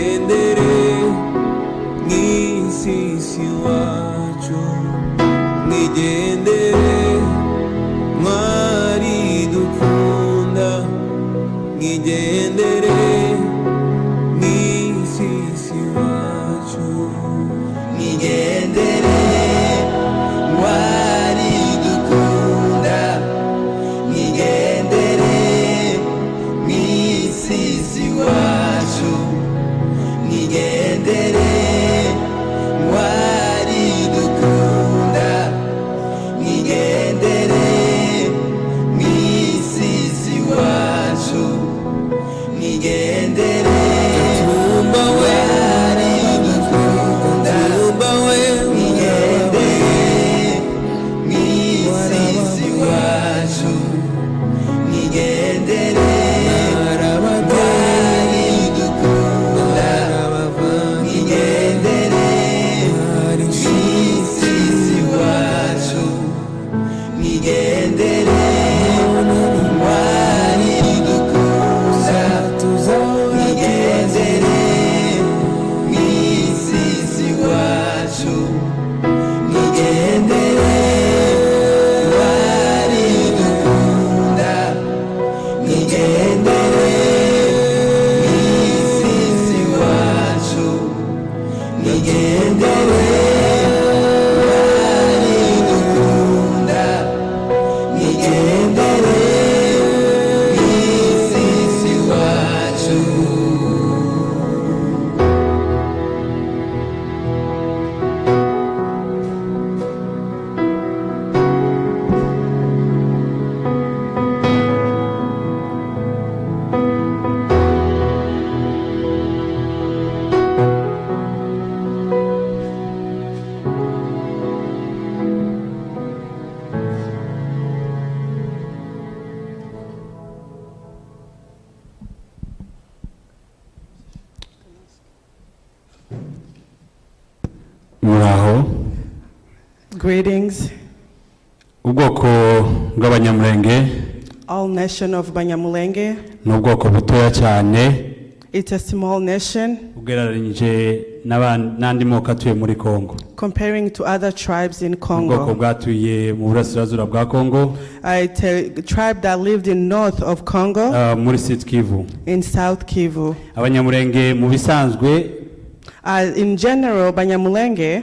nigendere n'isisi wacu, nigendere mwari dukunda, nigendere n'isisi wacu, nigendere mwari dukunda, nigendere n'isisi wacu, nigendere mwari dukunda, nigendere n'isisi wacu, nigendere Gatumba mwari dukunda, nigendere n'isisi wacu, nigendere Muraho. Greetings, Ubwoko bw'Abanyamulenge all nation of Abanyamulenge. ni ubwoko butoya cyane It's a small nation ugereranyije n'andi moko atuye muri Kongo. comparing to other tribes in Ubwoko Congo. bwatuye mu burasirazuba bwa Kongo, It's a tribe that lived in north of Congo, muri Sud Kivu. in South Kivu. Abanyamulenge mu bisanzwe In general, Abanyamulenge,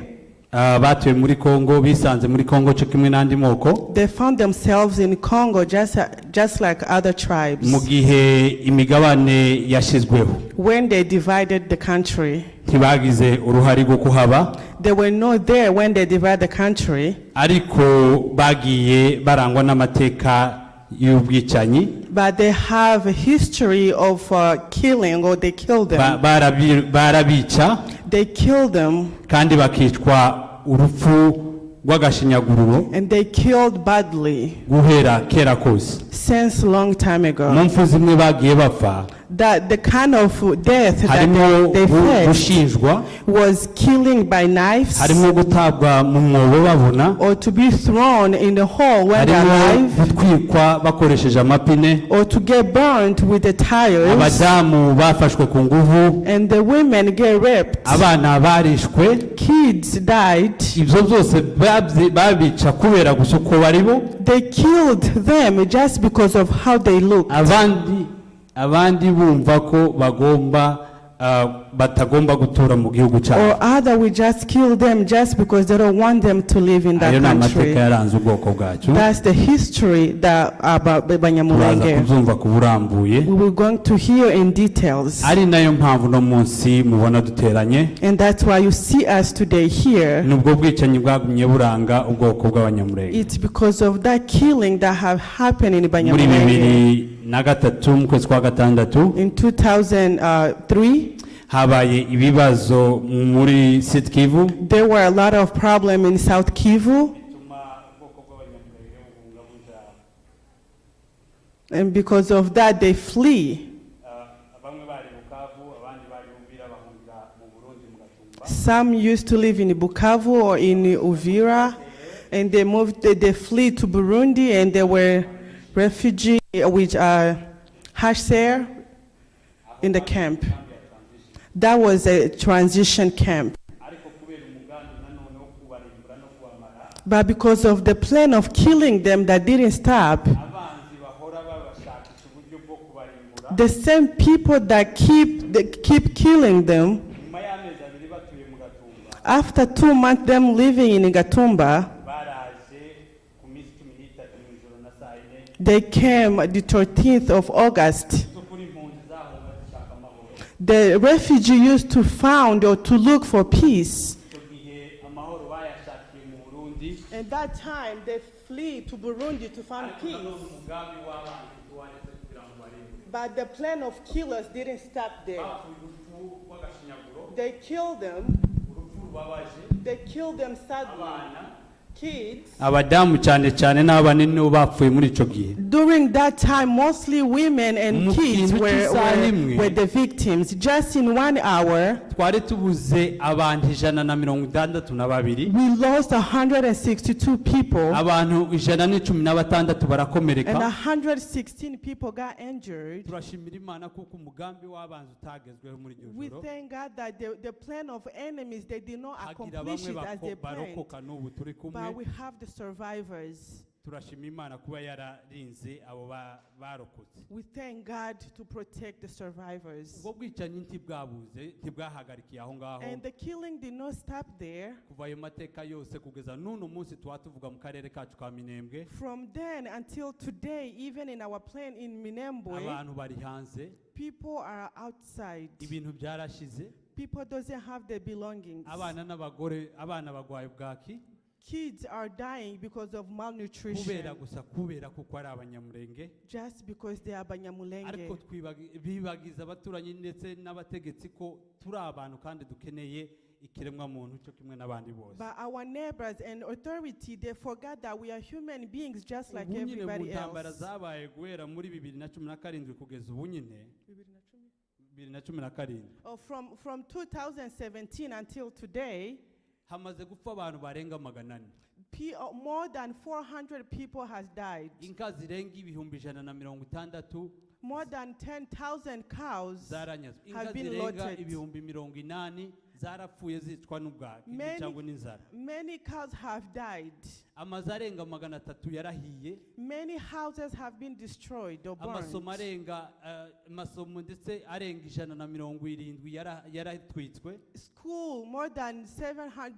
batuye muri Kongo, bisanze muri Kongo cyo kimwe n'andi moko. they found themselves in Congo just like other tribes. Mu gihe imigabane yashizweho, When they divided the country, ntibagize uruhare rwo kuhaba, they were not there when they divided the country, ariko bagiye barangwa n'amateka y'ubwicanyi. but they have a history of killing, or they killed them. Barabica They killed them, kandi bakicwa urupfu rw'agashinyaguriro and they killed badly guhera kera kose. since long time Mu ago. mfu zimwe bagiye bapfa That the kind of death harimo that they faced gushinjwa, was killing by knives, harimo gutabwa mu mwobo babona, or to be thrown in the hole when they're harimo alive, gutwikwa bakoresheje amapine, or to get burnt with the tires, abadamu bafashwe ku nguvu, and the women get raped, abana barishwe. kids died. Ibyo byose babica kubera gusa uko baribo. They killed them just because of how they looked. Abandi bumva ko batagomba gutura mu gihugu cyabo. Or other, we just kill them just because they don't want them to live in that Ayo ni country. amateka yaranze ubwoko bwacu. That's the history that about Turaza Abanyamulenge. kubyumva ku burambuye. We were going to hear in details. Ari nayo mpamvu no munsi mubona duteranye. And that's why you see us today here. Nubwo bwicanyi bwagumye buranga ubwoko bw'Abanyamulenge. It's because of that killing that have happened in Muri Abanyamulenge. 2003 mu kwezi kwa gatandatu In 2003, habaye ibibazo muri Sud Kivu. there were a lot of problems in South Kivu. And because of that, they flee. Some used to live in Bukavu or in Uvira, and they flee to Burundi, and they were refugees with HCR in the camp. That was a transition camp. ariko kubera umugambi nanone wo kubarimbura no kubamara But because of the plan of killing them that didn't stop, abanzi bahora babashakisha uburyo bwo kubarimbura the same people that keep killing them, nyuma y'amezi abiri batuye mu Gatumba after 2 months them living in Gatumba, baraje ku minsi 13 mw'ijoro na saa 4 they came the 13th of August. z'ukuri impunzi zahunga zishaka amahoro. The refugee used to found or to look for peace. icyo gihe amahoro bayashakiye mu Burundi At that time, they flee to Burundi to find ariko peace. nanone umugambi w'abanzi tuwanditse kugira ngo barimbure But the plan of killers didn't stop there. bapfuye urupfu rw'agashinyaguro They killed them. urupfu rubabaje They killed them sadly. abana Kids. abadamu cyane cyane n'abana nibo bapfuye muri icyo gihe. During that time, mostly women and Mu kids kintu cy'isaha imwe, were the victims. Just in 1 hour, twari tubuze abantu 162, we lost 162 people, abantu 116 and barakomereka. 116 people got injured. turashimira Imana kuko umugambi w'abanzi utagezweho muri iryo We joro. thank God that the plan of enemies, they did not hagira accomplish bamwe it as they planned. barokoka n'ubu turi But kumwe. we have the survivors. turashima Imana kuba yararinze abo barokotse. We thank God to protect the survivors. ubwo bwicanyi ntibwabuze ntibwahagarikiye aho ngaho. And the killing did not stop there. kuva ayo mateka yose kugeza n'uno munsi tuba tuvuga mu karere kacu ka Minembwe, From then until today, even in our plan in Minembwe, abantu bari hanze, people are outside. ibintu byarashize, People doesn't have their belongings. abana n'abagore, abana bagwaye bwaki Kids are dying because of malnutrition. kubera kuko ari Abanyamulenge. Just because they are Abanyamulenge. ariko bibagiza abaturanyi ndetse n'abategetsi ko turi abantu kandi dukeneye ikiremwa muntu cyo kimwe n'abandi bose. But our neighbors and authority, they forgot that we are human beings just like ubu nyine mu everybody ntambara else. zabaye guhera muri 2017 kugeza ubu nyine 2017 From 2017 until today, hamaze gupfa abantu barenga 400. more than 400 people has died. inka zirenga 160 More than 10,000 cows zaranyazwe. inka have been zirenga loaded. 80 zarapfuye zicwa n'ubwaki cyangwa n'inzara. Many cows have died. amazu arenga 300 yarahiye. Many houses have been destroyed or amasomo burned. arenga amasomo ndetse arenga 170 yaratwitswe. School, more than 700,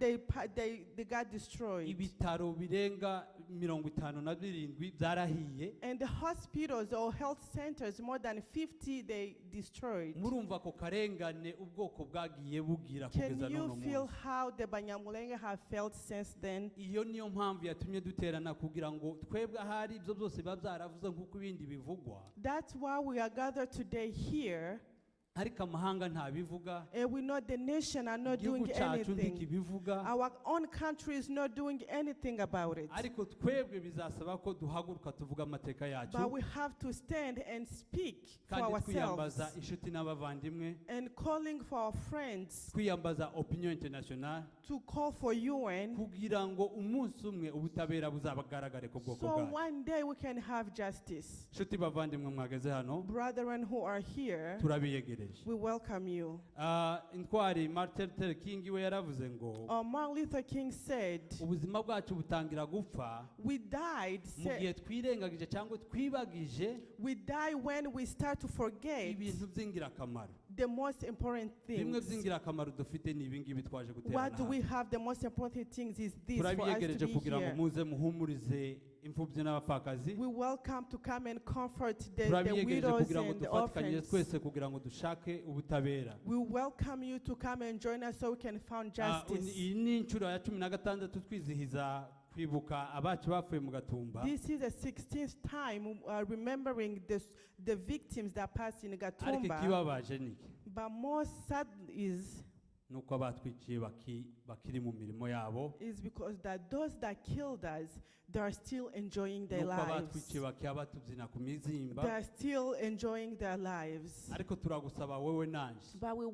they got destroyed. ibitaro birenga 57 byarahiye. And the hospitals or health centers, more than 50, they destroyed. murumva ko karengane ubwoko bwagiye bugira Can kugeza you none feel munsi. how the Banyamulenge have felt since then? iyo niyo mpamvu yatumye duterana kugira ngo twebwe ahari ibyo byose biba byaravuze nk'uko ibindi bivugwa, That's why we are gathered today here. ariko amahanga ntabivuga, And we know the nation are not doing igihugu cyacu anything. ntikibivuga. Our own country is not doing anything about it. ariko twebwe bizasaba ko duhaguruka tuvuga amateka yacu But we have to stand and speak for kandi twiyambaza ourselves inshuti n'abavandimwe, and calling for our friends twiyambaza opinion international to call for UN kugira ngo umunsi umwe ubutabera buzabagaragare ku bwoko so bwacu. one day we can have justice. inshuti bavandimwe mwageze hano, Brethren who are here, turabiyegereje. we welcome you. intwari Martin Luther King we yaravuze ngo Martin Luther King said, ubuzima bwacu butangira gupfa we died, mu gihe twirengagije cyangwa twibagije we die when we start to forget ibintu by'ingirakamaro. the most important bimwe things. by'ingirakamaro dufite ni ibi ngibi twaje guterana What do we hano. have? The most important things is this for us to turabiyegereje be kugira ngo here. muze muhumurize imfubyi n'abapfakazi. We welcome to come and comfort the turabiyegereje widows kugira ngo and the dufatikanye orphans. twese kugira ngo dushake ubutabera. We welcome you to come and join us so we can find justice. iyi ni inshuro ya 16 twizihiza kwibuka abacu bapfuye mu Gatumba. This is the 16th time remembering the victims that passed in ariko Gatumba. ikibabaje ni iki? But more sad is nuko abatwikiye bakiri mu mirimo yabo, because that those that killed us, they are still enjoying their nuko lives. abatwikiye bakiya batubyina ku mizimba. They are still enjoying their lives. ariko turagusaba wowe nanje But we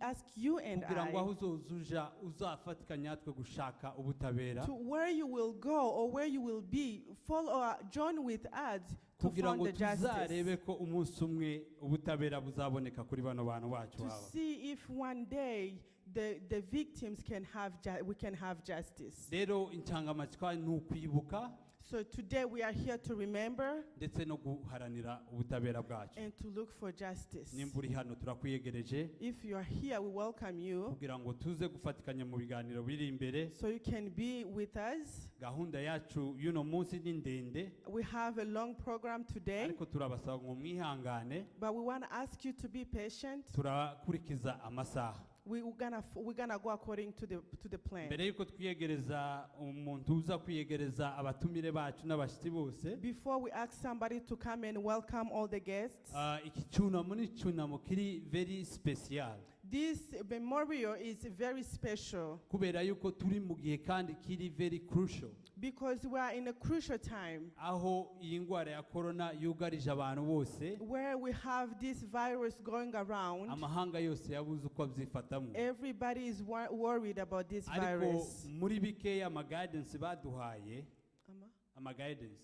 ask you and kugira ngo aho I uzozuja uzafatikanya natwe gushaka ubutabera. to where you will go or where you will be, follow, join with us to kugira find ngo the justice, tuzarebe ko umunsi umwe ubutabera buzaboneka kuri bano bantu bacu to aba. see if one day the victims can have we can have justice. Rero insangamatsiko ni ukwibuka So today we are here to remember ndetse no guharanira ubutabera bwacu. and to look for justice. Nimba uri hano turakwiyegereje If you are here, we welcome you kugira ngo tuze gufatikanya mu biganiro biri imbere. so you can be with us. Gahunda yacu y'uno munsi ni ndende We have a long program today, ariko turabasaba ngo mwihangane, but we want to ask you to be patient. turakurikiza amasaha. We're gonna go according to the plan. Mbere yuko twiyegereza umuntu uza kwiyegereza abatumire bacu n'abashyitsi bose, Before we ask somebody to come and welcome all the guests, iki cyunamo ni icyunamo kiri very special this memorial is very special kubera yuko turi mu gihe kandi kiri very crucial, because we are in a crucial time aho iyi ndwara ya corona yugarije abantu bose, where we have this virus going around. amahanga yose yabuze uko abyifatamo. Everybody is worried about this Ariko virus. muri bikeya amaguidance baduhaye, amaguidance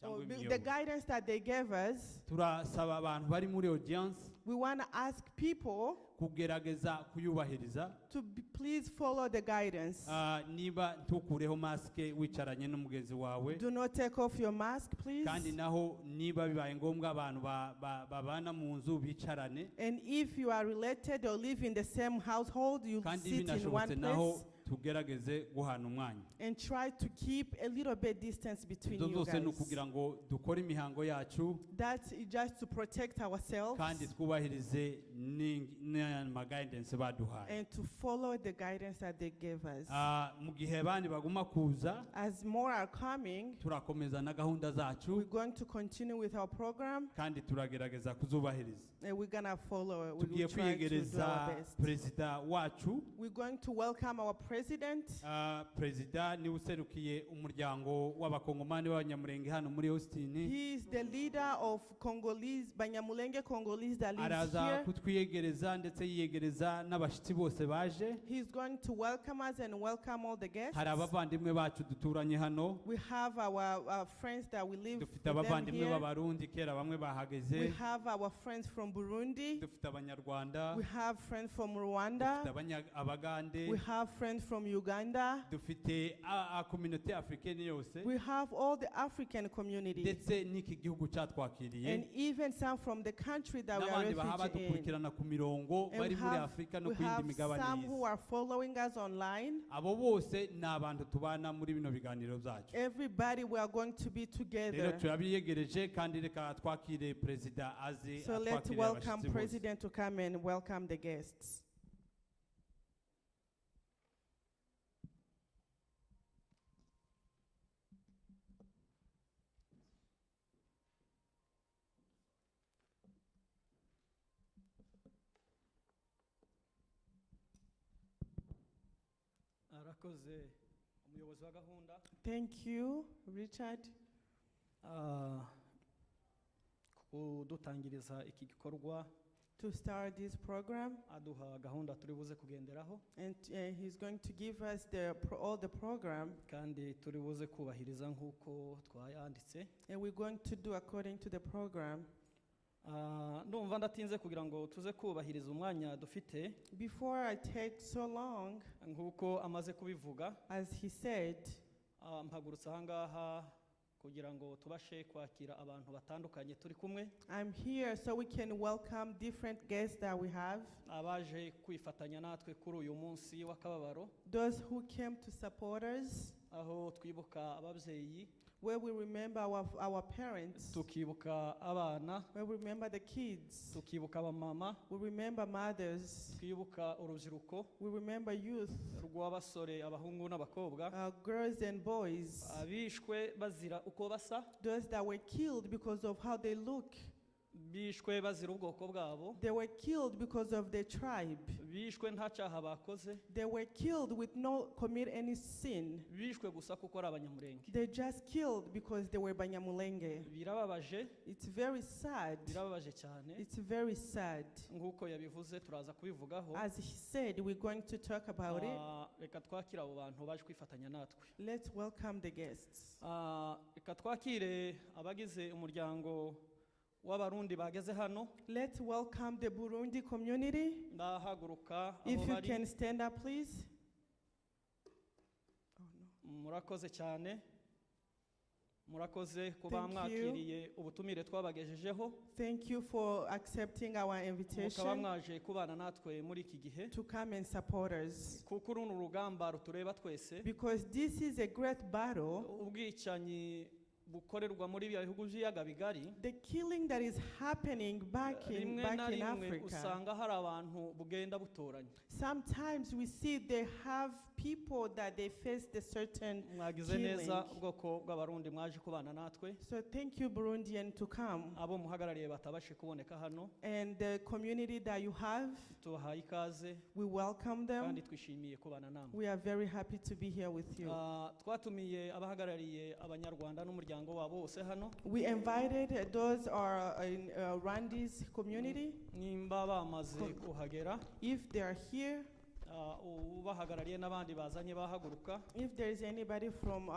Oh, cyangwa the imiyoboro, guidance that they gave us, turasaba abantu bari muri audience we want to ask people kugerageza kuyubahiriza. to please follow the guidance. Niba ntukureho masike wicaranye n'umugenzi wawe, Do not take off your mask, please. kandi naho niba bibaye ngombwa abantu babana mu nzu bicarane, And if you are related or live in the same household, you kandi sit in one binashobotse naho place tugerageze guhana umwanya. and try to keep a little bit distance between Ibyo you byose ni guys. ukugira ngo dukore imihango yacu That's just to protect ourselves kandi twubahirize n'amaguidance baduhaye. and to follow the guidance that they gave us. Mu gihe abandi baguma kuza, As more are coming, turakomeza na gahunda zacu we're going to continue with our program kandi turagerageza kuzubahiriza. and we're going to follow. We Tugiye will try to do kwiyegereza our best. perezida wacu. We're going to welcome our president. Perezida niwe userukiye umuryango w'abakongomani b'abanyamulenge hano muri Austin. He is the leader of Congolese, Abanyamulenge Congolese that lives Araza here. kutwiyegereza ndetse yiyegereza n'abashyitsi bose baje. He's going to welcome us and welcome all the guests. Hari abavandimwe bacu duturanye hano. We have our friends that we live with Dufite them abavandimwe here. b'abarundi kera bamwe bahageze. We have our friends from Burundi. Dufite abanyarwanda. We have friends from Dufite Rwanda. abagande. We have friends from Uganda. Dufite community africaine yose. We have all the African community Ndetse n'iki gihugu cyatwakiriye. and even some from the country that we are N'abandi bahaba refugee in. dukurikirana ku mirongo And bari muri Afurika no we ku yindi have migabane some who y'isi. are following us online. Abo bose ni abantu tubana muri bino biganiro byacu. Everybody, we are going to be Rero together. turabiyegereje kandi reka twakire perezida aze So let's atwakire welcome abashyitsi bose. President to come and welcome the guests. Murakoze umuyobozi wa gahunda. Thank you, Richard, Kudutangiriza iki gikorwa to start this program. aduha gahunda turi buze kugenderaho And he's going to give us all the program. kandi turi buze kubahiriza nk'uko twayanditse. And we're going to do according to the program. Ndumva ndatinze kugira ngo tuze kubahiriza umwanya dufite Before I take so long, nk'uko amaze kubivuga. as he said, Mpagurutse ahangaha kugira ngo tubashe kwakira abantu batandukanye turi kumwe, I'm here so we can welcome different guests that we have. abaje kwifatanya natwe kuri uyu munsi w'akababaro, Those who came to support us, aho twibuka ababyeyi, where we remember our parents, tukibuka abana, where we remember the kids, tukibuka abamama, we remember mothers, twibuka urubyiruko we remember youth, rw'abasore, abahungu n'abakobwa, girls and boys, abishwe bazira uko basa, those that were killed because of how they look, bishwe bazira ubwoko bwabo, They were killed because of their tribe. bishwe nta cyaha bakoze, They were killed with no commit any sin. bishwe gusa kuko ari abanyamurenge. They just killed because they were Banyamulenge. Birababaje, It's very sad. birababaje cyane. It's very sad. Nk'uko yabivuze turaza kubivugaho. As he said, we're going to talk about it. Reka twakire abo bantu baje kwifatanya natwe. Let's welcome the guests. Reka twakire abagize umuryango w'abarundi bageze hano. Let's welcome the Burundi community. Ndahaguruka abo If you bari. can stand up, please. Murakoze cyane. Murakoze kuba Thank you. mwakiriye ubutumire twabagejejeho. Thank you for accepting our Mukaba invitation mwaje kubana natwe muri iki gihe. to come and support us. Kuko runo rugamba rutureba twese. Because this is a great battle. Ubwicanyi bukorerwa muri bya bihugu by'iyaga bigari. The killing that is happening back in Rimwe na rimwe Africa. usanga hari abantu bugenda butoranya. Sometimes we see they have people that they face the certain Mwagize killing. neza ubwoko bw'abarundi mwaje kubana natwe. So thank you, Burundian, to come. Abo muhagarariye batabashe kuboneka hano. And the community that you have, Tubahaye ikaze we welcome them. kandi twishimiye kubana namwe. We are very happy to be here with you. Twatumiye abahagarariye abanyarwanda n'umuryango wabo bose hano. We invited those are in Rwandi's community. Nimba bamaze kuhagera, If they are here, ubahagarariye n'abandi bazanye bahaguruka. if there is anybody from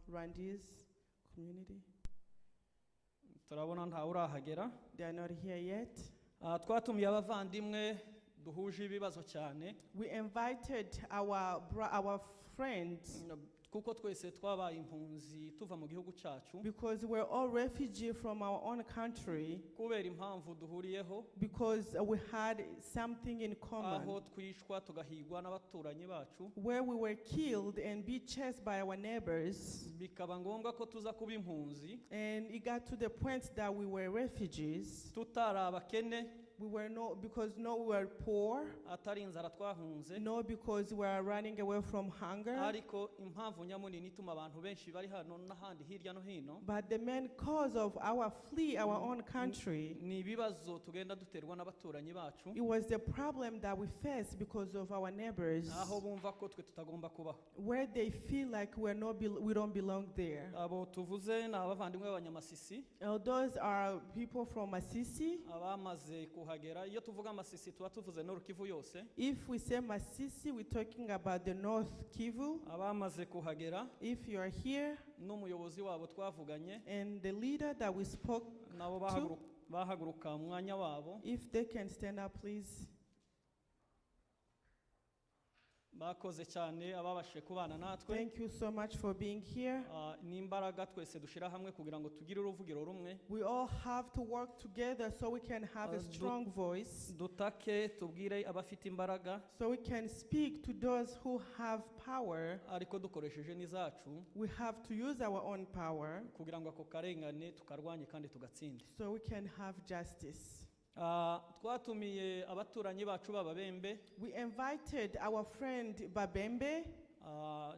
Rwandi's community, Turabona nta urahagera. they are not here yet. Twatumiye abavandimwe duhuje ibibazo cyane. We invited our friends Kuko twese twabaye impunzi tuva mu gihugu cyacu. because we're all refugees from our own country, Kubera impamvu duhuriyeho, because we had something in aho common, twishwa tugahigwa n'abaturanyi bacu. where we were killed and be chased by our neighbors. Bikaba ngombwa ko tuza kuba impunzi, And it got to the point that we were refugees. tutari abakene, We were because we were poor, atari inzara twahunze. no because we are running away from hunger. Ariko impamvu nyamunini ituma abantu benshi bari hano n'ahandi hirya no hino But the main cause of our flee our own country, ni ibibazo tugenda duterwa n'abaturanyi bacu, it was the problem that we faced because of our neighbors, aho bumva ko twe tutagomba kubaho. where they feel like we don't belong there. Abo tuvuze ni abavandimwe b'abanyamasisi Those are people from Masisi. abamaze kuhagera. Iyo tuvuga Masisi tuba tuvuze Nord Kivu yose. If we say Masisi, we're talking about the North Kivu. Abamaze kuhagera If you are here, n'umuyobozi wabo twavuganye and the leader that we spoke nabo to, bahaguruka mu mwanya wabo. if they can stand up, please. Bakoze cyane ababashe kubana natwe. Thank you so much for being here. N'imbaraga twese dushira hamwe kugira ngo tugire uruvugiro rumwe. We all have to work together so we can have a strong voice, Dutake tubwire abafite imbaraga so we can speak to those who have power. ariko dukoresheje n'izacu We have to use our own power kugira ngo ako karengane tukarwanye kandi tugatsinde. so we can have justice. Twatumiye abaturanyi bacu b'ababembe. We invited our friend Babembe.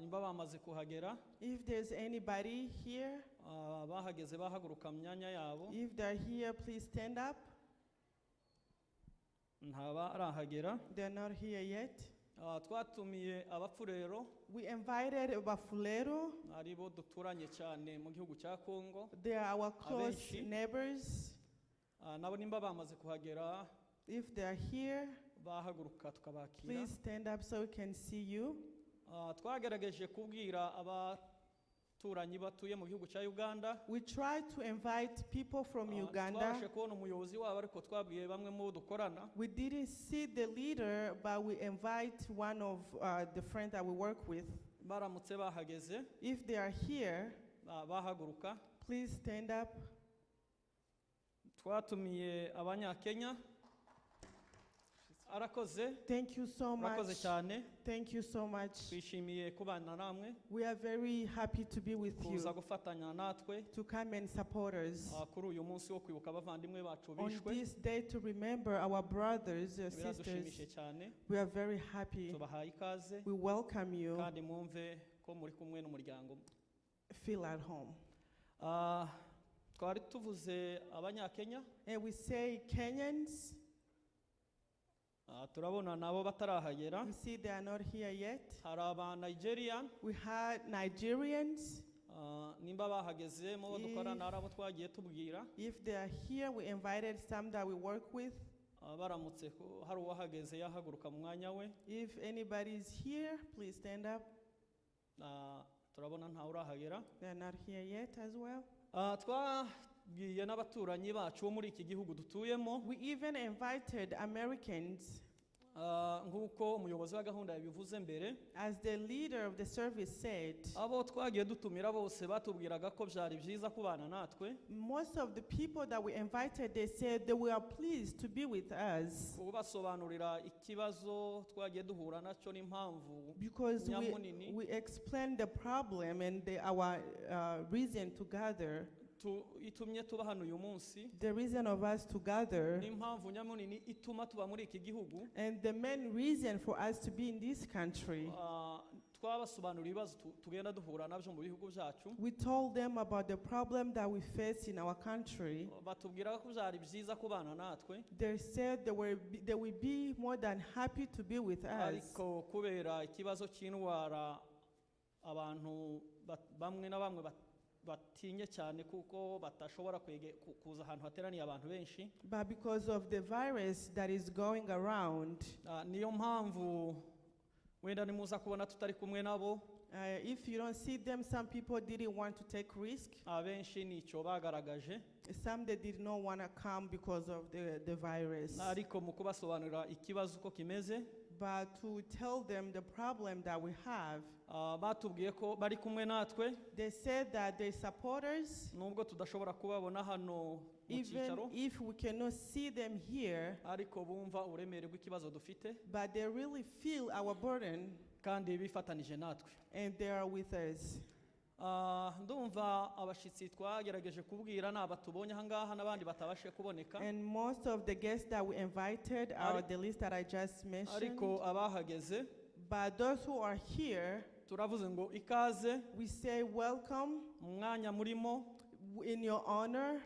Nimba bamaze kuhagera, If there's anybody here, bahageze bahaguruka mu myanya yabo. if they're here, please stand up. Ntaba arahagera. They're not here yet. Twatumiye abapfurero We invited Bafulero. aribo duturanye cyane mu gihugu cya Kongo. They are our close Abenshi. neighbors. Nabo nimba bamaze kuhagera If they're here, bahaguruka tukabakira. please stand up so we can see you. Twagerageje kubwira abaturanyi batuye mu gihugu cya Uganda. We tried to invite people from Uganda. Twabashe kubona umuyobozi wabo ariko twabwiye bamwe mu bo dukorana. We didn't see the leader, but we invite one of the friends that we work with. Baramutse bahageze If they are here, bahaguruka. please stand up. Twatumiye abanyakenya. Arakoze. Thank you so Murakoze much. cyane. Thank you so much. Twishimiye kubana namwe. We are very happy to be with Kuza you, gufatanya natwe to come and support us kuri uyu munsi wo kwibuka abavandimwe bacu on bishwe. this day to remember our brothers and sisters. Biradushimishe cyane. We are very happy. Tubahaye ikaze We welcome you. kandi mwumve ko muri kumwe n'umuryango. Feel at home. twari tuvuze Abanyakenya, and we say Kenyans. turabona nabo batarahagera. We see they are not here yet. Hari aba Nigerian, We had Nigerians. nimba bahageze mu bo dukora narabo twagiye tubwira. If they are here, we invited some that we work with. Baramutse hari uwahageze yahaguruka mu mwanya we. If anybody is here, please stand up. Turabona nta urahagera. They are not here yet as well. Twabwiye n'abaturanyi bacu bo muri iki gihugu dutuyemo. We even invited Americans. Nk'uko umuyobozi wa gahunda yabivuze mbere, As the leader of the service said, abo twagiye dutumira bose batubwiraga ko byari byiza kubana natwe. most of the people that we invited, they said they were pleased to be with us Kubasobanurira ikibazo twagiye duhura nacyo n'impamvu because nyamunini we explained the problem and our reason to gather. itumye tuba hano uyu munsi, The reason of us to gather n'impamvu nyamunini ituma tuba muri iki gihugu. and the main reason for us to be in this country. Twabasobanurira ibibazo tugenda duhura nabyo mu bihugu byacu. We told them about the problem that we face in our country. Batubwira ko byari byiza kubana natwe, They said they will be more than happy to be with us. ariko kubera ikibazo cy'indwara abantu bamwe na bamwe batinye cyane kuko batashobora kuza ahantu hateraniye abantu benshi. But because of the virus that is going around, niyo mpamvu wenda nimuza kubona tutari kumwe nabo. if you don't see them, some people didn't want to take risk. Abenshi nicyo bagaragaje, Some they did not want to come because of the virus. ariko mu kubasobanurira ikibazo uko kimeze, But to tell them the problem that we have, batubwiye ko bari kumwe natwe they said that their supporters, nubwo tudashobora kubabona hano mu even cyicaro, if we cannot see them here, ariko bumva uburemere bw'ikibazo dufite but they really feel our burden kandi bifatanije natwe. and they are with us. Ndumva abashitsi twagerageje kubwira n'aba tubonye aha ngaha n'abandi batabashe kuboneka, And most of the guests that we invited are the list that I just mentioned. ariko abahageze But those who are here, turavuze ngo ikaze we say welcome mu mwanya murimo. in your honor.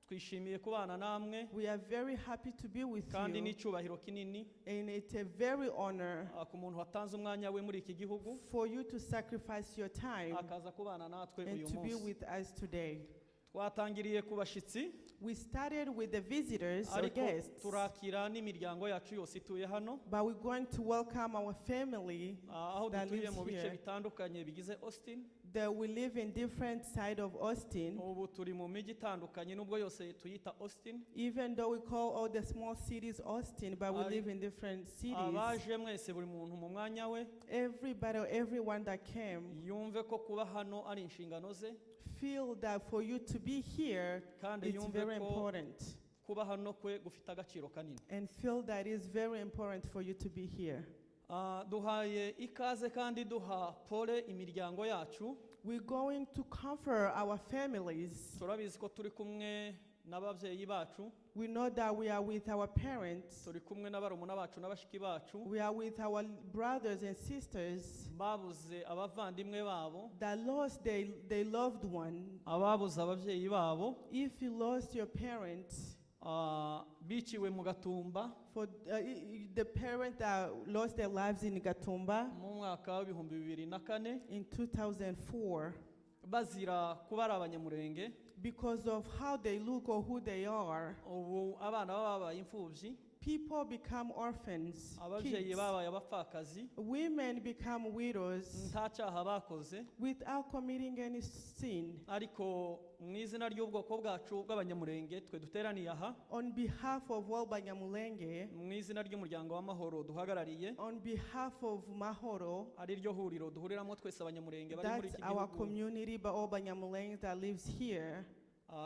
Twishimiye kubana namwe We are very happy to be with kandi you. n'icyubahiro kinini And it's a very honor ku muntu watanze umwanya we muri iki gihugu for you to sacrifice your time akaza kubana natwe and uyu to be munsi. with us today. Twatangiriye ku bashitsi, We started with the visitors or ariko guests, turakira n'imiryango yacu yose ituye hano, but we're going to welcome our family aho that dutuye lives mu bice here. bitandukanye bigize Austin. That we live in different side of Austin. Ubu turi mu mijyi itandukanye nubwo yose tuyita Austin. Even though we call all the small cities Austin, but we live in different cities. Abaje mwese buri muntu mu mwanya we Everybody, everyone that came, yumve ko kuba hano ari inshingano ze, feel that for you to be here, kandi it's very yumve ko important. kuba hano kwe gufite agaciro kanini. And feel that it's very important for you to be here. Duhaye ikaze kandi duha pole imiryango yacu. We're going to comfort our families. Turabizi ko turi kumwe n'ababyeyi bacu, We know that we are with our parents. turi kumwe n'abarumuna bacu n'abashiki bacu We are with our brothers and sisters babuze abavandimwe babo, that lost their loved one. ababuze ababyeyi babo, If you lost your parents, biciwe mu Gatumba for the parents that lost their lives in Gatumba mu mwaka wa 2004 in 2004, bazira kuba ari Abanyamulenge. because of how they look or who they are, Ubu abana babaye imfubyi, people become orphans, ababyeyi kids. babaye abapfakazi, Women become widows nta cyaha bakoze, without committing any sin. ariko mu izina ry'ubwoko bwacu bw'Abanyamulenge twe duteraniye aha, On behalf of all Banyamulenge, mu izina ry'umuryango w'amahoro duhagarariye, on behalf of Mahoro, ari ryo huriro duhuriramo twese Abanyamulenge bari muri that's iki our gihugu community, but all Banyamulenge that lives here,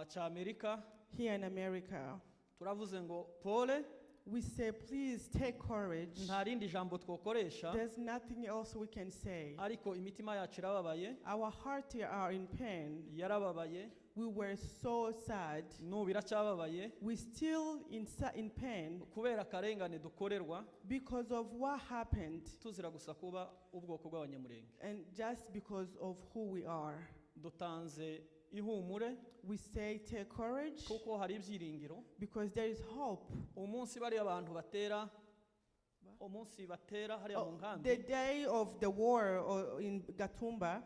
cy'Amerika, here in America. turavuze ngo pole, We say, please take courage. nta rindi jambo twokoresha, There's nothing else we can say. ariko imitima yacu irababaye, Our hearts are in pain. yarababaye, We were so sad. n'ubu iracyababaye We still in pain kubera akarengane dukorerwa, because of what happened tuzira gusa kuba ubwoko bw'Abanyamulenge. and just because of who we are. Dutanze ihumure We say take courage kuko hari ibyiringiro. because there is hope. Umunsi bari abantu batera umunsi batera hari mu The nkambi day of the war in Gatumba,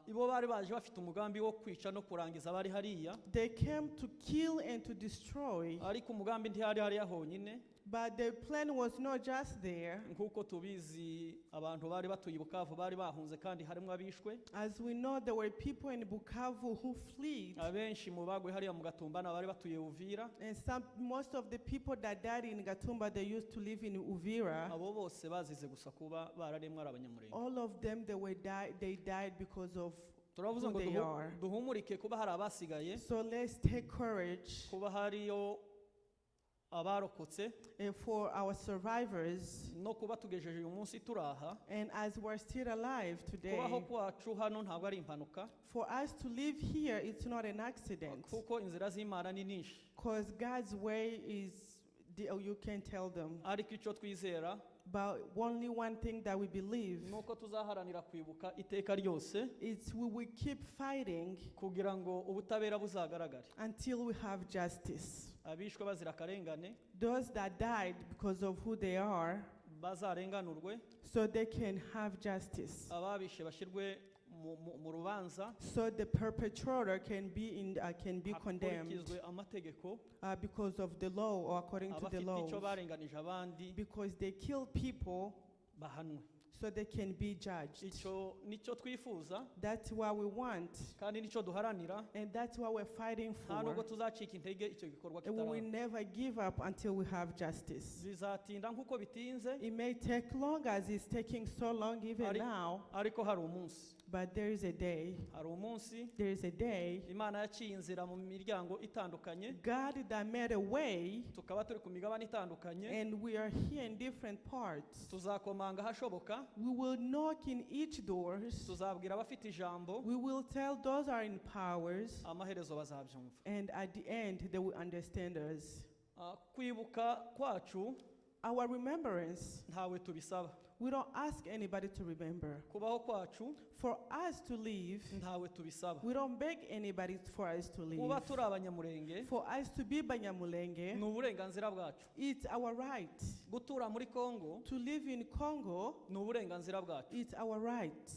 ibo bari baje bafite umugambi wo kwica no kurangiza bari hariya, they came to kill and to destroy. ariko umugambi ntihari hariya honyine. But the plan was not just there. Nkuko tubizi abantu bari batuye Bukavu bari bahunze kandi harimo abishwe. As we know, there were people in Bukavu who fled. Abenshi mu bagwe hariya mu Gatumba bari batuye Uvira. And most of the people that died in Gatumba, they used to live in Uvira. Abo bose bazize gusa kuba bararemwe ari Abanyamulenge. All of them, they died because of Turavuze who ngo they are. duhumurike kuba hari abasigaye, So let's take courage kuba hariyo abarokotse, for our survivors. no kuba tugejeje uyu munsi turaha. And as we're still alive today, Kubaho kwacu hano ntabwo ari impanuka, for us to live here, it's not an accident. kuko inzira z'Imana ni nyinshi. Because God's way is, you can tell them. Ariko icyo twizera But only one thing that we believe nuko tuzaharanira kwibuka iteka ryose is we will keep fighting kugira ngo ubutabera buzagaragare. until we have justice. Abishwe bazira akarengane Those that died because of who they are, bazarenganurwe, so they can have justice. ababishe bashyirwe mu rubanza So the perpetrator can be condemned hakurikizwe amategeko, because of the law or according to the abafite law. icyo barenganije abandi Because they kill people, bahanwe. so they can be judged. Icyo nicyo twifuza That's what we want, kandi nicyo duharanira. and that's what we're fighting Nta nubwo for. tuzacika intege icyo gikorwa And we will kitaraba. never give up until we have justice. Bizatinda nk'uko bitinze, It may take long as it's taking so long even Ari- now, ariko hari umunsi, but there is a day. hari umunsi There is a day. Imana yaciye inzira mu miryango itandukanye, God that made a way, tukaba turi ku migabane itandukanye. and we are here in different parts. Tuzakomanga hashoboka, We will knock in each doors. tuzabwira abafite ijambo, We will tell those are in powers, amaherezo bazabyumva. and at the end they will understand us. Kwibuka kwacu Our remembrance, ntawe tubisaba, we don't ask anybody to remember. kubaho kwacu For us to live, ntawe tubisaba. we don't beg anybody for us to live. Kuba turi Abanyamulenge For us to be Banyamulenge, ni uburenganzira bwacu. it's our right. Gutura muri Kongo To live in Congo, ni uburenganzira bwacu. it's our right.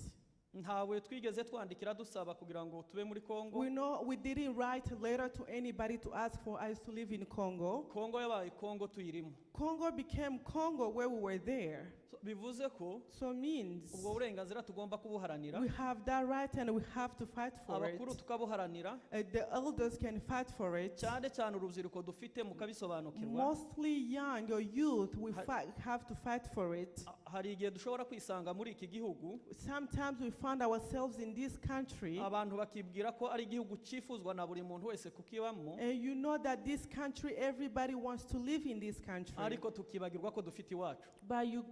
Ntawe twigeze twandikira dusaba kugira ngo tube muri Kongo. We know we didn't write a letter to anybody to ask for us to live in Congo. Kongo yabaye Kongo tuyirimo. Congo became Congo where we were there. Bivuze ko So means ubwo burenganzira tugomba kubuharanira, we have that right and we have to fight for it. abakuru tukabuharanira, The elders can fight for it. cyane cyane urubyiruko dufite mukabisobanukirwa. Mostly young or youth, we have to fight for it. Hari igihe dushobora kwisanga muri iki gihugu Sometimes we find ourselves in this country, abantu bakibwira ko ari igihugu cyifuzwa na buri muntu wese kukibamo, and you know that this country, everybody wants to live in this country. ariko tukibagirwa ko dufite iwacu. But you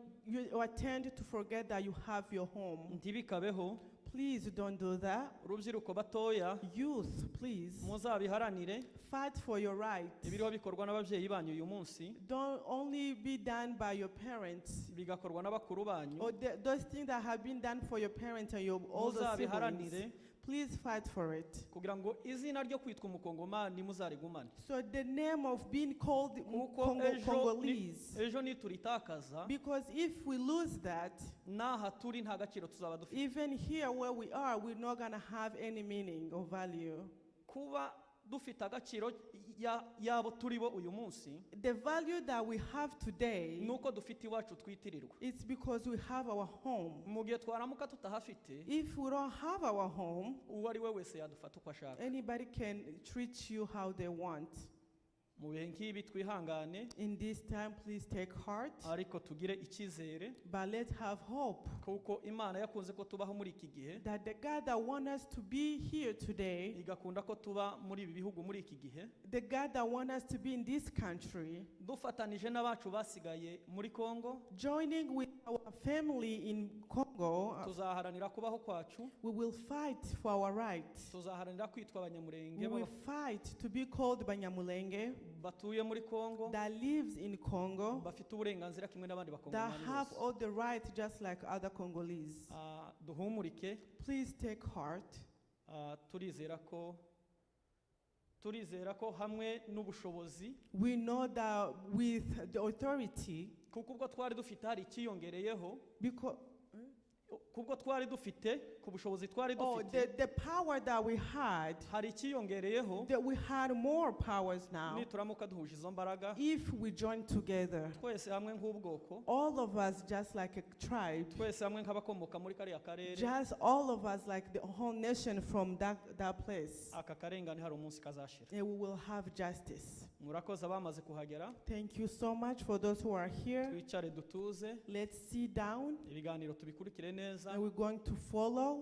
tend to forget that you have your home. Ntibikabeho. Please don't do that. Urubyiruko batoya Youth, please muzabiharanire, fight for your right. ibiriho bikorwa n'ababyeyi banyu uyu munsi Don't only be done by your parents, bigakorwa n'abakuru banyu, or those things that have been done for your parents and your older siblings. muzabiharanire Please fight for it. kugira ngo izina ryo kwitwa umukongomani muzarigumane. So the name of being called Kuko Congolese, ejo nituritakaza, because if we lose that, n'aha turi nta gaciro tuzaba dufite. even here where we are, we're not gonna have any meaning or value. Kuba dufite agaciro yabo turi bo uyu munsi, The value that we have today, nuko dufite iwacu twitirirwa. it's because we have our home. Mu gihe twaramuka tutahafite, If we don't have our home, uwo ari we wese yadufata uko ashaka. anybody can treat you how they want. Mu bihe nk'ibi twihangane, In this time, please take heart, ariko tugire icyizere, but let's have hope kuko Imana yakunze ko tubaho muri iki gihe, that the God that wants us to be here today, igakunda ko tuba muri ibi bihugu muri iki gihe, the God that wants us to be in this country, dufatanije n'abacu basigaye muri Kongo, joining with our family in Congo, tuzaharanira kubaho kwacu, we will fight for our right. tuzaharanira kwitwa Abanyamulenge We will fight to be called Banyamulenge batuye muri Kongo, that lives in Congo, bafite uburenganzira kimwe n'abandi that bakongomani have bose. all the right just like other Congolese. Duhumurike, Please take heart. turizera ko hamwe n'ubushobozi We know that with the authority, kuko ubwo twari dufite hari ikiyongereyeho because kubwo twari dufite ku bushobozi twari oh, dufite the power that we had, hari ikiyongereyeho that we had more powers now. nituramuka duhuje izo mbaraga If we join together, twese hamwe nk'ubwoko all of us just like a tribe, twese hamwe nk'abakomoka muri kariya karere just all of us like the whole nation from that place, aka karengane hari umunsi kazashira. and we will have justice. Murakoze abamaze kuhagera, Thank you so much for those who are here. twicare dutuze Let's sit down, ibiganiro tubikurikire neza, and we're going to follow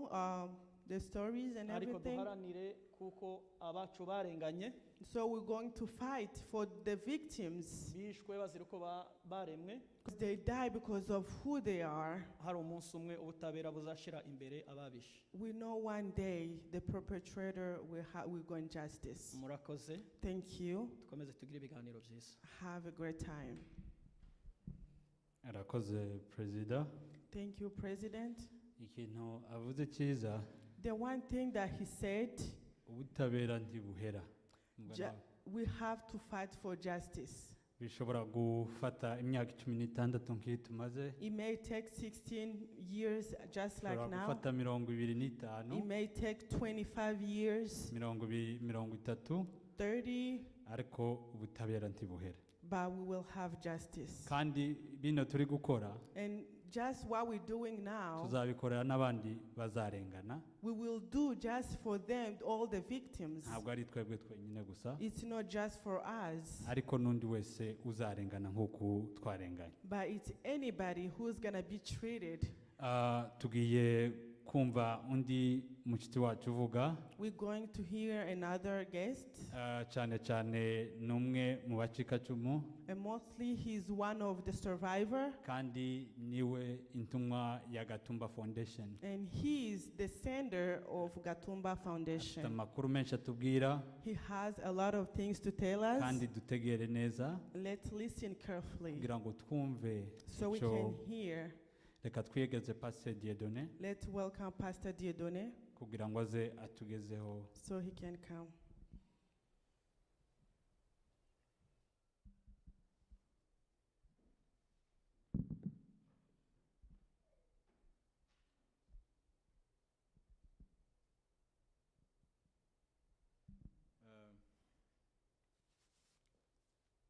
the stories and ariko everything. duharanire kuko abacu barenganye So we're going to fight for the victims, bishwe bazira uko baremwe, because they die because of who they are. hari umunsi umwe ubutabera buzashira imbere ababishe. We know one day the perpetrator will go in justice. Murakoze, Thank you. dukomeze tugire ibiganiro byiza. Have a great time. arakoze perezida. Thank you, President. Ikintu avuze cyiza, The one thing that he said, ubutabera ntibuhera. we have to fight for justice. Bishobora gufata imyaka 16 nk'iyi tumaze, It may take 16 years just like bishobora now. gufata 25, It may take 25 years, 30, 30, ariko ubutabera ntibuhera. but we will have justice. Kandi bino turi gukora And just what we're doing now, tuzabikorera n'abandi bazarengana, we will do just for them, all the victims. ntabwo ari twebwe twenyine gusa, It's not just for us, ariko n'undi wese uzarengana nk'uko twarenganye. but it's anybody who's going to be treated. Tugiye kumva undi mushyitsi wacu uvuga, We're going to hear another guest, cyane cyane n'umwe mu bacikacumu, and mostly he's one of the survivor, kandi niwe intumwa ya Gatumba Foundation. and he is the sender of Gatumba Afite Foundation. amakuru menshi atubwira, He has a lot of things to tell us. kandi dutegere neza Let's listen carefully kugira ngo twumve so we icyo. can hear. Reka twiyegeze Pastor Dieudonné Let's welcome Pastor Dieudonné kugira ngo aze atugezeho. so he can come.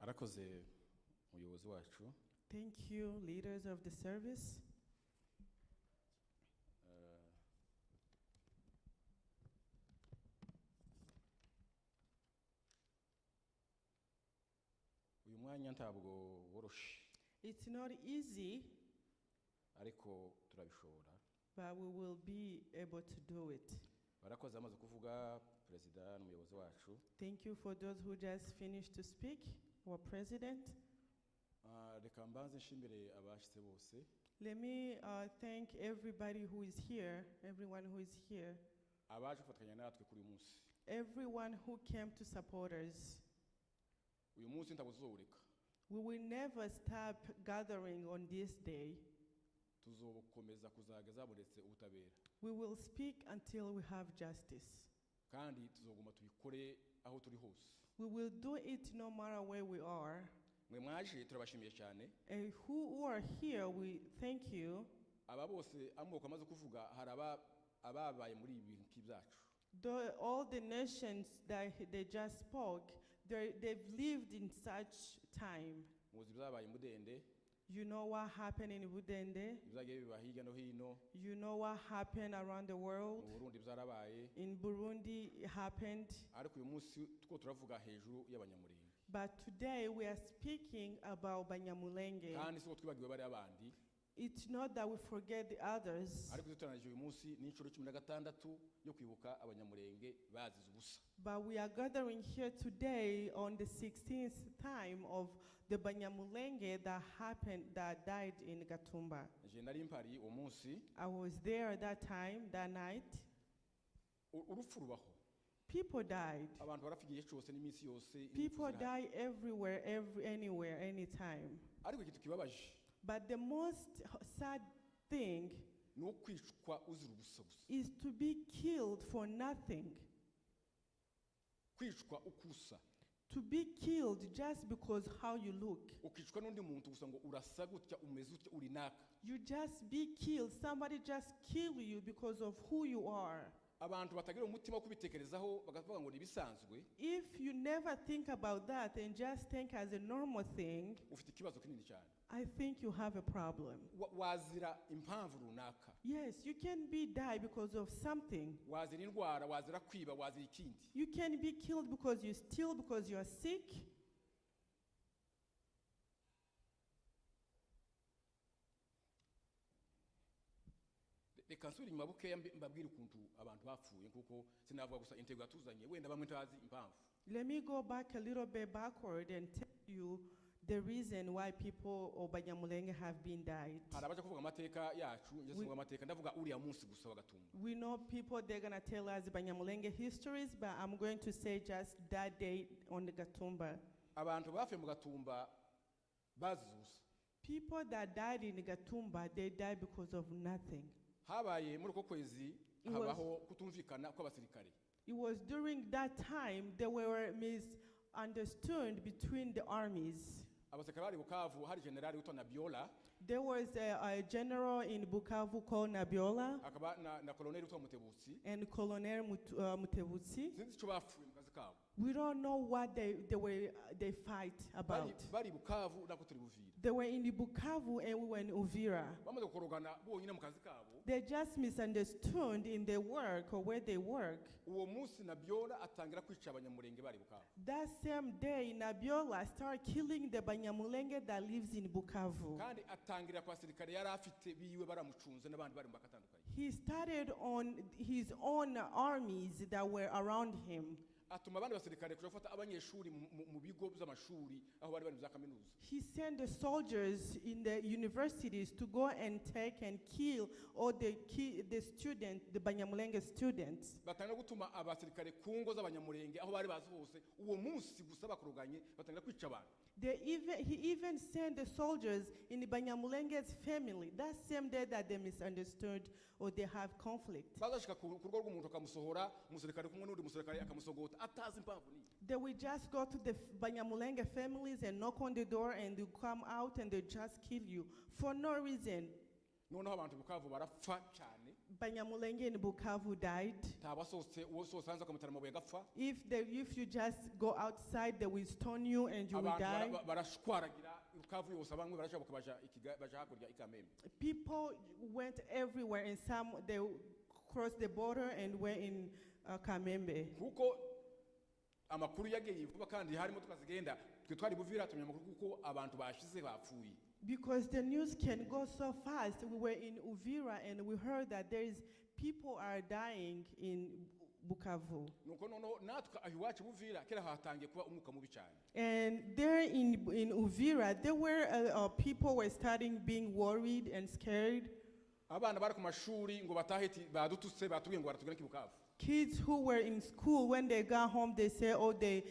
Arakoze umuyobozi wacu. Thank you, leaders of the service. Uyu mwanya ntabwo woroshe, It's not easy, ariko turabishobora. but we will be able to do it. Barakoze amaze kuvuga perezida n'umuyobozi wacu. Thank you for those who just finished to speak, our president. Reka mbanze nshimire abashitse bose. Let me thank everybody who is here, everyone who is here, Abaje gufatanya natwe kuri uyu munsi. everyone who came to support us. Uyu munsi ntabwo tuzowureka. We will never stop gathering on this day. Tuzokomeza kuzageza buretse ubutabera. We will speak until we have justice. Kandi tuzoguma tubikore aho turi hose. We will do it no matter where we are. Mwe mwaje turabashimiye cyane. And who are here, we thank you. Aba bose amoko amaze kuvuga hari ababaye muri ibi bintu k'ibyacu. All the nations that they just spoke, they've lived in such time. Muzi byabaye mudende. You know what happened in Budende? Ibyagiye biba hirya no hino. You know what happened around the world? Mu Burundi byarabaye. In Burundi, it happened. Ariko uyu munsi two turavuga hejuru y'Abanyamulenge. But today we are speaking about Abanyamulenge. Kandi siko twibagiwe bari abandi. It's not that we forget the others, Ariko dutangaje uyu munsi ni inshuro 16 yo kwibuka Abanyamulenge bazize ubusa. but we are gathering here today on the 16th time of the Abanyamulenge that died in Gatumba. Je nari mpari uwo munsi. I was there that time, that night. Urupfu rubaho. People died. Abantu barafigiye cyose n'iminsi yose. People die everywhere, anywhere, anytime. Ariko ikintu kibabaje. But the most sad thing, no kwicwa uzira ubusa gusa, is to be killed for nothing. kwicwa ukusa, To be killed just because how you look. ukicwa n'undi muntu gusa ngo urasa gutya umeze utya uri naka. You just be killed. Somebody just kill you because of who you are. Abantu batagira umutima wo kubitekerezaho bagavuga ngo nibisanzwe, If you never think about that and just think as a normal thing, ufite ikibazo kinini cyane. I think you have a problem. Wazira impamvu runaka, Yes, you can be die because of something. wazira indwara, wazira kwiba, wazira ikindi. You can be killed because you steal, because you are sick. Reka nsubire inyuma bukeya mbabwire ukuntu abantu bapfuye, kuko sinavuga gusa intego yatuzanye, wenda bamwe ntazi impamvu. Let me go back a little bit backward and tell you the reason why people of Abanyamulenge have been died. Hari abaje kuvuga amateka yacu, njye kuvuga amateka ndavuga uriya munsi gusa wa Gatumba. We know people, they're going to tell us Abanyamulenge histories, but I'm going to say just that day on the Gatumba. Abantu bafuye mu Gatumba bazuze. People that died in Gatumba, they died because of nothing. Habaye muri uko kwezi It was- habaho kutumvikana kw'abasirikare. It was during that time there were misunderstood between the armies. Abasirikare bari Bukavu, hari generali witwa Nabiola, There was a general in Bukavu called Nabiola hakaba na koloneli witwa Mutebutsi. and Colonel Mutebutsi. Sinzi icyo bapfuye mu kazi kabo. We don't know what they fight about. Bari Bukavu nako turi Buvira. They were in the Bukavu and we were in Uvira. Bamaze gukorogana bonyine mu kazi kabo. They just misunderstood in their work or where they work. Uwo munsi Nabiola atangira kwica Abanyamulenge bari Bukavu. That same day, Nabiola started killing the Banyamulenge that lives in Bukavu. Kandi atangira kwa sirikare yari afite biwe baramucunze n'abandi bari mu bakatandukanye. He started on his own armies that were around him. Atuma abandi basirikare kuja gufata abanyeshuri mu bigo by'amashuri aho bari za kaminuza. He sent the soldiers in the universities to go and take and kill all the students, the Banyamulenge students. Batanga gutuma abasirikare ku ngo z'Abanyamulenge aho bari bazi hose uwo munsi gusa bakoroganye batanga kwica abantu. He even sent the soldiers in the Banyamulenge's family that same day that they misunderstood or they have conflict. Bazashika ku rugo rw'umuntu akamusohora, umusirikare kumwe n'undi musirikare akamusogota atazi impamvu ni. They will just go to the Banyamulenge families and knock on the door and they come out and they just kill you for no reason. Noneho abantu Bukavu barapfa cyane. Banyamulenge in Bukavu died. Tabasose uwo sose hanze akamutara mu buye gapfa. If you just go outside, they will stone you and you will die. Abantu barashwaragira Bukavu yose abamwe barashabuka baja hakurya ikameme. People went everywhere and some they crossed the border and were in Kamembe. Kuko amakuru yagiye vuba kandi harimo tukazigenda twe twari Buvira tumenya amakuru kuko abantu bashize bapfuye. Because the news can go so fast. We were in Uvira and we heard that people are dying in Bukavu. Nuko noneho natwe ahiwacu Buvira kera hatangiye kuba umwuka mubi cyane. And there in Uvira, there were people were starting being worried and scared. Abana bari ku mashuri ngo bataheti badutuse batubwiye ngo baratugana kibukavu. Kids who were in school, when they got home, they say, oh, they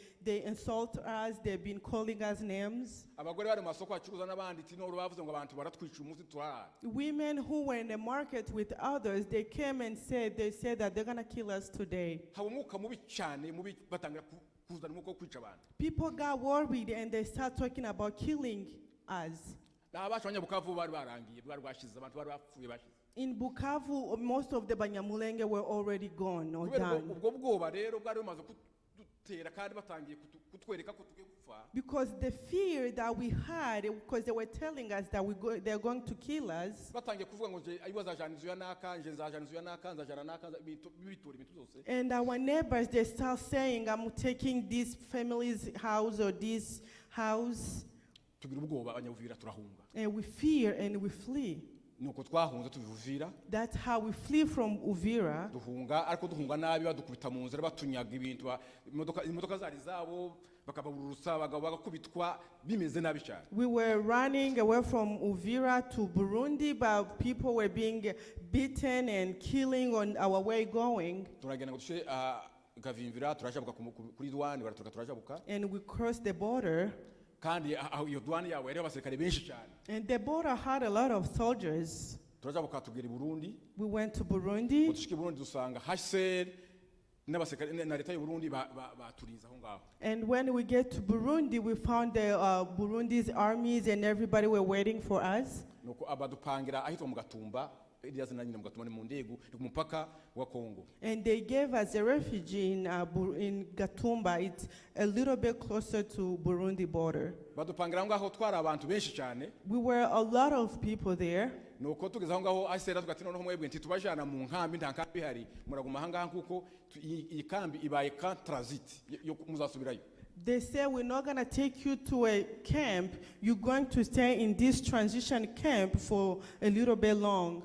insult us, they've been calling us names. Abagore bari mu masoko bacuruza n'abandi iti noro bavuze ngo abantu baratwica umunsi turara. Women who were in the market with others, they came and said that they're going to kill us today. Haba umwuka mubi cyane mubi batangira kuzana umwuka wo kwica abantu. People got worried and they start talking about killing us. N'abacu abanyabukavu bari barangiye bari bashize abantu bari bapfuye bashize. In Bukavu, most of the Banyamulenge were already gone or done. Ubwo bwoba rero bwari bumaze kudutera kandi batangiye kutwereka ko tugiye gupfa. Because the fear that we had, because they were telling us that they're going to kill us. Batangiye kuvuga ngo nje ayibaza janizo ya naka nje nzajanizo ya naka nzajana naka bitora ibintu byose. And our neighbors, they start saying, I'm taking this family's house or this house. Tugira ubwoba abanyabuvira turahunga. And we fear and we flee. Nuko twahunze tubivuvira. That's how we flee from Uvira. Duhunga ariko duhunga nabi badukubita mu nzira batunyaga ibintu imodoka zari zabo bakababurusa abagabo bagakubitwa bimeze nabi cyane. We were running away from Uvira to Burundi, but people were being beaten and killing on our way going. Turagenda ngo dushe Gavimvira turashabuka kuri douane baratuka turashabuka. And we crossed the border. Kandi iyo douane yawe rero abasirikare benshi cyane. And the border had a lot of soldiers. turaja bukatubwira i Burundi We went to Burundi. utushike i Burundi dusanga HCR n'abasekare na leta y'u Burundi baturiza aho ngaho. And when we get to Burundi, we found the Burundi's armies and everybody were waiting for us. Nuko abadupangira ahitwa mu Gatumba iriya zina nyine mu Gatumba ni mu ndego ni ku mupaka wa Kongo. And they gave us a refuge in Gatumba. It's a little bit closer to Burundi border. Badupangira aho ngaho twari abantu benshi cyane. We were a lot of people there. Nuko tugeze aho ngaho asera tugati noneho mwebwe nti tubajana mu nkambi nta nkambi hari muraguma hanga kuko iyi kambi ibaye ka transit yo muzasubirayo. They say we're not going to take you to a camp. You're going to stay in this transition camp for a little bit long.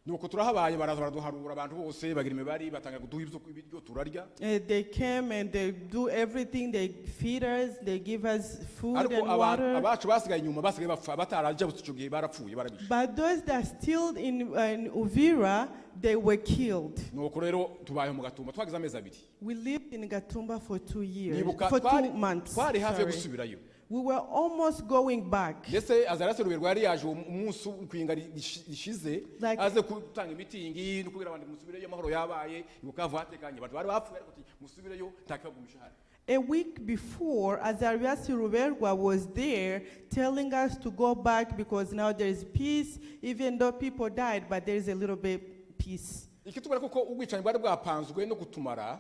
Nuko turahabaye baraza baraduharura abantu bose bagira imibari batanga kuduha ibyo turarya. They came and they do everything. They feed us. They give us food and Ariko water. abacu basigaye inyuma basigaye bapfa bataraje bucyo gihe barapfuye barabishe. But those that still in Uvira, they were killed. Nuko rero tubaye mu Gatumba twagize amezi abiri. We lived in Gatumba for 2 years, Nibuka for 2 months. twari hafi yo Sorry. gusubirayo. We were almost going back. Ndetse azarase ruberwa yari yaje umunsi kwinga rishize Like- aze gutanga imitingi no kugira abandi musubireyo amahoro yabaye ibukavu hatekanye abantu bari bapfuye ariko musubireyo ntakibagumisha hari. A week before, Azarias Ruberwa was there telling us to go back because now there is peace, even though people died, but there is a little bit peace. Ikitubara kuko ubwicanyi bwari bwapanzwe no gutumara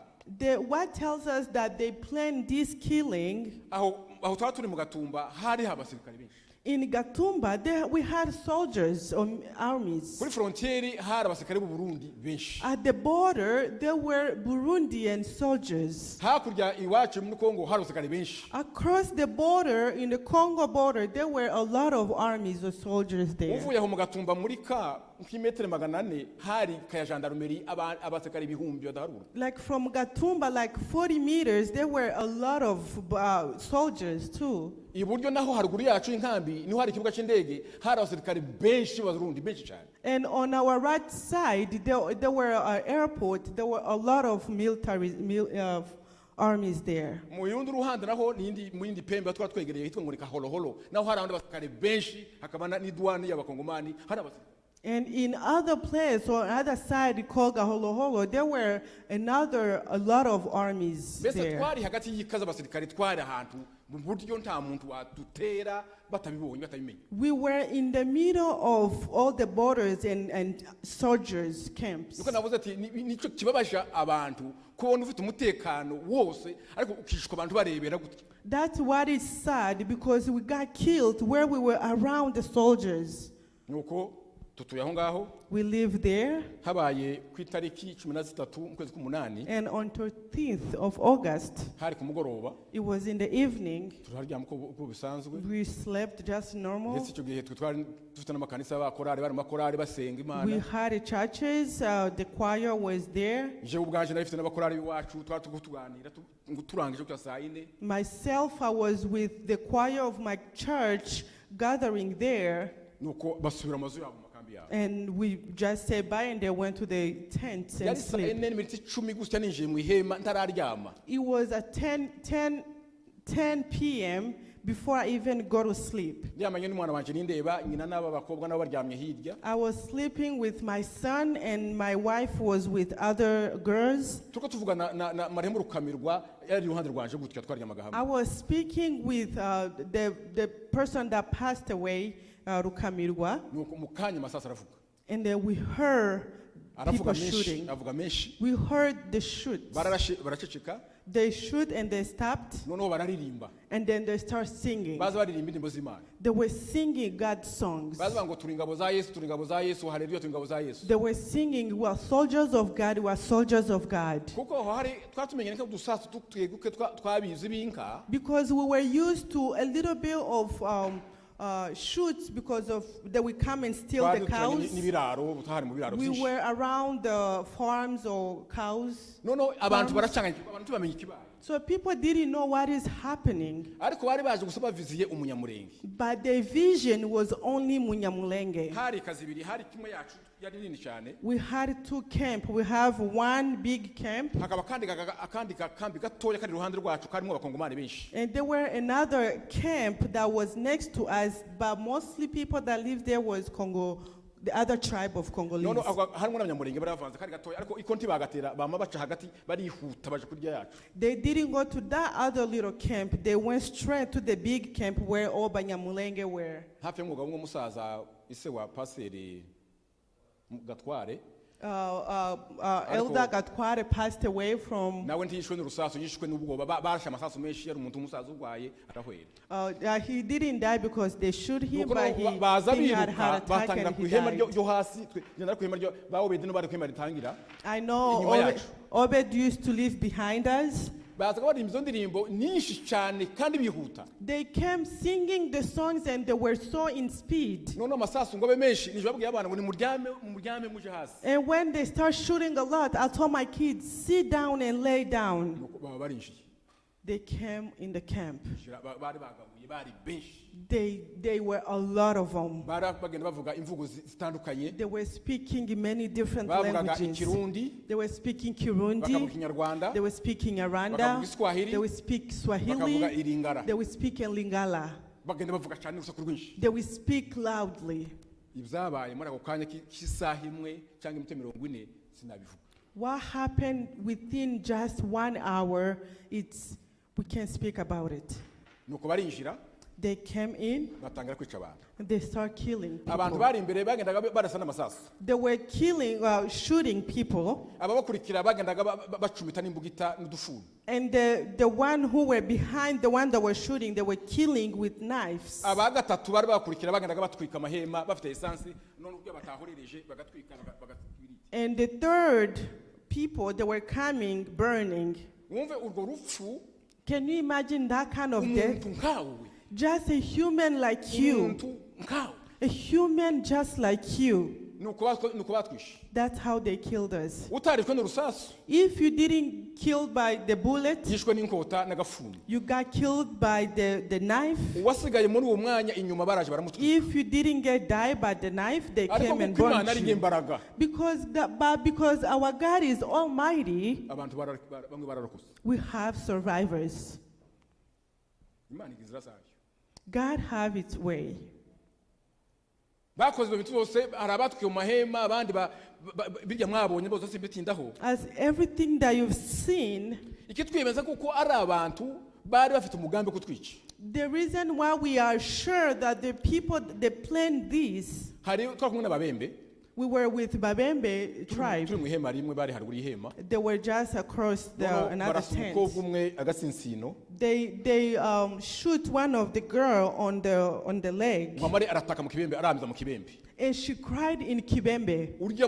What tells us that they planned this killing? aho twari turi mu Gatumba hari abasirikare benshi. In Gatumba, we had soldiers, armies. Kuri frontiere hari abasirikare b'u Burundi benshi. At the border, there were Burundian soldiers. Hakurya iwacu muri Kongo hari abasirikare benshi. Across the border, in the Congo border, there were a lot of armies or soldiers there. Uvuye aho mu Gatumba muri ka kilometre 400 hari kaya gendarmerie abasirikare ibihumbi badaharura. Like from Gatumba, like 40 meters, there were a lot of soldiers too. Iburyo naho haruguru yacu inkambi niho hari ikibuga cy'indege hari abasirikare benshi b'Abarundi benshi cyane. And on our right side, there were an airport. There were a lot of military armies there. Mu yundi ruhande naho mu yindi pembe twari twegereye hitwa ngo ni Kaholoholo naho hari abandi basirikare benshi hakaba n'idwani y'abakongomani hari abasirikare. And in other place or other side called Gaholoholo, there were a lot of armies Mbese there. twari hagati y'ikaza abasirikare twari ahantu mu buryo nta muntu wadutera batabibonye batabimenye. We were in the middle of all the borders and soldiers camps. Nuko navuze ati nico kibabasha abantu kubona ufite umutekano wose ariko ukishwa abantu barebera gutya. That's what is sad because we got killed where we were around the soldiers. Nuko tutuye aho ngaho We lived there, habaye ku itariki 13 mu kwezi k'umunani and on 13th of August, hari ku mugoroba it was in the evening. turaryama uko bisanzwe. We slept just normal. Ndetse icyo gihe twari dufite n'amakanisa y'abakorari bari makorari basenga We Imana. had churches, the choir was there. Je ubwanje nari mfite n'abakorari b'iwacu twari tuganira turangije ku saa 4. Myself, I was with the choir of my church gathering there, Nuko basubira amazu yabo mu makambi yabo. and we just said bye and they went to the tents and Yari saa slept. 4 n'iminota 10 gutya ninjiye mu ihema ntararyama. It was at 10 p.m. before I even go to sleep. Ryamanye n'umwana wanje nindeba nyina n'aba bakobwa nabo baryamye hirya. I was sleeping with my son and my wife was with other girls. Tuko tuvuga na Marehemu Rukamirwa yari iruhande rwanje gutya twaryamaga hamwe. I was speaking with the person that passed away, Rukamirwa, Nuko mu kanya masasa aravuga. and then we heard people Aravuga menshi, shooting. avuga menshi. We heard the shoot. Baraceceka They shoot and they stopped, noneho bararirimba. and then they start singing. Baza baririmba indirimbo z'Imana. They were singing God's songs. Baza ngo turi ingabo za Yesu, turi ingabo za Yesu, haleluya turi ingabo za Yesu. They were singing, we are soldiers of God, we are soldiers of God. Kuko aho hari twatumenye nko dusasu tweguke twabizi binka. Because we were used to a little bit of shoots because of that we come and steal the cows. N'ibiraro butahari mu biraro We byinshi. were around the farms or cows. Noneho abantu farms. baracanganyika abantu bamenye ikibaye. So people didn't know what is happening. Ariko bari baje gusaba viziye umunyamurenge. But their vision was only Munyamulenge. Hari kazi ibiri hari kimwe yacu yari nini cyane. We had 2 camps. We have one big camp. Hakaba akandi kambi gatoya kari iruhande rwacu karimo abakongomani benshi. And there were another camp that was next to us, but mostly people that lived there was the other tribe of none Congolese. harimo n'abanyamurenge baravanze kari gatoya ariko ikonti bagatera bama baca hagati barihuta baje kurya yacu. They didn't go to that other little camp. They went straight to the big camp where all Abanyamulenge were. Hafi y'umugabo umwe musaza ise wa paseri Gatware Elder Gatware passed away from. nawe ntiyishwe n'urusasu yishwe n'ubwoba barashe amasasu menshi yari umuntu umusaza urwaye arahwera. He didn't die because they shoot him, Nuko but he baza had biruka heart attack batangira and ku he ihema died. ryo hasi ngenda ku ihema ryo bawobedi no bari ku ihema ritangira. I know Inyuma yacu. Obed used to live behind us. baza baririmba izo ndirimbo nyinshi cyane kandi bihuta. They came singing the songs and they were so in speed. none amasasu ngo abe menshi nije babwiye abana ngo ni muryame muje hasi. And when they start shooting a lot, I told my kids, sit down and lay down. Nuko baba barinjiye. They came in the camp. bari bagabuye bari benshi. They were a lot of them. bari bagenda bavuga imvugo zitandukanye. They were speaking in many different bavugaga languages. ikirundi They were speaking bakavuga Kirundi. ikinyarwanda They were speaking bakavuga Aranda. Iswahili They would speak bakavuga Swahili. iringara. They would speak in Lingala. bagenda bavuga cyane urusaku rwinshi. They would speak loudly. ibyabaye muri ako kanya k'isaha imwe cyangwa iminota 40 sinabivuga. What happened within just 1 hour, we can't speak about it. nuko barinjira They came in batangira kwica abantu. and they start killing abantu people. bari imbere bagendaga barasa n'amasasu. They were shooting people. ababakurikira bagendaga bacumita n'imbugita n'udufuni. And the one who were behind the one that were shooting, they were killing with knives. abagatatu bari bakurikira bagendaga batwika amahema bafite esansi none ubwo batahorereje bagatwika bagatwirira. And the third people, they were coming, burning. wumve urwo rupfu. Can you imagine that kind of death? umuntu nkawe. Just a human like you. umuntu nkawe. A human just like you. nuko batwishe. That's how they killed us. utarishwe n'urusasu If you didn't killed by the bullet, yishwe n'inkota n'agafuni. you got killed by the knife. uwasigaye muri uwo mwanya inyuma baraje baramutwika. If you didn't get died by the knife, they ariko came and kuko Imana burned ari you. imbaraga. Because our God is almighty, abantu bamwe bararokotse. we have survivors. Imana igira zayo. God have its way. bakoze ibintu byose hari abatwiye mu mahema abandi bijya mwabonye bose simbitindaho. As everything that you've seen, ikitwemeza kuko ari abantu bari bafite umugambi kutwica. the reason why we are sure that the people that planned this, hari twakumwe n'ababembe. we were with Babembe tribe. turi mu ihema rimwe bari haruguru y'ihema. They were just across another barasa tent. umukobwa umwe agatsinsino. They shoot one of the girl on the leg, mwamare arataka mu kibembe arambiza mu kibembe. and she cried in Kibembe. urya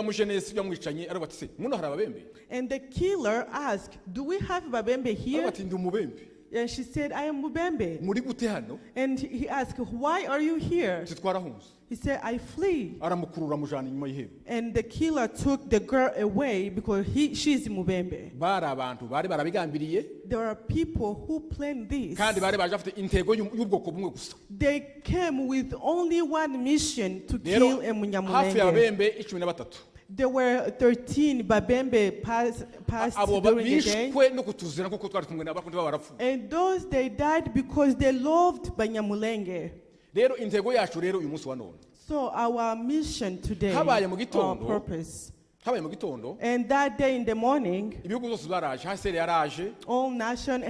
mujenesi urya mwicanye aravuga ati se muno hari ababembe. And the killer asked, "Do we have Babembe aravuga here?" ati ndi umubembe. And she said, "I am Mubembe." muri gute hano. And he asked, "Why are you here?" titwarahunze. He said, "I flee." aramukurura mujana inyuma y'ihema. And the killer took the girl away because she's Mubembe. bari abantu bari barabigambiriye. There are people who planned this. kandi bari baje bafite intego y'ubwoko bumwe gusa. They came with only one mission to rero kill a hafi Munyamulenge. y'ababembe 13. There were 13 Babembe passed abo during the day. bishwe no kutuzira kuko twari kumwe n'abakundi barapfu. And those, they died because they loved Banyamulenge. rero intego yacu rero uyu munsi wa none. So our mission today, Habaye mu our gitondo. purpose. habaye mu gitondo. And that day in the morning, ibihugu byose baraje hasere yaraje. all nation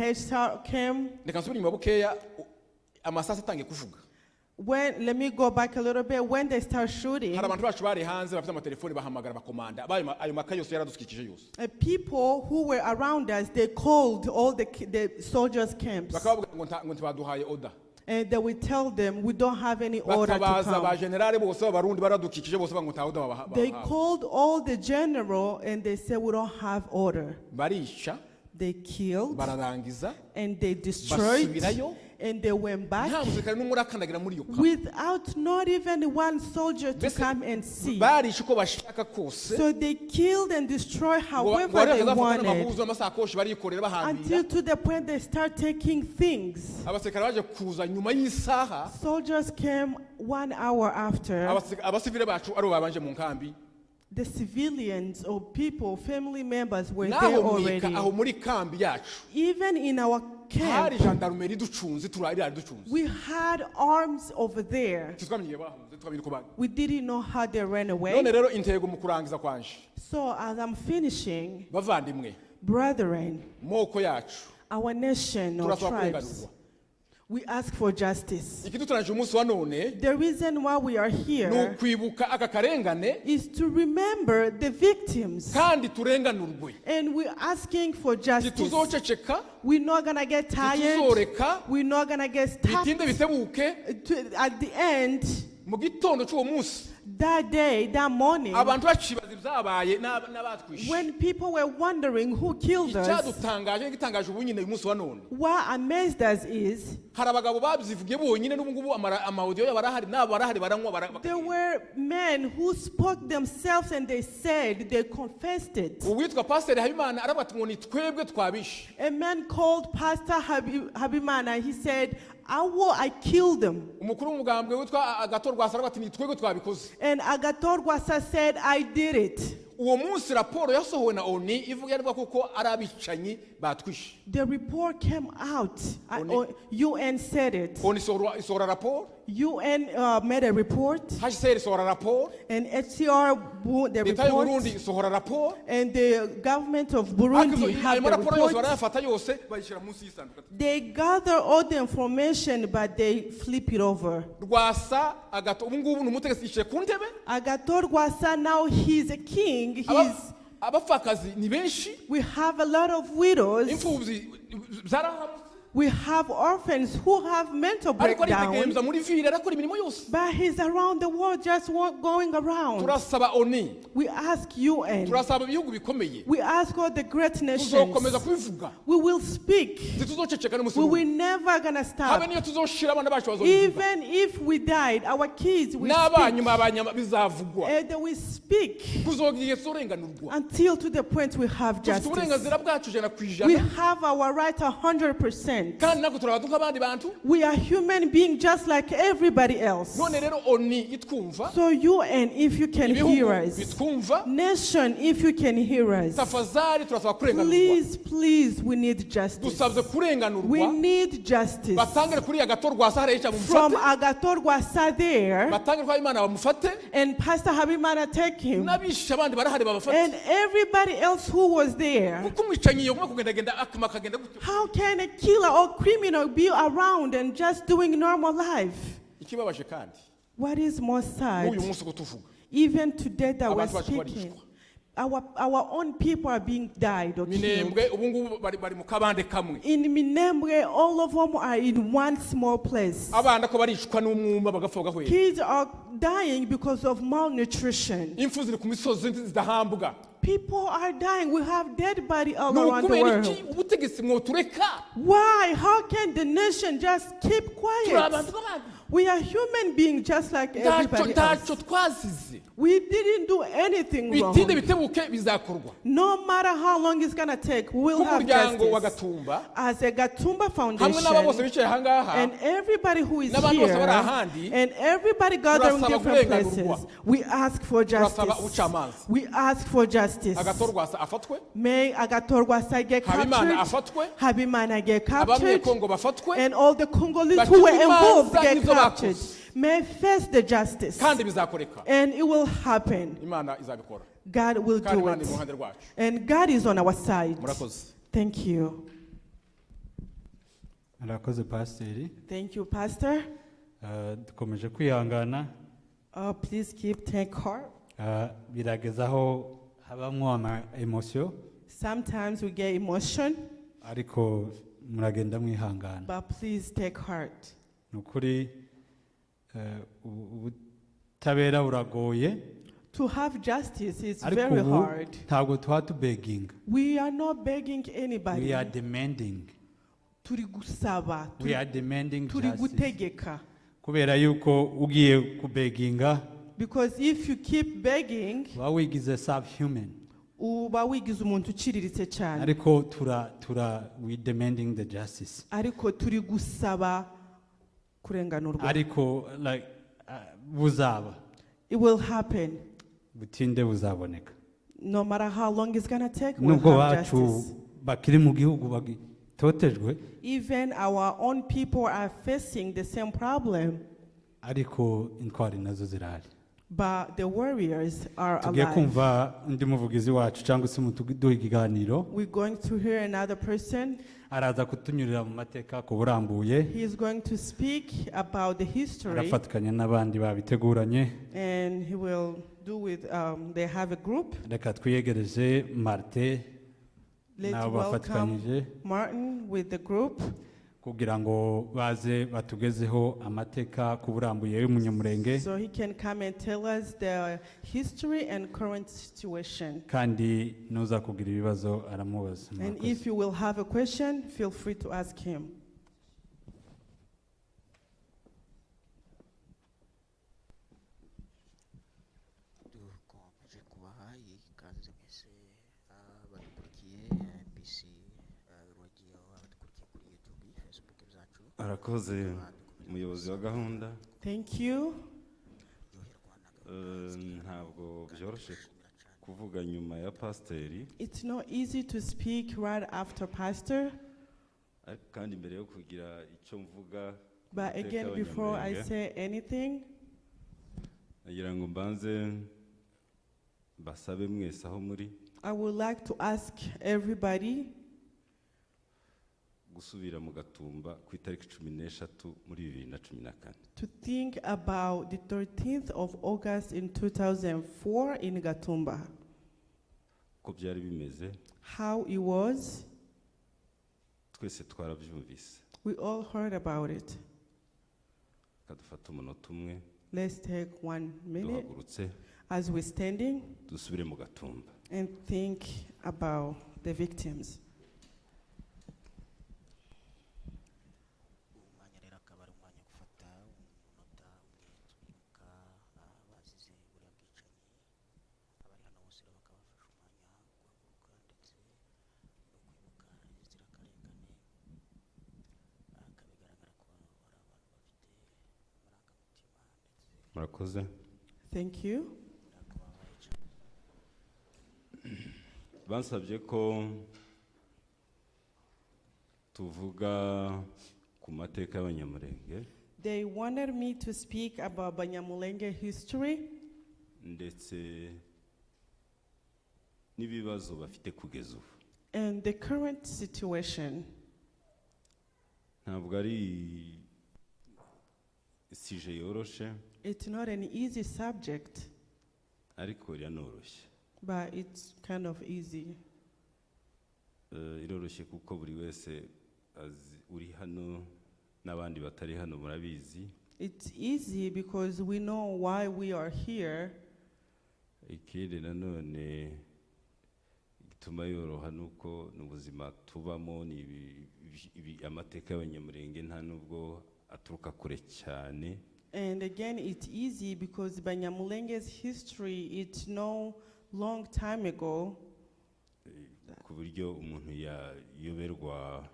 came. reka nsubire inyuma bukeya amasasa atangiye kuvuga. Let me go back a little bit. When they start shooting, hari abantu bacu bari hanze bafite amatelefoni bahamagara bakomanda ayo maka yose yaradukikije yose. people who were around us, they called all the soldiers' camps. bakavuga ngo ntibaduhaye oda. And they would tell them, "We don't have any order to batabaza ba come." generale bose b'abarundi baradukikije bose ngo nta oda They bahawe. called all the general and they said, "We don't have order." barisha They killed bararangiza and they destroyed basubirayo. and they went back nta musirikare n'umwe urakandagira muri iyo kambi. without not even one soldier to Mbese come and see. barisha uko bashaka kose. So they killed and destroyed however bari they bafata wanted, n'amahuzu n'amasakoshi barikorera until bahambira. to the point they start taking things. abasirikare baje kuza nyuma y'isaha. Soldiers came 1 hour after. abasivile bacu aribo babanje mu nkambi. The civilians or people, family members were there naho already. aho muri kambi yacu. Even in our hari camp, gendarmerie ducunze turari ducunze we had arms over there. twamenye bahunze twamenye ko bari We didn't know how they ran away. none rero intego mu kurangiza kwanje So as I'm finishing, bavandimwe brethren, moko yacu our nation or turasaba tribes, kurenganurwa we ask for justice. ikiduturanje umunsi wa none The reason why we are ni here ukwibuka aka karengane is to remember the victims. kandi turenganurwe And we're asking for justice. ntituzoceceka We're not gonna get tired. ntituzoreka We're not gonna get stopped. bitinde bitebuke At the end, mu gitondo cy'uwo munsi that day, that morning, abantu bacibaza ibyabaye n'abatwishe when people were wondering who killed us, icyadutangaje n'igitangaje ubu nyine uyu munsi wa none what amazed us is hari abagabo babyivugiye bonyine n'ubu ngubu amawudiyo yabo arahari n'abo barahari baranywa there were men who spoke themselves and they said, they confessed it. uwitwa pasiteri habimana aravuga ati ngo ni twebwe twabishe A man called Pastor Habimana, he said, I killed them. umukuru w'umugambwe witwa agato rwasa aravuga ati ni twebwe twabikoze And Agathon Rwasa said, I did it. uwo munsi raporo yasohowe na oni ivuga kuko ari abicanyi batwishe The report came out. Oni- UN said it. oni isohora raporo UN made a report, hcr isohora raporo and HCR, the leta y'u burundi report, isohora raporo and the government of Burundi have ayo the maraporo yose report. barayafata yose bayishyira munsi y'isanduku They gather all the information, but they flip it over. rwasa agato ubu ngubu ni umutegetsi yicaye ku ntebe Agathon Rwasa, now he's a king. abapfakazi ni benshi We have a lot of widows. imfubyi zarahamutse We have orphans who have mental ariko breakdown. aritegembya muri vile arakora imirimo yose But he's around the world just going around. turasaba oni We ask UN. turasaba ibihugu bikomeye We ask all the great nations. tuzokomeza kubivuga We will speak. ntituzoceceka n'umunsi We n'umwe will never gonna habe stop. niyo tuzoshira abana bacu bazobivuga Even if we died, our kids will n'abanyuma speak. abanyama bizavugwa And they will speak kuzogira igihe tuzorenganurwa until to the point we have dufite justice. uburenganzira bwacu ijana ku We ijana have our right 100%. kandi natwe turabatu nk'abandi bantu We are human beings just like everybody else. none rero oni itwumva So UN, if you can hear ibihugu us, bitwumva nation, if you can hear us, tafazari turasaba kurenganurwa please, we need justice. dusabye We kurenganurwa need justice. batangire kuri agato rwasa hariya yica From bamufate Agathon Rwasa there, batangire kwa imana bamufate and Pastor Habimana take him, n'abishe abandi barahari babafate and everybody else who was there. kuko umwicanyi yoguma kugendagenda akama akagenda gutyo How can a killer or criminal be around and just doing normal life? ikibabaje kandi What is more sad, n'uyu munsi kutuvuga even today that we're Abantu bacu speaking, barishwa. our own people are being died or killed. minembwe ubu ngubu bari mu kabande kamwe In Minembwe, all of them are in one small place. abana ko baricwa n'umwuma bagapfa bagahwera Kids are dying because of malnutrition. impfu ziri ku misozi zidahambwa People are dying. We have dead body all ni around the ukubera iki world. ubutegetsi mwotureka Why? How can the nation just keep turi quiet? abantu nk'abandi We are human beings just like everybody ntacyo else. twazize We didn't do anything bitinde wrong. bitebuke bizakorwa No matter how long it's gonna take, we'll have nk'umuryango wa justice. gatumba As a Gatumba hamwe n'aba bose Foundation, bicaye ahangaha and everybody who is n'abandi bose bari here, ahandi and everybody gathering turasaba different kurenganurwa. places, we ask for turasaba justice. ubucamanza We ask for justice. agato rwasa afatwe May Agathon Rwasa get habimana captured, afatwe Habimana get captured, abanyekongo bafatwe and all the Congolese Bacibwe who were involved imanza get n'izo captured. bakoze. May face the justice, kandi bizakoreka and it will happen. imana izabikora God will kandi do imana iri mu it, ruhande rwacu and God is on our side. murakoze Thank you. murakoze pasiteri Thank you, Pastor. dukomeje kwihangana Please take heart. birageza aho habamo ama emosiyo Sometimes we get emotion, ariko muragenda mwihangana but please take heart. ni ukuri ubutabera buragoye To have justice is ariko very ubu hard. ntabwo tuba tubeginga We are not begging we anybody. are demanding Turi gusaba, we are demanding turi justice gutegeka. kubera yuko ugiye kubeginga Because if you keep begging, uba wigize subhuman uba wigize umuntu uciriritse cyane. ariko we demanding the justice Ariko turi gusaba kurenganurwa. ariko like buzaba It will happen. butinde buzaboneka No matter how long it's gonna take, we'll nubwo have bacu justice. bakiri mu gihugu bagitotejwe Even our own people are facing the same problem, ariko intwari nazo zirahari. but the warriors are Tugiye alive. kumva undi muvugizi wacu cyangwa se muduha ikiganiro We're going to hear another person. araza kutunyurira mu mateka ku burambuye, He is going to speak about the history, arafatikanya n'abandi babiteguranye. and he will do with, they have a group. Reka twiyegereze Martin Let's n'abo bafatikanyije welcome Martin with the group kugira ngo baze batugezeho amateka ku burambuye y'umunyamurenge, so he can come and tell us the history and current situation. kandi nuza kugira ibibazo aramubaza. And Murakoze. if you will have a question, feel free to ask him. dukomeje kubaha ikaze mwese abadukurikiye MBC Radio, abadukurikiye kuri YouTube, Facebook zacu. Arakoze umuyobozi wa gahunda. Thank you. Ntabwo byoroshye kuvuga nyuma ya pasiteri, It's not easy to speak right after Pastor, ariko kandi mbere yo kugira icyo mvuga ku but mateka again, before I y'Abanyamulenge, say anything, nagira ngo mbanze basabe mwese aho muri I would like to ask everybody gusubira mu Gatumba ku itariki 13 muri 2014. to think about the 13th of August in 2004 in Gatumba, Uko byari bimeze how it was. twese twarabyumvise. We all heard about it. Kadufata umunota umwe Let's take 1 minute duhagurutse as we're standing dusubire mu Gatumba. and think about the victims. Umwanya rero akaba ari umwanya wo gufata umunota umwe twibuka abazize buriya bwicanyi. Abari hano bose rero bakaba bafashe umwanya wo guhaguruka ndetse no kwibuka inzirakarengane. Akaba bigaragara ko ari abantu bafite amarangamutima ndetse Murakoze. Thank you. birakubabaye cyane. Bansabye ko tuvuga ku mateka y'Abanyamulenge They wanted me to speak about Abanyamulenge history ndetse n'ibibazo bafite kugeza ubu. and the current situation. Ntabwo ari sije yoroshe, It's not an easy subject, ariko iranoroshye. but it's kind of easy. Iroroshye kuko buri wese uri hano n'abandi batari hano murabizi. It's easy because we know why we are here. Ikindi nanone gituma yoroha nuko n'ubuzima tubamo ni amateka y'Abanyamulenge nta nubwo aturuka kure cyane. And again, it's easy because Banyamulenge's history, it's no long time ago, Ku buryo umuntu yayoberwa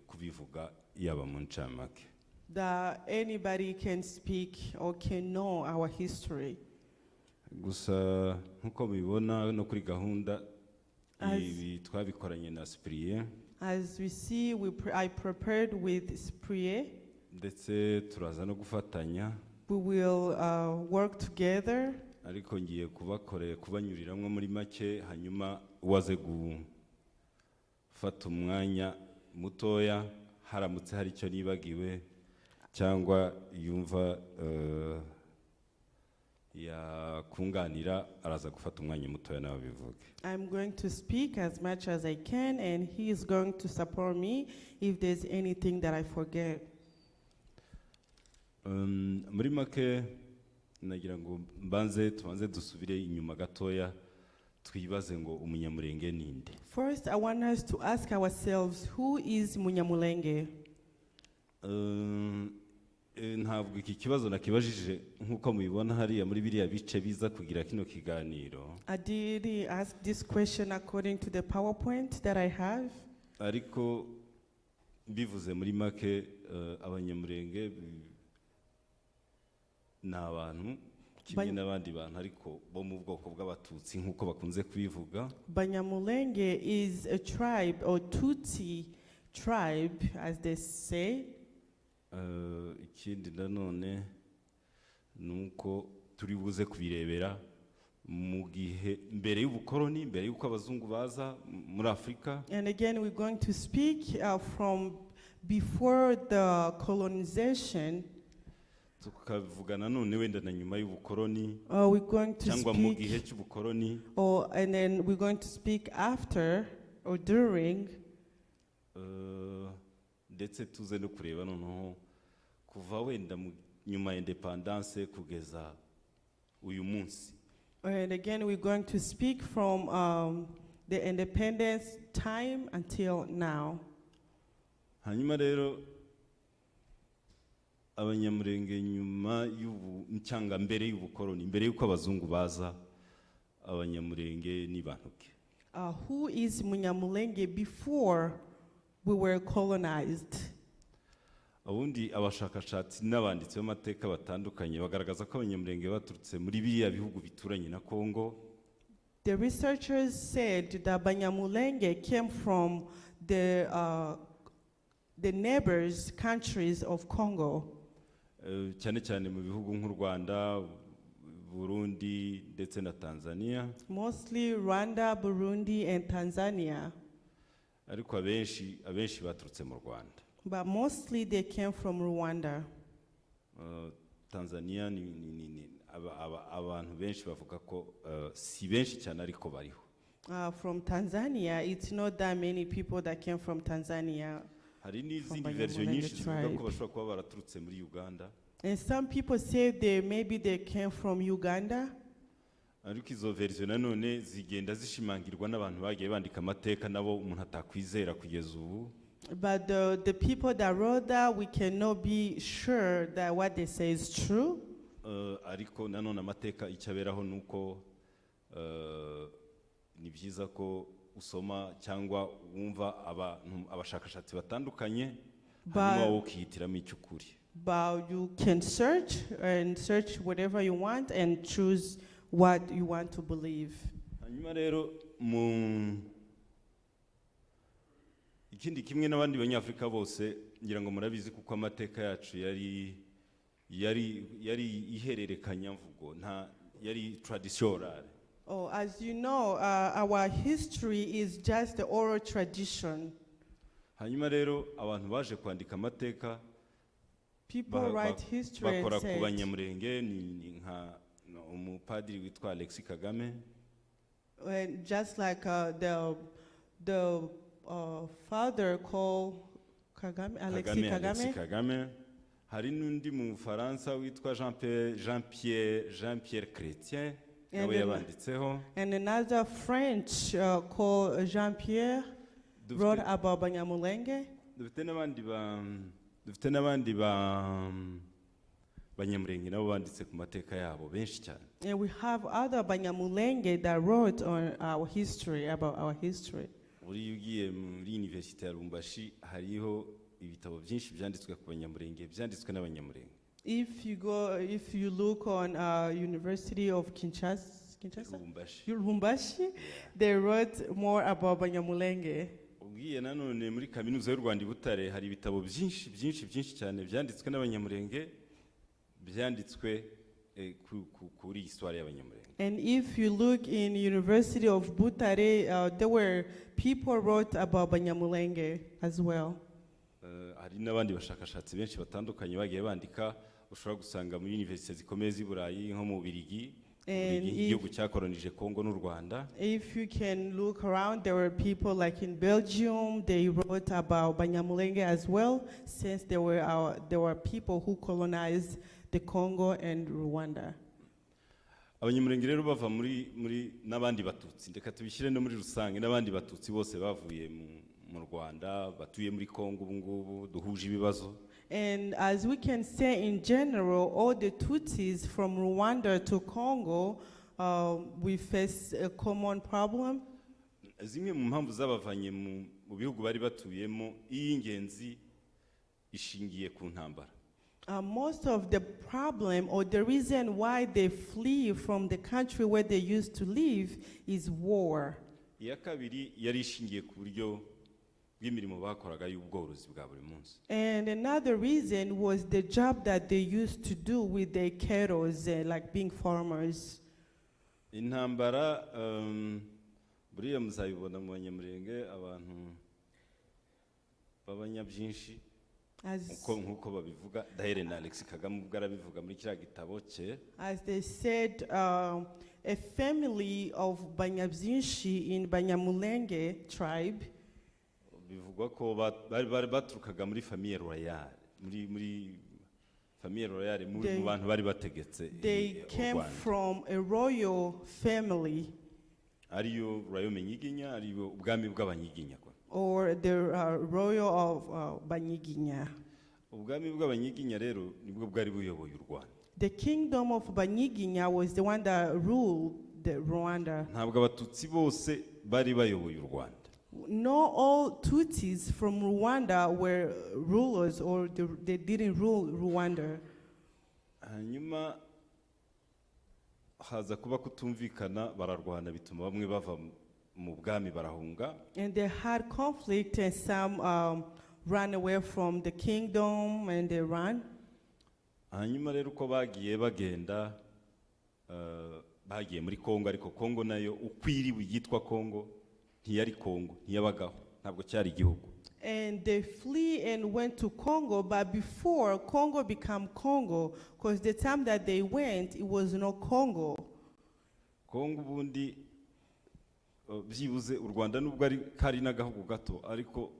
kubivuga yaba mu ncamake. that anybody can speak or can know our history. Gusa nkuko mubibona no kuri gahunda As- ibi twabikoranye na Cyprien As we see, I prepared with Sprie. ndetse turaza no gufatanya, We will work together, ariko ngiye kubanyuriramwo muri make, hanyuma waze gufata umwanya mutoya haramutse hari icyo nibagiwe cyangwa yumva yakunganira araza gufata umwanya mutoya nawe bivuge. I'm going to speak as much as I can, and he is going to support me if there's anything that I forget. Muri make nagira ngo tubanze dusubire inyuma gatoya twibaze ngo umunyamurenge ninde. First, I want us to ask ourselves, who is Munyamulenge? Ntabwo iki kibazo nakibajije nkuko mubibona hariya muri biriya bice biza kugira kino kiganiro, I did ask this question according to the PowerPoint that I have, ariko bivuze muri make abanyamurenge ni abantu kimwe Bany- n'abandi bantu ariko bo mu bwoko bw'abatutsi nk'uko bakunze kubivuga. Banyamulenge is a tribe or Tutsi tribe, as they say. Ikindi nanone ni uko turi buze kubirebera mu gihe mbere y'ubukoroni, mbere y'uko abazungu baza muri Afurika. And again, we're going to speak from before the colonization. Tukavuga nanone wenda na nyuma y'ubukoroni We're going to cyangwa mu gihe speak, cy'ubukoroni. and then we're going to speak after or during. Ndetse tuze no kureba noneho kuva wenda nyuma ya independence kugeza uyu munsi. And again, we're going to speak from the independence time until now. Hanyuma rero Abanyamulenge nyuma cyangwa mbere y'ubukoroni, mbere y'uko abazungu baza, Abanyamulenge ni bantu ki? Who is Munyamulenge before we were colonized? Abundi abashakashatsi n'abanditsi b'amateka batandukanye bagaragaza ko Abanyamulenge baturutse muri biriya bihugu bituranye na Kongo. The researchers said that Banyamulenge came from the neighbors countries of Congo. Cyane cyane mu bihugu nk'u Rwanda, Burundi ndetse na Tanzania. Mostly Rwanda, Burundi, and Tanzania. Ariko abenshi baturutse mu Rwanda. But mostly they came from Rwanda. Tanzania abantu benshi bavuga ko si benshi cyane ariko bariho. From Tanzania, it's not that many people that came from Tanzania. Hari n'izindi version nyinshi zivuga ko bashobora kuba baraturutse muri Uganda. And some people say maybe they came from Uganda. Ariko izo version nanone zigenda zishimangirwa n'abantu bagiye bandika amateka nabo umuntu atakwizera kugeza ubu. But the people that wrote that, we cannot be sure that what they say is true. Ariko nanone amateka icyaberaho nuko ni byiza ko usoma cyangwa wumva abashakashatsi batandukanye hanyuma wowe ukihitiramo icyo ukuri. But you can search whatever you want and choose what you want to believe. Hanyuma rero ikindi kimwe n'abandi banyafrika bose ngira ngo murabizi kuko amateka yacu yari ihererekanya mvugo yari tradition orale. Oh, as you know, our history is just the oral tradition. Hanyuma rero abantu baje kwandika amateka, people write history and bakora say ku Banyamulenge ni nka umupadiri witwa Alexis Kagame. Just like the father called Alexis Kagame. Hari n'undi mu Faransa witwa Jean Pierre Chrétien nawe yabanditseho. And another French called Jean Pierre wrote about Banyamulenge. Dufite n'abandi Banyamulenge nabo banditse ku mateka yabo benshi cyane. And we have other Banyamulenge that wrote on our history, about our history. Uri ugiye muri University ya Lubumbashi hariho ibitabo byinshi byanditswe ku Banyamulenge byanditswe n'Abanyamulenge. If you look on University of Kinshasa, Lubumbashi, they wrote more about Banyamulenge. Ugiye nanone muri kaminuza y'u Rwanda Butare hari ibitabo byinshi cyane byanditswe n'Abanyamulenge byanditswe kuri histoire y'Abanyamulenge. And if you look in University of Butare, there were people wrote about Banyamulenge as well. Hari n'abandi bashakashatsi benshi batandukanye bagiye bandika ushobora gusanga muri universite zikomeye z'i Burayi nko mu Bubiligi, igihugu cyakolonije Kongo n'u Rwanda. If you can look around, there were people like in Belgium, they wrote about Banyamulenge as well, since there were people who colonized the Congo and Rwanda. Abanyamulenge rero bava muri n'abandi batutsi, ndeka tubishyire no muri rusange n'abandi batutsi bose bavuye mu Rwanda batuye muri Congo ubu ngubu duhuje ibibazo. And as we can say in general, all the Tutsis from Rwanda to Congo, we face a common problem. Zimwe mu mpamvu zabavanye mu bihugu bari batuyemo iy'ingenzi ishingiye ku ntambara. Most of the problem or the reason why they flee from the country where they used to live is war. iya kabiri yari ishingiye ku buryo bw'imirimo bakoraga y'ubworozi bwa buri munsi. And another reason was the job that they used to do with their cattle, like being farmers. Intambara buriya muzabibona mu Banyamulenge abantu b'abanyabyinshi nkuko babivuga Daire na Alex Kagame ubwo arabivuga muri kiriya gitabo cye. As they said, a family of Banyabyinshi in Banyamulenge tribe. Bivugwa ko bari baturukaga muri famille royale muri famille royale mu bantu bari bategetse. They came from a royal family. Ariyo royaume Nyiginya, ariyo ubwami bw'Abanyiginya. Or the royal of Banyiginya. Ubwami bw'Abanyiginya rero nibwo bwari buyoboye u Rwanda. The kingdom of Banyiginya was the one that ruled the Rwanda. Ntabwo abatutsi bose bari bayoboye u Rwanda. No, all Tutsis from Rwanda were rulers, or they didn't rule Rwanda. Hanyuma haza kuba kutumvikana bararwana bituma bamwe bava mu bwami barahunga. And they had conflict, and some ran away from the kingdom and they ran. Hanyuma rero uko bagiye bagenda bagiye muri Kongo, ariko Kongo nayo ukwiriwe yitwa Kongo ntiyari Kongo, ntiyabagaho, ntabwo cyari igihugu. And they flee and went to Congo, but before Congo became Congo, because the time that they went, it was not Congo. Kongo bundi byibuze u Rwanda nubwo ari kari n'agahugu gato, ariko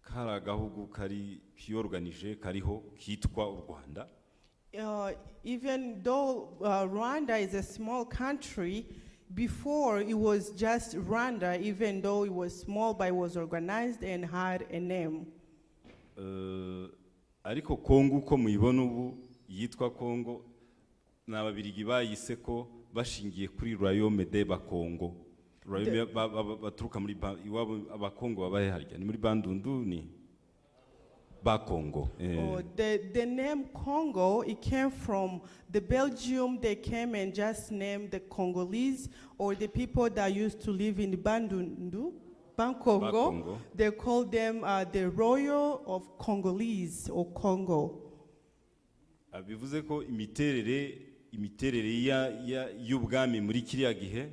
kari agahugu kari kiorganije kariho kitwa u Rwanda. Even though Rwanda is a small country, before it was just Rwanda, even though it was small, but it was organized and had a name. Ariko Kongo uko muyibona ubu yitwa Kongo, n'Ababirigi bayise ko bashingiye kuri royaume de Bakongo. Royaume baturuka muri iwabo abakongo babaye harya ni muri Bandundu ni Bakongo. The name Congo, it came from the Belgium. They came and just named the Congolese, or the people that used to live in Bandundu, Bakongo. They called them the Royal of Congolese or Congo. Bivuze ko imiterere y'ubwami muri kiriya gihe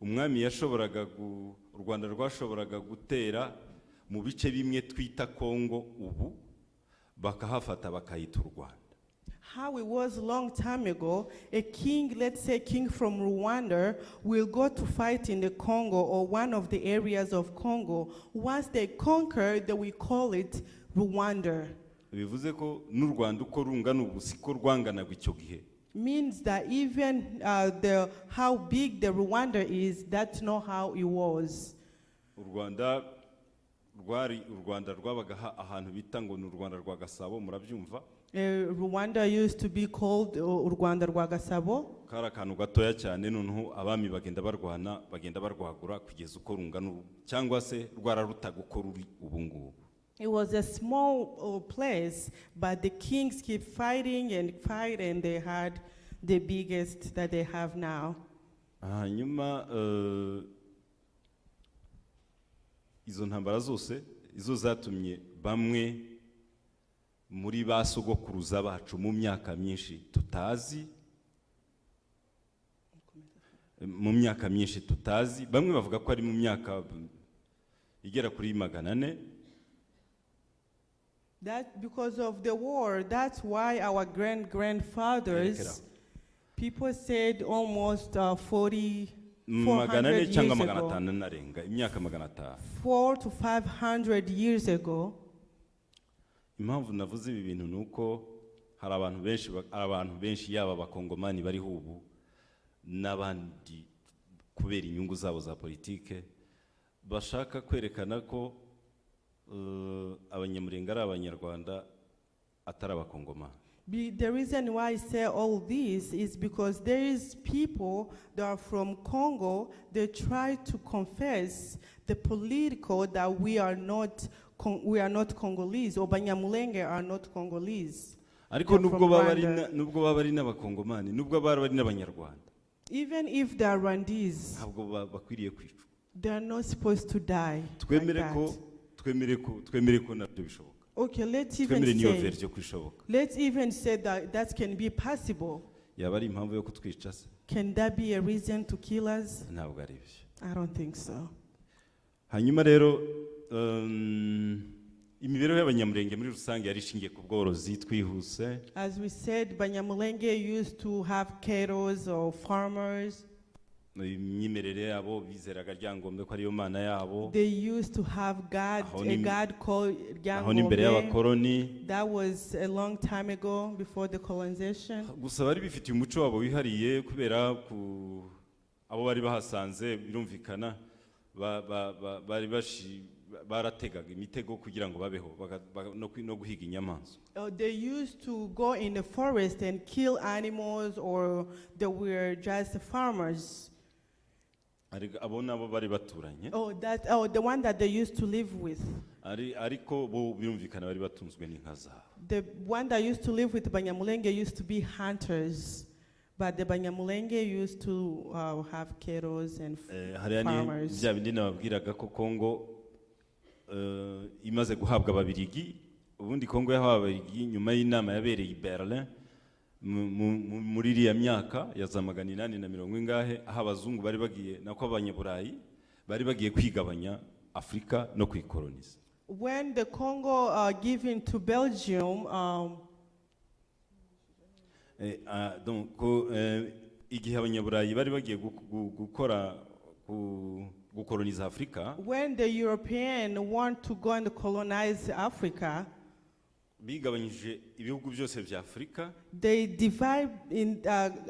umwami yashoboraga u Rwanda rwashoboraga gutera mu bice bimwe twita Kongo ubu bakahafata bakayita u Rwanda. How it was a long time ago, a king, let's say king from Rwanda, will go to fight in the Congo or one of the areas of Congo. Once they conquer, they will call it Rwanda. Bivuze ko n'u Rwanda uko rungana ubu siko rwanganaga icyo gihe. Means that even how big the Rwanda is, that's not how it was. U Rwanda rwabaga ahantu bita ngo ni u Rwanda rwa Gasabo, murabyumva? Rwanda used to be called Rwanda rwa Gasabo. Kara akantu gatoya cyane, noneho abami bagenda barwana, bagenda barwagura kugeza uko rungana cyangwa se rwararutaga uko ruri ubu ngubu. It was a small place, but the kings keep fighting and fight, and they had the biggest that they have now. Hanyuma izo ntambara zose izo zatumye bamwe muri basogokuruza bacu mu myaka myinshi tutazi, bamwe bavuga ko ari mu myaka igera kuri 400. That because of the war, that's why our grandfathers, people said almost 400 years ago. 400 to 500 years ago. Impamvu navuze ibi bintu nuko hari abantu benshi yaba abakongomani bariho ubu n'abandi kubera inyungu zabo za politike bashaka kwerekana ko Abanyamulenge ari Abanyarwanda atari Abakongomani. The reason why I say all this is because there is people that are from Congo. They try to confess the political that we are not Congolese, or Abanyamulenge are not Congolese. ariko They're nubwo from baba ari Rwanda. nubwo baba ari n'abakongomani nubwo baba ari n'abanyarwanda Even if they are Rwandese, ntabwo bakwiriye kwicwa they are not supposed to die. Like twemere that. ko twemere ko nabyo bishoboka Okay, twemere niyo version ko ishoboka let's even say that that can be possible. yaba ari impamvu yo kutwica se Can that be a reason to kill us? ntabwo ari byo I don't think so. hanyuma rero imibereho y'abanyamurenge muri rusange yari ishingiye ku bworozi twihuse. As we said, Banyamulenge used to have cattle or farmers. imyimerere yabo bizeraga ryangombe ko ariyo mana yabo They used to have God, a God called aho n'imbere Ryangombe. y'abakoroni. That was a long time ago, before the colonization. gusa bari bifitiye umuco wabo wihariye kubera ku abo bari bahasanze birumvikana bari barategaga imitego kugira ngo babeho no guhiga inyamaswa. They used to go in the forest and kill animals, or they were just farmers. abo nabo bari baturanye The one that they used to live with. ariko bo birumvikana bari batunzwe n'inka zabo. The one that used to live with Banyamulenge used to be hunters, but the Banyamulenge used to have cattle and farmers. bya bindi nababwiraga ko Kongo imaze guhabwa ababirigi, ubundi Kongo yahawe ababirigi nyuma y'inama yabereye i Berlin muri iriya myaka ya za 840 ingahe, aho abazungu bari bagiye nako abanyaburayi bari bagiye kwigabanya Afrika no kwikoloniza. When the Congo given to Belgium, donc igihe abanyaburayi bari bagiye gukora gukoloniza Afrika, when the European want to go and colonize Africa, bigabanyije ibihugu byose bya Afrika, they divide in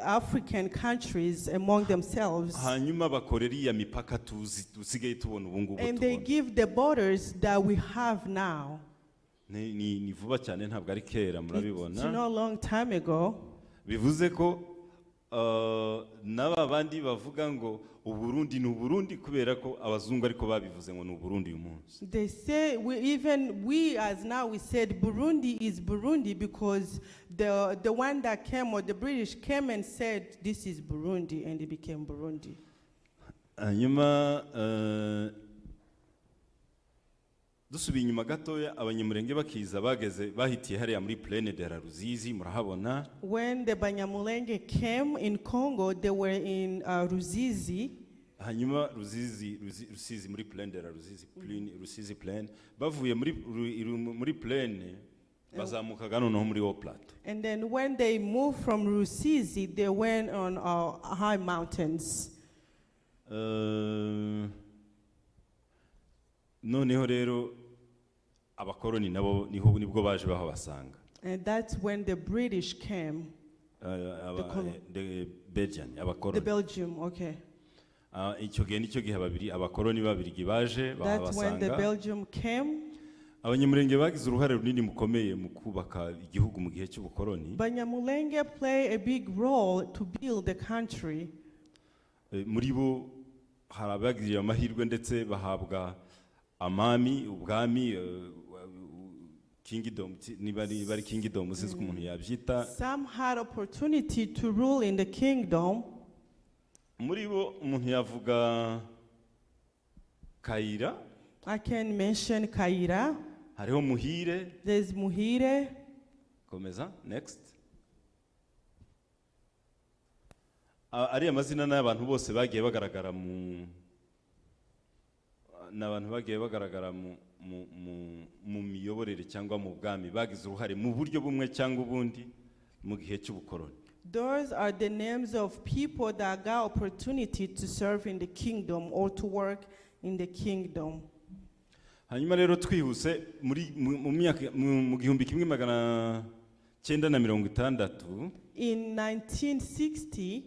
African countries among themselves, hanyuma bakorera iya mipaka tusigaye tubona ubu ngubu and they give the borders that we have now. ni vuba cyane ntabwo ari kera, It's murabibona. not a long time ago. Bivuze ko n'aba bandi bavuga ngo Uburundi ni Uburundi kubera ko abazungu ariko babivuze ngo ni Uburundi uyu munsi. They say, we as now we said Burundi is Burundi because the one that came, or the British came and said this is Burundi, and it became Burundi. Hanyuma dusubiye inyuma gatoya, abanyamurenge bakiza bageze bahitiye hariya muri Plaine de la Ruzizi, murahabona. When the Banyamulenge came in Congo, they were in Ruzizi. Hanyuma Rusizi muri Plaine de la Rusizi Plaine, bavuye muri Plaine bazamukaga noneho muri Haut Plateau. And then when they moved from Rusizi, they went on high mountains. Noneho rero abakoroni nabo nibwo baje baho basanga. And that's when the British came. The Belgian, The Belgium, okay. Icyo gihe abakoroni babirigi baje That's when the bahabasanga. Belgium came. Abanyamurenge bagize uruhare runini mukomeye mu kubaka igihugu mu gihe cy'ubukoroni. Banyamulenge play a big role to build the country. Muri bo hari abagiriye amahirwe ndetse bahabwa amami, ubwami, kingdom, bari kingdom sinzi umuntu yabyita. Some had opportunity to rule in the kingdom. Muri bo umuntu yavuga Kayira. I can mention Kaira. Hariho Muhire. There's Muhire. Komeza, next. Ari amazina n'abantu bose bagiye bagaragara mu miyoborere cyangwa mu bwami, bagize uruhare mu buryo bumwe cyangwa ubundi mu gihe cy'ubukoroni. Those are the names of people that got opportunity to serve in the kingdom or to work in the kingdom. Hanyuma rero twihuse mu 1960, in 1960,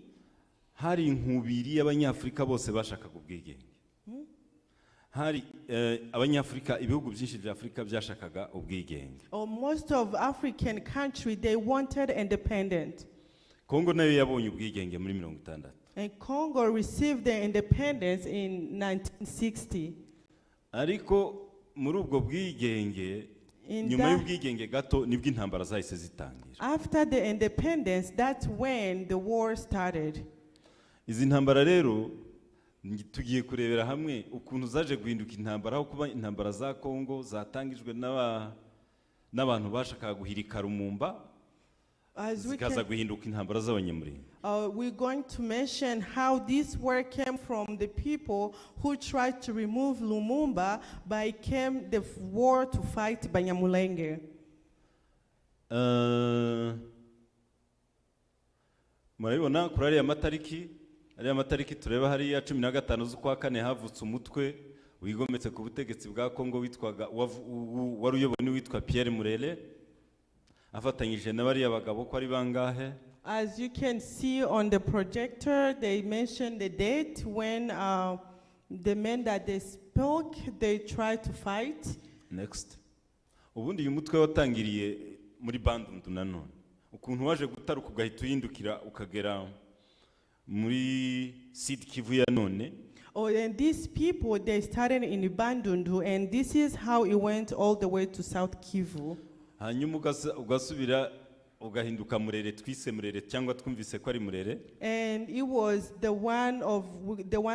hari inkubiri y'abanyafrika bose bashakaga ubwigenge. Hari abanyafrika, ibihugu byinshi bya Afrika byashakaga ubwigenge. Most of African countries, they wanted independence. Kongo nayo yabonye ubwigenge muri 1960. And Congo received their independence in 1960. Ariko muri ubwo bwigenge In nyuma that- y'ubwigenge gato nibwo intambara zahise zitangira. After the independence, that's when the war started. Izi ntambara rero tugiye kurebera hamwe ukuntu zaje guhinduka intambara, aho kuba intambara za Kongo zatangijwe n'abantu bashakaga guhirika Lumumba As we zikaza can, guhinduka intambara z'Abanyamulenge. we're going to mention how this war came from the people who tried to remove Lumumba, but it came the war to fight Abanyamulenge. Murabibona kuri ariya matariki tureba hariya 15 z'ukwa kane havutse umutwe wigometse ku butegetsi bwa Kongo witwaga wari uyobowe n'uwitwa Pierre Murele afatanyije n'abariya bagabo ko ari bangahe. As you can see on the projector, they mentioned the date when the men that they spoke, they tried to fight. Next. Ubundi uyu mutwe watangiriye muri Bandundu nanone. Ukuntu waje gutaruka ugahita uyindukira ukagera muri Sud Kivu ya none. Oh, and these people, they started in Bandundu, and this is how it went all the way to South Kivu. Hanyuma ugasubira ugahinduka Murere, twise Murere cyangwa twumvise ko ari Murere. And it was the one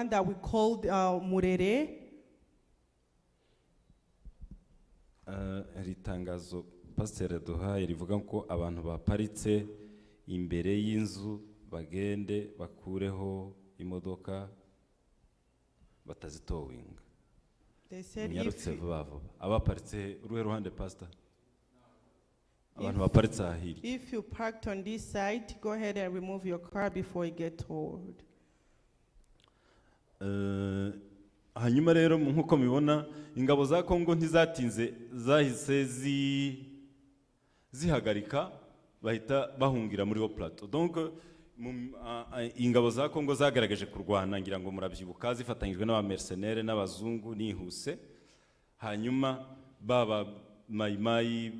that we called Murere. Iri tangazo Pastor duhaye rivuga ko abantu baparitse imbere y'inzu bagende bakureho imodoka batazitowinga. They said Nyarutse vuba vuba. Abaparitse uruhe ruhande Pastor? Abantu baparitse ahiri. if you parked on this side, go ahead and remove your car before you get towed. Hanyuma rero nkuko mibona ingabo za Kongo ntizatinze zahise zihagarika bahita bahungira muri plateau. Donc ingabo za Kongo zagaragaje kurwana, ngira ngo murabyibuka, zifatanyijwe n'aba mercenaires n'abazungu nihuse. Hanyuma baba mayimayi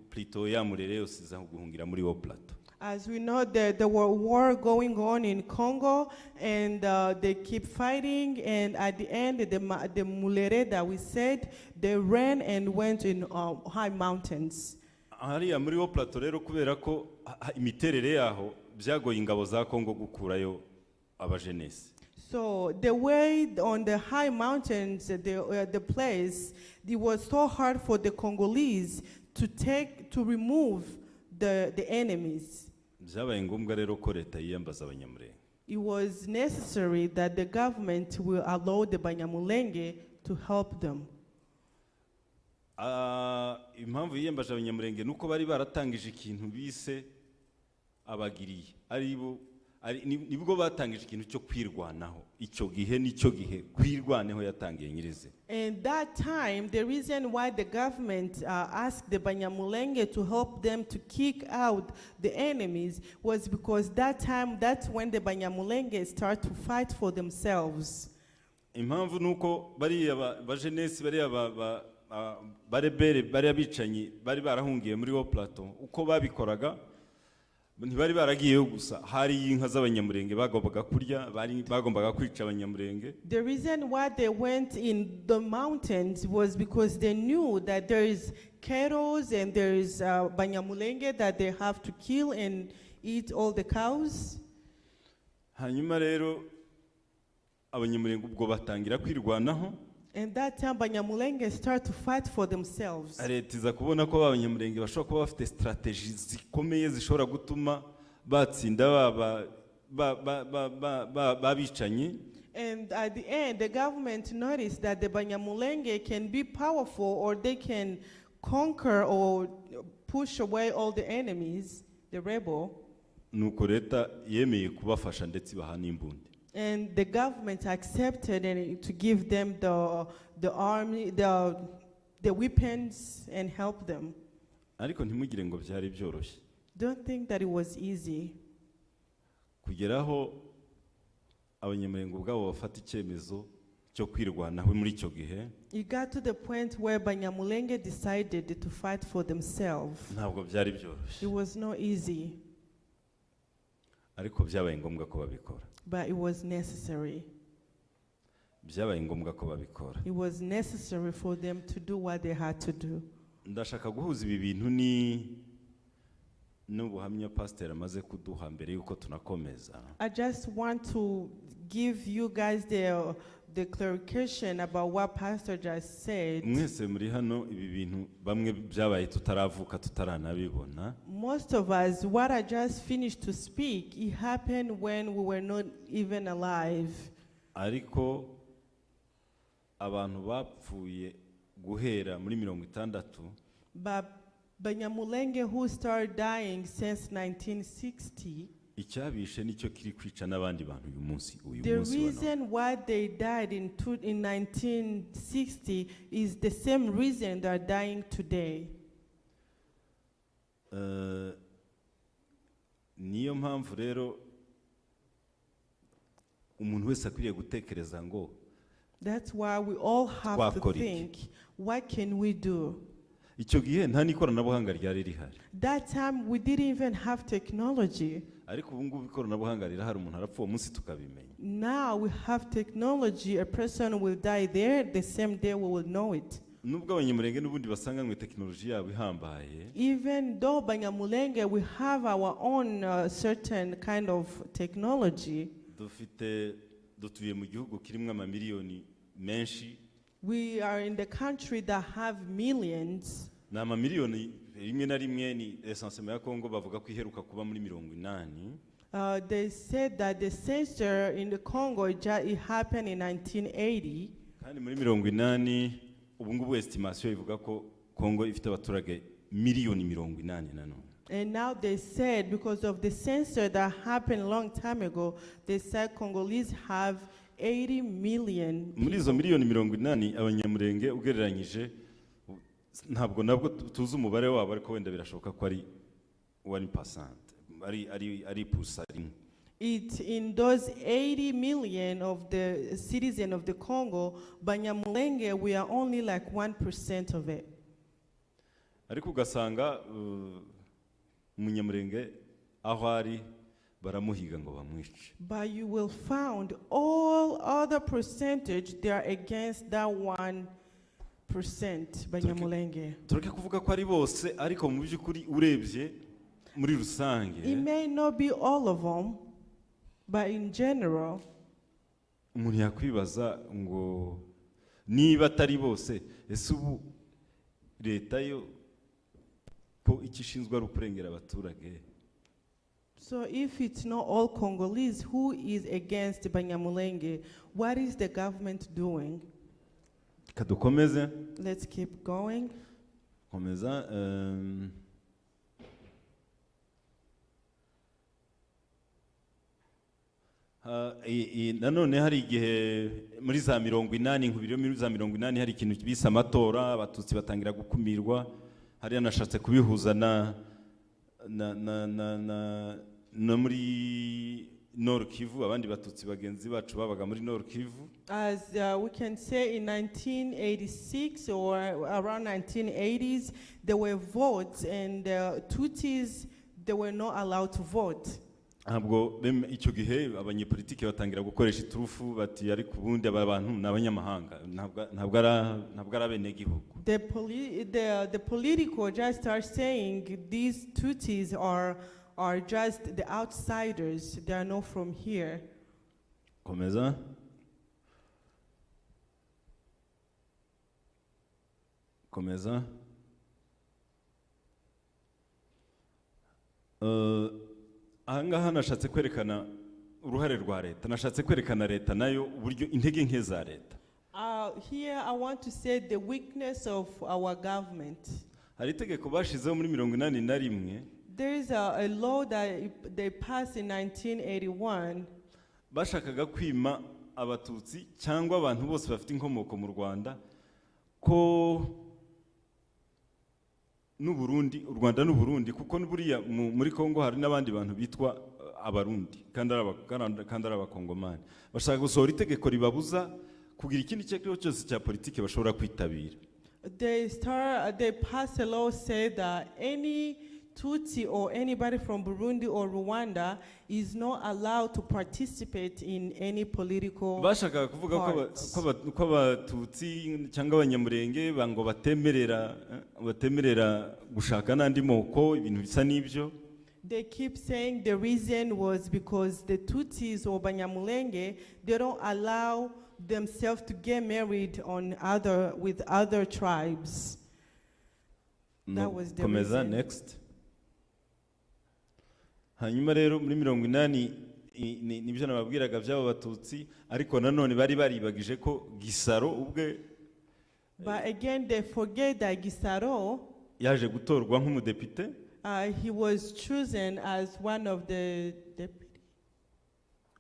plutôt ya Murere yose za guhungira muri plateau. As we know, there were war going on in Congo, and they keep fighting, and at the end, the Mulere that we said, they ran and went in high mountains. Hariya muri plateau rero kubera ko imiterere yaho byagoye ingabo za Kongo gukurayo abajenesi. So the way on the high mountains, the place, it was so hard for the Congolese to remove the enemies. Byabaye ngombwa rero ko leta yiyambaza Abanyamulenge. It was necessary that the government will allow the Abanyamulenge to help them. Impamvu yiyambaje Abanyamulenge nuko bari baratangije ikintu bise abagiriye, nibwo batangije ikintu cyo kwirwanaho. Icyo gihe nicyo gihe kwirwaneho yatangiye nyirize. And that time, the reason why the government asked the Abanyamulenge to help them to kick out the enemies was because that's when the Abanyamulenge start to fight for themselves. Impamvu nuko bari abajenesi bari barebere bari abicanyi bari barahungiye muri plateau, uko babikoraga ntibari baragiyeyo gusa, hari inka z'Abanyamulenge bagombaga kurya, bagombaga kwica Abanyamulenge. The reason why they went in the mountains was because they knew that there is cattle and there is Abanyamulenge that they have to kill and eat all the cows. Hanyuma rero Abanyamulenge ubwo batangira kwirwanaho. And that time Abanyamulenge start to fight for themselves. Aretiza kubona ko Abanyamulenge bashobora kuba bafite strategy zikomeye zishobora gutuma batsinda babicanyi. And at the end, the government noticed that the Abanyamulenge can be powerful, or they can conquer or push away all the enemies, the rebel. Nuko leta yemeye kubafasha ndetse baha n'imbundi. And the government accepted to give them the army, the weapons, and help them. Ariko ntimugire ngo byari byoroshye. Don't think that it was easy. Kugeraho Abanyamulenge ubwabo bafata icyemezo cyo kwirwanaho muri icyo gihe. It got to the point where Abanyamulenge decided to fight for themselves. Ntabwo byari byoroshye. It was not easy. Ariko byabaye ngombwa ko babikora. But it was necessary. Byabaye ngombwa ko babikora. It was necessary for them to do what they had to do. ndashaka guhuza ibi bintu ni n'ubuhamya pastor amaze kuduha mbere yuko tunakomeza. I just want to give you guys the clarification about what Pastor just said. Mwese muri hano ibi bintu bamwe byabaye tutaravuka tutaranabibona. Most of us, what I just finished to speak, it happened when we were not even alive. Ariko abantu bapfuye guhera muri 60. But Abanyamulenge who started dying since 1960, icyabishe nicyo kiri kwica n'abandi bantu uyu munsi the reason why they died in 1960 is the same reason they are dying today. Niyo mpamvu rero umuntu wese akwiriye gutekereza ngo That's why we all have to think, what can we do? icyo gihe nta n'ikoranabuhanga ryari rihari. That time we didn't even have technology. Ariko ubu ngubu ikoranabuhanga rirahari, umuntu arapfa uwo munsi tukabimenya. Now we have technology, a person will die there, the same day we will know it. Nubwo Abanyamulenge n'ubundi basanga ngo tekinoloji yabo ihambaye, Even though Abanyamulenge we have our own certain kind of technology, dutuye mu gihugu kirimo amamiliyoni menshi. we are in the country that have millions. Na amamiliyoni rimwe na rimwe ni essentiellement ya Kongo bavuga ko iheruka kuba muri 80. They said that the census in the Congo it happened in 1980. Kandi muri 80 ubu ngubu estimation ivuga ko Kongo ifite abaturage miliyoni 80 nanone. And now they said because of the census that happened a long time ago, they said Congolese have 80 million. Muri izo miliyoni 80 Abanyamulenge ugereranyije ntabwo tuzi umubare wabo, ariko wenda birashoboka ko ari 1%, ari pusa rimwe. It in those 80 million of the citizens of the Congo, Abanyamulenge, we are only like 1% of it. Ariko ugasanga Umunyamulenge aho ari baramuhiga ngo bamwice. But you will find all other percentage they are against that 1% Abanyamulenge. Tureke kuvuga ko ari bose, ariko mu by'ukuri urebye muri rusange, It may not be all of them, but in general, umuntu yakwibaza ngo niba atari bose, ese ubu leta yo ko ikishinzwe ari ukurengera abaturage. so if it's not all Congolese, who is against Abanyamulenge? What is the government doing? Kadukomeze. Let's keep going. Komeza. Nanone hari igihe muri za 80 nkubiro muri za 80 hari ikintu bise amatora, abatutsi batangira gukumirwa. Hari yanashatse kubihuza na muri Nord Kivu, abandi batutsi bagenzi bacu babaga muri Nord Kivu. As we can say in 1986 or around 1980s, there were votes and Tutsis, they were not allowed to vote. Ntabwo icyo gihe abanyepolitike batangira gukoresha iturufu bati ari kubundi aba bantu n'abanyamahanga, ntabwo ari abenegihugu. The political just start saying these Tutsis are just the outsiders, they are not from here. Komeza. Ahangaha nashatse kwerekana uruhare rwa leta, nashatse kwerekana leta nayo uburyo intege nke za leta. Here I want to say the weakness of our government. Hari itegeko bashizeho muri 81. There is a law that they passed in 1981. Bashakaga kwima abatutsi cyangwa abantu bose bafite inkomoko mu Rwanda ko n'Uburundi, u Rwanda n'Uburundi, kuko buriya muri Kongo hari n'abandi bantu bitwa abarundi kandi ari abakongomani. Bashaka gusohora itegeko ribabuza kugira ikindi cyekero cyose cya politike bashobora kwitabira. They pass a law say that any Tutsi or anybody from Burundi or Rwanda is not allowed to participate in any political bashakaga kuvuga ko abatutsi cyangwa abanyamurenge bango batemerera gushaka n'andi moko ibintu bisa n'ibyo. They keep saying the reason was because the Tutsis or Abanyamulenge, they don't allow themselves to get married with other tribes. That was the Komeza reason. next. Hanyuma rero muri 80 nibyo nababwiraga by'abo batutsi, ariko nanone bari baribagije ko Gisaro ubwe, But again, they forget that Gisaro, yaje gutorwa nk'umudepite. he was chosen as one of the deputy.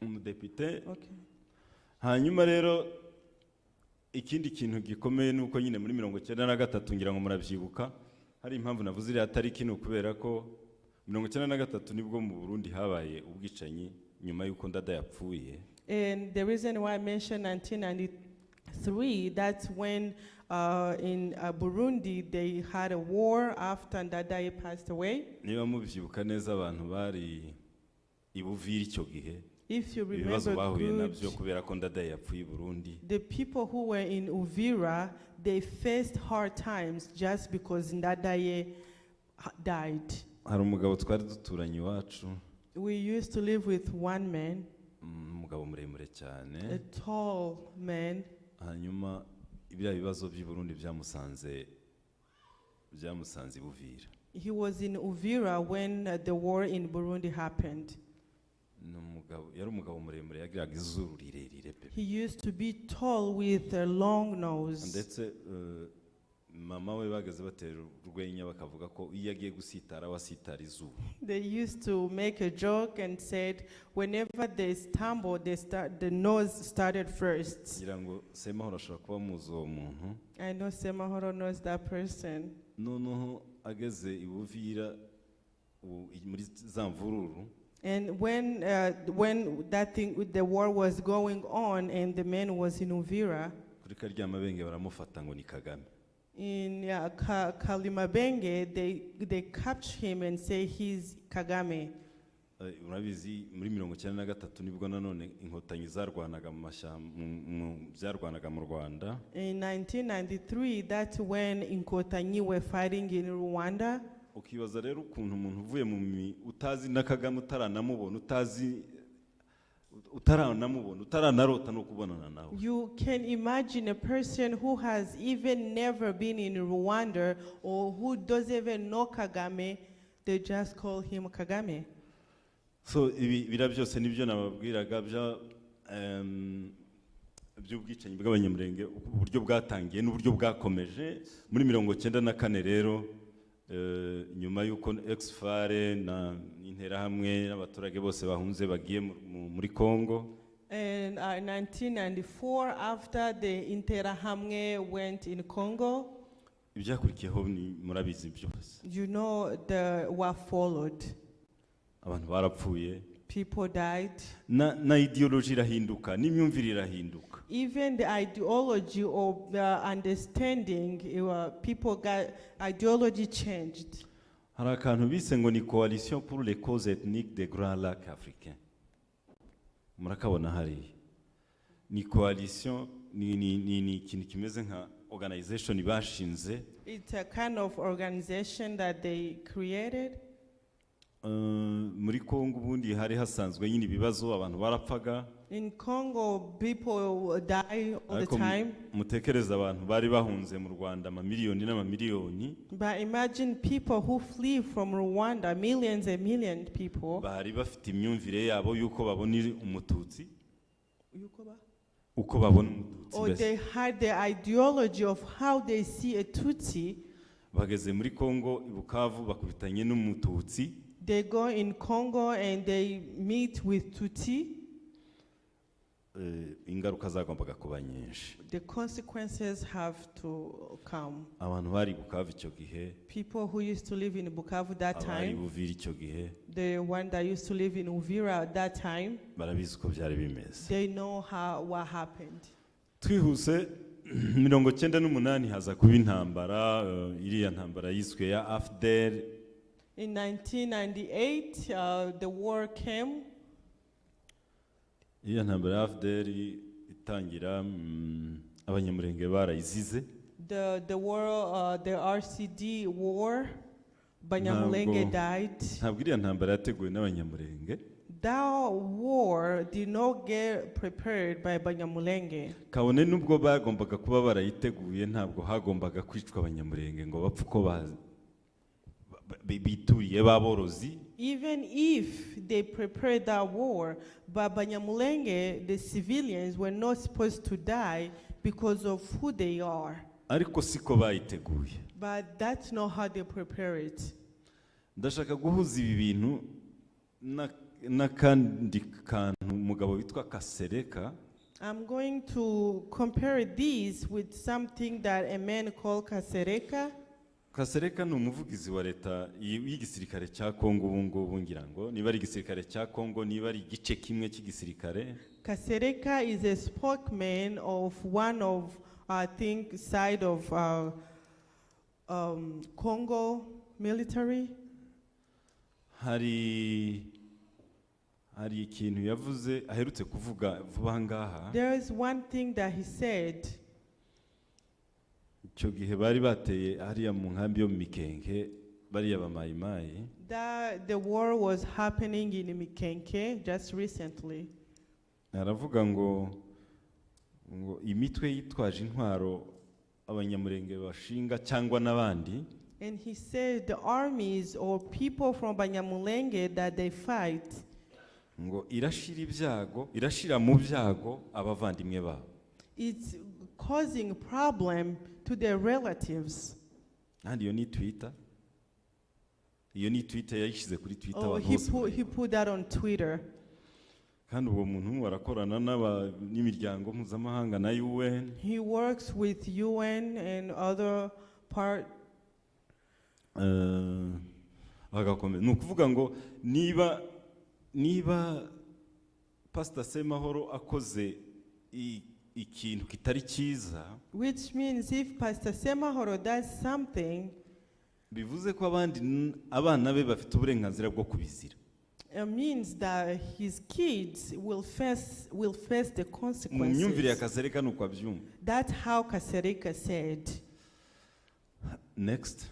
Umudepite. Okay. Hanyuma rero ikindi kintu gikomeye nuko nyine muri 93 ngira ngo murabyibuka, hari impamvu navuze iri tariki no kubera ko 93 nibwo mu Burundi habaye ubwicanyi nyuma yuko Ndada yapfuye. And the reason why I mentioned 1993, that's when in Burundi they had a war after Ndadaye passed away. Niba mubyibuka neza abantu bari ibuvira icyo gihe, If you ibibazo remember bahuye good, nabyo kubera ko Ndadaye yapfuye i Burundi. the people who were in Uvira, they faced hard times just because Ndadaye died. Hari umugabo twari duturanye iwacu, We used to live with one man, umugabo muremure cyane. a tall man. Hanyuma ibya bibazo by'i Burundi byamusanze i Buvira. He was in Uvira when the war in Burundi happened. Yari umugabo muremure yagiraga izuru rirerire pe. He used to be tall with a long nose. Ndetse mama we bageze batera urwenya bakavuga ko iyo agiye gusitara wasitara izuba. They used to make a joke and said whenever they stumble, the nose started first. Ngira ngo Semahoro ashobora kuba muzi uwo muntu. I know Semahoro knows that person. Noneho ageze i Buvira muri za mvururu. And when that thing with the war was going on and the man was in Uvira, Kuri Karyamabenge baramufata ngo ni Kagame. in Kalimabenge, they capture him and say he's Kagame. Urabizi muri 93 nibwo nanone inkotanyi zarwanaga mu Rwanda. In 1993, that's when Inkotanyi were fighting in Rwanda. Ukibaza rero ukuntu umuntu uvuye mu utazi na Kagame utaranamubona utaranarota no kubonana nawe. You can imagine a person who has even never been in Rwanda or who doesn't even know Kagame, they just call him Kagame. So ibi bira byose nibyo nababwiraga by'ubwicanyi bw'Abanyamulenge, uburyo bwatangiye n'uburyo bwakomeje muri 94 rero. Nyuma yuko ex-fare na interahamwe n'abaturage bose bahunze bagiye muri Congo. And in 1994, after the Interahamwe went in Congo, ibyakurikiyeho ni murabizi byose. you know what followed. Abantu barapfuye. People died. Na ideology irahinduka, n'imyumvire irahinduka. Even the ideology or the understanding, people got ideology changed. Hari akantu bise ngo ni coalition pour les causes ethniques des Grands Lacs africains. Murakabona hari ni coalition ni ikintu kimeze nka organization bashinze. It's a kind of organization that they created. Muri Congo ubundi hari hasanzwe nyine ibibazo abantu barapfaga. In Congo, people die all the time. Mutekereza abantu bari bahunze mu Rwanda amamiliyoni n'amamiliyoni. But imagine people who flee from Rwanda, millions and millions of people. Bari bafite imyumvire yabo yuko babona umututsi. Uko babona umututsi. Or they had the ideology of how they see a Tutsi. Bageze muri Congo i Bukavu bakubitanye n'umututsi. They go in Congo and they meet with Tutsi. Ingaruka zagombaga kuba nyinshi. The consequences have to come. Abantu bari Bukavu icyo gihe. People who used to live in Bukavu that Abari time. Buvira icyo gihe. The one that used to live in Uvira at that time. Barabizi ko byari bimeze. They know what happened. Twihuse 98 haza kuba intambara, iriya ntambara yiswe ya AFDEL In 1998, the war came. Iyo ntambara ya FDR itangira abanyamurenge barayizize. The war, the RCD war, Abanyamulenge died. Ntabwo iriya ntambara yateguwe n'abanyamurenge. That war did not get prepared by Abanyamulenge. Kabone nubwo bagombaga kuba barayiteguye ntabwo hagombaga kwicwa abanyamurenge ngo bapfe uko bituriye baborozi. Even if they prepared that war, but Abanyamulenge, the civilians, were not supposed to die because of who they are. Ariko siko bayiteguye. But that's not how they prepare it. Ndashaka guhuza ibi bintu n'akandi kantu umugabo witwa Kasereka. I'm going to compare this with something that a man called Kasereka. Kasereka ni umuvugizi wa leta y'igisirikare cya Kongo ubu ngubu ngira ngo niba ari igisirikare cya Kongo niba ari igice kimwe cy'igisirikare. Kasereka is a spokesman of one of, I think, side of Congo military. Hari ikintu yavuze aherutse kuvuga vuba ngaha. There is one thing that he said. Icyo gihe bari bateye hariya mu nkambi yo mu Mikenke bariya bamayimayi. That the war was happening in Mikenke just recently. Aravuga ngo imitwe yitwaje intwaro abanyamurenge bashinga cyangwa n'abandi. And he said the armies or people from Abanyamulenge that they fight. Ngo irashira mu byago abavandimwe babo. It's causing problem to their relatives. Iyo ni Twitter yayishyize kuri Twitter. Oh, he put that on Twitter. Kandi uwo muntu arakorana n'imiryango mpuzamahanga na UN. He works with UN and other part. Ni ukuvuga ngo niba Pastor Semahoro akoze ikintu kitari cyiza, which means if Pastor Semahoro does something, bivuze ko abana be bafite uburenganzira bwo kubizira. It means that his kids will face the consequences. Myumvire ya Kasereka nuko abyumva. That's how Kasereka said. Next.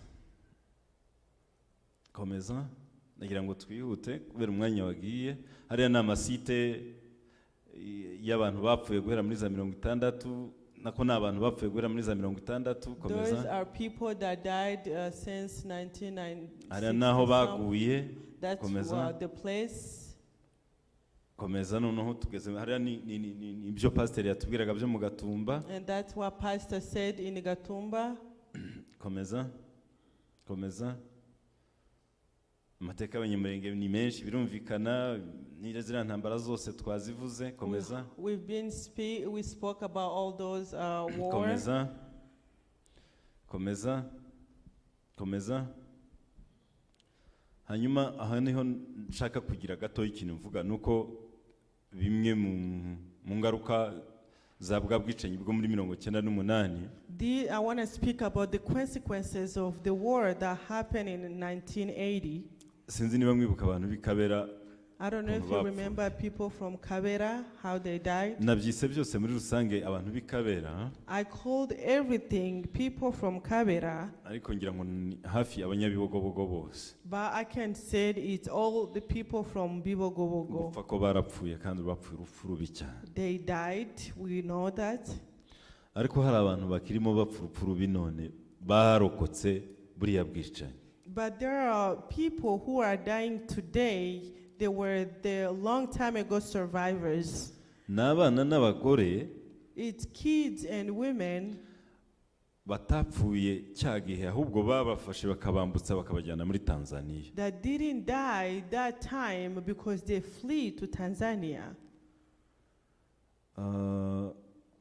Komeza nagira ngo twihute kubera umwanya wagiye. Hariya ni amasite y'abantu bapfuye guhera muri za 60 nako ni abantu bapfuye guhera muri za 60. Komeza. Those are people that died since 1990. Hariya naho baguye. That's the place. Komeza noneho tugeze hariya ni ibyo pastor yatubwiraga byo mu Gatumba. And that's what pastor said in Gatumba. Komeza. Amateka y'abanyamurenge ni menshi birumvikana n'izira ntambara zose twazivuze. Komeza. We spoke about all those wars. Komeza. Hanyuma aha niho nshaka kugira gato ikintu mvuga nuko bimwe mu ngaruka za bwa bwicanyi bwo muri 1998. I want to speak about the consequences of the war that happened in 1980. Sinzi niba mwibuka abantu bikabera. I don't know if you remember people from Kabera, how they died. Nabyise byose muri rusange abantu bikabera. I called everything people from Kabera. Ariko ngira ngo hafi abanyabibogobogo bose. But I can say it's all the people from Bibogobogo. Gupfa ko barapfuye kandi bapfuye urupfu rubi cyane. They died, we know that. Ariko hari abantu bakirimo bapfa urupfu rubi none barokotse buriya bwicanyi. But there are people who are dying today. They were the long time ago survivors. N'abana n'abagore. It's kids and women. Batapfuye cyagihe ahubwo babafashe bakabambutsa bakabajyana muri Tanzania. That didn't die that time because they flee to Tanzania.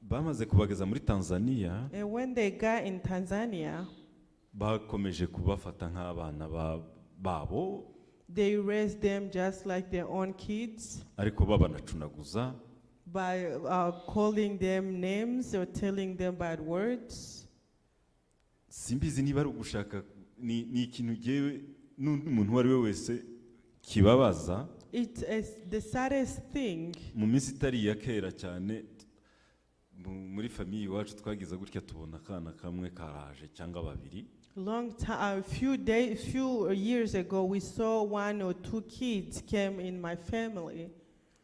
Bamaze kubageza muri Tanzania. And when they got in Tanzania, bakomeje kubafata nk'abana babo. They raised them just like their own kids. Ariko babanacunaguza. By calling them names or telling them bad words. Simbizi niba ari ugushaka ni ikintu giye n'undi muntu uwo ari we wese kibabaza It is the saddest thing. mu minsi itari iya kera cyane muri famiye iwacu twagize gutya tubona akana kamwe karaje cyangwa babiri. Long time, few years ago, we saw 1 or 2 kids came in my family.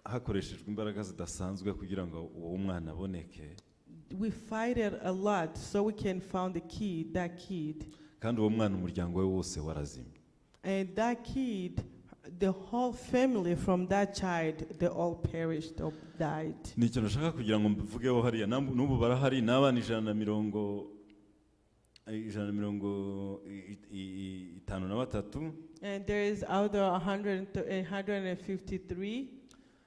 Hakoreshejwe imbaraga zidasanzwe kugira ngo uwo mwana aboneke. We fighted a lot so we can find that kid. Kandi uwo mwana umuryango we wose warazimye. And that kid, the whole family from that child, they all perished or died. Ni ikintu nashaka kugira ngo mvugeho hariya n'ubu barahari n'abana 153. And there is other 153.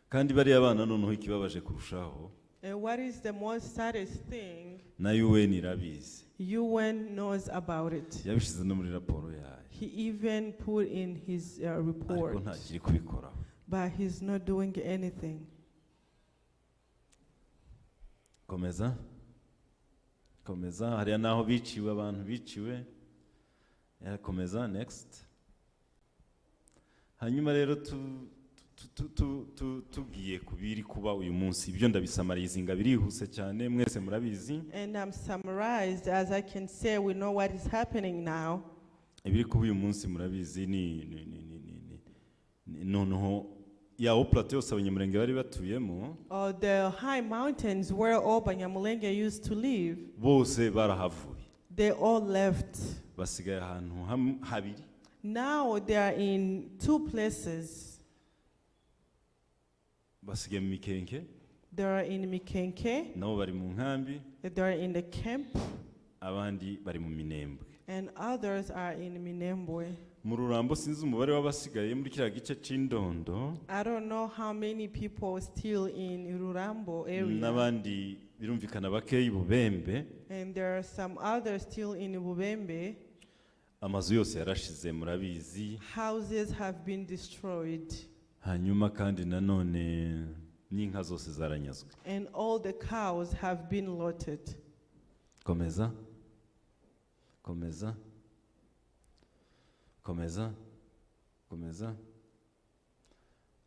Kandi bariya abana noneho ikibabaje kurushaho. And what is the most saddest thing? Na UN irabizi. UN knows about it. Yabishize no muri raporo yayo. He even put in his report. Ariko ntakiri kubikoraho. But he's not doing anything. Komeza hariya naho biciwe abantu biciwe. Komeza next. Hanyuma rero tugiye kubiri kuba uyu munsi ibyo ndabisamarizinga birihuse cyane mwese murabizi. And I'm summarized as I can say we know what is happening now. Ibiri kuba uyu munsi murabizi ni noneho ya plateau yose Abanyamulenge bari batuyemo. The high mountains where all Abanyamulenge used to live. Bose barahavuye. They all left. Basigaye ahantu habiri. Now they are in 2 places. Basigaye mu Mikenke. They are in Mikenke. Nabo bari mu Nkambi. They are in the camp. Abandi bari mu Minembwe. And others are in Minembwe. Mu Rurambo sinzi umubare w'abasigaye muri kiriya gice c'Indondo. I don't know how many people still in Rurambo area. N'abandi birumvikana bakeyi Bubembe. And there are some others still in Bubembe. Amazu yose yarashize murabizi. Houses have been destroyed. Hanyuma kandi nanone n'inka zose zaranyazwe. And all the cows have been looted. Komeza.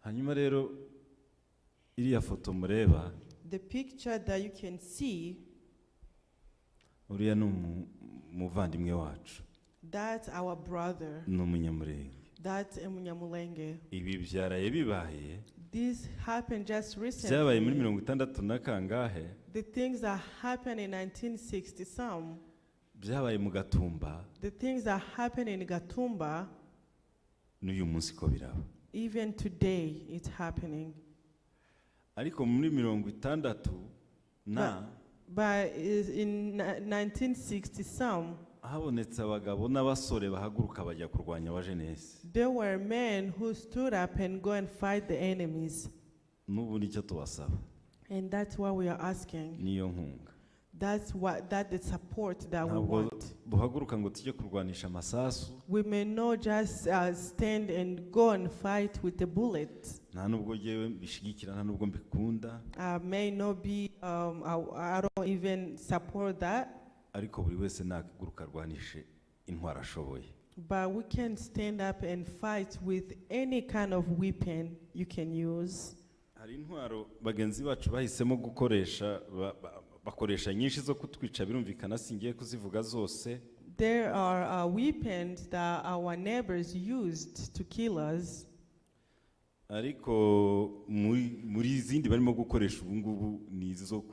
Hanyuma rero iriya foto mureba. The picture that you can see. Uriya ni umuvandimwe wacu. That's our brother. Ni Umunyamulenge. That's Umunyamulenge. Ibi byaraye bibaye. This happened just recently. Byabaye muri 60 na kangahe. The things that happened in 1960 some. Byabaye mu Gatumba. The things that happened in Gatumba. N'uyu munsi ko biraba. Even today it's happening. Ariko muri 60 na. But in 1960 some. Habonetse abagabo n'abasore bahaguruka bajya kurwanya abajenesi. There were men who stood up and go and fight the enemies. N'ubu nicyo tubasaba. And that's what we are asking. Niyo nkunga. That's the support that we want. Buhaguruka ngo tujye kurwanisha amasasu. We may not just stand and go and fight with the bullet. Nta nubwo yewe bishigikira nta nubwo mbikunda. May not be I don't even support that. Ariko buri wese naguruka rwanishe intwara ashoboye. But we can stand up and fight with any kind of weapon you can use. Hari intwaro bagenzi bacu bahisemo gukoresha bakoresha nyinshi zo kutwica birumvikana singiye kuzivuga zose. There are weapons that our neighbors used to kill us. Ariko muri izindi barimo gukoresha ubu ngubu ni izo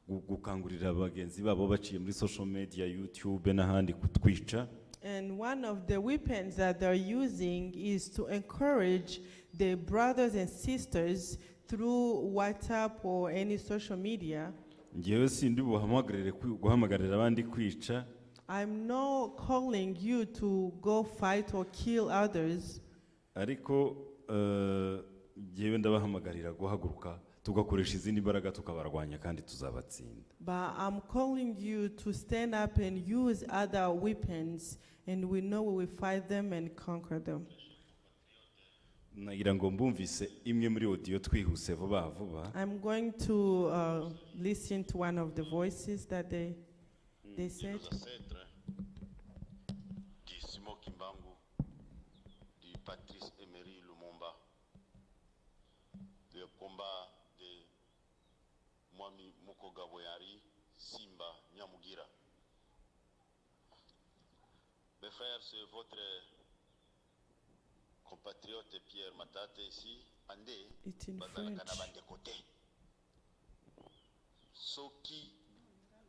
gukangurira abagenzi babo baciye muri social media YouTube n'ahandi kutwica. And one of the weapons that they're using is to encourage the brothers and sisters through WhatsApp or any social media. Ngewe sindi guhamagarira abandi kwica. I'm not calling you to go fight or kill others. Ariko ngewe ndabahamagarira guhaguruka tugakoresha izindi mbaraga tukabarwanya kandi tuzabatsinda. But I'm calling you to stand up and use other weapons, and we know we will fight them and conquer them. Nagira ngo mbumvise imwe muri audio twihuse vuba vuba. I'm going to listen to one of the voices that they said. combat de Mwami Mukogabo Yari Simba Nyamugira. Mes frères, c'est votre compatriote Pierre Matate ici, Andé, It's in bazalaka na French. bande côté. Soki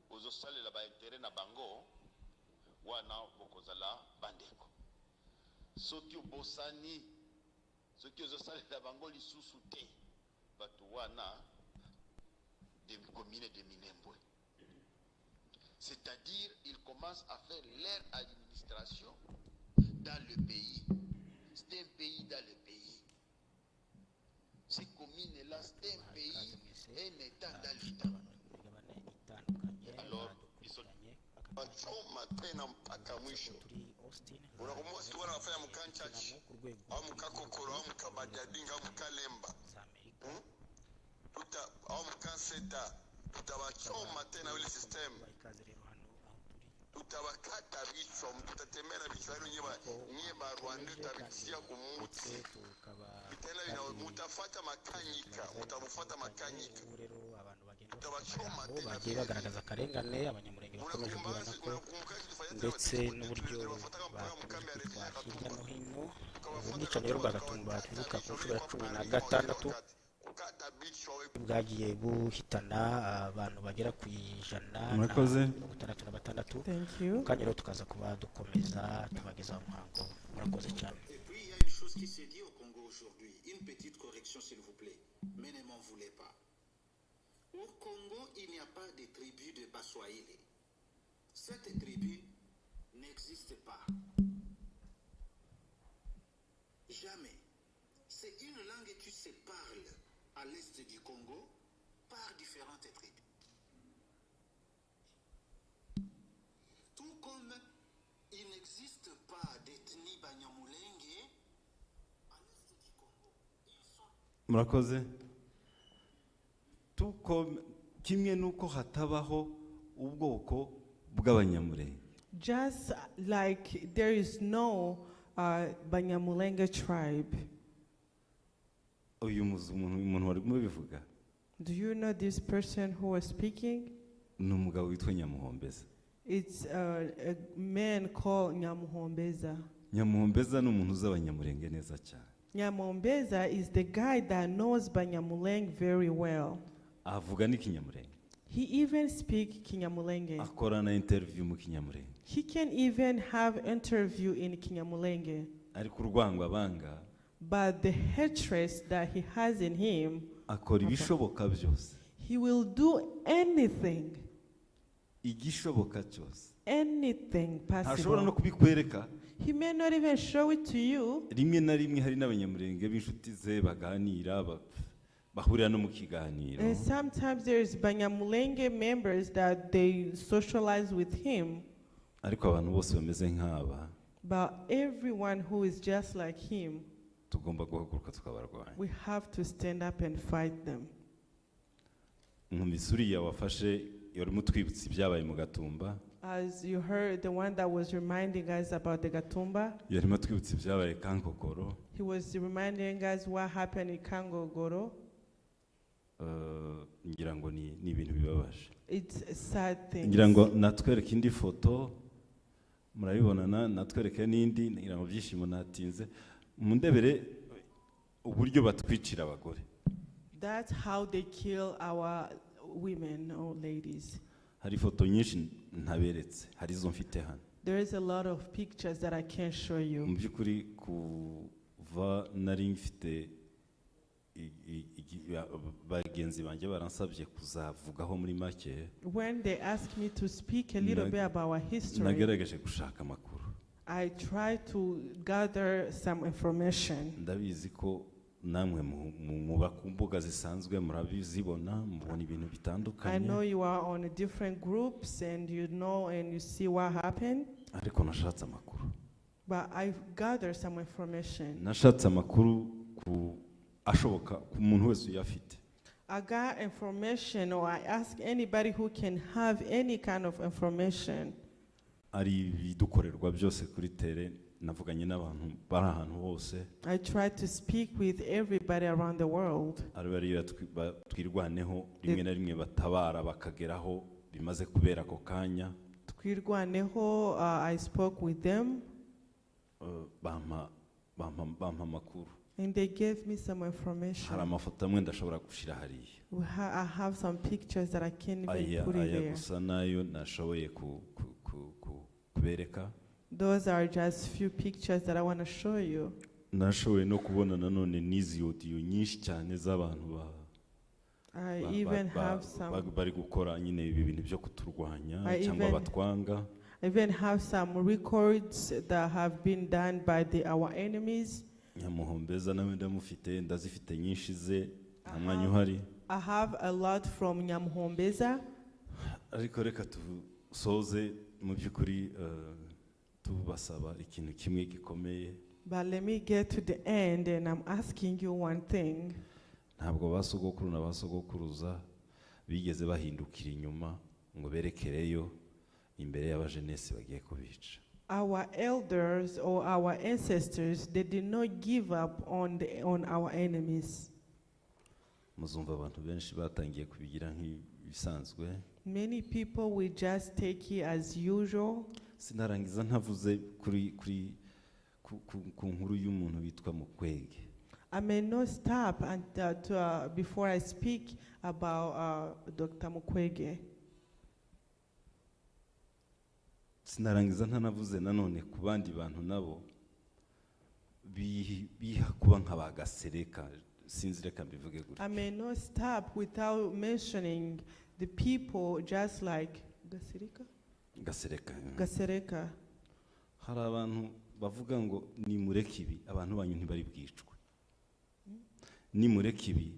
ozosalela ba intérêt na bango wana bokozala bandeko. Soki obosani, soki ozosalela bango lisusu te, batu wana de commune de Minembwe. C'est-à-dire, ils commencent à faire leur administration dans le pays. C'est un pays dans le pays. Ces communes-là, c'est un pays, un État dans l'État. Alors, ils sont wachoma tena mpaka mwisho. Unakumbuka siku wanafanya mkanchachi au mkakokoro au mkabajadinga au mkalemba au mkanseta, tutawachoma tena ile system, tutawakata vichwa, mtatemena vichwa nyeba Rwanda, tutabisia kumuti tena, mutafuata makanyika, mutamufuata makanyika, tutawachoma tena. bagiye bagaragaza akarengane abanyamurenge bakomeje guhura nako ndetse n'uburyo bakomeje hirya no hino. Ubwicanyi rero bwa Gatumba Kwibuka ku nshuro ya 16 bwagiye buhitana abantu bagera ku ijana na 66. Thank you. Kandi rero tukaza kuba dukomeza tubageza Umuhango. Murakoze cyane. Et puis il y a une chose qui s'est dit au Congo aujourd'hui, une petite correction s'il vous plaît, mais ne m'en voulez pas. Au Congo, il n'y a pas de tribu de Baswahili. Cette tribu n'existe pas. Jamais. C'est une langue qui se parle à l'est du Congo par différentes tribus. Tout comme il n'existe pas d'ethnie Banyamulenge à l'est du Congo. Ils sont Murakoze. Tuko kimwe nuko hatabaho ubwoko bw'Abanyamulenge. Just like there is no Banyamulenge tribe. Uyu umuntu wari mubivuga. Do you know this person who was speaking? Ni umugabo witwa Nyamuhombeza. It's a man called Nyamuhombeza. Nyamuhombeza ni umuntu uzi Abanyamulenge neza cyane. Nyamuhombeza is the guy that knows Banyamulenge very well. Avuga n'Ikinyamulenge. He even speaks Kinyamulenge. Akora na interview mu Kinyamulenge. He can even have interview in Kinyamulenge. Ariko urwango abanga. But the hatred that he has in him, akora ibishoboka byose. He will do anything. Igishoboka cyose. Anything possible. Ntashobora no kubikwereka. He may not even show it to you. Rimwe na rimwe hari n'Abanyamulenge b'inshuti ze baganira bahurira no mu kiganiro. And sometimes there is Banyamulenge members that they socialize with him. Ariko abantu bose bameze nk'aba. But everyone who is just like him, tugomba guhaguruka tukabarwanya. we have to stand up and fight them. Misuriya wafashe yarimo twibutsa ibyabaye mu Gatumba. As you heard, the one that was reminding us about the Gatumba, yarimo twibutsa ibyabaye Kankokoro. he was reminding us what happened in Kangogoro. Ngira ngo ni ibintu bibabaje. It's a sad thing. Ngira ngo natwereke indi foto murabibonana, natwereke n'indi, ngira ngo byishimo natinze. Mundebere uburyo batwicira abagore. That's how they kill our women or ladies. Hari foto nyinshi ntaberetse, hari zo mfite hano. There is a lot of pictures that I can't show you. Mu byukuri kuva nari mfite bagenzi banjye baransabye kuzavugaho muri make. When they asked me to speak a little bit about our history, nagerageje gushaka amakuru. I tried to gather some information. Ndabizi ko namwe muba ku mbuga zisanzwe murabizibona mubona ibintu bitandukanye. I know you are on different groups and you know and you see what happened. Ariko nashatse amakuru. But I gathered some information. Nashatse amakuru ku ashoboka ku muntu wese uyafite. I got information, or I ask anybody who can have any kind of information. Ari bidukorerwa byose kuri tere navuganye n'abantu bari ahantu hose I tried to speak with everybody around the world. ari bariya twirwaneho rimwe na rimwe batabara bakageraho bimaze kubera ako kanya. Twirwaneho, I spoke with them bampa amakuru. and they gave me some information. Hari amafoto amwe ndashobora gushira hariya. I have some pictures that I can't even put in aya there. gusa nayo nashoboye kubereka. Those are just few pictures that I want to show you. Nashoboye no kubona nanone n'izi audio nyinshi cyane z'abantu I even have some. bari gukora nyine ibi bintu byo kuturwanya I cyangwa even- batwanga. I even have some records that have been done by our enemies. Nyamuhombeza nawe ndamufite ndazifite nyinshi ze nta mwanya uhari. I have a lot from Nyamhombeza. Ariko reka tusoze mu by'ukuri tubasaba ikintu kimwe gikomeye. But let me get to the end, and I'm asking you one thing. Ntabwo basogokuru na basogokuruza bigeze bahindukira inyuma ngo berekereyo imbere y'abajenesi bagiye kubica. Our elders or our ancestors, they did not give up on our enemies. Muzumva abantu benshi batangiye kubigira nk'ibisanzwe. Many people will just take it as usual. Sinarangiza ntavuze ku nkuru y'umuntu witwa Mukwege. I may not stop before I speak about Dr. Mukwege. Sinarangiza ntanavuze nanone ku bandi bantu nabo biha kuba nk'abagasereka. Sinzi reka mbivuge gutya. I may not stop without mentioning the people just like Gasereka. Hari abantu bavuga ngo nimureke ibi abantu banyu ntibari bwicwe. Nimureke ibi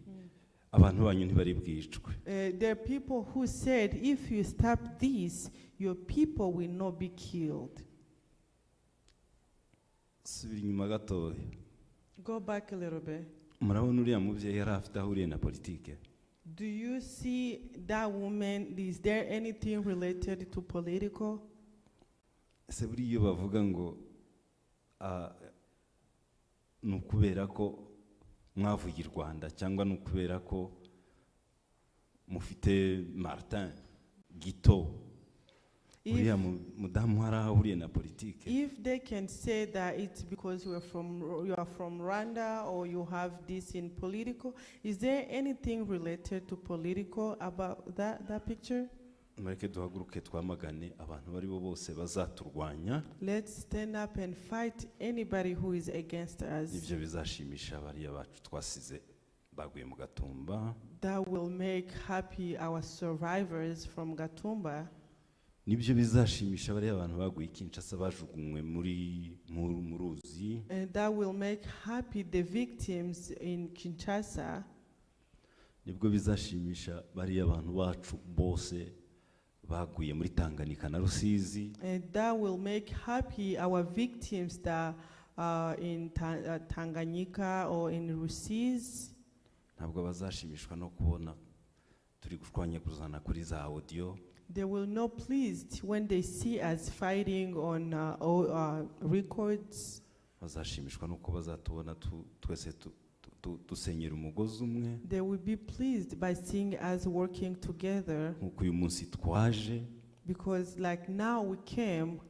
abantu banyu ntibari bwicwe. There are people who said, if you stop this, your people will not be killed. Subira inyuma gatoya. Go back a little bit. Murabona uriya mubyeyi yari afite ahuriye na politike. Do you see that woman? Is there anything related to political? Ese buriya iyo bavuga ngo ni ukubera ko mwavuye i Rwanda cyangwa ni ukubera ko mufite Martin Gito uriya mudamu hari ahuriye na politike. If they can say that it's because you are from Rwanda or you have this in political, is there anything related to political about that picture? Mureke duhaguruke twamagane abantu bari bo bose bazaturwanya. Let's stand up and fight anybody who is against us. Ibyo bizashimisha bariya bacu twasize baguye mu Gatumba. That will make happy our survivors from Gatumba. Nibyo bizashimisha bariya abantu baguye Kinshasa bajugunywe mu ruzi. And that will make happy the victims in Kinshasa. Nibwo bizashimisha bariya abantu bacu bose baguye muri Tanganyika na Rusizi. And that will make happy our victims that are in Tanganyika or in Rusizi. Ntabwo bazashimishwa no kubona turi gushwanya kuzana kuri za audio. They will not pleased when they see us fighting on records. Bazashimishwa nuko bazatubona twese dusenyera umugozi umwe. They will be pleased by seeing us working together. Nkuko uyu munsi twaje. Because like now we came.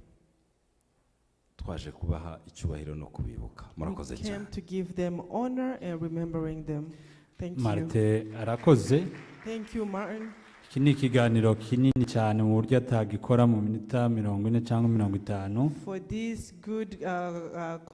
Twaje kubaha icyubahiro no kubibuka. Murakoze cyane. We came to give them honor and remembering them. Thank you. Martin arakoze. Thank you, Martin. Iki ni ikiganiro kinini cyane mu buryo atagikora mu minota 40 cyangwa 50. For this good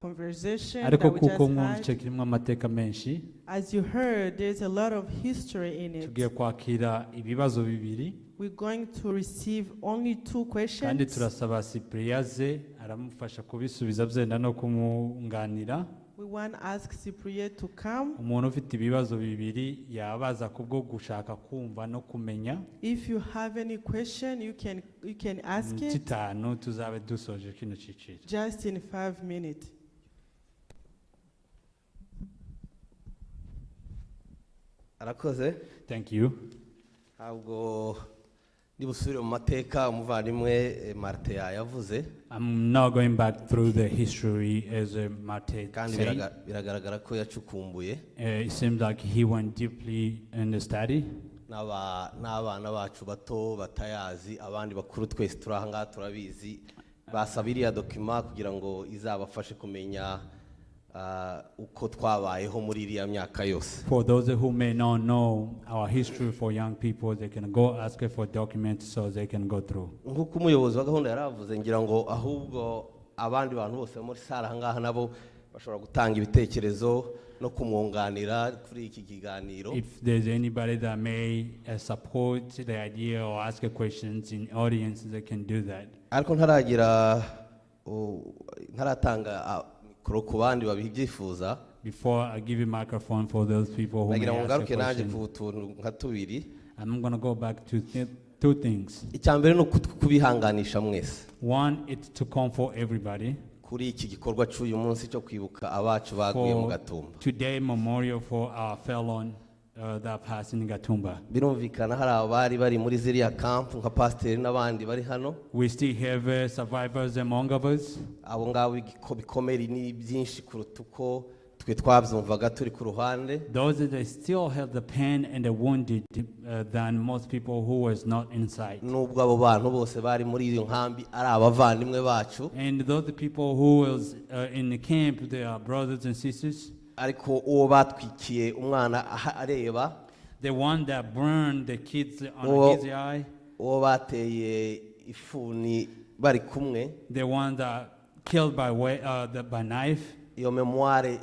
conversation ariko that we kuko just mwumvise had. kirimo amateka menshi. As you heard, there's a lot of history in it. Tugiye kwakira ibibazo bibiri. We're going to receive only 2 questions. Kandi turasaba Cypriaze aramufasha kubisubiza byenda no kumunganira. We want to ask Cyprien to come. Umuntu ufite ibibazo bibiri yabaza kubwo gushaka kumva no kumenya. If you have any question, you can ask it. Kitano tuzabe dusoje kino ciciro. Just in 5 minutes. Arakoze. Thank you. Ntabwo Ndibusubire mu mateka umuvandimwe Martin yavuze. I'm not going back through the history as Mate Kandi said. biragaragara ko yacukumbuye. It seems like he went deeply in the study. N'abana bacu bato batayazi abandi bakuru twese turahanga turabizi basabiriya document kugira ngo izabafashe kumenya uko twabayeho muri iriya myaka yose. For those who may not know our history for young people, they can go ask for documents so they can go through. Nkuko umuyobozi wa gahunda yaravuze ngira ngo ahubwo abandi bantu bose muri sala hangaha nabo bashobora gutanga ibitekerezo no kumwunganira kuri iki kiganiro. If there's anybody that may support the idea or ask questions in audience, they can do that. Ariko ntaratanga mikoro ku bandi babyifuza. Before I give you microphone for those people who may ask a question, I'm going to go back to two things. Icyambere no kubihanganisha mwese. One, it's to comfort everybody. Kuri iki gikorwa cy'uyu munsi cyo kwibuka abacu baguye mu Gatumba. Today memorial for our felon that passed in Gatumba. Birumvikana hari abari bari muri ziriya camp nka pastor n'abandi bari hano. We still have survivors among us. Abo ngabo bikomeri ni byinshi kuruta uko twe twabyumvaga turi ku ruhande. Those that still have the pain and the wounded than most people who was not inside. Nubwo abo bantu bose bari muri iyo nkambi ari abavandimwe bacu. And those people who was in the camp, they are brothers and sisters. Ariko uwo batwikiye umwana areba. The one that burned the kids on his eye. Uwo bateye ifuni bari kumwe. The one that killed by knife. Iyo memoire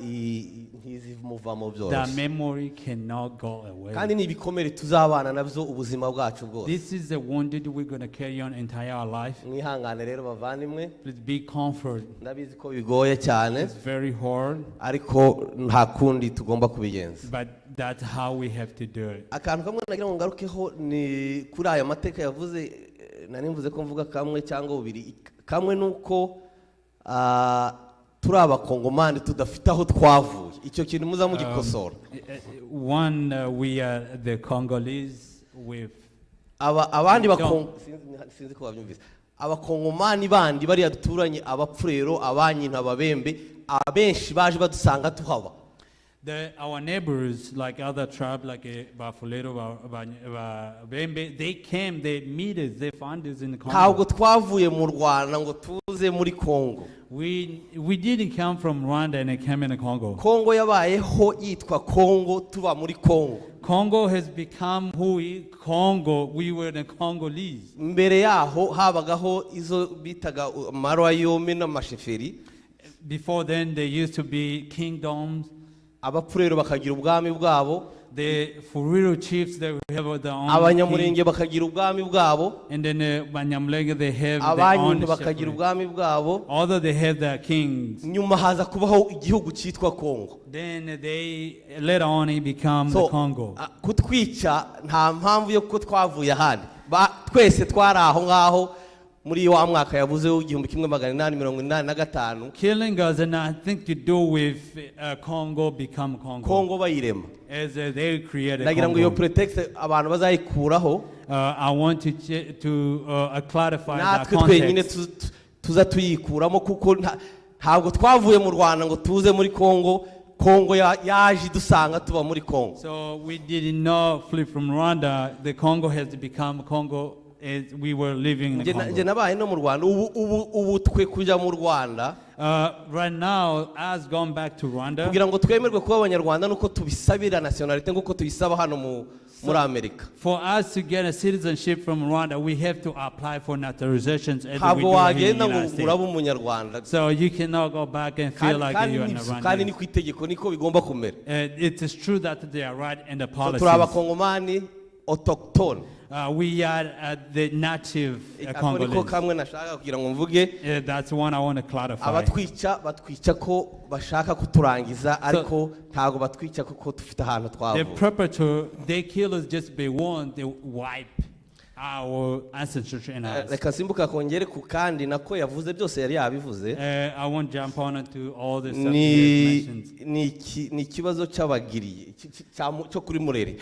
ntizimuvamo byose. That memory cannot go away. Kandi ni ibikomere tuzabana nabyo ubuzima bwacu bwose. This is the wounded we're going to carry on entire life. Mwihangane rero bavandimwe. Please be comfort. Ndabizi ko bigoye cyane. It's very hard. Ariko nta kundi tugomba kubigenza. But that's how we have to do it. Akantu kamwe nagira ngo ngarukeho ni kuri aya mateka yavuze nari mvuze ko mvuga kamwe cyangwa ubiri. Kamwe nuko turi abakongomani tudafite aho twavuye. Icyo kintu muza mugikosora. One, we are the Congolese with abandi sinzi ko babyumvise. Abakongomani bandi bari duturanye abapfurero abanyina ababembe abenshi baje badusanga tuhaba. Our neighbors, like other tribes, like Bafulero, Bembe, they came, they meet us, they found us in the Congo. Ntabwo twavuye mu Rwanda ngo tuze muri Congo. We didn't come from Rwanda and came in the Congo. Congo yabayeho yitwa Congo tuba muri Congo. Congo has become who is Congo. We were the Congolese. Mbere yaho habagaho izo bitaga marwa yome n'amasheferi. Before then there used to be kingdoms. Abapfurero bakagira ubwami bwabo. The Furiro chiefs, they have their own. Abanyamulenge bakagira ubwami bwabo. And then Abanyamulenge, they have their own. Abanyintu bakagira ubwami bwabo. Although they have their kings. Nyuma haza kubaho igihugu cyitwa Congo. Then they later on it become the Congo. Kutwica nta mpamvu yo ko twavuye ahandi. Twese twari aho ngaho. Muri wa mwaka yavuze w'igihumbi kimwe 1885. Killing us and nothing to do with Congo become Congo. Congo bayirema. As they created Congo. Nagira ngo iyo pretext abantu bazayikuraho. I want to clarify that context. Natwe twenyine tuza tuyikuramo kuko ntabwo twavuye mu Rwanda ngo tuze muri Congo. Congo yaje dusanga tuba muri Congo. So we did not flee from Rwanda. The Congo has become Congo. As we were living in the Congo. Nje nabaye no mu Rwanda ubu twe kujya mu Rwanda. Right now has gone back to Rwanda. Kugira ngo twemerwe kuba abanyarwanda nuko tubisabira nationality nguko tubisaba hano muri America. For us to get a citizenship from Rwanda, we have to apply for naturalizations as we do here in the United States. So you cannot go back and feel like you are in Rwanda. Kandi ni kwitegeko niko bigomba kumera. It is true that they are right in the policy. Turi abakongomani autochtone. We are the native Congolese. That's one I want to clarify. Batwica ko bashaka kuturangiza ariko ntago batwica kuko dufite ahantu twavuye. The perpetrator, they kill us just by one, they wipe our ancestors in us. Reka simbuka kongere ku kandi nako yavuze byose yari yabivuze. I won't jump on to all the stuff he mentioned. Ni ikibazo cy'abagiriye cyo kuri Murere.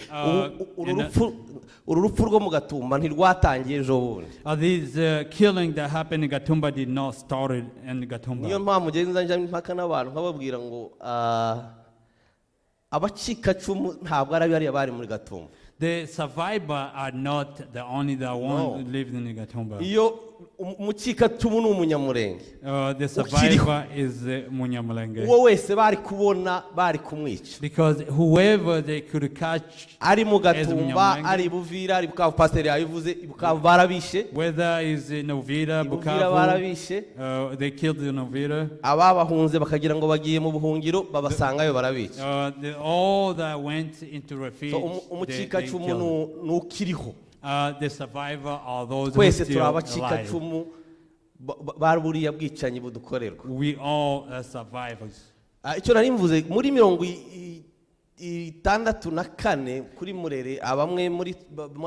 Urupfu rwo mu Gatumba ntirwatangiye ejo bundi. This killing that happened in Gatumba did not start in Gatumba. Niyo mpamvu ngenza njya mpaka n'abantu nkababwira ngo abacika cumu ntabwo ari bari muri Gatumba. The survivors are not the only one who lived in Gatumba. Iyo umucika cumu ni Umunyamulenge. The survivor is Umunyamulenge. Uwo wese bari kubona bari kumwica. Because whoever they could catch ari mu Gatumba ari Buvira ari Bukavu pastor yabivuze Bukavu barabishe. Whether is in Uvira Bukavu barabishe. They killed in Uvira. Ababahunze bakagira ngo bagiye mu buhungiro babasangayo barabica. All that went into refuge. Umucika cumu nukiriho. The survivor are those who still alive. We all are survivors. Icyo nari mvuze muri 1964 kuri Murere abamwe muri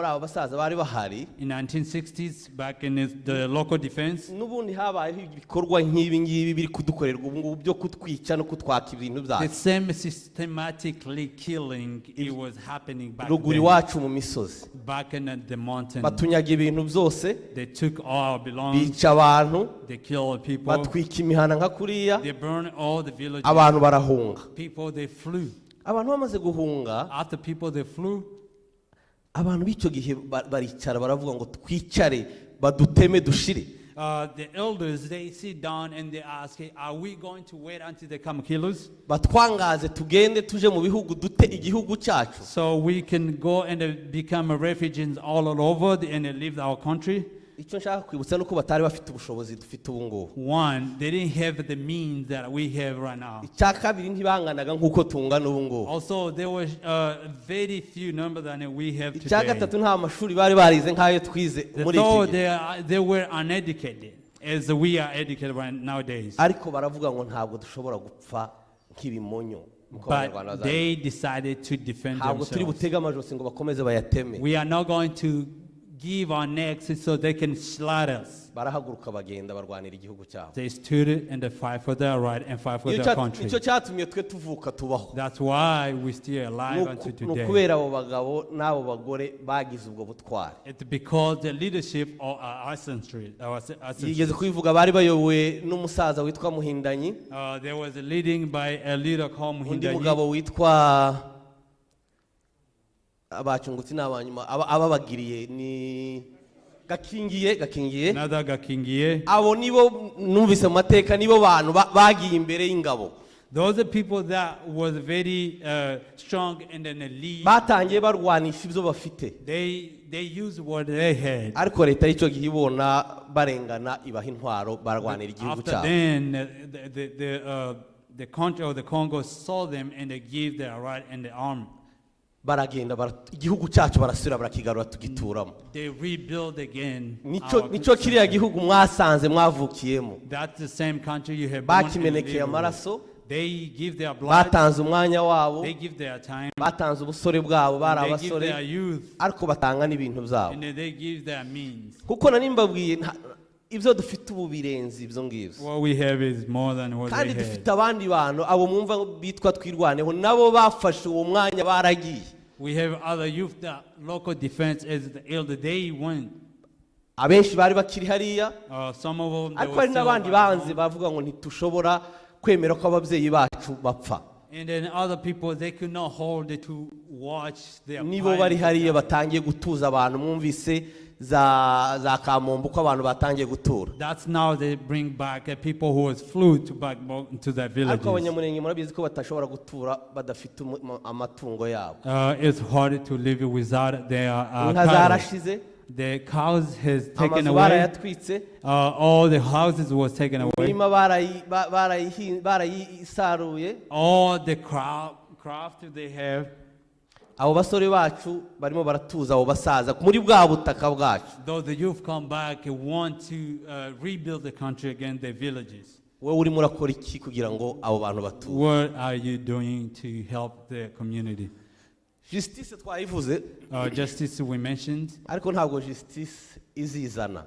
abo basaza bari bahari. In 1960s back in the local defense. Nubundi habayeho ibikorwa nk'ibi ngibi biri kudukorerwa ubu ngubu byo kutwica no kutwaka ibintu byacu. The same systematically killing it was happening back ruguri wacu mu misozi. Back in the mountain. Batunyaga ibintu byose. They took all our belongings. Bica abantu. They killed people. Batwika imihana nka kuriya. They burned all the villages. Abantu barahunga. People they flew. Abantu bamaze guhunga. After people they flew. Abantu b'icyo gihe baricara baravuga ngo twicare baduteme dushire. The elders they sit down and they ask, are we going to wait until they come kill us? Batwangaze tugende tuje mu bihugu dute igihugu cyacu. So we can go and become refugees all over and leave our country. Icyo nshaka kwibutsa nuko batari bafite ubushobozi dufite ubu ngubu. One, they didn't have the means that we have right now. Icyakabiri ntibanganaga nkuko tungana ubu ngubu. Also there was very few number than we have today. Icyagatatu nta mashuri bari barize nkayo twize muri iki gihe. They were uneducated as we are educated right nowadays. Ariko baravuga ngo ntabwo dushobora gupfa nk'ibimonyo. But they decided to defend themselves. Ntabwo turi butega amajosi ngo bakomeze bayateme. We are not going to give our necks so they can slaughter us. Barahaguruka bagenda barwanira igihugu cyabo. They stood and they fight for their right and fight for their country. Icyo cyatumye twe tuvuka tubaho. That's why we still alive until today. Kubera abo bagabo n'abo bagore bagize ubwo butwari. It's because the leadership of our ancestry. Yigeze kubivuga bari bayobowe n'umusaza witwa Muhindanyi. There was a leading by a leader called Muhindanyi. Undi mugabo witwa abacungutsi n'abanyuma ababagiriye ni gakingiye nada gakingiye. Abo nibo numvise mu mateka nibo bantu bagiye imbere y'ingabo. Those are people that was very strong and then lead. Batangiye barwanisha ibyo bafite. They used what they had. Ariko leta y'icyo gihe ibona barengana ibaha intwaro barwanira igihugu cyabo. After then the country of the Congo saw them and they gave their right and the arm. Baragenda igihugu cyacu barasubira barakigarura tugituramo. They rebuild again. Nico kiriya gihugu mwasanze mwavukiyemo. That's the same country you have born in. Bakimenekeye amaraso. They give their blood. Batanze umwanya wabo. They give their time. Batanze ubusore bwabo bari abasore. They give their youth. Ariko batanga n'ibintu byabo. And they give their means. Kuko nanimbabwiye ibyo dufite ubu birenze ibyo ngibyo. What we have is more than what they have. Kandi dufite abandi bantu abo mwumva bitwa twirwaneho nabo bafashe uwo mwanya baragiye. We have other youth that local defense as the elder they went. Abenshi bari bakiri hariya. Some of them. Ariko hari n'abandi banze bavuga ngo ntitushobora kwemera ko ababyeyi bacu bapfa. And then other people they could not hold it to watch their. Nibo bari hariya batangiye gutuza abantu mwumvise za Kamombo ko abantu batangiye gutura. That's now they bring back people who was flew to back to their villages. Ariko Abanyamulenge murabizi ko batashobora gutura badafite amatungo yabo. It's hard to live without their cows. The cows has taken away. All the houses was taken away. All the craft they have. Abo basore bacu barimo baratuza abo basaza muri bwa butaka bwacu. Though the youth come back and want to rebuild the country again, their villages. Wowe urimo urakora iki kugira ngo abo bantu batuze? What are you doing to help the community? justice twayivuze justice we mentioned. ariko ntabwo justice izizana.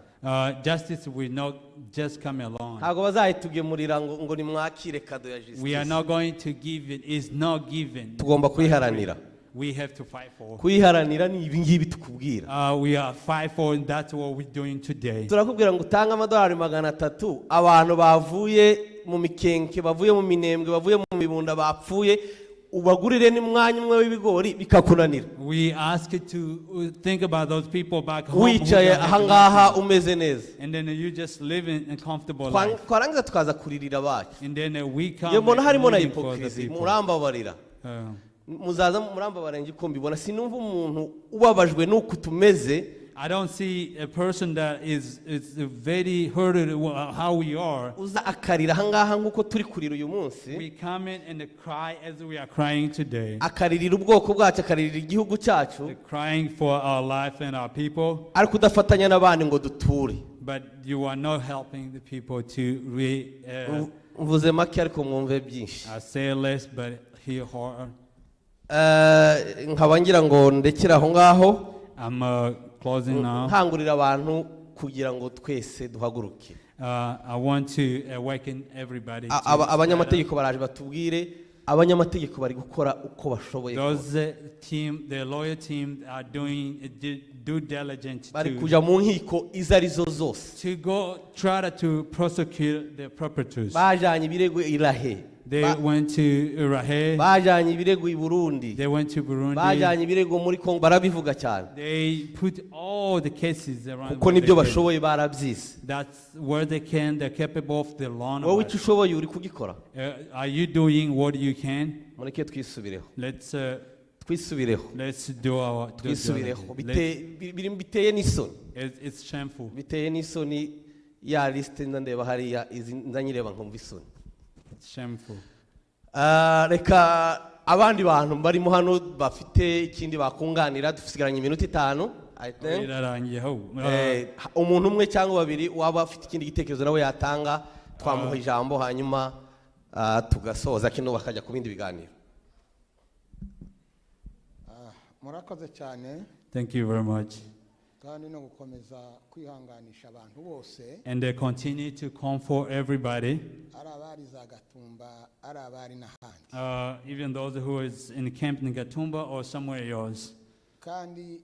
Justice will not just come along. ntabwo bazahitugemurira ngo nimwakire kado ya justice. We are not going to give it. It's not given. tugomba kuyiharanira. We have to fight for. kuyiharanira ni ibi ngibi tukubwira. We are fight for, and that's what we're doing today. turakubwira ngo utange amadolari 300 abantu bavuye mu mikenke, bavuye mu minembwe, bavuye mu mibunda bapfuye, ubagurire n'umwanya umwe w'ibigori bikakunanira. We ask you to think about those people back home. wicaye ahangaha umeze neza. And then you just live in a comfortable life. twarangiza tukaza kuririra bacu. And then we come. Iyo mbona harimo na looking for the hypocrisy, people. murambabarira. muzaza murambabarira ngiye mbibona, sinumva umuntu ubabajwe n'uko tumeze. I don't see a person that is very hurted how we are. uza akarira ahangaha nk'uko turi kurira uyu munsi. We come in and cry as we are crying today. akaririra ubwoko bwacu, akaririra igihugu cyacu. Crying for our life and our people. ariko udafatanya n'abandi ngo duture. But you are not helping the people to mvuze make ariko mwumve byinshi. I say less but hear hard. nkaba ngira ngo ndekere aho ngaho. I'm closing now. nkangurira abantu kugira ngo twese duhaguruke. I want to awaken everybody. abanyamategeko baraje batubwire, abanyamategeko bari gukora uko bashoboye. Those the lawyer team are doing due diligence bari kuja mu nkiko izo arizo zose. to go try to prosecute the perpetrators. bajanye ibirego irahe. They went to Rahe. bajanye ibirego i Burundi. They went to Burundi. bajanye ibirego muri Kongo, barabivuga cyane. They put all the cases around. kuko nibyo bashoboye barabyize. That's where they can. They're capable of the law. wowe icyo ushoboye uri kugikora. Are you doing what you can? mureke twisubireho. Let's twisubireho. Let's do our. twisubireho. biteye n'isoni. It's shameful. biteye n'isoni ya liste ndeba hariya nzanyireba nkumva isoni. Shameful. reka abandi bantu barimo hano bafite ikindi bakunganira, dusigaranye iminota 5. I think umuntu umwe cyangwa babiri waba afite ikindi gitekerezo nawe yatanga, twamuha ijambo hanyuma tugasoza kino bakajya ku bindi biganiro. Murakoze cyane. Thank you very much. kandi no gukomeza kwihanganisha abantu bose. And they continue to comfort everybody. ari abari za Gatumba, ari abari n'ahandi. Even those who is in camp in Gatumba or somewhere else. kandi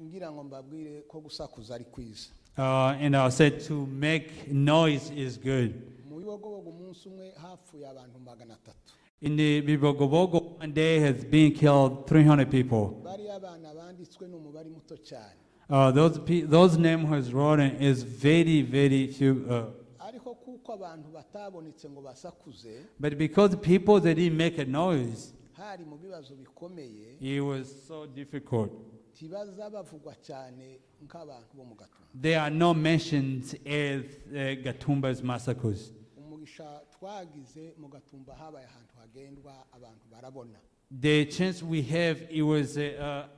ngira ngo mbabwire ko gusakuza ari kwiza. And I said to make noise is good. mu bibogobogo umunsi umwe hapfuye abantu 300. In the Bibogobogo, one day has been killed 300 people. bari abana banditswe n'umubare muto cyane. Those names who's written is very, very few. ariko kuko abantu batabonetse ngo basakuze. But because people that didn't make a noise, hari mu bibazo bikomeye. it was so difficult. tibaza bavugwa cyane nk'abantu bo mu Gatumba. There are no mentions as Gatumba's massacres. umugisha twagize mu Gatumba habaye ahantu hagendwa abantu barabona. The chance we have, it was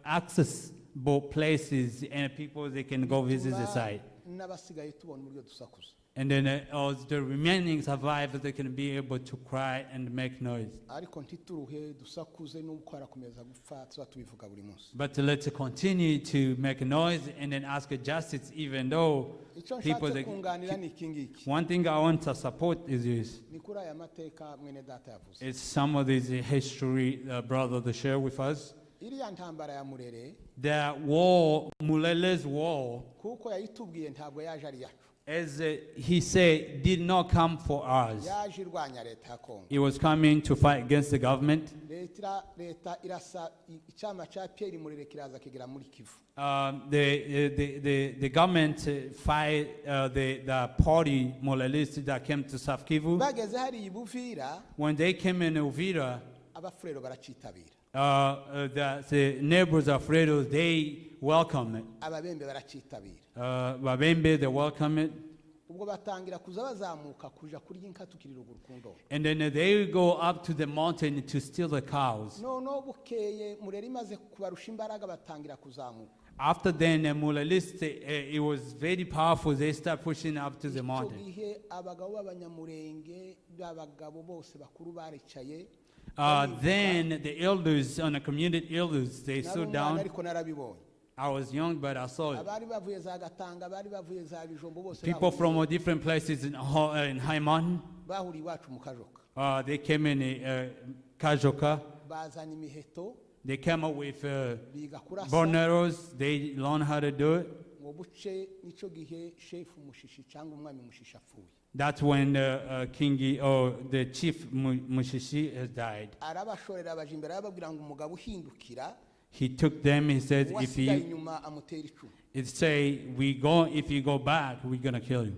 accessible places and people they can go visit the site. n'abasigaye tubona uburyo dusakuza. And then as the remaining survivors, they can be able to cry and make noise. ariko ntituruhe dusakuze n'uko arakomeza gupfa tuba tubivuga buri munsi. But let's continue to make noise and then ask justice, even though people. kunganira ni kingiki. One thing I want to support is this. ni kuri aya mateka mwene data yavuze. It's some of this history, brother, to share with us. iriya ntambara ya Murere. The war, Mulele's war. kuko yayitubwiye ntabwo yaje ari yacu. As he said, did not come for us. yaje irwanya leta ya Kongo. He was coming to fight against the government. leta irasa icyama cya Pierre Murere kiraza kigera muri Kivu. The government fight the party Mulelist that came to South Kivu. bageze hari ibuvira. When they came in Uvira, abafurero baracitabira. the neighbors of Fredo, they welcome it. ababembe baracitabira. Babembe, they welcome it. ubwo batangira kuza bazamuka kuja kurya inka tukirira urukundo. And then they go up to the mountain to steal the cows. no bukeye Murere imaze kubarusha imbaraga batangira kuzamuka. After then, Mulelist, it was very powerful. They start pushing up to the mountain. icyo gihe abagabo b'Abanyamulenge b'abagabo bose bakuru baricaye. Then the elders, on the community elders, they stood down. I was young, but I saw it. People from different places in High Mountain, they came in Kajoka. They came up with borneros. They learned how to do it. That's when the king or the chief Mushishi has died. He took them. He said, if you go back, we're gonna kill you.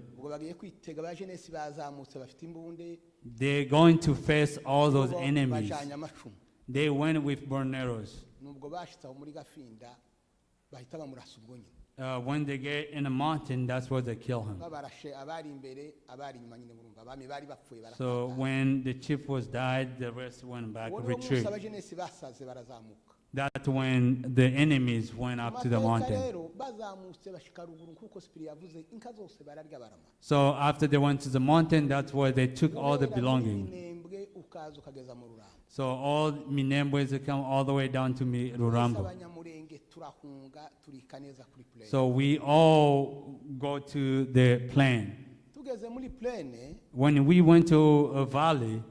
They're going to face all those enemies. They went with borneros. When they get in a mountain, that's where they kill him. So when the chief was died, the rest went back, retreat. That's when the enemies went up to the mountain. So after they went to the mountain, that's where they took all the belongings. So all Minembwes come all the way down to Rurambo. So we all go to the plain. When we went to a valley,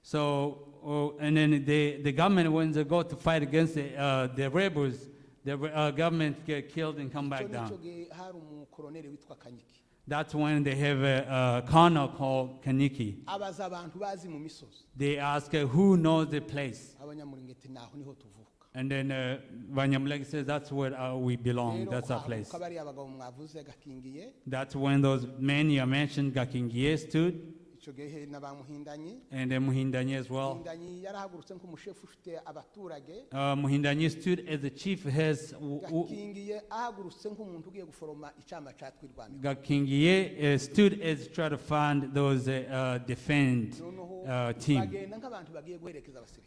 so and then the government, when they go to fight against the rebels, the government get killed and come back down. That's when they have a colonel called Kaniki. They ask who knows the place. And then Abanyamulenge says that's where we belong. That's our place. That's when those men you mentioned, Gakingie, stood. And then Muhindanyi as well. Muhindanyi stood as the chief has. Gakingie stood as try to find those defend team.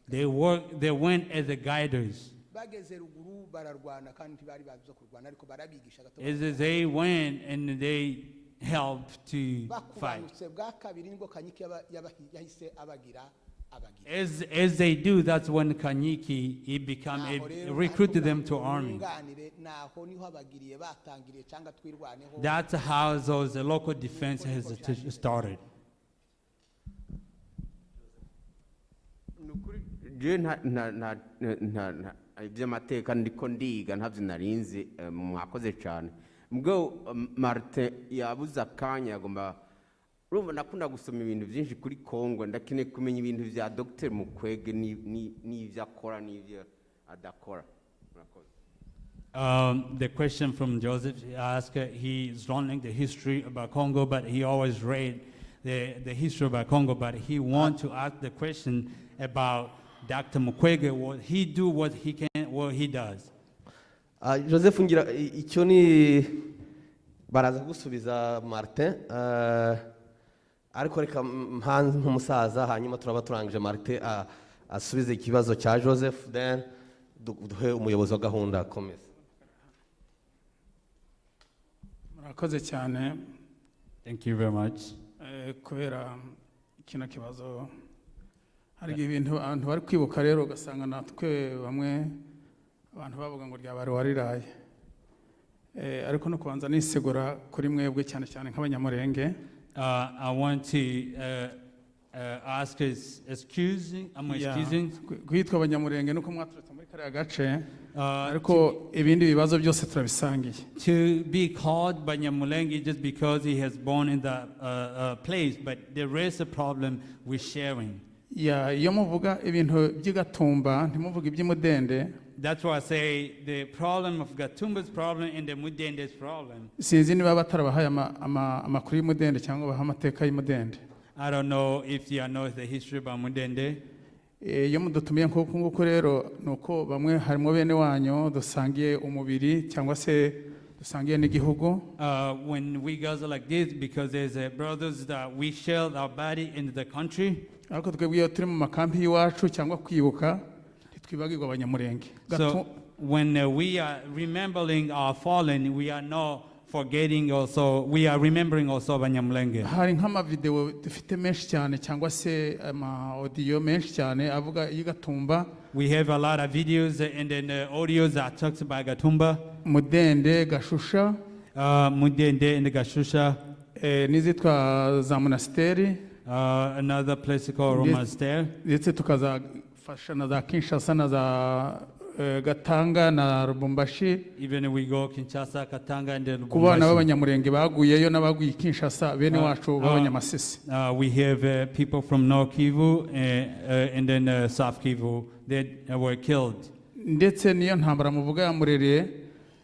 They went as the guiders. As they went and they helped to fight. As they do, that's when Kanyiki he recruited them to army. That's how those local defense has started. Iby'amateka ndiko ndiga ntabyo narinzi mwakoze cyane mbwo Martin yabuze akanya yagomba urumva nakunda gusoma ibintu byinshi kuri Kongo ndakeneye kumenya ibintu bya Dr. Mukwege n'ivyo akora n'ivyo adakora. The question from Joseph, he asked, he's learning the history about Congo, but he always read the history about Congo, but he wants to ask the question about Dr. Mukwege, what he do, what he can, what he does. Joseph ngira icyo ni baraza gusubiza Martin ariko reka nk'umusaza hanyuma turaba turangije Martin asubize ikibazo cya Joseph, then duhe umuyobozi wa gahunda akomeza. Murakoze cyane. Thank you very much. Kubera kino kibazo hari ibintu abantu bari kwibuka rero ugasanga natwe bamwe abantu bavuga ngo ryabari wariraye ariko no kubanza nisegura kuri mwebwe cyane cyane nk'Abanyamulenge. I want to ask his excusing. I'm excusing. Kwitwa Abanyamulenge nuko mwaturutse muri kare gace ariko ibindi bibazo byose turabisangiye. To be called Abanyamulenge just because he has born in the place, but there is a problem with sharing. Iyo muvuga ibintu by'Gatumba ntimuvuga iby'Imudende. That's why I say the problem of Gatumba's problem and the Mudende's problem. Sinzi niba batarabahaye amakuru y'Imudende cyangwa baha amateka y'Imudende. I don't know if you know the history about Mudende. Iyo mudutumiye nk'uko nguko rero nuko bamwe harimo bene wanyu dusangiye umubiri cyangwa se dusangiye n'igihugu. When we gather like this, because there's brothers that we share our body in the country. Ariko twebwe iyo turi mu makambi y'iwacu cyangwa kwibuka twibagirwa Abanyamulenge. So when we are remembering our fallen, we are not forgetting also, we are remembering also Abanyamulenge. hari nk'amavideo dufite menshi cyane cyangwa se ama-audio menshi cyane avuga y'Gatumba, We have a lot of videos and then audios that talks about Gatumba, Mudende, Gashusha, Mudende and Gashusha, n'izitwa za monasteri, another place called Romaster. ndetse tukazafasha na za Kinshasa na za Gatanga na Lubumbashi, Even we go Kinshasa, Katanga, and then ku bana b'Abanyamulenge baguyeyo n'abaguye Kinshasa bene wacu b'Abanyamasisi. we have people from North Kivu and then South Kivu that were killed. Ndetse niyo ntambara muvuga ya Murere,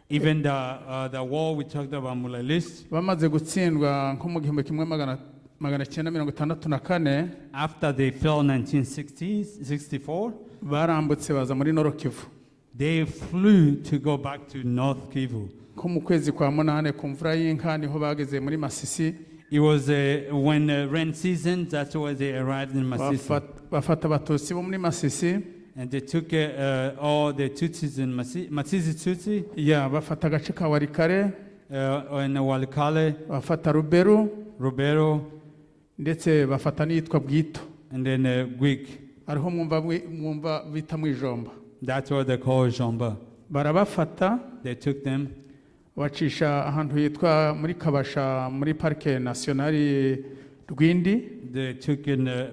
Even the war we talked about Mulalis, bamaze gutsindwa nko mu 1964, after they fell in 1964, barambutse baza muri Nord Kivu. they flew to go back to North Kivu. Ko mu kwezi kwa munane ku mvura y'inka niho bageze muri Masisi. It was when rain season, that's why they arrived in Masisi. Bafata Abatutsi bo muri Masisi, And they took all the Tutsis in Masisi Tutsi, bafata agace ka Warikare, and Walikale, bafata Rubero, ndetse bafata n'iyitwa Bwito, and then Gwik. ariho mwumva bita mu Ijomba. That's what they call Jomba. Barabafata, They took them, bacisha ahantu hitwa muri Kabasha muri Parike Nationale Rwindi. they took in the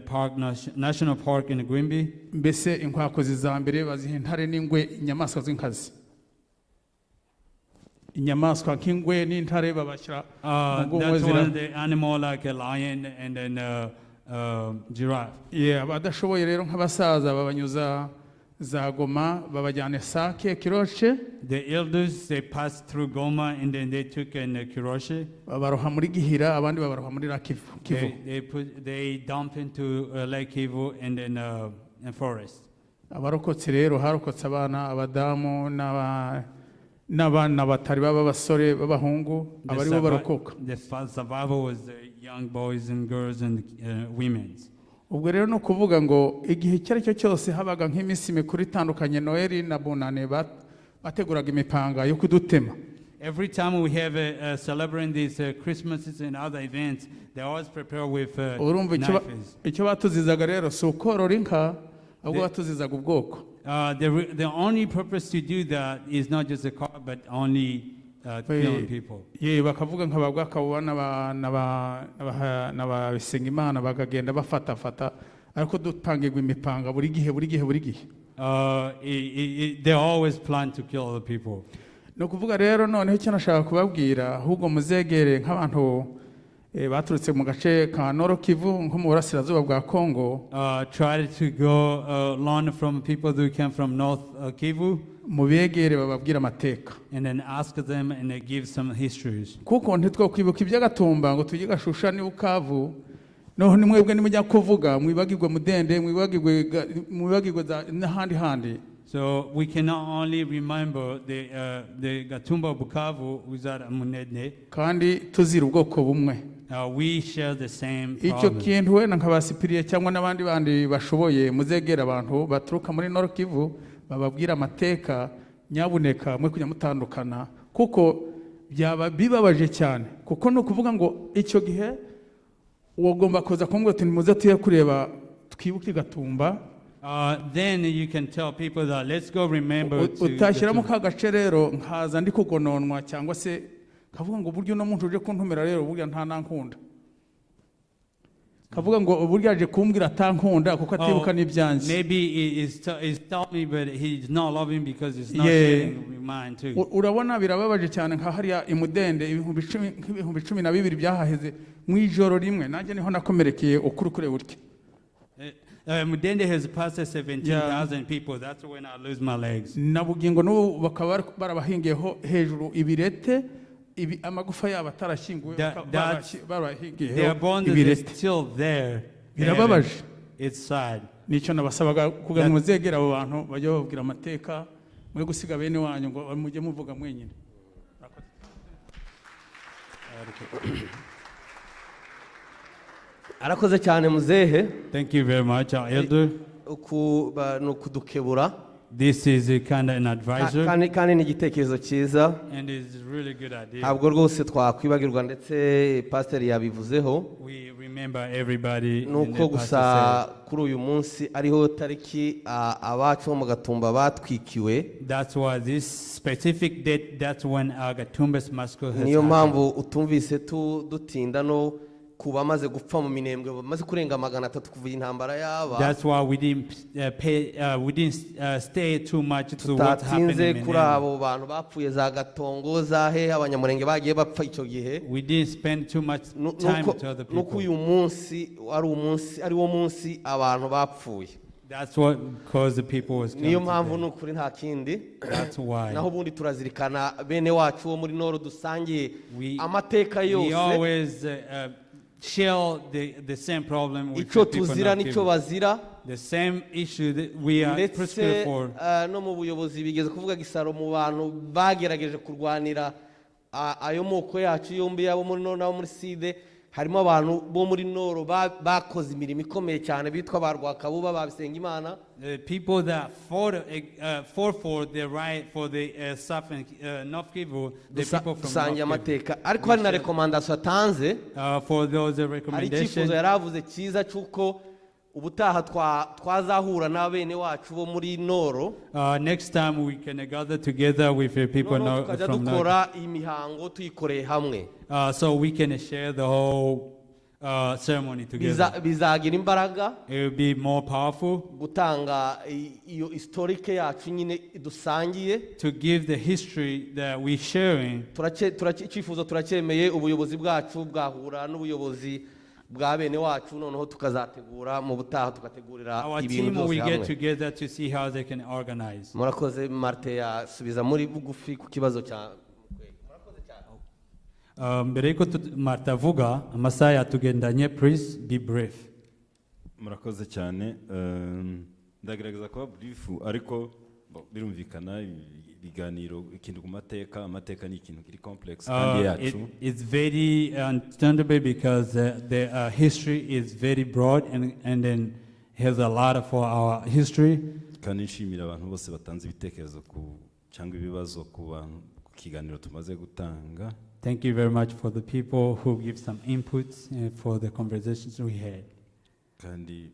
National Park in Gwimbi. Mbese inkwakozi za mbere baziha intare n'ingwe, inyamaswa z'inkazi. Inyamaswa nk'ingwe n'intare babashyira mu That's ngombe one the animal like a lion and then giraffe. Abadashoboye rero nk'abasaza babanyuza za Goma, babajyana Sake, Kiroshe, The elders, they passed through Goma and then they took in Kiroshe. babaroha muri Gihira, abandi babaroha muri Kivu. They dump into Lake Kivu and then forest. Abarokotse rero harokotse abana, abadamu n'abana batari b'abasore b'abahungu, abari bo barokoka. The survival was the young boys and girls and women. Ubwo rero no kuvuga ngo igihe cyari cyo cyose habaga nk'iminsi mikuru itandukanye, Noheli na Bunane, bateguraga imipanga yo kudutema. Every time we have celebrating these Christmases and other events, they always prepare with Urumva knives. icyo batuzizaga rero si ukorora inka, ahubwo batuzizaga ubwoko. The only purpose to do that is not just a car, but only killing people. Bakavuga nk'abagwakabuba n'ababisengimana bakagenda bafata, ariko dupangirwa imipanga buri gihe. They always plan to kill other people. No kuvuga rero noneho icyo nashaka kubabwira, ahubwo muzegere nk'abantu baturutse mu gace ka Nord Kivu nko mu burasirazuba bwa Congo. Try to go learn from people who came from North Kivu. Mubegere bababwira amateka. And then ask them and they give some histories. Kuko ntitwokwibuka iby'Agatumba ngo tujye Gashusha ni Bukavu, noho ni mwebwe nimujya kuvuga mwibagirwe Mudende, mwibagirwe n'ahandi. So we cannot only remember the Gatumba Bukavu without Munene. Kandi tuzira ubwoko bumwe. We share the same Icyo problem. kintu wenda nk'abasipiriye cyangwa n'abandi bandi bashoboye muzegera abantu baturuka muri Nord Kivu bababwira amateka, nyabuneka mwe kujya mutandukana, kuko byaba bibabaje cyane, kuko no kuvuga ngo icyo gihe wagomba kuza kumbwa ati muze tuye kureba twibuke Gatumba. Then you can tell people that let's go remember to utashyiramo ka gace rero nkaza ndi kugononwa cyangwa se kavuga ngo buryo no muntu uje kuntumira rero burya nta nankunda, kavuga ngo burya aje kumbwira atankunda kuko atibuka n'ibyanjye. Maybe he's telling me but he's not loving because he's not sharing mine too. Urabona birababaje cyane nka hariya Imudende ibihumbi 12 byahaheze mu ijoro rimwe, nanjye niho nakomerekeye ukurukure buryo. Mudende has passed 17,000 people. That's when I lose my legs. Nabugingo no bakaba barabahingiyeho hejuru ibirete, amagufa yabo atarashyinguwe barabahingiyeho. Their bones are still there. Birababaje. It's sad. Nicyo nabasabaga kugira ngo muzegera abo bantu bajye bababwira amateka, mwe gusiga bene wanyu ngo mujye muvuga mwenyine. Arakoze cyane muzehe. Thank you very much, our elder. No kudukebura. This is a kind of an advisor, kandi ni igitekerezo cyiza and it's a really good idea. ntabwo rwose twakwibagirwa ndetse pasiteri yabivuzeho We remember everybody. in nuko the gusa pastor kuri uyu munsi ariho tariki abacu bo mu Gatumba batwikiwe. said. That's why this specific date, that's when our Gatumba's massacre has niyo happened. mpamvu utumvise dutinda no ku bamaze gupfa mu minembwe bamaze kurenga 300 kuva intambara yaba. That's why we didn't stay too much to what happened tutatinze in kuri Minembwe. abo bantu bapfuye za Gatongo za he Abanyamulenge bagiye bapfa icyo gihe. We didn't spend too much time to other nuko people. uyu munsi ari wo munsi abantu bapfuye. That's what caused the people was niyo killed mpamvu today. nukuri nta kindi. That's why. naho ubundi turazirikana bene wacu wo muri Nord dusangiye amateka We yose. always share the same problem with icyo the people tuzira not nicyo people. bazira. The same issue that we are ndetse prescribed for. no mu buyobozi bigeze kuvuga gisaro mu bantu bagerageje kurwanira ayo moko yacu yombi yabo muri Nord n'abo muri Side. harimo abantu bo muri Noro bakoze imirimo ikomeye cyane bitwa barwakabuba babisenga Imana. The people that fought for the right for the South and North Kivu, the people from dusangiye North Kivu. amateka ariko hari na recommendation atanze. For those hari recommendations. icyifuzo yaravuze cyiza cyuko ubutaha twazahura n'abene wacu bo muri Noro. Next time we can gather together with the people tukajya from dukora imihango tuyikoreye hamwe. so we can share the whole ceremony together. bizagira imbaraga. It will be more powerful. gutanga iyo historique yacu nyine dusangiye. To give the history that we sharing. icyifuzo turacyemeye ubuyobozi bwacu bwahura n'ubuyobozi bwa bene wacu noneho tukazategura mu butaha tugategurira ibintu byose hamwe. Our team will get together to see how they can organize. Murakoze. Martin yasubiza muri bugufi ku kibazo cya mbere yuko Marta avuga amasaha yatugendanye, please be brief. Murakoze cyane. Ndagerageza kuba brief ariko birumvikana ibiganiro ikintu ku amateka ni ikintu kiri complex kandi yacu. It's very understandable because the history is very broad and then has a lot for our history. Kandi nshimira abantu bose batanze ibitekerezo ku cyangwa ibibazo ku bantu ku kiganiro tumaze gutanga. Thank you very much for the people who give some inputs for the conversations we had. Kandi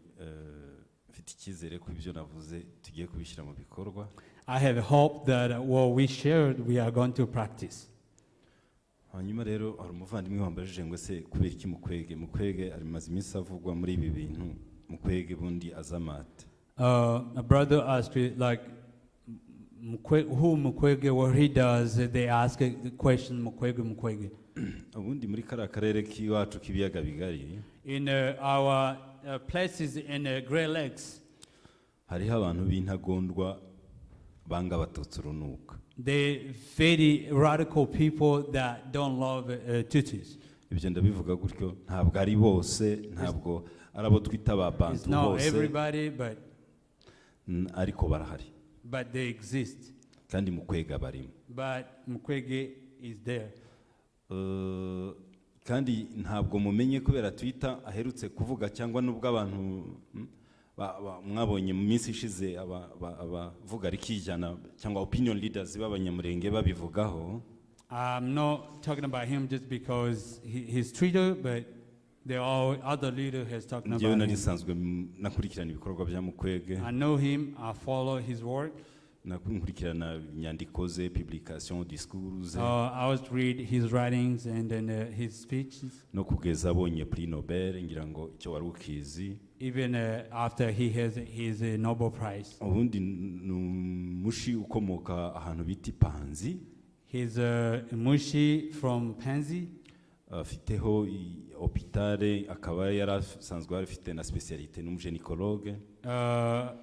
mfite icyizere ko ibyo navuze tugiye kubishyira mu bikorwa. I have hope that what we shared we are going to practice. Hanyuma rero hari umuvandimwe wambajije ngo se kubera iki mukwege arimaze iminsi avugwa muri ibi bintu mukwege bundi azamate. A brother asked like who Mukwege, what he does, they ask the question Mukwege. Ubundi muri kara karere k'iwacu k'ibiyaga bigari. In our places in Great Lakes. Hariho abantu b'intagondwa banga abatutsi urunuka. They very radical people that don't love Tutsis. Ibyo ndabivuga gutyo ntabwo ari bose ntabwo arabo twita abantu bose. Not everybody but ariko barahari. But they exist. Kandi Mukwege barimo. But Mukwege is there. Kandi ntabwo mumenye kubera Twitter aherutse kuvuga cyangwa nubwo abantu mwabonye mu minsi ishize abavuga rikijana cyangwa opinion leaders b'Abanyamulenge babivugaho. I'm not talking about him just because he's Twitter, but there are other leaders has talking about him. Nakurikirana ibikorwa bya Mukwege. I know him, I follow his work. Nakurikirana inyandiko ze, publication, discours. I always read his writings and then his speeches. No kugeza abonye Prix Nobel ngira ngo icyo wari ukizi. Even after he has his Nobel Prize. Ubundi mushi ukomoka ahantu biti Panzi. He's Mushi from Panzi. Afiteho hôpital akaba yarasanzwe afite na spécialité n'umugynécologue.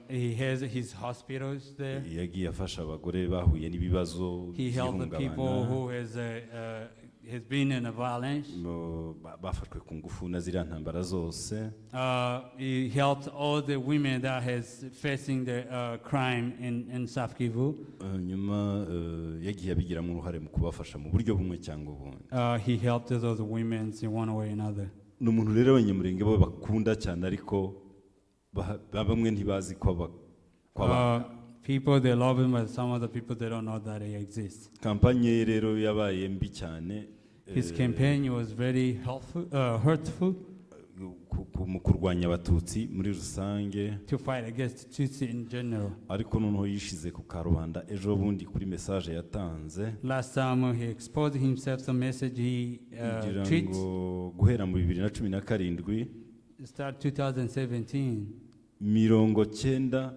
He has his hospitals there. Yagiye afasha abagore bahuye n'ibibazo. He helped the people who has been in a violence. Bafashwe ku ngufu na ziriya ntambara zose. He helped all the women that has facing the crime in South Kivu. Nyuma yagiye abigiramo uruhare mu kubafasha mu buryo bumwe cyangwa ubundi. He helped those women in one way or another. N'umuntu rero Abanyamulenge bo bakunda cyane ariko bamwe ntibazi ko people they love him, but some of the people they don't know that he exists. kampanye ye rero yabaye mbi cyane His campaign was very hurtful mu kurwanya abatutsi muri rusange, to fight against Tutsi in general. ariko noneho yishize ku karubanda ejo bundi kuri message yatanze Last time he exposed himself some message he kugira tweets. ngo guhera mu 2017 Start 2017. 90%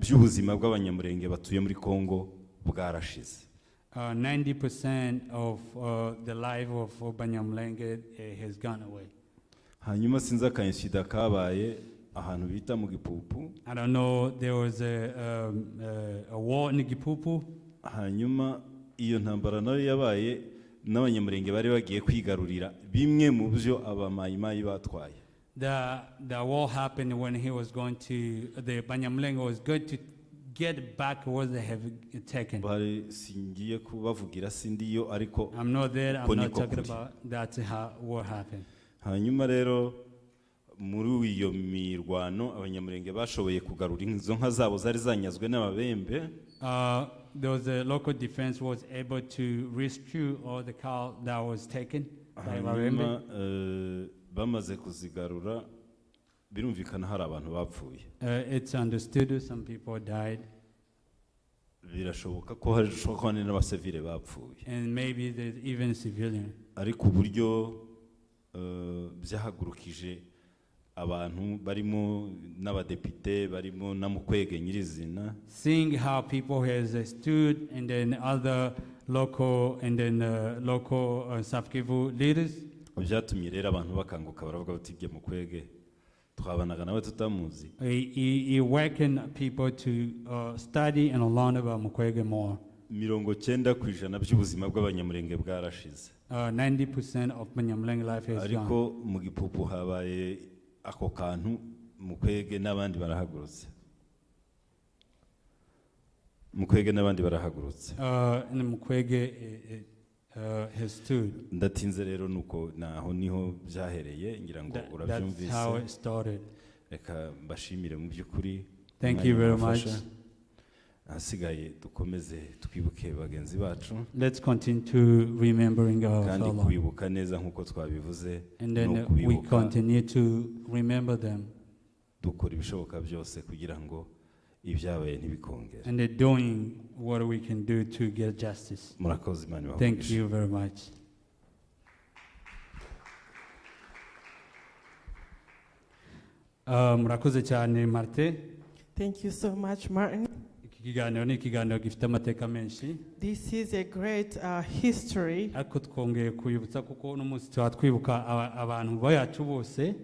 by'ubuzima bw'abanyamurenge batuye muri Kongo bwarashize. 90% of the life of Abanyamulenge has gone away. Hanyuma sinzi akainsida kabaye ahantu bita mu Gipupu. I don't know, there was a war in Gipupu. Hanyuma iyo ntambara nayo yabaye n'abanyamurenge bari bagiye kwigarurira bimwe mu byo abamayimayi batwaye. The war happened when he was going to, the Abanyamulenge was going to get back what they have taken. Bari singiye kubavugira sindiyo ariko I'm not there, I'm not talking about that's how what happened. Hanyuma rero muri iyo mirwano abanyamurenge bashoboye kugarura izo nka zabo zari zanyazwe n'ababembe. There was a local defense was able to rescue all the cow that was taken by Babembe. Bamaze kuzigarura birumvikana hari abantu bapfuye. It's understood some people died. Birashoboka ko hari shokwane n'abasivile bapfuye. And maybe there's even civilian. Ariko uburyo byahagurukije abantu barimo n'abadepite barimo na Mukwege nyirizina. Seeing how people has stood and then other local and then local South Kivu leaders. Byatumye rero abantu bakanguka baravuga bati bye Mukwege twabanaga nawe tutamuzi. He awakened people to study and learn about Mukwege more. 90% by'ubuzima bw'abanyamurenge bwarashize. 90% of Abanyamulenge life has gone. Ariko mu Gipupu habaye ako kantu Mukwege n'abandi barahagurutse. Mukwege n'abandi barahagurutse. And Mukwege has stood. Ndatinze rero nuko naho niho byahereye ngira ngo urabyumvise. That's how it started. Reka mbashimire mu by'ukuri. Thank you very much. Hasigaye dukomeze twibuke bagenzi bacu. Let's continue to remembering our kandi fellow. kubibuka neza nkuko twabivuze. And then we continue to remember them. Dukora ibishoboka byose kugira ngo ibyabaye ntibikongere. And they're doing what we can do to get justice. Murakoze Imana. Thank you very much. Murakoze cyane Martin. Thank you so much, Martin. Ikiganiro ni ikiganiro gifite amateka menshi. This is a great history. Ariko twongeye kuyibutsa kuko n'umunsi twibuka abantu bayacu bose.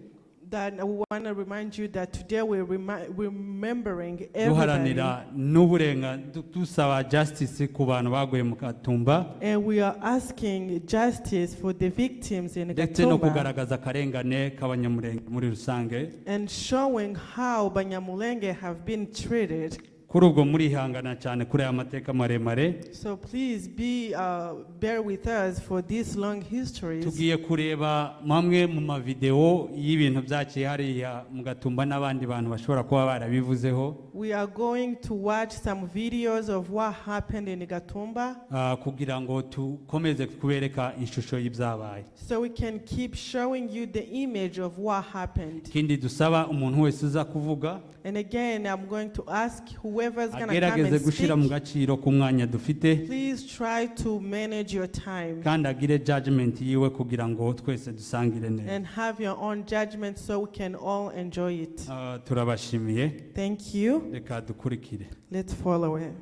That I want to remind you that today we're remembering everybody. Duharanira n'uburenga dusaba justice ku bantu baguye mu Gatumba. And we are asking justice for the victims in Ndetse no Gatumba. kugaragaza akarengane k'abanyamurenge muri rusange. And showing how Abanyamulenge have been treated. Kuri ubwo muri hangana cyane kuri aya mateka maremare. So please bear with us for these long histories. Tugiye kureba mamwe mu mavideo y'ibintu byaciye hariya mu Gatumba n'abandi bantu bashobora kuba barabivuzeho. We are going to watch some videos of what happened in Gatumba. Kugira ngo tukomeze kubereka ishusho y'ibyabaye. So we can keep showing you the image of what happened. Kindi dusaba umuntu wese uza kuvuga. And again, I'm going to ask whoever's going to come agerageze and gushira mu speak. gaciro ku mwanya dufite. Please try to manage your time. Kandi agire judgment yiwe kugira ngo twese dusangire neza. And have your own judgment so we can all enjoy it. Turabashimiye. Thank you. Reka dukurikire. Let's follow it.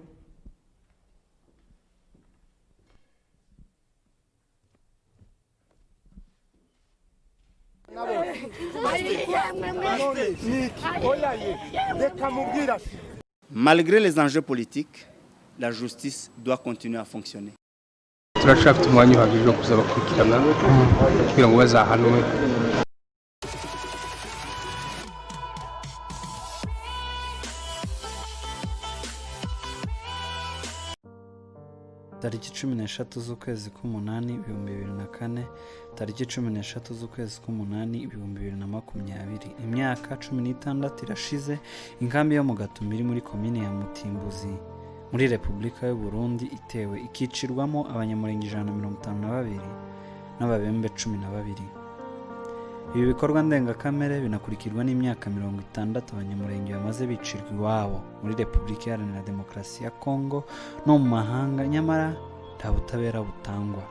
Malgré les enjeux politiques, la justice doit continuer à fonctionner. turashaka umwanya uhagije wo kuza bakurikirana kugira ngo bazahanwe. tariki 13 z'ukwezi k'umunani 2004, tariki 13 z'ukwezi k'umunani 2020. Imyaka 16 irashize inkambi yo mu Gatumba iri muri komine ya Mutimbuzi muri Repubulika y'u Burundi itewe ikicirwamo abanyamulenge 152 n'ababembe 12. Ibi bikorwa ndengakamere binakurikirwa n'imyaka 60 abanyamulenge bamaze bicirwa iwabo muri Repubulika Iharanira Demokarasi ya Kongo no mu mahanga, nyamara nta butabera butangwa.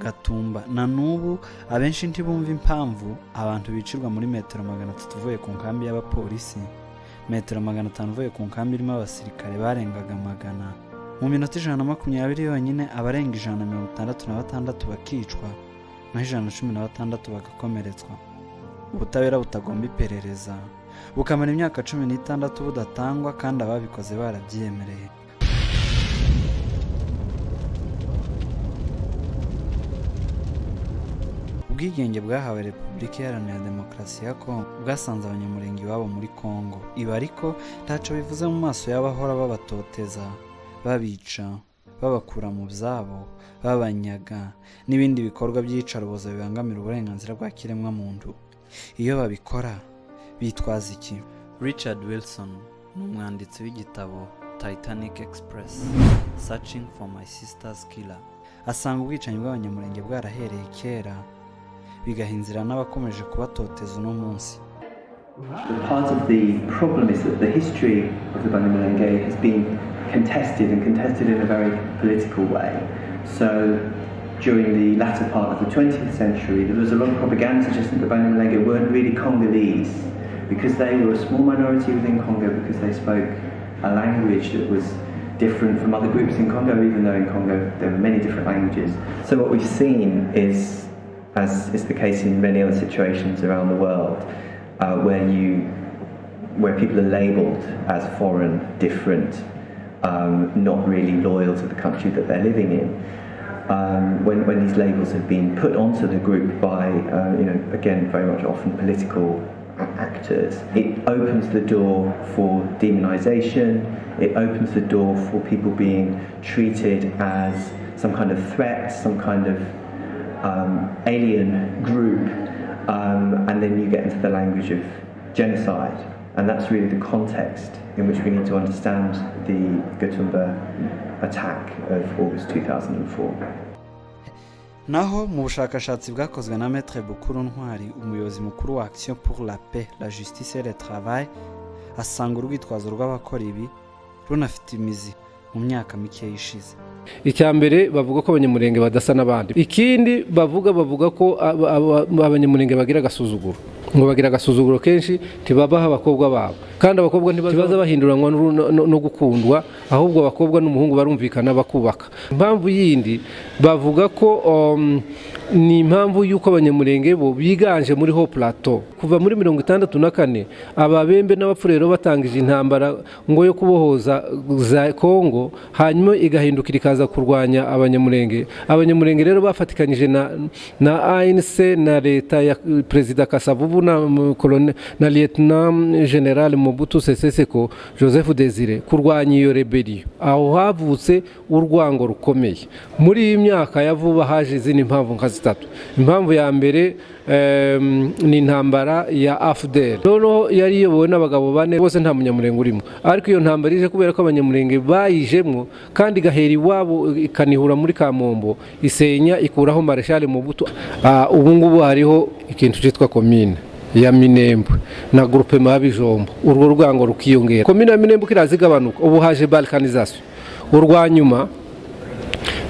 Gatumba na n'ubu abenshi ntibumva impamvu abantu bicirwa muri metero 300 uvuye ku nkambi y'abapolisi, metero 500 uvuye ku nkambi irimo abasirikare barengaga 100. Mu minota 120 yonyine abarenga 166 bakicwa na 116 bagakomeretswa. Ubutabera butagomba iperereza bukamara imyaka 16 budatangwa kandi ababikoze barabyiyemereye. Ubwigenge bwahawe Repubulika Iharanira Demokarasi ya Kongo bwasanze abanyamulenge iwabo muri Kongo. Ibi ariko ntaco bivuze mu maso y'abahora babatoteza, babica, babakura mu byabo, babanyaga n'ibindi bikorwa by'iyicarubozo bibangamira uburenganzira bwa kiremwa muntu. Iyo babikora bitwaza iki? Richard Wilson ni umwanditsi w'igitabo Titanic Express Searching for My Sister's Killer. Asanga ubwicanyi bw'abanyamulenge bwarahereye kera bigahinzira n'abakomeje kubatoteza uno munsi. Part of the problem is that the history of the Abanyamulenge has been contested in a very political way. So during the latter part of the 20th century, there was a lot of propaganda suggesting that the Abanyamulenge weren't really Congolese because they were a small minority within Congo, because they spoke a language that was different from other groups in Congo, even though in Congo there were many different languages. So what we've seen is, as is the case in many other situations around the world, where people are labelled as foreign, different, not really loyal to the country that they're living in. When these labels have been put onto the group by, again, very much often political actors, it opens the door for demonization, it opens the door for people being treated as some kind of threat, some kind of alien group, and then you get into the language of genocide. And that's really the context in which we need to understand the Gatumba attack of August 2004. Naho mu bushakashatsi bwakozwe na Maître Bukuru Ntwari, umuyobozi mukuru wa Action pour la paix, la justice et le travail, asanga urwitwazo rw'abakora ibi runafite imizi mu myaka mike yishize. Icyambere bavuga ko abanyamulenge badasa n'abandi. Ikindi bavuga ko abanyamulenge bagira gasuzuguro. Ngo bagira gasuzuguro kenshi tibabaha abakobwa babo. Kandi abakobwa ntibaza bahinduranwa no gukundwa, ahubwo abakobwa n'umuhungu barumvikana bakubaka. Impamvu yindi bavuga ko ni impamvu yuko abanyamulenge bo biganje muri ho plateau. Kuva muri 64 ababembe n'abapfurero batangije intambara ngo yo kubohoza za Kongo, hanyuma igahindukira ikaza kurwanya abanyamulenge. Abanyamulenge rero bafatikanyije na ANC na leta ya President Kasavubu na Lieutenant General Mobutu Sese Seko Joseph Désiré kurwanya iyo rebellion. Aho havutse urwango rukomeye. Muri iyi myaka ya vuba haje izindi impamvu nka zitatu. Impamvu ya mbere ni intambara ya AFDL. Noneho yari iyobowe n'abagabo bane bose nta munyamulenge urimo. Ariko iyo ntambara ije kubera ko abanyamulenge bayijemwo kandi gahera iwabo ikanihura muri Kamombo, isenya ikuraho Marshal Mobutu. Ubu ngubu hariho ikintu cyitwa commune ya Minembwe na groupe Mabijombo. Urwo rwango rukiyongera. Commune ya Minembwe kirazigabanuka. Ubu haje balkanisation. Urwanyuma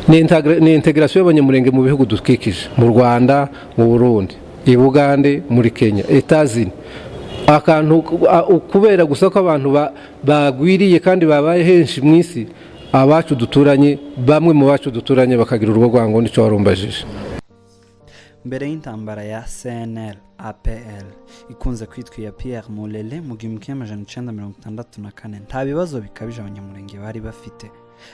ni integration y'abanyamulenge mu bihugu dukikije, mu Rwanda, mu Burundi, i Bugande, muri Kenya, Etazini. Akantu kubera gusa ko abantu bagwiriye kandi babaye henshi mu isi, abacu duturanye, bamwe mu bacu duturanye bakagira urwo rwango nico warumbajije. Mbere y'intambara ya CNL APL ikunze kwitwa iya Pierre Mulele mu 1964 nta bibazo bikabije abanyamulenge bari bafite.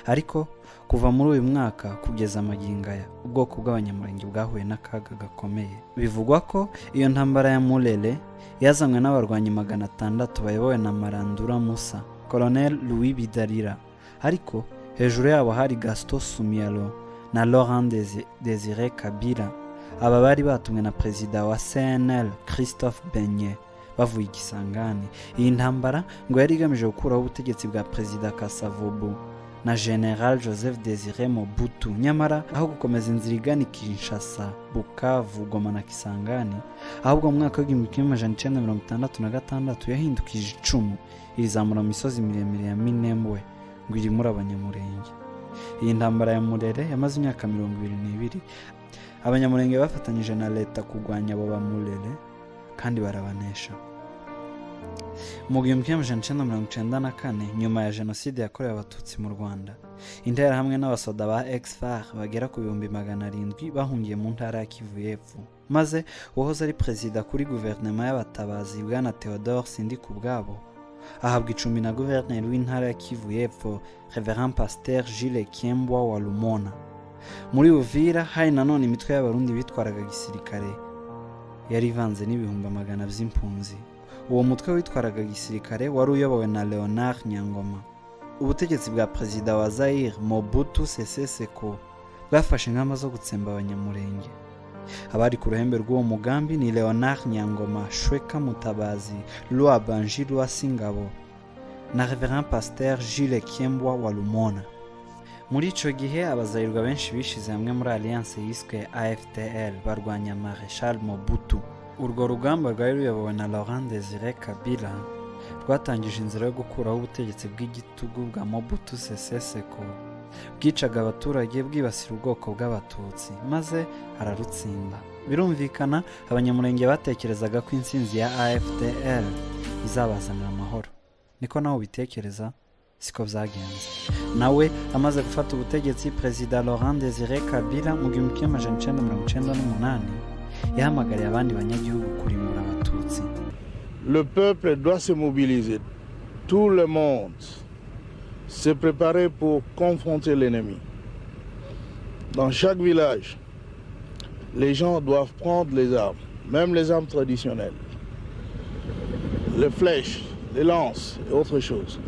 Ariko kuva muri uyu mwaka kugeza amagingaya ubwoko bw'abanyamulenge bwahuye n'akaga gakomeye. Bivugwa ko iyo ntambara ya Mulele yazanywe n'abarwanyi 600 bayobowe na Marandura Musa, Colonel Louis Bidarira. Ariko hejuru yabo hari Gaston Sumialo na Laurent Désiré Kabila. Aba bari batumwe na perezida wa CNL Christophe Benye bavuye Igisangani. Iyi ntambara ngo yari igamije gukuraho ubutegetsi bwa perezida Kasavubu na General Joseph Désiré Mobutu, nyamara aho gukomeza inzira igana Kinshasa, Bukavu, Goma na Kisangani, ahubwo mu mwaka w'1966 yahindukije icumu irizamura mu misozi miremire ya Minembwe ngo irimure Abanyamulenge. Iyi ntambara ya Murere yamaze imyaka 22. Abanyamulenge bafatanyije na leta kurwanya abo bamurere kandi barabanesha. Mu 1994 nyuma ya jenoside yakorewe abatutsi mu Rwanda, intera hamwe n'abasoda ba ex-FAR bagera ku 700 bahungiye mu ntara ya Kivu y'Epfo, maze uwahoze ari perezida kuri guverinoma y'abatabazi bwana Theodore Sindikubwabo ahabwa icumbi na guverineri w'intara ya Kivu y'Epfo Reverend Pasteur Jules Kiembwa wa Lumona. Muri Uvira hari nanone imitwe y'abarundi bitwaraga gisirikare yari ivanze n'ibihumbi 100 by'impunzi. Uwo mutwe witwaraga gisirikare wari uyobowe na Leonard Nyangoma. Ubutegetsi bwa perezida wa Zaire Mobutu Sese Seko bwafashe ingamba zo gutsemba Abanyamulenge. Abari ku ruhembe rw'uwo mugambi ni Leonard Nyangoma, Shweka Mutabazi, Lwa Banji Lwa Singabo na Reverend Pasteur Jules Kiembwa wa Lumona. Muri ico gihe abazayirwa benshi bishize hamwe muri alliance yiswe AFTL barwanya Marshal Mobutu. Urwo rugamba rwari ruyobowe na Laurent Désiré Kabila rwatangije inzira yo gukuraho ubutegetsi bw'igitugu bwa Mobutu Sese Seko bwicaga abaturage bwibasira ubwoko bw'abatutsi, maze ararutsinda. Birumvikana Abanyamulenge batekerezaga ko intsinzi ya AFTL izabazanira amahoro. Niko naho bitekereza, siko byagenze. Nawe amaze gufata ubutegetsi, perezida Laurent Désiré Kabila mu 1998 yahamagariye abandi banyagihugu kurimbura abatutsi. Le peuple doit se mobiliser, tout le monde se préparer pour confronter l'ennemi. Dans chaque village, les gens doivent prendre les armes, même les armes traditionnelles, les flèches, les lances et autres choses.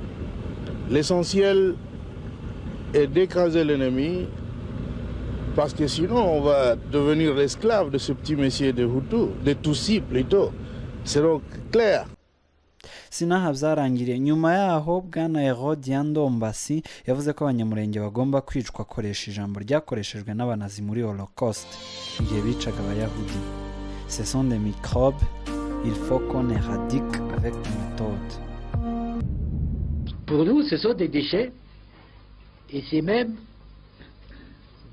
L'essentiel est d'écraser l'ennemi, parce que sinon on va devenir l'esclave de ce petit messier de Hutu, de Tutsi plutôt. C'est donc clair. Sinaha byarangiriye. Nyuma yaho bwana Herodian Ndombasi yavuze ko Abanyamulenge bagomba kwicwa akoresha ijambo ryakoreshejwe n'abanazi muri Holocaust igihe bicaga Abayahudi. Ce sont des microbes, il faut qu'on éradique avec méthode. Pour nous, ce sont des déchets et c'est même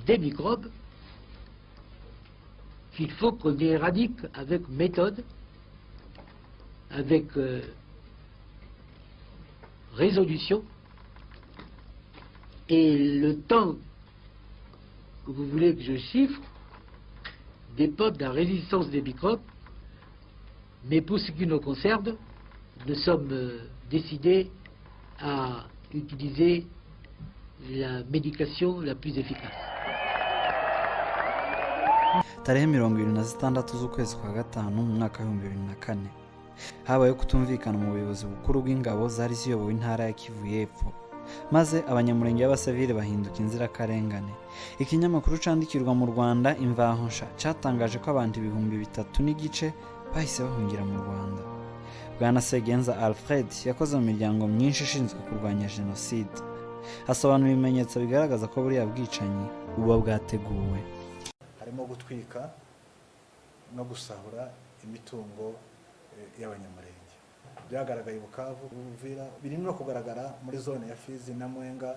des microbes qu'il faut qu'on éradique avec méthode, avec résolution, et le temps que vous voulez que je chiffre dépend de la résistance des microbes, mais pour ce qui nous concerne, nous sommes décidés à utiliser la médication la plus efficace. Tarehe 26 z'ukwezi kwa gatanu mu mwaka wa 2004 habaye kutumvikana mu buyobozi bukuru bw'ingabo zari ziyobowe intara ya Kivu y'Epfo, maze Abanyamulenge b'abasivile bahinduka inzirakarengane. Ikinyamakuru candikirwa mu Rwanda Imvahonsha cyatangaje ko abantu 3,500 bahise bahungira mu Rwanda. Bwana Segenza Alfred yakoze mu miryango myinshi ishinzwe kurwanya jenoside, asobanura ibimenyetso bigaragaza ko buriya bwicanyi buba bwateguwe. Harimo gutwika no gusahura imitungo y'Abanyamulenge. Byagaragaye Bukavu, Uvira, birimo no kugaragara muri zone ya Fizi na Mwenga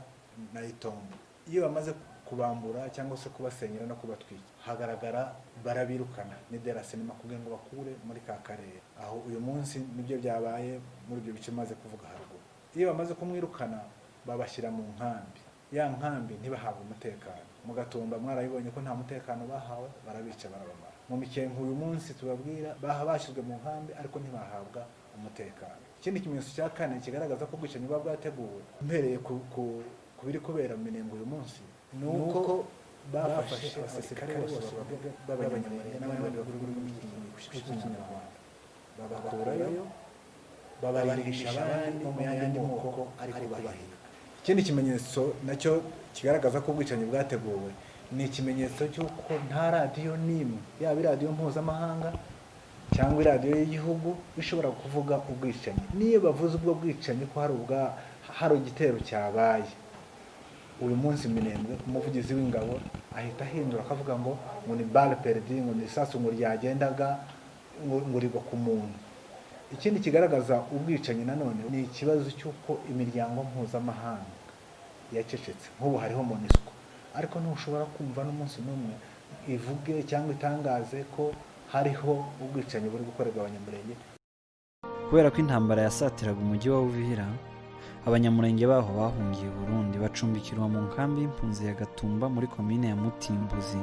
na Itombo. Iyo bamaze kubambura cyangwa se kubasenyera no kubatwika, hagaragara barabirukana ni derasinema kugira ngo bakure muri ka karere. Aho uyu munsi nibyo byabaye muri ibyo bice maze kuvuga haruguru. Iyo bamaze kumwirukana babashyira mu nkambi. Ya nkambi ntibahabwa umutekano. Mu Gatumba mwarabibonye ko nta mutekano bahawe, barabica barabamara. Mu Mikenke uyu munsi tubabwira bashyizwe mu nkambi ariko ntibahabwa umutekano. Ikindi kimenyetso cya kane kigaragaza ko ubwicanyi buba bwateguwe mpereye ku biri kubera mu Minembwe uyu munsi, nuko bafashe abasirikare bose b'Abanyamulenge n'abandi bakuru b'ikinyarwanda babakurayo babaringisha abandi mu yandi moko ariko bahiga. ikindi kimenyetso nacyo kigaragaza ko ubwicanyi bwateguwe ni ikimenyetso cy'uko nta radiyo n'imwe yaba iradiyo mpuzamahanga cyangwa iradiyo y'igihugu bishobora kuvuga ubwicanyi. Niyo bavuze ubwo bwicanyi ko hari igitero cyabaye uyu munsi Minembwe, umuvugizi w'ingabo ahita ahindura akavuga ngo ni balle perdue, ngo ni isasu ngo ryagendaga ngo rigwa ku muntu. Ikindi kigaragaza ubwicanyi nanone ni ikibazo cy'uko imiryango mpuzamahanga yacecetse. Nk'ubu hariho MONUSCO, ariko ntushobora kumva n'umunsi n'umwe ivuge cyangwa itangaze ko hariho ubwicanyi buri gukorerwa Abanyamulenge. Kubera ko intambara yasatiraga umujyi wa Uvira, Abanyamulenge baho bahungiye Burundi bacumbikirwa mu nkambi y'impunzi ya Gatumba muri komine ya Mutimbuzi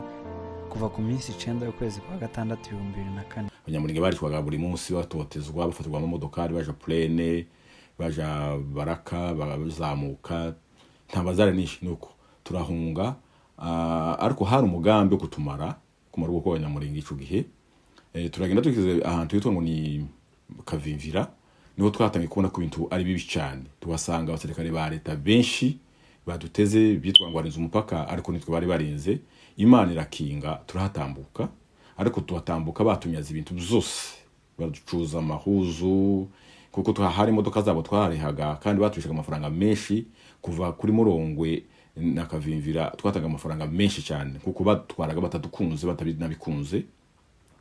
kuva ku minsi 9 y'ukwezi kwa gatandatu 2004. Abanyamulenge barishwaga buri munsi batotezwa, bafatirwa mu modokari baja plene, baja baraka, bazamuka, ntambazara nishi nuko turahunga. Ariko hari umugambi wo kutumara kumara uko Abanyamulenge ico gihe. Turagenda tukize ahantu yitwa ngo ni Kavimvira, niho twatangiye kubona ko ibintu ari bibi cyane. Tuhasanga abasirikare ba leta benshi baduteze bitwa ngo arinze umupaka, ariko nitwe bari barinze. Imana irakinga turahatambuka, ariko tuhatambuka batunyaza ibintu byose, baducuza amahuzu kuko hari imodoka zabo twarihaga kandi baturishaga amafaranga menshi. Kuva kuri Murongwe na Kavimvira twataga amafaranga menshi cyane kuko batwaraga batadukunze batanabikunze,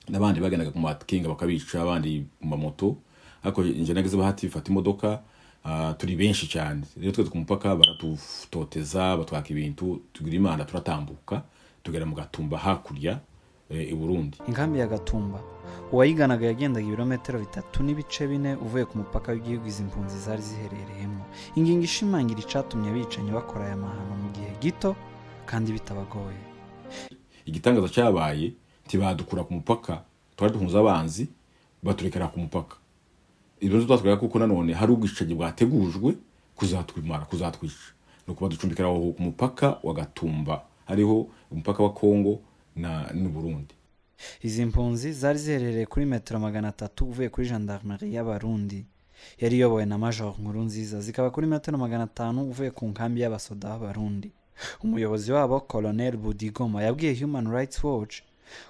n'abandi bagendaga ku matkinga bakabica abandi mu moto. Ariko nje nageze bahati bifata imodoka turi benshi cyane. Rero twe ku mupaka baratutoteza, batwaka ibintu, tugira Imana turatambuka tugera mu Gatumba hakurya i Burundi. Inkambi ya Gatumba uwayiganaga yagendaga ibirometero 3.4 uvuye ku mupaka w'igihugu izi impunzi zari ziherereyemo. Ingingo ishimangira icatumye abicanyi bakora aya mahano mu gihe gito kandi bitabagoye. Igitangaza cyabaye tibadukura ku mupaka, twari duhunza abanzi baturekera ku mupaka. Ibyo twatwaga kuko nanone hari ubwicanyi bwategujwe kuzatwica. Nuko baducumbikira aho ku mupaka wa Gatumba, hariho umupaka wa Kongo n'u Burundi. Izi impunzi zari ziherereye kuri metero 300 uvuye kuri gendarmerie y'Abarundi yari iyobowe na Major Nkurunziza, zikaba kuri metero 500 uvuye ku nkambi y'abasoda b'Abarundi. Umuyobozi wabo Colonel Budigoma yabwiye Human Rights Watch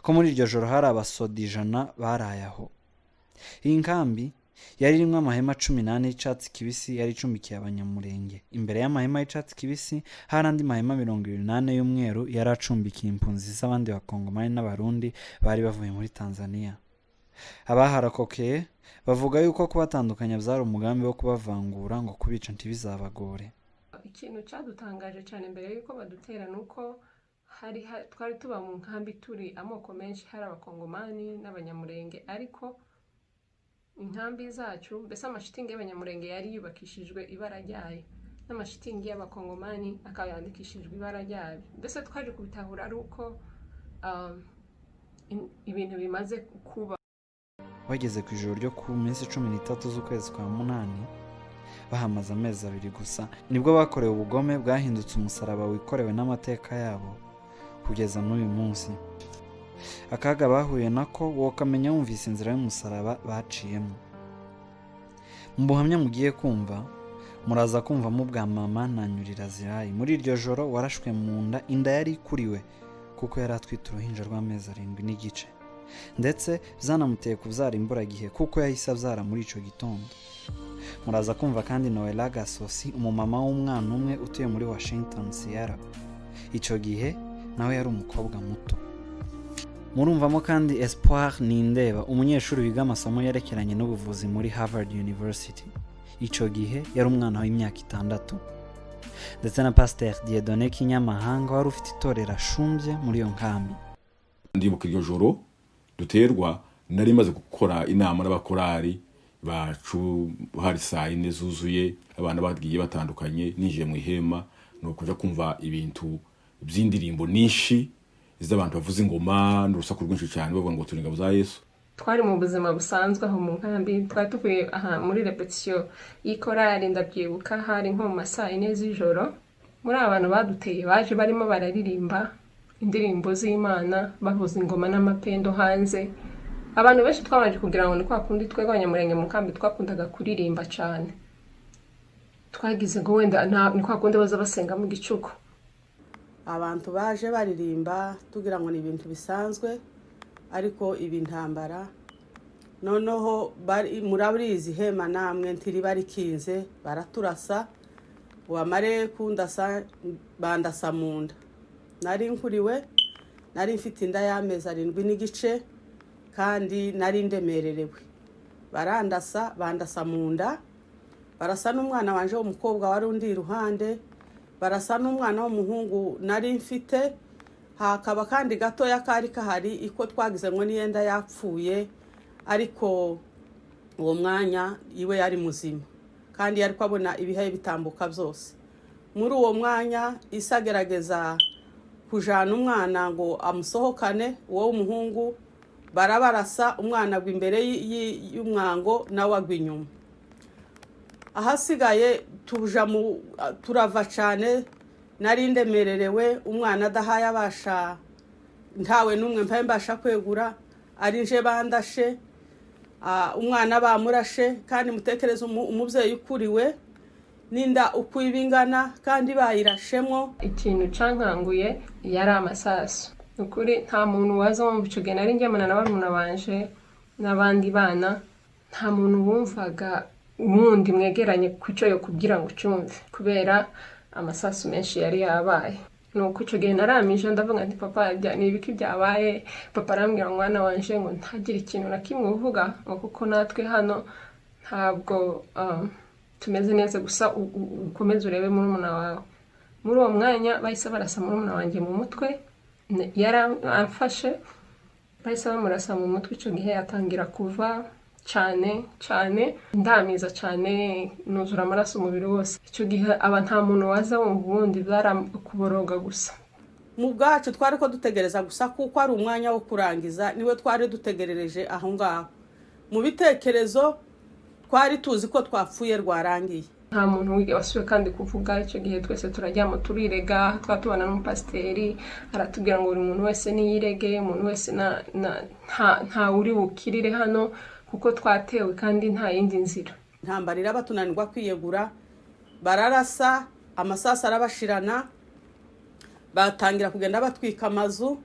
ko muri iryo joro hari abasoda 100 barayaho. Iyi nkambi yari irimo amahema 18 y'icatsi kibisi yari icumbikiye Abanyamulenge. Imbere y'amahema y'icatsi kibisi hari andi mahema 28 y'umweru yari acumbikiye impunzi z'abandi bakongomani n'Abarundi bari bavuye muri Tanzania. Abaharakokeye bavuga yuko kubatandukanya byari umugambi wo kubavangura ngo kubica ntibizabagore. Ikintu cyadutangaje cyane mbere yuko badutera nuko twari tuba mu nkambi turi amoko menshi, hari abakongomani n'Abanyamulenge, ariko inkambi zacu mbese amashitingi y'Abanyamulenge yari yubakishijwe ibara ryayo n'amashitingi y'abakongomani akayandikishijwe ibara ryayo. Mbese twaje kubitahura ari uko ibintu bimaze kuba. Bageze ku ijoro ryo ku minsi 13 z'ukwezi kwa munani, bahamaze amezi 2 gusa, nibwo bakorewe ubugome bwahindutse umusaraba wikorewe n'amateka yabo kugeza n'uyu munsi. Akaga bahuye nako wokamenya wumvise inzira y'umusaraba baciyemo. Mu buhamya mugiye kumva muraza kumva mu bwa mama Nanyurira Zirayi. Muri iryo joro warashwe mu nda, inda yari ikuriwe kuko yari atwite uruhinja rw'amezi 7 n'igice, ndetse zanamuteye kubyara imburagihe kuko yahise abyara muri ico gitondo. Muraza kumva kandi Noella Gasosi, umumama w'umwana umwe utuye muri Washington Sierra. Ico gihe nawe yari umukobwa muto. Murumvamo kandi Espoir Nindeba, umunyeshuri wiga amasomo yerekeranye n'ubuvuzi muri Harvard University. Ico gihe yari umwana w'imyaka 6. Ndetse na Pasteur Dieudonné Kinyamahanga wari ufite itorero ashumbye muri iyo nkambi. Ndibuka iryo joro duterwa, nari maze gukora inama n'abakorari bacu, hari saa 4 zuzuye, abana bagiye batandukanye, nije mu ihema no kuja kumva ibintu by'indirimbo nishi iz'abantu bavuza ingoma n'urusaku rwinshi cyane bavuga ngo turi ingabo za Yesu. Twari mu buzima busanzwe aho mu nkambi, twari tuvuye muri repetition y'ikorari ndabyibuka, hari nko mu masaa 4 z'ijoro. Muri abantu baduteye baje barimo bararirimba indirimbo z'Imana, bavuza ingoma n'amapendo hanze. Abantu benshi twabanje kugira ngo ni kwa kundi tweganya Abanyamulenge mu nkambi twakundaga kuririmba cyane. twagize ngo wenda ni kwa kundi baza basenga mu gicuku. Abantu baje baririmba tugira ngo ni ibintu bisanzwe, ariko ibi ntambara noneho muraburizi hema namwe ntiri barikinze baraturasa, wamare kundasa bandasa munda. Nari nkuriwe, nari mfite inda y'amezi 7 n'igice kandi nari ndemererewe. Barandasa bandasa munda, barasa n'umwana wanje w'umukobwa wari undi iruhande, barasa n'umwana w'umuhungu nari mfite, hakaba kandi gatoya kari kahari iko twagize ngo niyenda yapfuye, ariko uwo mwanya iwe yari muzima kandi yari kwabona ibihe bitambuka byose. Muri uwo mwanya isagerageza kujana umwana ngo amusohokane, uwo w'umuhungu barabarasa, umwana imbere y'umwango nawe agwa inyuma. Ahasigaye turava cyane, nari ndemererewe, umwana adahaye abasha, ntawe n'umwe mpaye mbasha kwegura, ari nje bandashe, umwana bamurashe, kandi mutekereza umubyeyi ukuriwe ninda ukwibingana kandi bayirashemo. Ikintu cankanguye yari amasasu. Ukuri nta muntu waza mu bicuge, nari njyamana na barumuna banje n'abandi bana, nta muntu wumvaga umundi mwegeranye kuco yo kugira ngo cyumve, kubera amasasu menshi yari yabaye. Nuko ico gihe naramije ndavuga nti papa ni ibiki byabaye. Papa arambwira mwana wanje ngo ntagire ikintu na kimwe uvuga, kuko natwe hano ntabwo tumeze neza, gusa ukomeze urebe murumuna wawe. Muri uwo mwanya bahise barasa murumuna wanje mu mutwe, yaramfashe, bahise bamurasa mu mutwe. Ico gihe yatangira kuva cyane ndamiza cyane, nuzura amaraso umubiri wose. Icyo gihe aba nta muntu waza wumva ubundi, barakuboroga gusa. Mu bwacu twari ko dutegereza gusa kuko ari umwanya wo kurangiza, niwe twari dutegerereje aho ngaho. Mu bitekerezo twari tuzi ko twapfuye rwarangiye. Nta muntu wasubiye kandi kuvuga. Icyo gihe twese turajyamo turirega, twatubana n'umupasiteri aratubwira ngo buri muntu wese niyirege, umuntu wese nta uri bukirire hano kuko twatewe kandi nta yindi nzira. Ntambarira batunanirwa kwiyegura, bararasa, amasasa arabashirana, batangira kugenda batwika amazu.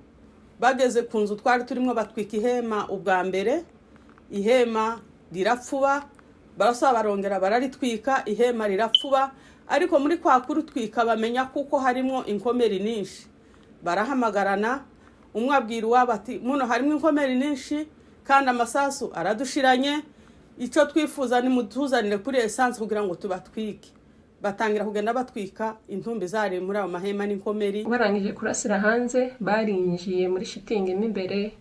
Bageze ku nzu twari turimo batwika ihema ubwa mbere, ihema rirapfuba, barasaba barongera bararitwika, ihema rirapfuba, ariko muri kwa kurutwika bamenya kuko harimo inkomeri nyinshi. Barahamagarana, umwe abwira uwabo ati muno harimo inkomeri nyinshi kandi amasasu aradushiranye, icyo twifuza ni mutuzanire kuri essence kugira ngo tubatwike. Batangira kugenda batwika intumbi zari muri abo mahema n'inkomeri. Barangije kurasira hanze, barinjiye muri shitingi n'imbere,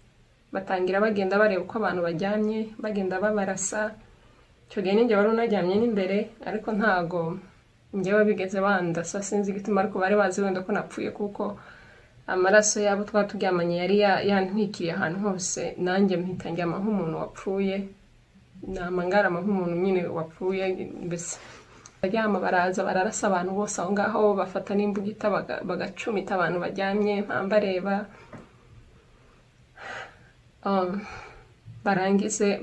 batangira bagenda bareba uko abantu bajyamye, bagenda babarasa. Icyo gihe ninjye wari unajyamye n'imbere, ariko ntago njyewe bigeze bandasa, sinzi igituma, ariko bari bazi wenda ko napfuye kuko amaraso yabo twaturyamanye yari yantwikiriye ahantu hose. Nanjye mpita njyama nk'umuntu wapfuye, namangarama nk'umuntu nyine wapfuye mbese. Baryama baraza bararasa abantu bose aho ngaho, bafata n'imbugita bagacumita abantu bajyamye, mpambareba. Barangize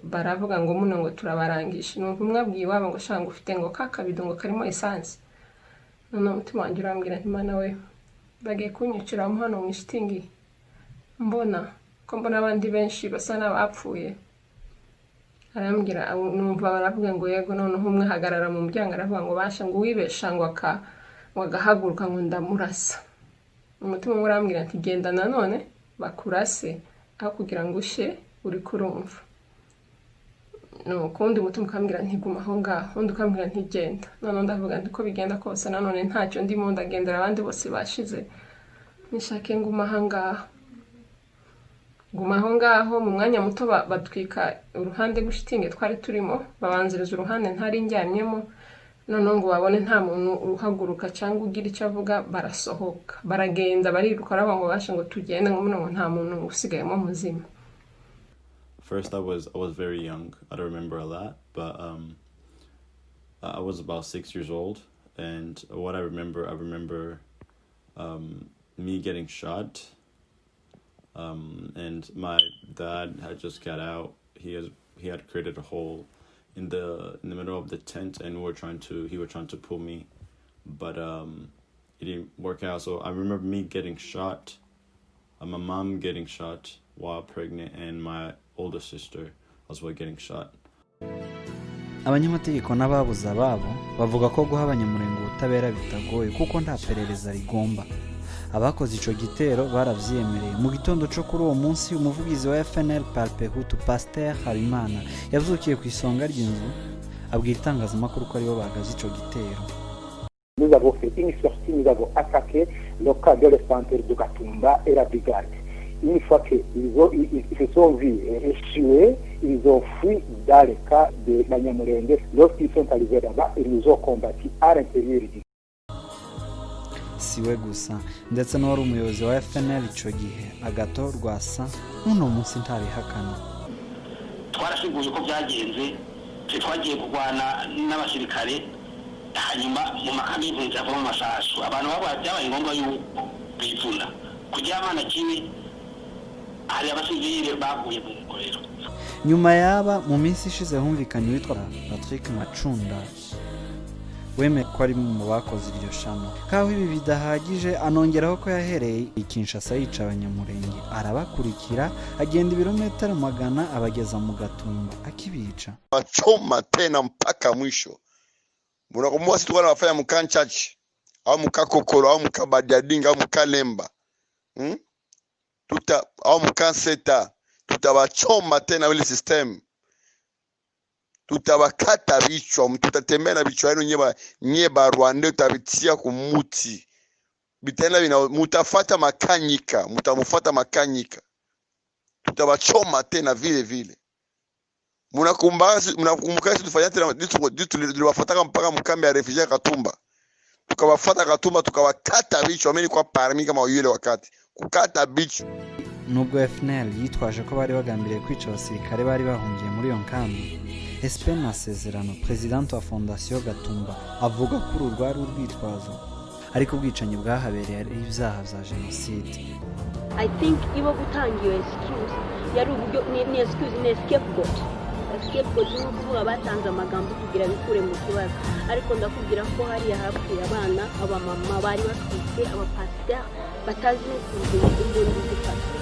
baravuga ngo muno ngo turabarangisha. Numva umwe abwiye iwabo ngo shanga ufite ngo kakabido ngo karimo essence. None umutima wanjye urambwira nti mana we, bagiye kunyicira hano mu shitingi, mbona abandi benshi basa n'abapfuye. Arambwira, numva baravuga ngo yego. Noneho umwe hagarara mu muryango aravuga ngo basha ngo wibesha ngo wagahaguruka ngo ndamurasa. Umutima umwe urambwira nti genda nanone bakurase aho kugira ngo ushe uri kurumva. Kundi umutima ukambwira nti guma aho ngaho, undi ukambwira nti genda. None ndavuga nti ko bigenda kose nanone ntacyo ndimo ndagendera, abandi bose bashize, nishake nguma aho ngaho. Guma aho ngaho, mu mwanya muto batwika uruhande rw'ishitingi twari turimo, babanziriza uruhande ntari njyamyemo. None ngo babone nta muntu uhaguruka cyangwa ugira icyo avuga, barasohoka baragenda bariruka, aravuga ngo bashe ngo tugende, ngo nta muntu usigayemo muzima. First, I was very young. I don't remember a lot, but I was about 6 years old, and what I remember me getting shot, and my dad had just got out. He had created a hole in the middle of the tent, and he were trying to pull me, but it didn't work out. So I remember me getting shot, my mom getting shot while pregnant, and my older sister as well getting shot. Abanyamategeko n'ababuze ababo bavuga ko guha Abanyamulenge ubutabera bitagoye kuko nta perereza rigomba. Abakoze ico gitero baravyemereye. Mu gitondo cyo kuri uwo munsi umuvugizi wa FNL Palpe Hutu Pasteur Habimana yavukiye ku isonga ry'inzu abwira itangazamakuru ko aribo bagaze ico gitero. Nous avons fait une sortie, nous avons attaqué le camp de l'infanterie de Gatumba et la brigade. Une fois qu'ils se sont vus échouer, ils ont fui dans le cas de Abanyamulenge. Lorsqu'ils sont arrivés là-bas, ils nous ont combattus à l'intérieur du siwe gusa ndetse n'uwari umuyobozi wa FNL ico gihe Agato Rwasa n'uno munsi ntabihakana. Twarasiguye ko byagenze twagiye kurwana n'abasirikare hanyuma mu makambi y'impunzi avamo amashashi abantu byabaye ngombwa yuko bivuna kugira amana kibi hari abasivile baguye mu ngorero. Nyuma yaba mu minsi ishize humvikanye witwa Patrick Macunda wemeye ko ari mu bakoze iryo shano. Kaho ibi bidahagije anongeraho ko yahereye Kinshasa yica Abanyamulenge arabakurikira agenda ibirometero magana abageza mu Gatumba akibica. Wachoma tena mpaka mwisho. Munakumbuka sisi tulikuwa tunafanya mkanchachi au mkakokoro au mkabadiadinga au mkalemba. Au mkanseta tutawachoma tena ile system. Tutawakata vichwa, tutatembea na vichwa yenu nyeba Rwanda tutavitia kumuti. Bitenda bina mutafata makanyika, mutamufuata makanyika. Tutawachoma tena vile vile. Munakumbuka sisi tufanya tena tuliwafuata mpaka mkambi ya refugee Gatumba. Tukawafuata Gatumba tukawakata vichwa, mimi kwa parmi kama yule wakati. Kukata vichwa. Nubwo FNL yitwaje ko bari bagambiriye kwica abasirikare bari bahungiye muri iyo nkambi, Espen Masezerano president wa Fondation Gatumba avuga ko rwari urwitwazo ariko ubwicanyi bwahabereye ari ibyaha bya genocide. I think ibo gutangiye excuse yari uburyo ni excuse ni scapegoat ni ukuvuga batanze amagambo kugira bikure mu kibazo, ariko ndakubwira ko hariya hapfuye abana abamama bari bafite abapasiteri batazi n'ukuntu imbunda zifata.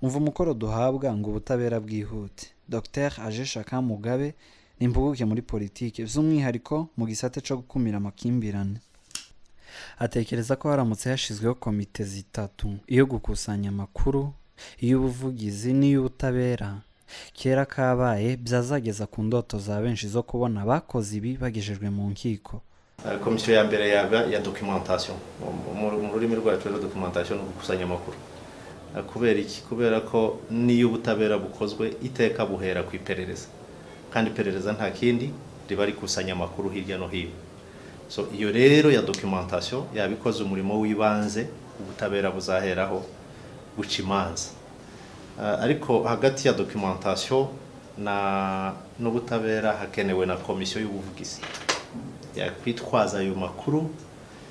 Umva umukoro duhabwa ngo ubutabera bwihute. Dr Ajesha Kamugabe ni impuguke muri politike by'umwihariko mu gisate cyo gukumira amakimbirane. Atekereza ko haramutse yashizweho komite zitatu iyo gukusanya amakuru, iy'ubuvugizi n'iy'ubutabera, kera kabaye byazageza ku ndoto za benshi zo kubona abakoze ibi bagejejwe mu nkiko. Komisiyo ya mbere ya documentation mu rurimi rwacu rero documentation no gukusanya amakuru. Kubera iki? Kubera ko niyo ubutabera bukozwe iteka buhera ku iperereza, kandi iperereza nta kindi riba rikusanya amakuru hirya no hino. So iyo rero ya documentation yabikoze umurimo w'ibanze ubutabera buzaheraho guca imanza. Ariko hagati ya documentation n'ubutabera hakenewe na komisiyo y'ubuvugizi yakwitwaza ayo makuru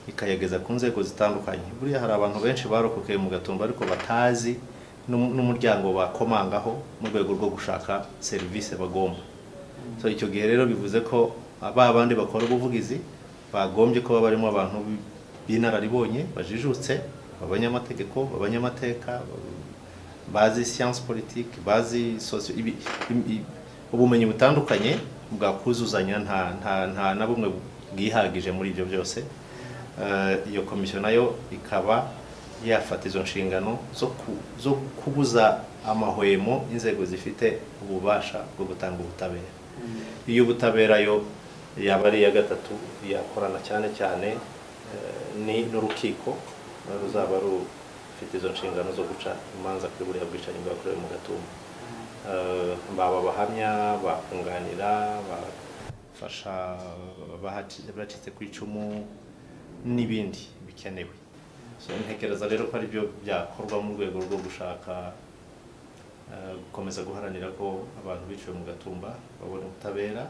ikayageza ku nzego zitandukanye. Buriya hari abantu benshi barokokeye mu Gatumba ariko batazi n'umuryango bakomangaho mu rwego rwo gushaka serivisi bagomba. So icyo gihe rero bivuze ko abandi bakora ubuvugizi bagombye ko barimo abantu b'inararibonye bajijutse, abanyamategeko, abanyamateka, bazi science politique, bazi socio ubumenyi butandukanye bwakuzuzanya nta na bumwe bwihagije muri ibyo byose. Iyo komisiyo nayo ikaba yafata izo nshingano zo kubuza amahwemo inzego zifite ububasha bwo gutanga ubutabera. Iyo ubutabera yo yaba ari iya gatatu yakorana cyane n'urukiko ruzaba rufite izo nshingano zo guca imanza kuri buriya bwicanyi bwakorewe mu Gatumba. Baba bahamya, bakunganira, bafasha bacitse ku icumu n'ibindi bikenewe. So ntekereza rero ko ari byo byakorwa mu rwego rwo gushaka gukomeza guharanira ko abantu biciwe mu Gatumba babona ubutabera,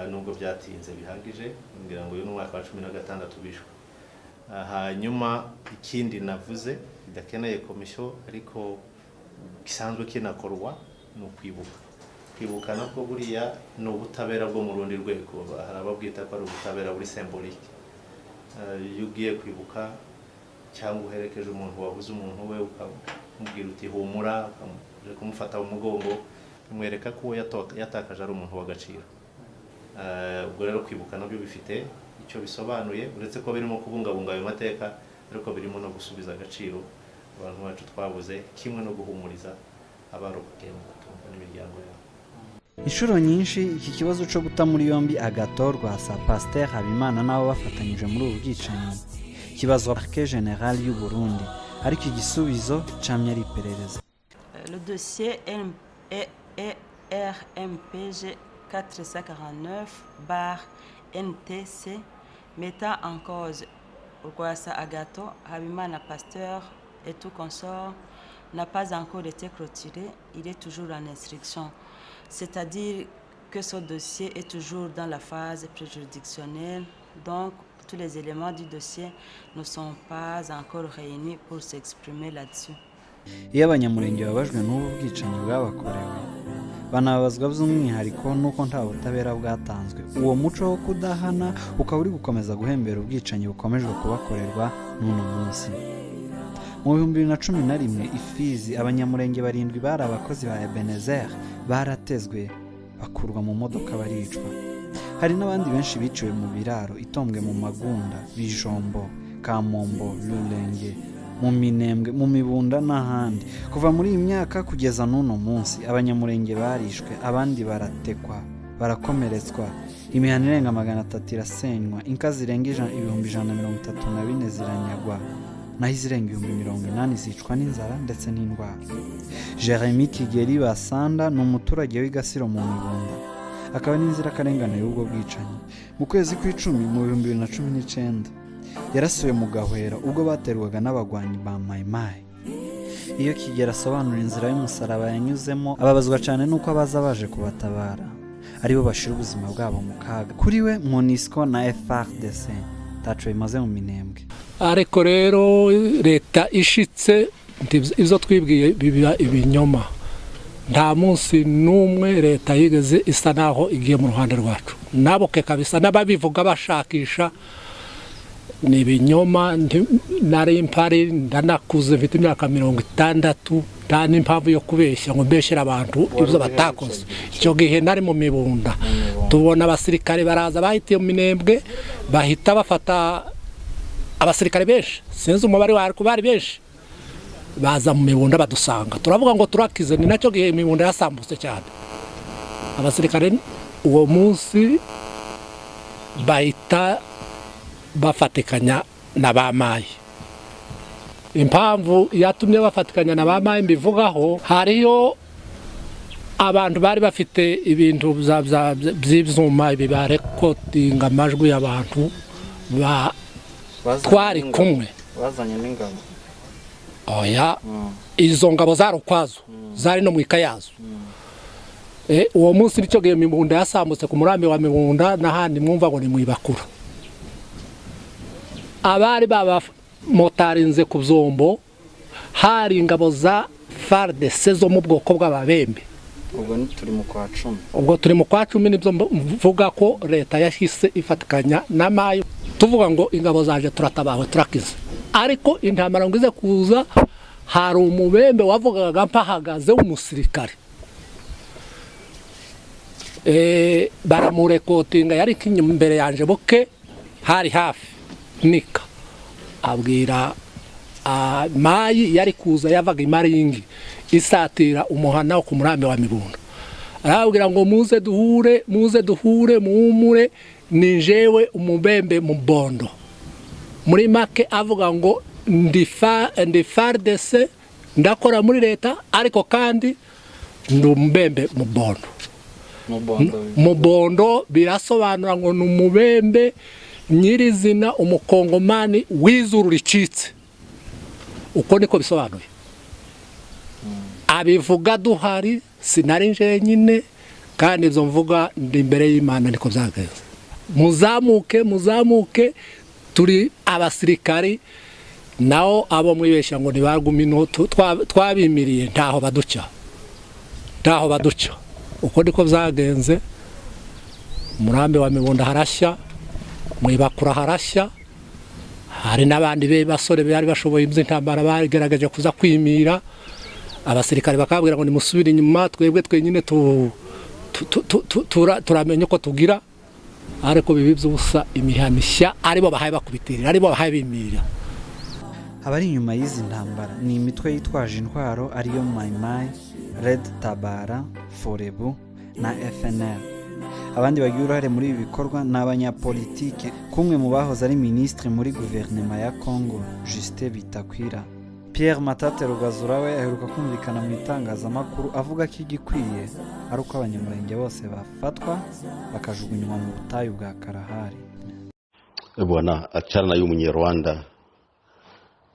nubwo byatinze bihagije ngira ngo uyu mwaka wa 16 bishwe. Hanyuma ikindi navuze bidakeneye komisiyo ariko gisanzwe kinakorwa no kwibuka. kwibuka nako buriya ni ubutabera bwo mu rundi rwego, hari ababwita ko ari ubutabera buri symbolique. Iyo ugiye kwibuka cyangwa uherekeje umuntu wabuze umuntu we ukamubwira uti humura, kumufata mu mugongo, bimwereka ko yatakaje ari umuntu w'agaciro. Ubwo rero kwibuka nabyo bifite icyo bisobanuye, uretse ko birimo kubungabunga ayo mateka, ariko birimo no gusubiza agaciro abantu bacu twabuze, kimwe no guhumuriza abarokokeye mu Gatumba n'imiryango yabo. Inshuro nyinshi iki kibazo cyo guta muri yombi agatorwa sa Pasteur Habimana nabo bafatanyije muri ubu bwicanyi kibazo Parquet Général y'u Burundi, ariko igisubizo camye ari iperereza. Le dossier RMPG 449/NTC mettant en cause Rwasa Agato, Habimana Pasteur et tout consort n'a pas encore été clôturé, il est toujours en instruction. C'est-à-dire que ce dossier est toujours dans la phase préjuridictionnelle, donc tous les éléments du dossier ne sont pas encore réunis pour s'exprimer là-dessus. Iyo Abanyamulenge babajwe n'ubu bwicanyi bwabakorewe banabazwa by'umwihariko nuko nta butabera bwatanzwe, uwo muco wo kudahana ukaba uri gukomeza guhembera ubwicanyi bukomejwe kubakorerwa n'uno munsi. Mu 2011 Ifizi Abanyamulenge 7 bari abakozi ba Ebenezer baratezwe bakurwa mu modoka baricwa. Hari n'abandi benshi biciwe mu biraro, Itombwe mu Magunda, Bijombo, Kamombo, Rulenge, mu Minembwe, mu Mibunda n'ahandi. Kuva muri iyi myaka kugeza n'uno munsi Abanyamulenge barishwe, abandi baratekwa, barakomeretswa, imihana irenga 300 irasenywa, inka zirenga 134 ziranyagwa, naho izirenga 80 zicwa n'inzara ndetse n'indwara. Jeremy Kigeli Basanda ni umuturage w'Igasiro mu Mibunda, akaba n'inzirakarengane y'ubwo bwicanyi. Mu kwezi kw'icumi mu 2019 yarasuye mu Gahwera ubwo baterwaga n'abagwanyi ba Mayimayi. Iyo Kigeli asobanura inzira y'umusaraba yanyuzemo, ababazwa cyane nuko abaza baje kubatabara aribo bashira ubuzima bwabo mu kaga. Kuri we MONUSCO na FARDC taco bimaze mu Minembwe. Ariko rero leta ishitse ivyo twibwiye biba ibinyoma. Nta munsi numwe leta yigeze isa naho igiye mu ruhande rwacu. Naboke kabisa n'ababivuga bashakisha ni ibinyoma. Nari impari ndanakuze mfite imyaka 60, nta n'impamvu yo kubeshya ngo mbeshera abantu ivyo batakoze. Icyo gihe nari mu Mibunda, tubona abasirikare baraza bahitiye mu Minembwe, bahita bafata abasirikare benshi, sinzi umubare wari bari benshi, baza mu Mibunda badusanga, turavuga ngo turakize. Ni nacyo gihe Mibunda yasambutse cyane. Abasirikare uwo munsi bahita bafatikanya na bamayi. Impamvu yatumye bafatikanya na bamayi mbivugaho, hariyo abantu bari bafite ibintu by'ibyuma bibarekotinga amajwi y'abantu twari kumwe. Bazanye n'ingabo. Oya, izo ngabo zari ukwazo, zari no mu ikayazo. Uwo munsi nicyo gihe Mibunda yasambutse ku murambi wa Mibunda, n'ahandi mwumva ngo ni mwibakura. Abari baba motarinze ku Byombo, hari ingabo za FARDC zo mu bwoko bw'Ababembe. Ubwo turi mu kwa 10. Ubwo turi mu kwa 10 nibyo mvuga ko leta yashise ifatikanya n'amayo. Tuvuga ngo ingabo zaje turatabawe turakize. Ariko intambara ngize kuza, hari umubembe wavugaga mpahagaze w'umusirikare. Baramurekotinga yari kinyuma imbere yanje boke, hari hafi nika abwira mayi yari kuza yavaga imaringi isatira umuhana wo ku murambi wa Mibunda. Arabwira ngo muze duhure muumure ni jewe umubembe mu Bondo. Muri make avuga ngo ndi FARDC ndakora muri leta, ariko kandi ndi umubembe mu Bondo. Mu Bondo birasobanura ngo ni umubembe nyirizina, umukongomani w'izuru ricitse. Uko niko bisobanuye. Abivuga duhari, sinari nje nyine, kandi izo mvuga ndi imbere y'Imana niko byagenze. Muzamuke turi abasirikari, nao abo mwibesha ngo nibargumino twabimiriye ntaho baduca. uko niko byagenze. Murambi wa Mibunda harashya, Mwibakura harashya, hari n'abandi basore bari bashoboye iby'intambara bagerageje kuza kwimira. Abasirikare bakabwira ngo nimusubire inyuma, twebwe twenyine turamenye ko tugira, ariko bibi by'ubusa imihamishya aribo bahaye bakubitirira, aribo bahaye bimirira. Abari inyuma y'izi ntambara ni imitwe yitwaje intwaro ariyo Maimai, Red Tabara, Forebu na FNL. Abandi bagiye uruhare muri ibi bikorwa ni abanyapolitike, kumwe mu bahoze ari ministre muri guverinoma ya Congo, Justin Bitakwira. Pierre Matate Rugazura we aheruka kumvikana mu itangazamakuru avuga ko igikwiye ari uko abanyamurenge bose bafatwa bakajugunywa mu butayu bwa Kalahari. Bwana achana na Munyarwanda.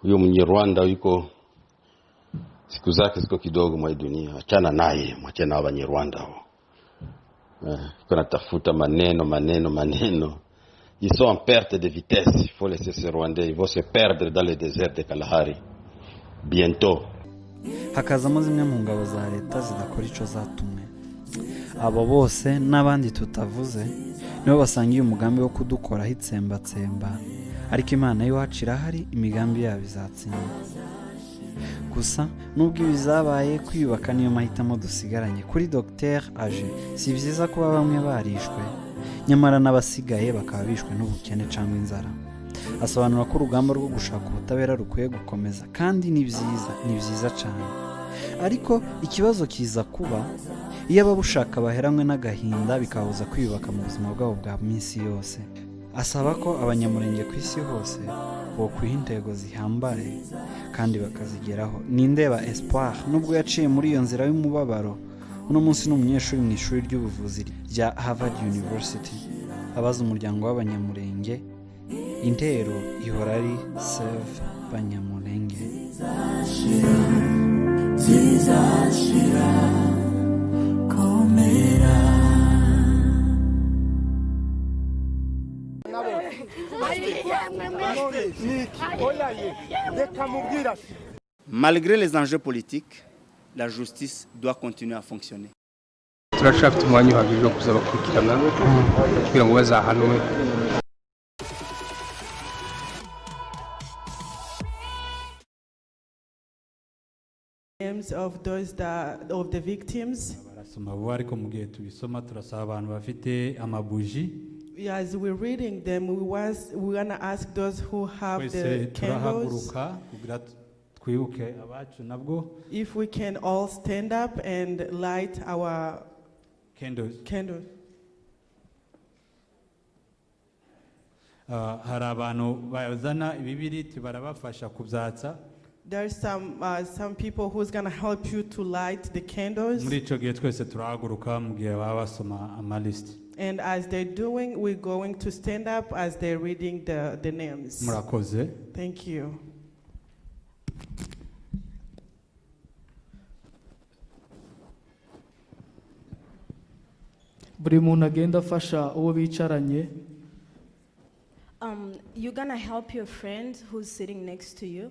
Huyo Munyarwanda yuko siku zake ziko kidogo mwa dunia. Achana naye, mwachana na Abanyarwanda hao. Kuna tafuta maneno. Ils sont en perte de vitesse. Il faut laisser ces Rwandais. Ils vont se perdre dans le désert de Kalahari. Bientôt. Hakazamo zimwe mu ngabo za leta zidakora ico zatumwe. Abo bose n'abandi tutavuze nibo basangiye umugambi wo kudukora hitsembatsemba. Ariko Imana y'iwacu irahari, imigambi yabo izatsinda. Gusa nubwo ibizabaye kwiyubaka niyo mahitamo dusigaranye. Kuri Dr Age si byiza kuba bamwe barishwe, nyamara n'abasigaye bakaba bishwe n'ubukene cyangwa inzara. Asobanura ko urugamba rwo gushaka ubutabera rukwiye gukomeza, kandi ni byiza cyane. Ariko ikibazo kiza kuba iyo ababushaka baheranywe n'agahinda bikabuza kwiyubaka mu buzima bwabo bwa minsi yose. Asaba ko abanyamurenge ku isi hose bo kwiha intego zihambaye kandi bakazigeraho. Nindeba Espoir nubwo yaciye muri iyo nzira y'umubabaro, uno munsi n'umunyeshuri mu ishuri ry'ubuvuzi rya Harvard University. Abaza umuryango w'abanyamurenge, intero ihora ari Save Banyamulenge. Zizashira komera. Malgré les enjeux politiques, la justice doit continuer à fonctionner. turashaka umwanya uhagije wo kuzaba kurikirana kugira ngo bazahanwe. Names of those of the victims. Barasoma bo ariko mu gihe tubisoma turasaba abantu bafite amabuji. As we're reading them, we want to ask those who have the candles. If we can all stand up and light our candles. Hari abantu bazana ibibiriti barabafasha kubyatsa. There's some people who's going to help you to light the candles. Muri ico gihe twese turahaguruka mu gihe baba basoma amalist. And as they're doing, we're going to stand up as they're reading the names. Murakoze. Thank you. Buri muntu agenda afasha uwo bicaranye. You're going to help your friend who's sitting next to you.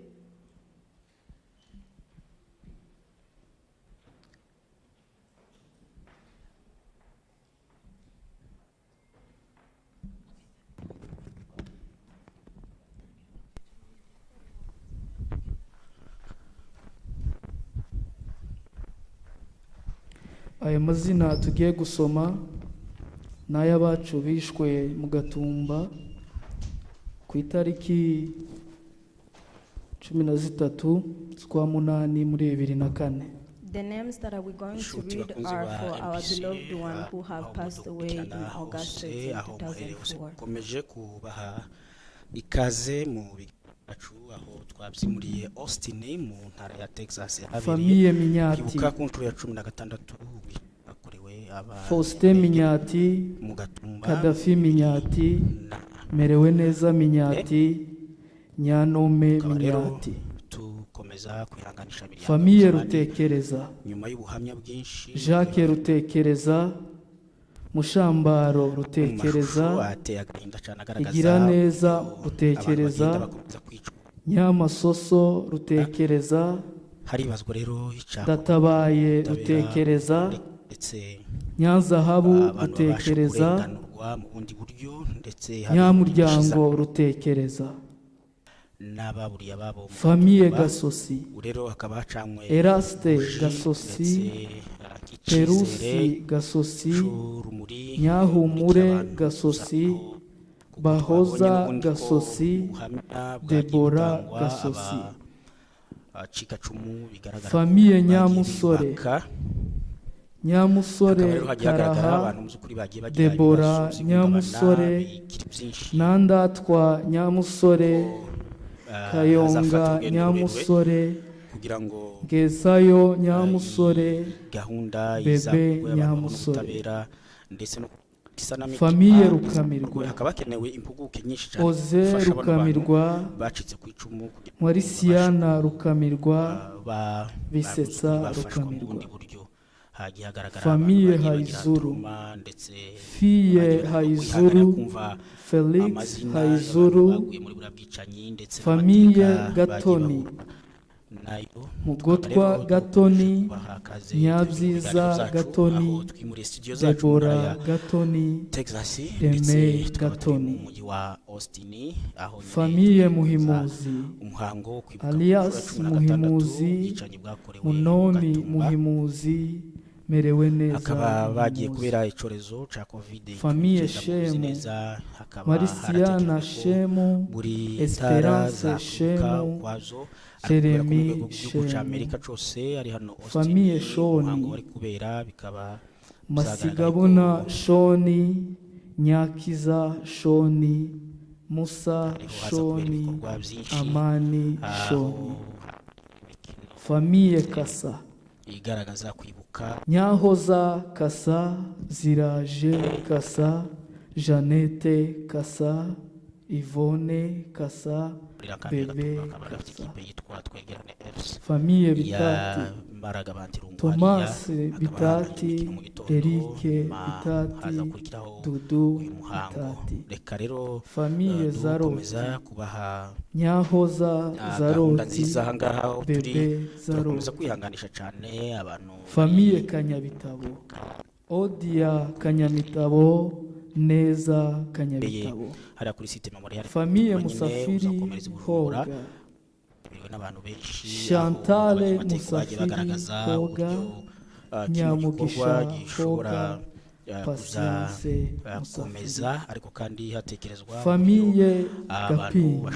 Aya mazina tugiye gusoma ni ay'abacu bishwe mu Gatumba ku itariki 13 z'ukwa munani muri 2004. The names that we're going to read are for our beloved one who have passed away in August 2004. Komeje kubaha ikaze mu bigacu aho twabyimuriye Austin mu ntara ya Texas. Famille Minyati. Kwibuka ku nshuro ya 16 bakorewe aba Faustin Minyati, Kadafi Minyati, Merewe neza Minyati, Nyanome Minyati. Tukomeza kwihanganisha biriya. Famille Rutekereza. Nyuma y'ubuhamya bwinshi. Jacques Rutekereza, Mushambaro Rutekereza, Igira neza Rutekereza, Nyamasoso Rutekereza, haribazwa rero icyaha Databaye Rutekereza, ndetse nyazahabu rutekereza mu bundi buryo ndetse nyamuryango rutekereza n'ababuriye ababo famiye gasosi rero hakaba hacanywe Eraste gasosi Perusi gasosi Nyahumure gasosi Bahoza gasosi Debora gasosi famiye Nyamusore Nyamusore Karaha Debora Nyamusore Nandatwa Nyamusore Kayonga Nyamusore Gezayo Nyamusore Bebe Nyamusore famiye Rukamirwa hakaba hakenewe impuguke nyinshi cyane Oze Rukamirwa bacitse ku icumu Warisiyana Rukamirwa Bisetsa Rukamirwa famiye Hayizuru Fiye Hayizuru Felix Hayizuru famiye Gatoni Mugotwa Gatoni Nyabyiza Gatoni Debora Gatoni Deme Gatoni famiye Muhimuzi alias Muhimuzi Munomi Muhimuzi merewe neza akaba bagiye kubera icorezo ca covid famiye Shemu Marisiana Shemu Esperance Shemu Jeremy Shemu famiye Shoni Masigabona Shoni Nyakiza Shoni Musa Shoni Amani Shoni famiye Kasa igaragaza kwibuka Nyahoza Kasa Ziraje Kasa Jeannette Kasa Yvonne Kasa Bebe Kasa famiye Bitati Thomas Bitati Eric Bitati Dudu Bitati famiye Zaroti Nyahoza Zaroti Bebe Zaroti kwihanganisha cyane abantu famiye Kanyabitabo Odia Kanyabitabo Neza Kanyabitabo hari kuri site memorial famiye Musafiri Hoga Chantal Musafiri Hoga Nyamugisha Hoga Patience Musafiri ariko kandi hatekerezwa famiye Gapingi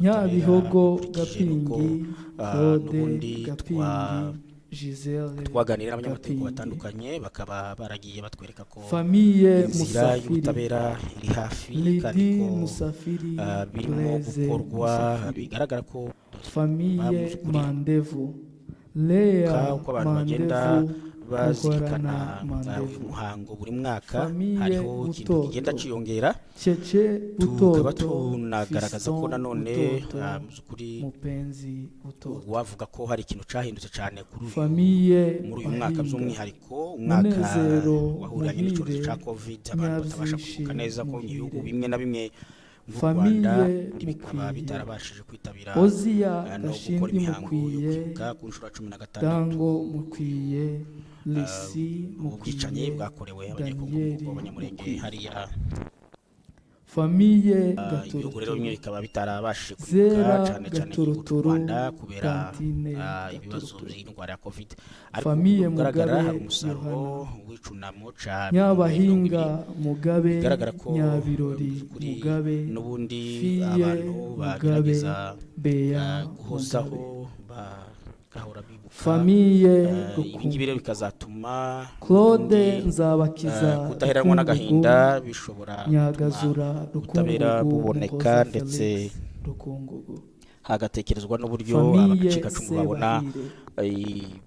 Nyabihogo Gapingi Claude Gapingi Giselle twaganira n'abanyamategeko batandukanye bakaba baragiye batwereka ko famiye Musafiri ubutabera iri hafi Lidi Musafiri birimo gukorwa bigaragara ko famiye Mandevu Lea Mandevu bazirikana umuhango buri mwaka hariho ikintu kigenda ciyongera tukaba tunagaragaza ko nanone kuri wavuga ko hari ikintu cahindutse cyane kuri muri uyu mwaka by'umwihariko umwaka wahuranye n'ikibazo cya covid abantu batabasha kuvuga neza ko ibihugu bimwe na bimwe mu Rwanda bikaba bitarabashije kwitabira no gukora imihango yo kwibuka ku nshuro 16 dango mukwiye Lisi ubwicanyi bwakorewe abanyamulenge hariya famiye Gaturuturu rero bimwe bikaba bitarabashije kwibuka cyane cyane mu Rwanda kubera ibibazo by'indwara ya covid famiye Mugabe umusaruro w'icunamo cyane Nyabahinga Mugabe Nyabirori Mugabe n'ubundi abantu bagerageza guhozaho famiye ibingibi rero bikazatuma Claude Nzabakiza kutaheranwa n'agahinda bishobora Nyagazura ubutabera buboneka ndetse hagatekerezwa n'uburyo abacikacumu babona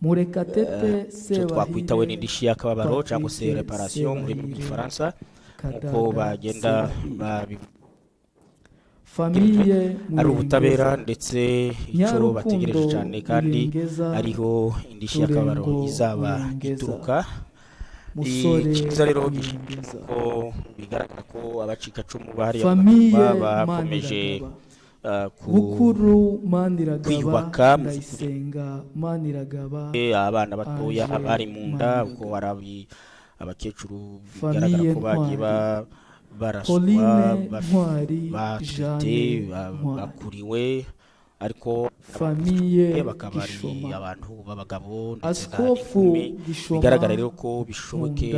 Murekatete icyo twakwita we n'indishyi y'akababaro cyangwa se reparation mu rurimi rw'igifaransa nk'uko bagenda famiye ari ubutabera ndetse icyo bategereje cyane kandi ariho indishyi y'akababaro izaba ituruka icyiza rero ko bigaragara ko abacikacumu bahariya bakomeje Bukuru Maniragaba kwiyubaka Ndayisenga Maniragaba abana batoya abari mu nda uko warabi abakecuru bigaragara ko bagiye baraswa bafite bakuriwe ariko famiye bakaba ari abantu b'abagabo ndetse n'inkumi bigaragara rero ko bishoboke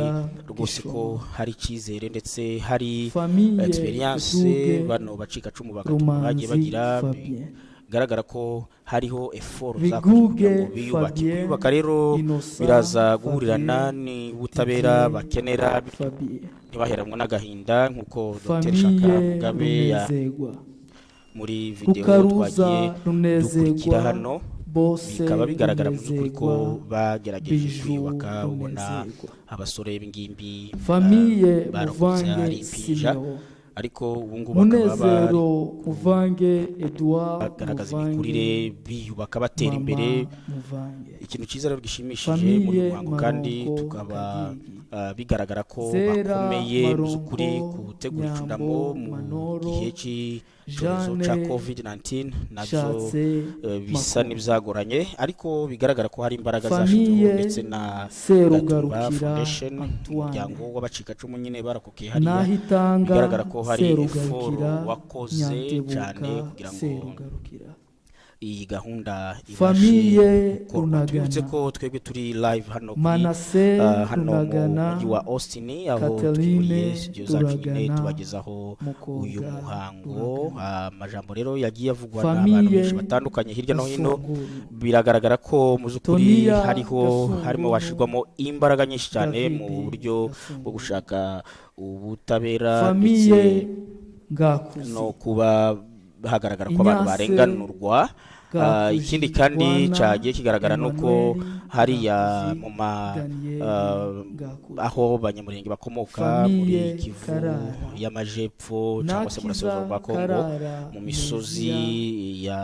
rwose ko hari icyizere ndetse hari experience bano bacika cumu bagatuma bagiye bagira bigaragara ko hariho effort zakozwe biyubaka rero biraza guhurirana n'ubutabera bakenera ntibaheranwe n'agahinda nk'uko Dr. Shaka Mugabe muri video twagiye dukurikira hano bikaba bigaragara mu by'ukuri ko bagerageje kwiyubaka ubona abasore b'ingimbi barakoze ari impinja ariko ubu ngubu bakaba bagaragaza imikurire biyubaka batera imbere ikintu cyiza rero gishimishije muri Umuhango kandi tukaba bigaragara ko bakomeye mu by'ukuri gutegura icyunamo mu gihe cy'icyorezo cya COVID-19 nabyo bisa n'ibyagoranye ariko bigaragara ko hari imbaraga zashyizweho ndetse na Gatumba Foundation umuryango w'abacikacumu nyine barakokeye hariya bigaragara ko hari effort wakoze cyane kugira ngo iyi gahunda ibashe gukorwa tubibutse ko twebwe turi live hano hano mu mujyi wa Austin aho turiye studio zacu nyine tubagezaho uyu muhango amajambo rero yagiye avugwa n'abantu benshi batandukanye hirya no hino biragaragara ko mu by'ukuri harimo washirwamo imbaraga nyinshi cyane mu buryo bwo gushaka ubutabera ndetse no kuba hagaragara ko abantu barenganurwa ikindi kandi cyagiye kigaragara nuko hariya mu aho Abanyamulenge bakomoka muri Kivu y'amajepfo cyangwa se burasirazuba bwa Kongo mu misozi ya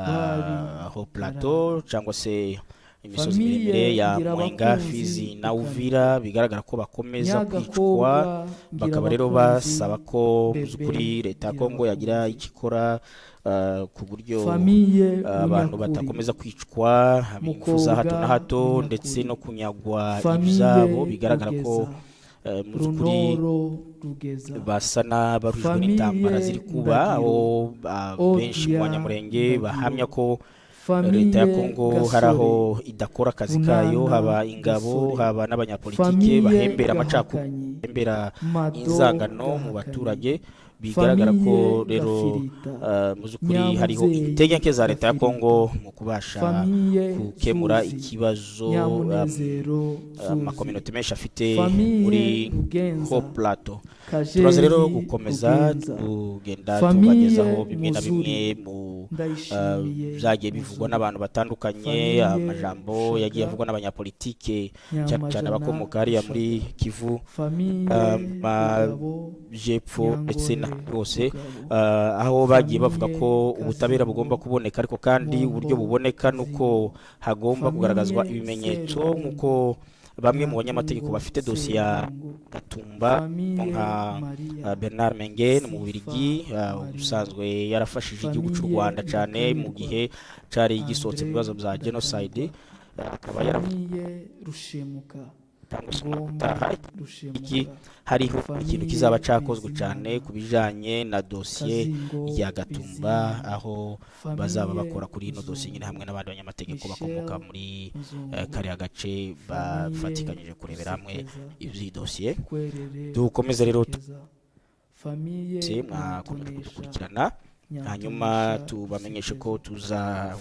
ho plateau cyangwa se imisozi miremire ya Mwenga, Fizi na Uvira bigaragara ko bakomeza kwicwa bakaba rero basaba ko kuri leta ya Kongo yagira ikikora ku buryo abantu batakomeza kwicwa impfu za hato na hato ndetse no kunyagwa ibyabo bigaragara ko mu by'ukuri basa n'abarujwe n'intambara ziri kuba aho benshi mu Banyamulenge bahamya ko leta ya Kongo hari aho idakora akazi kayo haba ingabo haba n'abanyapolitike bahembera amacakubiri bahembera inzangano mu baturage bigaragara ko rero mu by'ukuri hariho intege nke za leta ya Kongo mu kubasha gukemura ikibazo amakominote menshi afite muri ho plateau turaza rero gukomeza tugenda tubagezaho bimwe na bimwe mu byagiye bivugwa n'abantu batandukanye amajambo yagiye avugwa n'abanyapolitike cyane cyane abakomoka hariya muri Kivu majepfo ndetse na bose aho bagiye bavuga ko ubutabera bugomba kuboneka ariko kandi uburyo buboneka nuko hagomba kugaragazwa ibimenyetso nkuko bamwe mu banyamategeko bafite dosiye ya Gatumba nka Bernard Mengen mu Bubiligi usanzwe yarafashije igihugu cy'u Rwanda cyane mu gihe cyari gisohotse mu bibazo bya genocide akaba yaravuye rushemuka hariho ikintu kizaba cyakozwe cyane ku bijyanye na dosiye ya Gatumba aho bazaba bakora kuri ino dosiye nyine hamwe n'abandi banyamategeko bakomoka muri kariya gace bafatikanyije kurebera hamwe iby'iyi dosiye dukomeze rero mwakurikirana hanyuma tubamenyeshe ko tuza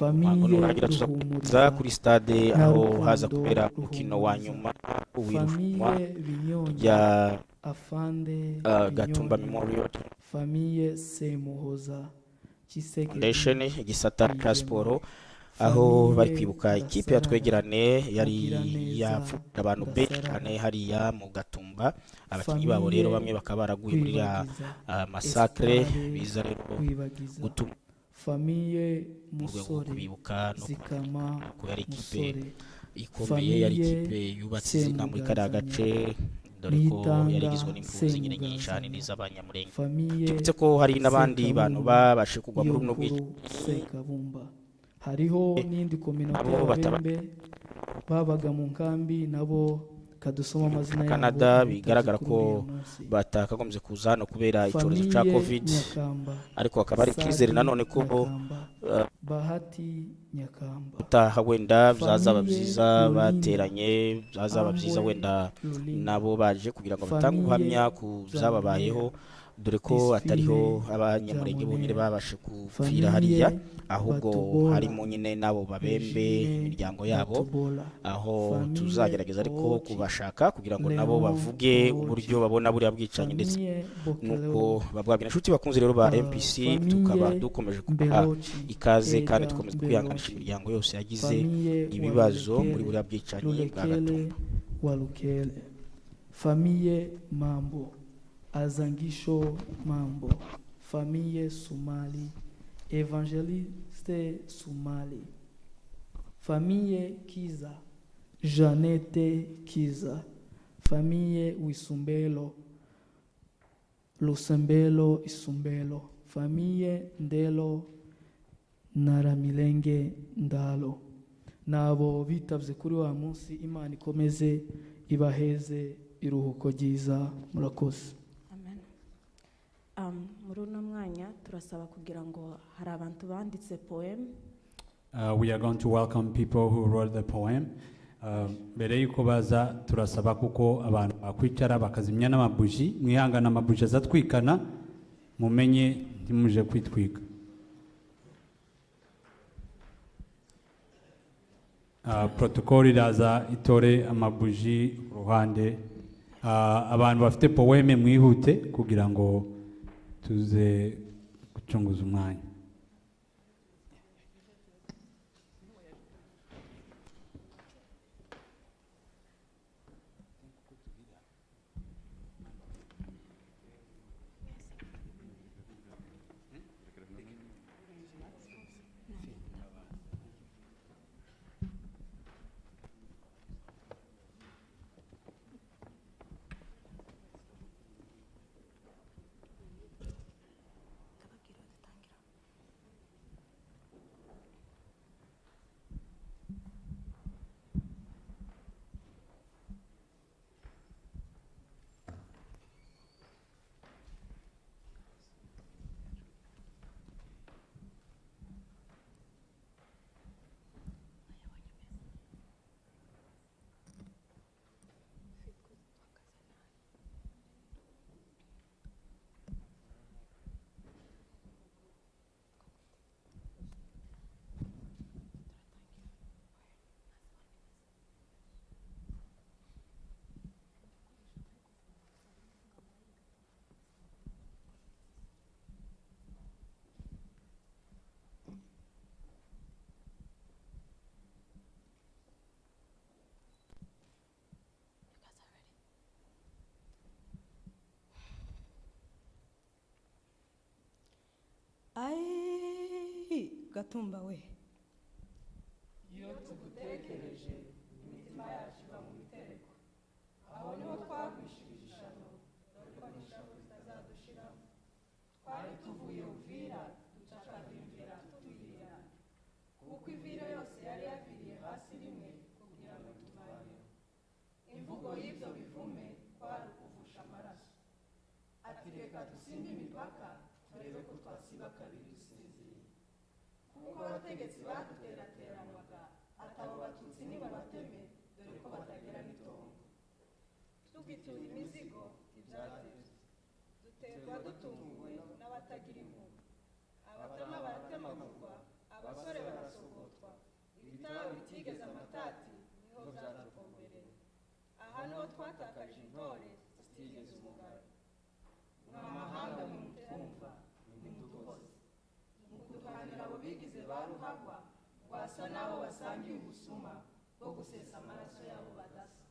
kuri stade aho haza kubera umukino wa nyuma w'irushanwa rya Gatumba Memorial Foundation igisata cya siporo aho bari kwibuka ikipe yatwegerane yari yapfuye abantu benshi cyane hariya mu Gatumba abakinnyi babo rero bamwe bakaba baraguye muri masakre biza rero gutuma famiye musore kubibuka no ko yari ikipe ikomeye yari ikipe yubatse izina muri kariya gace dore ko yarigizwe n'impunzi nyine nyinshi ahanini z'Abanyamulenge. Tubitse ko hari n'abandi bantu babashe kugwa muri buno Sekabumba. Hariho n'indi kominote y'Ababembe babaga mu nkambi nabo kadusoma amazina yabo Canada, bigaragara ko batakagombye kuza no kubera icyorezo cya covid, ariko akaba ari kizere nanone ko Bahati Nyakamba utaha wenda byazaba byiza bateranye, byazaba byiza wenda nabo baje kugira ngo batange ubuhamya ku byababayeho, dore ko atariho Abanyamulenge bonyine babashe kupfira hariya, ahubwo harimo nyine nabo Babembe imiryango yabo, aho tuzagerageza ariko kubashaka kugira ngo nabo bavuge uburyo babona buriya bwicanye ndetse nuko babwabwira. Inshuti bakunze rero ba MPC, tukaba dukomeje kubaha ikaze kandi dukomeza kwihanganisha imiryango yose yagize ibibazo muri buriya bwicanye bwa Gatumba. Walukele Famille Mambo Azangisho Mambo, Famille Sumali, Evangeliste Sumali, Famille Kiza, Jeannette Kiza, Famille Wisumbelo, Lusembelo Isumbelo, Famille Ndelo Naramilenge Ndalo. Nabo bitavye kuri wa munsi, Imana ikomeze ibaheze iruhuko ryiza. Murakoze. Muri uno mwanya turasaba kugira ngo hari abantu banditse poem. We are going to welcome people who wrote the poem. Mbere yuko baza turasaba kuko abantu bakwicara bakazimya n'amabuji, mwihangana amabuji azatwikana, mumenye ntimuje kwitwika. Protocol iraza itore amabuji ku ruhande. Abantu bafite poeme mwihute kugira ngo tuze gucunguza umwanya. Ai Gatumba we, iyo tugutekereje imitima yacu iva mu mitereko, aho niho twagwishije ishano, dore ko n'ishabo ritazadushiramo. Twari tuvuye Uvira duca Kavimvira tuyirira, kuko Ivira yose yari yaviriye hasi rimwe kugira ngo tuvaneho. Imvugo y'ibyo bivume kwari ukuvusha amaraso, ati reka dusinde imipaka turebe ko twasiba kabiri dusinziriye, kuko abategetsi baduterateranwaga atabo Batutsi nibabateme, dore ko batagira n'itongo. Tugitura imizigo ibyatevye, duterwa dutunguwe n'abatagira impuhwe. Abatema baratemagurwa, abasore barasogotwa, ibitabo bitigeze amatati niho byatukombereye. Aha niho twatakaje intore zitigeze umugabo. Mwamahanga mutwumva nimuduhoze, mu kuduhanira abo bigize ba ruhagwa, wasa n'abo basangiye ubusuma bwo gusesa amaraso yabo badasa.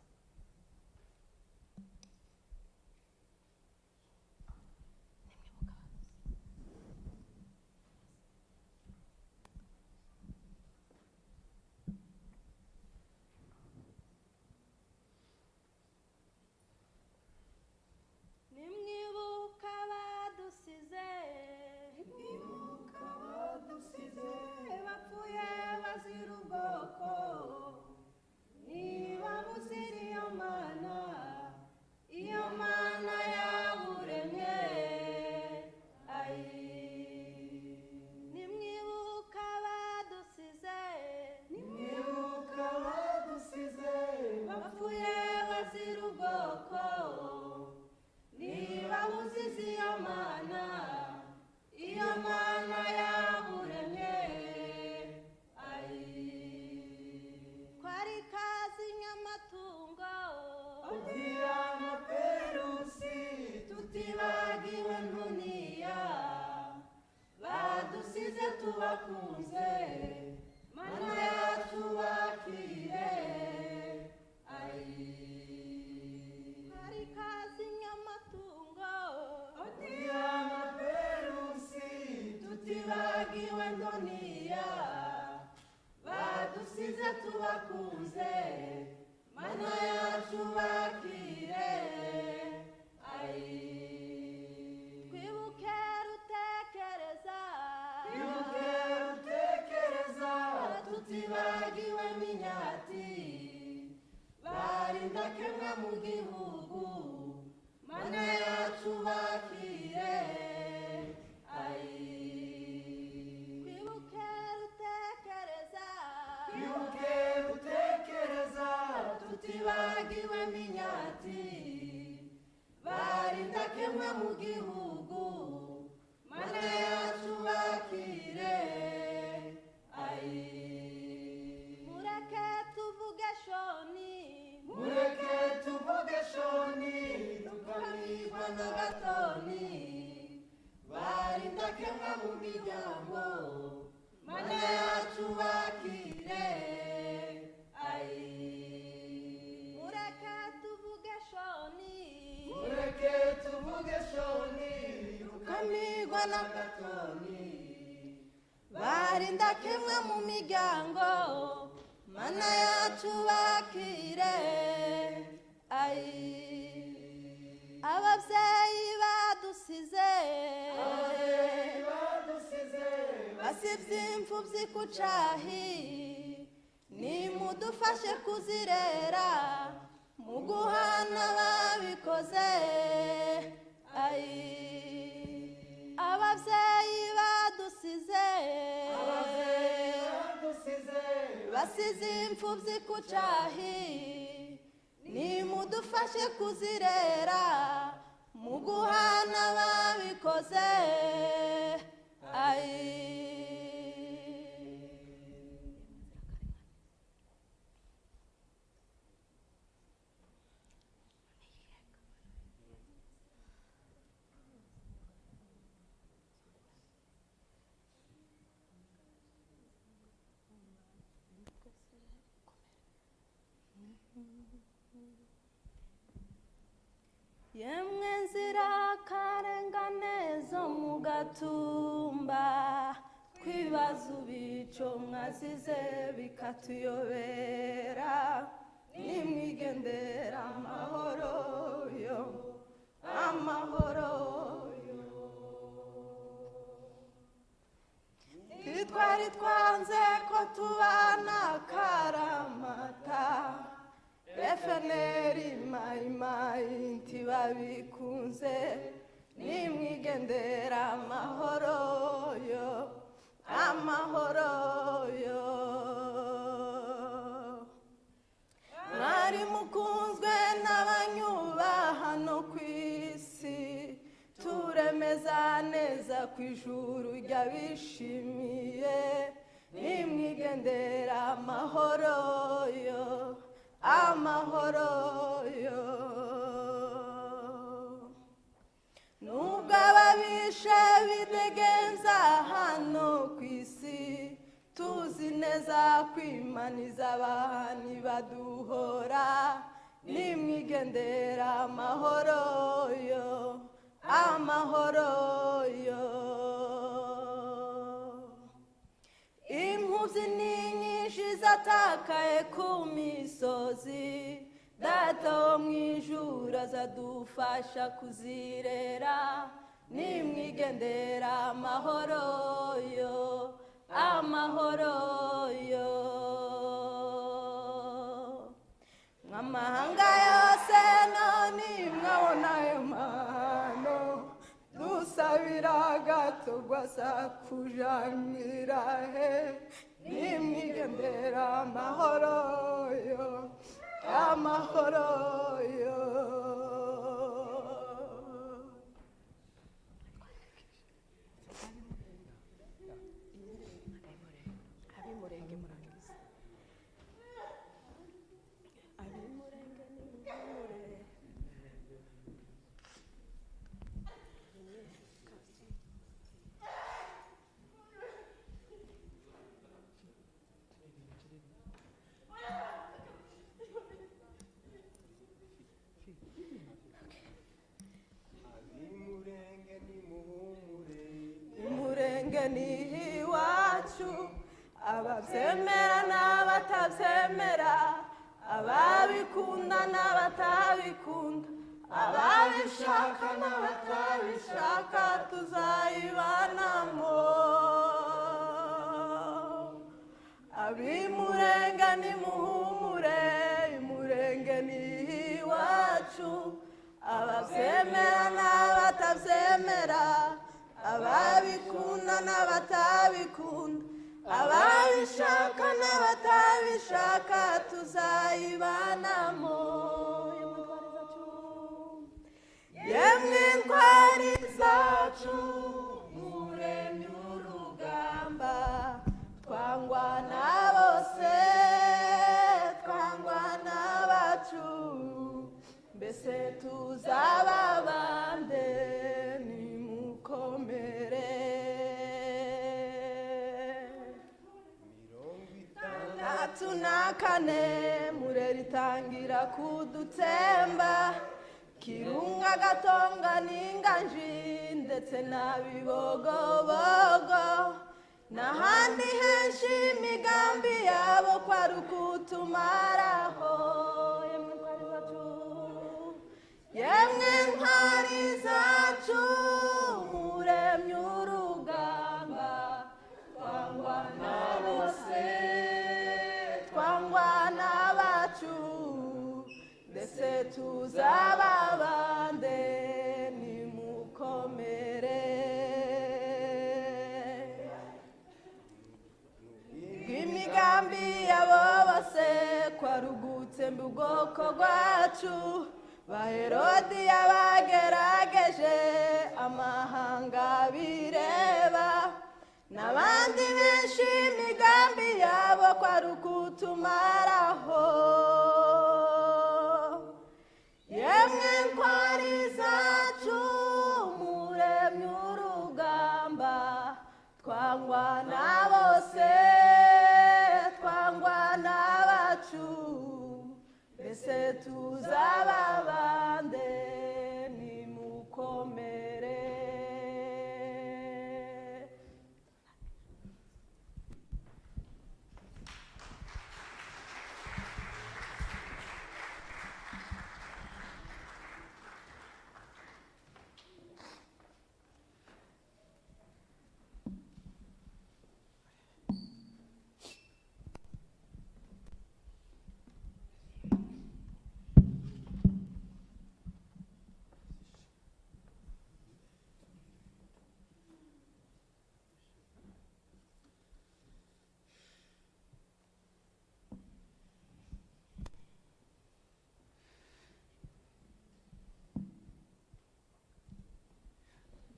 tubakunze mana yacu bakire hari kazi nyamatungo otiyamaperusi tutibagiwe ndoniya badusize tubakunze mana yacu bakire twibuke rutekereza tutibagiwe minyati barinda kemwa mu gihugu mana yacu bakire twibuke rutekereza tutibagiwe minyati barinda kemwa mu gihugu mana yacu bakire mureke tuvuge shoni tukamigwa n'agatoni barinda kemwa mu miryango mana yacu bakire mureke tuvuge shoni tukamigwa n'agatoni barinda kemwa mu miryango mana yacu bakire ababyeyi badusize basibye imfubyi ku cahi nimudufashe kuzirera mu guhana babikoze ababyeyi badusize basize imfubyi ku cahi nimudufashe kuzirera mu guhana babikoze yemwe nzirakarengane zo mu Gatumba kwibaza ubico mwazize bikatuyobera nimwigendera amahoro yo twari twanze ko tubana karamata FNL mayimayi ntibabikunze nimwigendera amahoro yo mwari mukunzwe n'abanyubaha no ku isi turemeza neza ku ijuru ry'abishimiye nimwigendera amahoro yo nubwo ababishe bidegenza hano ku isi tuzi neza kwimaniza abahani baduhora nimwigendera amahoro yo impuzi ni nyinshi zatakaye ku misozi data wo mwijuru azadufasha kuzirera nimwigendera amahoro yo mw'amahanga yose none mwabona ayo mahano dusabira gato gwasa kujanira he nimwigendera amahoro yo ni iwacu ababyemera n'abatabyemera ababikunda n'abatabikunda ababishaka n'abatabishaka tuzayibanamo abimurenge nimuhumure imurenge ni iwacu ababyemera n'abatabyemera ababikunda n'abatabikunda ababishaka n'abatabishaka tuzayibanamo yemwe ntwari zacu muremye urugamba twangwa na bose twangwa n'abacu mbese tuzaba bande nimukomere 64 mureri tangira kudutsemba Kirunga Gatonga n'Inganji ndetse na Bibogobogo n'ahandi henshi imigambi yabo kwari ukutumaraho yemwe ntwari zacu muremye urugamba twangwa na bose twangwa n'abacu ndetse tuzaba bande nimukomere imigambi yabo bose kwari ugutsemba ubwoko bwacu Baherodi yabagerageje amahanga bireba n'abandi benshi imigambi yabo kwari ukutumaraho yemwe ntwari zacu muremye urugamba twangwa na bose twangwa n'abacu mbese tuzaba bande nimukomere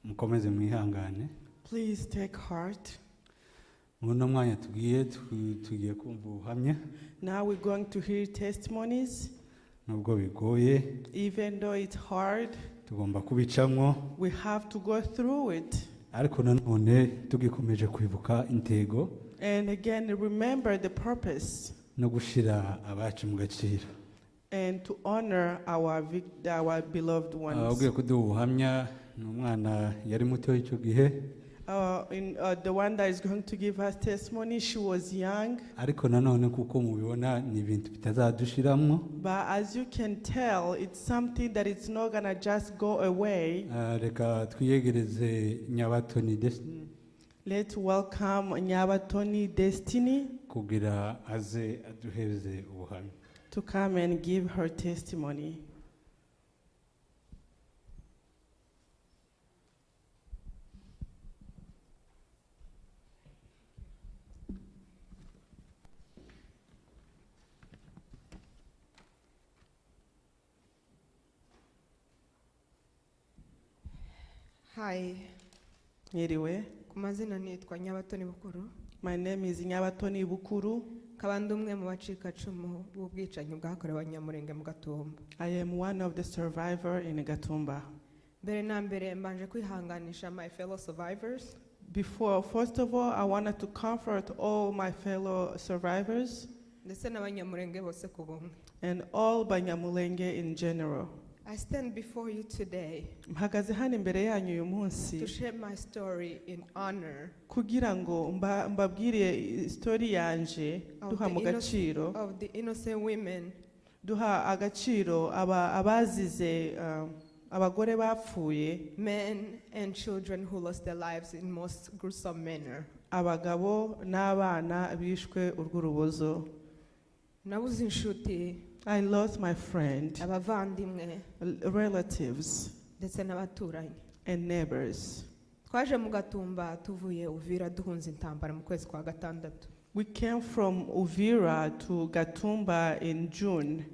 mukomeze mwihangane. Please take heart. Muno mwanya tugiye kumva ubuhamya. Now we're going to hear testimonies. Nubwo bigoye, even though it's hard, tugomba kubicamwo. We have to go through it. Ariko nanone tugikomeje kwibuka intego. And again, remember the purpose. No gushira abacu mu gaciro. And to honor our beloved ones. Ugiye kuduha ubuhamya n'umwana yari muto icyo gihe. The one that is going to give us testimony, she was young. Ariko nanone kuko mubibona ni ibintu bitazadushiramwo. But as you can tell, it's something that it's not gonna just go away. Reka twiyegereze Nyabatoni Destiny. Let's welcome Nyabatoni Destiny. Kugira aze aduheze ubuhamya. To come and give her testimony. Hi. Nyiriwe. Kumazina nitwa Nyabatoni Bukuru. My name is Nyabatoni Bukuru. Kabandi umwe mu bacikacumu b'ubwicanyi bwakorewe Abanyamulenge mu Gatumba. I am one of the survivors in Gatumba. Mbere na mbere mbanje kwihanganisha my fellow survivors. First of all, I wanted to comfort all my fellow survivors. Ndetse n'Abanyamulenge bose ku bumwe. And all Abanyamulenge in general. I stand before you today mpagaze hano imbere yanyu uyu munsi to share my story in honor kugira ngo mbabwire story yanje duha mu gaciro of the innocent women duha agaciro abazize abagore bapfuye, men and children who lost their lives in most gruesome manner. abagabo n'abana bishwe urw'urubozo. Nabuze inshuti, I lost my friend, abavandimwe, relatives, ndetse n'abaturanyi and neighbors. Twaje mu Gatumba tuvuye Uvira duhunze intambara mu kwezi kwa gatandatu. We came from Uvira to Gatumba in June.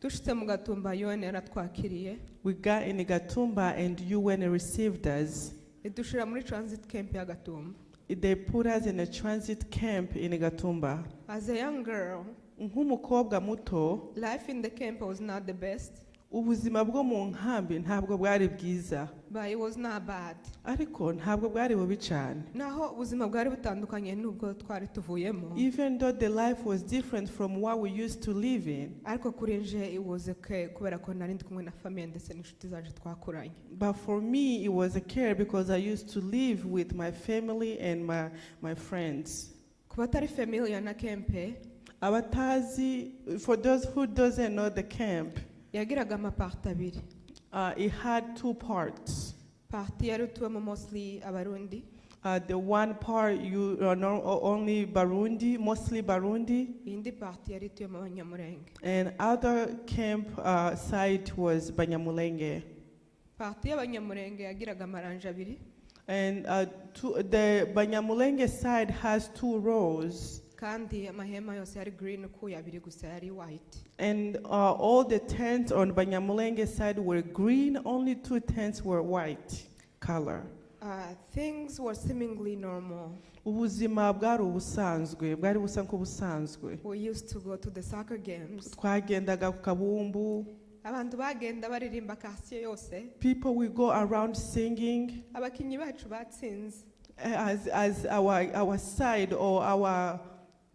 Dushitse mu Gatumba UN yaratwakiriye. We got in Gatumba and UN received us. Idushira muri transit camp ya Gatumba. They put us in a transit camp in Gatumba. As a young girl, nk'umukobwa muto, life in the camp was not the best. ubuzima bwo mu nkambi ntabwo bwari bwiza, but it was not bad. ariko ntabwo bwari bubi cyane. Naho ubuzima bwari butandukanye n'ubwo twari tuvuyemo. Even though the life was different from what we used to live in, ariko kuri nje it was okay kubera ko nari ndi kumwe na famille ndetse n'inshuti zaje twakuranye. But for me it was a care because I used to live with my family and my friends. Kubatari familiar na campe, abatazi, for those who doesn't know the camp, yagiraga amaparti abiri. It had two parts. Parti yari tuwemo mostly abarundi. The one part you know only Barundi, mostly Barundi. Indi parti yari tuwemo Abanyamulenge. And other camp site was Abanyamulenge. Parti y'Abanyamulenge yagiraga amaranje abiri. And the Abanyamulenge side has two rows. Kandi amahema yose yari green kuya abiri gusa yari white. And all the tents on Abanyamulenge side were green, only two tents were white color. Things were seemingly normal. Ubuzima bwari ubusanzwe, bwari busa nk'ubusanzwe. We used to go to the soccer games. Twagendaga ku kabumbu. Abantu bagenda baririmba quartier yose. People will go around singing. Abakinyi bacu batsinze. As our side or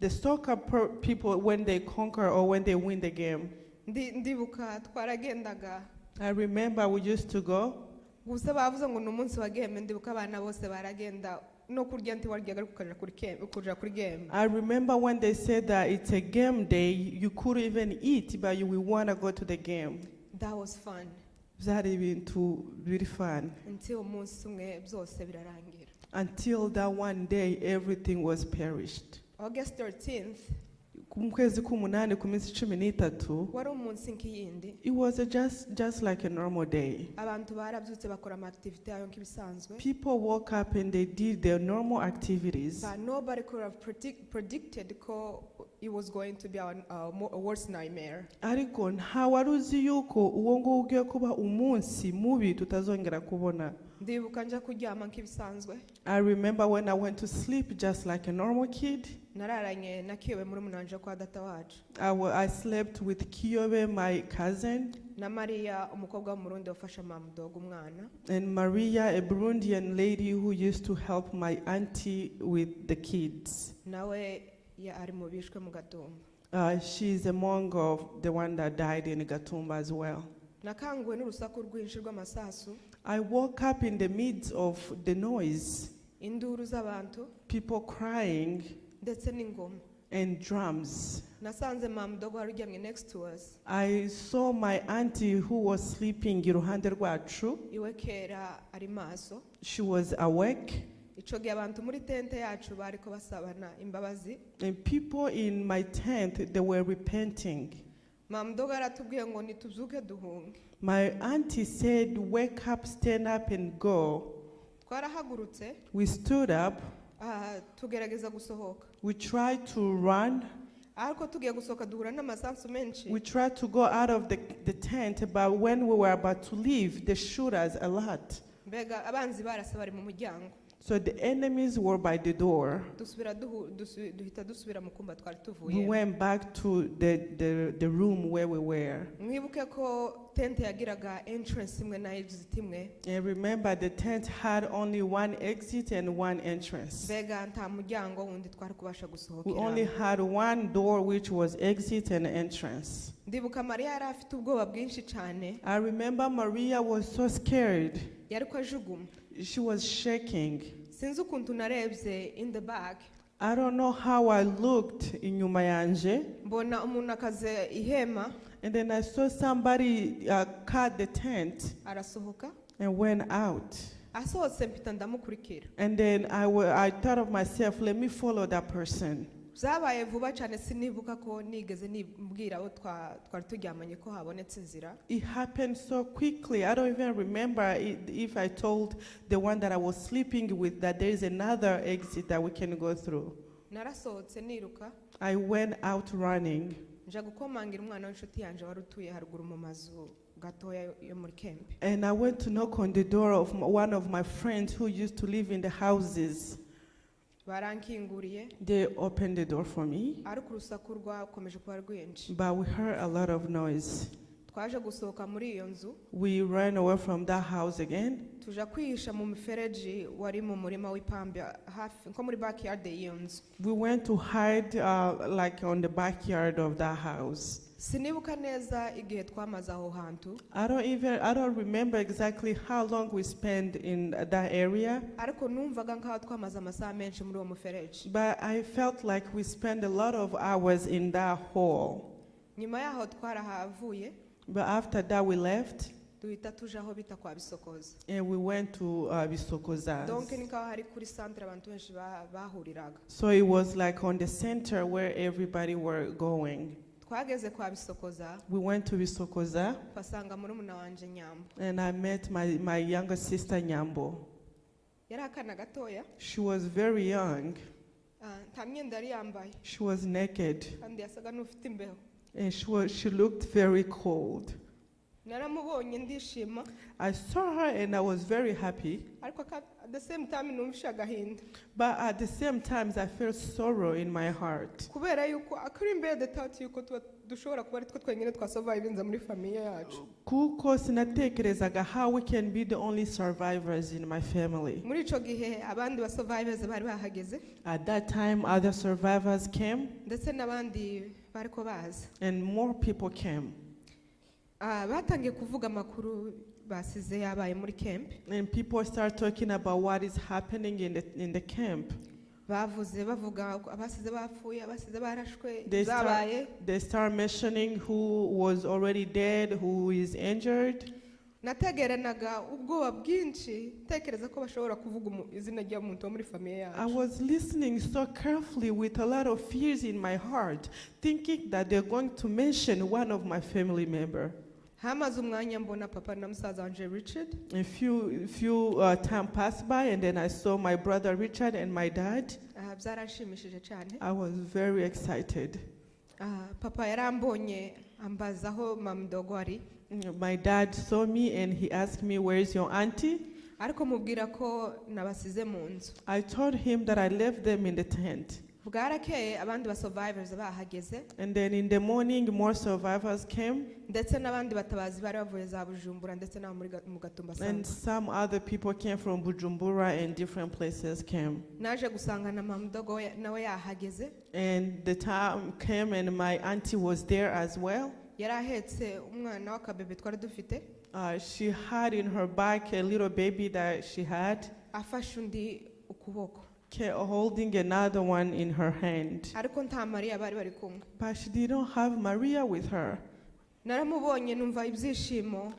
the soccer people, when they conquer or when they win the game. Ndibuka twaragendaga. I remember we used to go. Gusa bavuze ngo n'umunsi wa game, ndibuka abana bose baragenda no kurya nti waryaga kuja kuri game. I remember when they said that it's a game day, you couldn't even eat, but you will want to go to the game. That was fun. Byari ibintu biri fun. Until umunsi umwe byose birarangira. Until that one day everything was perished. August 13th. Kumkwezi kumunani kuminsi 13. Wari umunsi nk'iyindi. It was just like a normal day. Abantu barabyutse bakora ama activity yayo nk'ibisanzwe. People woke up and they did their normal activities. But nobody could have predicted ko it was going to be a worse nightmare. Ariko ntawaruzi yuko uwo nguwo ugiye kuba umunsi mubi tutazongera kubona. Ndibuka nja kuryama nk'ibisanzwe. I remember when I went to sleep just like a normal kid. Nararanye na Kiyobe muri munanje kwa data wacu. I slept with Kiyobe, my cousin. Na Maria umukobwa w'umurundi wafasha mamudogo umwana. And Maria, a Burundian lady who used to help my auntie with the kids. Nawe ya ari mu bishwe mu Gatumba. She's among of the one that died in Gatumba as well. Nakanguwe n'urusaku rwinshi rw'amasasu. I woke up in the midst of the noise. Induru z'abantu. People crying. Ndetse n'ingoma. And drums. Nasanze mamudogo aryamye next to us. I saw my auntie who was sleeping iruhande rwacu. Iwe kera ari maso. She was awake. Ico gihe abantu muri tente yacu bariko basabana imbabazi. And people in my tent, they were repenting. Mamudogo aratubwiye ngo nituzuke duhunge. My auntie said, wake up, stand up and go. Twarahagurutse. We stood up. Tugerageza gusohoka. We tried to run. Ariko tugiye gusohoka duhura n'amasasu menshi. We tried to go out of the tent, but when we were about to leave, they shot us a lot. Mbega abanzi barasa bari mu muryango. So the enemies were by the door. We went back to the room where we were. And remember, the tent had only one exit and one entrance. We only had one door, which was exit and entrance. I remember Maria was so scared. She was shaking. In the back. I don't know how I looked in yanje. And then I saw somebody cut the tent and went out. And then I thought of myself, let me follow that person. It happened so quickly. I don't even remember if I told the one that I was sleeping with that there is another exit that we can go through. I went out running. And I went to knock on the door of one of my friends who used to live in the houses. They opened the door for me, but we heard a lot of noise. We ran away from that house again. We went to hide like on the backyard of that house. I don't remember exactly how long we spent in that area, but I felt like we spent a lot of hours in that hall. But after that we left and we went to Bisokoza. So it was like on the center where everybody were going. We went to Bisokoza and I met my younger sister Nyambo. She was very young. She was naked and she looked very cold. I saw her and I was very happy. But at the same time, I felt sorrow in my heart. Kuko sinatekerezaga how we can be the only survivors in my family. At that time, other survivors came and more people came. And people start talking about what is happening in the camp. They start mentioning who was already dead, who is injured. I was listening so carefully with a lot of fears in my heart, thinking that they're going to mention one of my family members. A few time passed by and then I saw my brother Richard and my dad. I was very excited. My dad saw me and he asked me, "Where is your auntie?" I told him that I left them in the tent. And then in the morning, more survivors came. And some other people came from Bujumbura and different places came. And the time came and my auntie was there as well. She had in her back a little baby that she had, holding another one in her hand. But she didn't have Maria with her.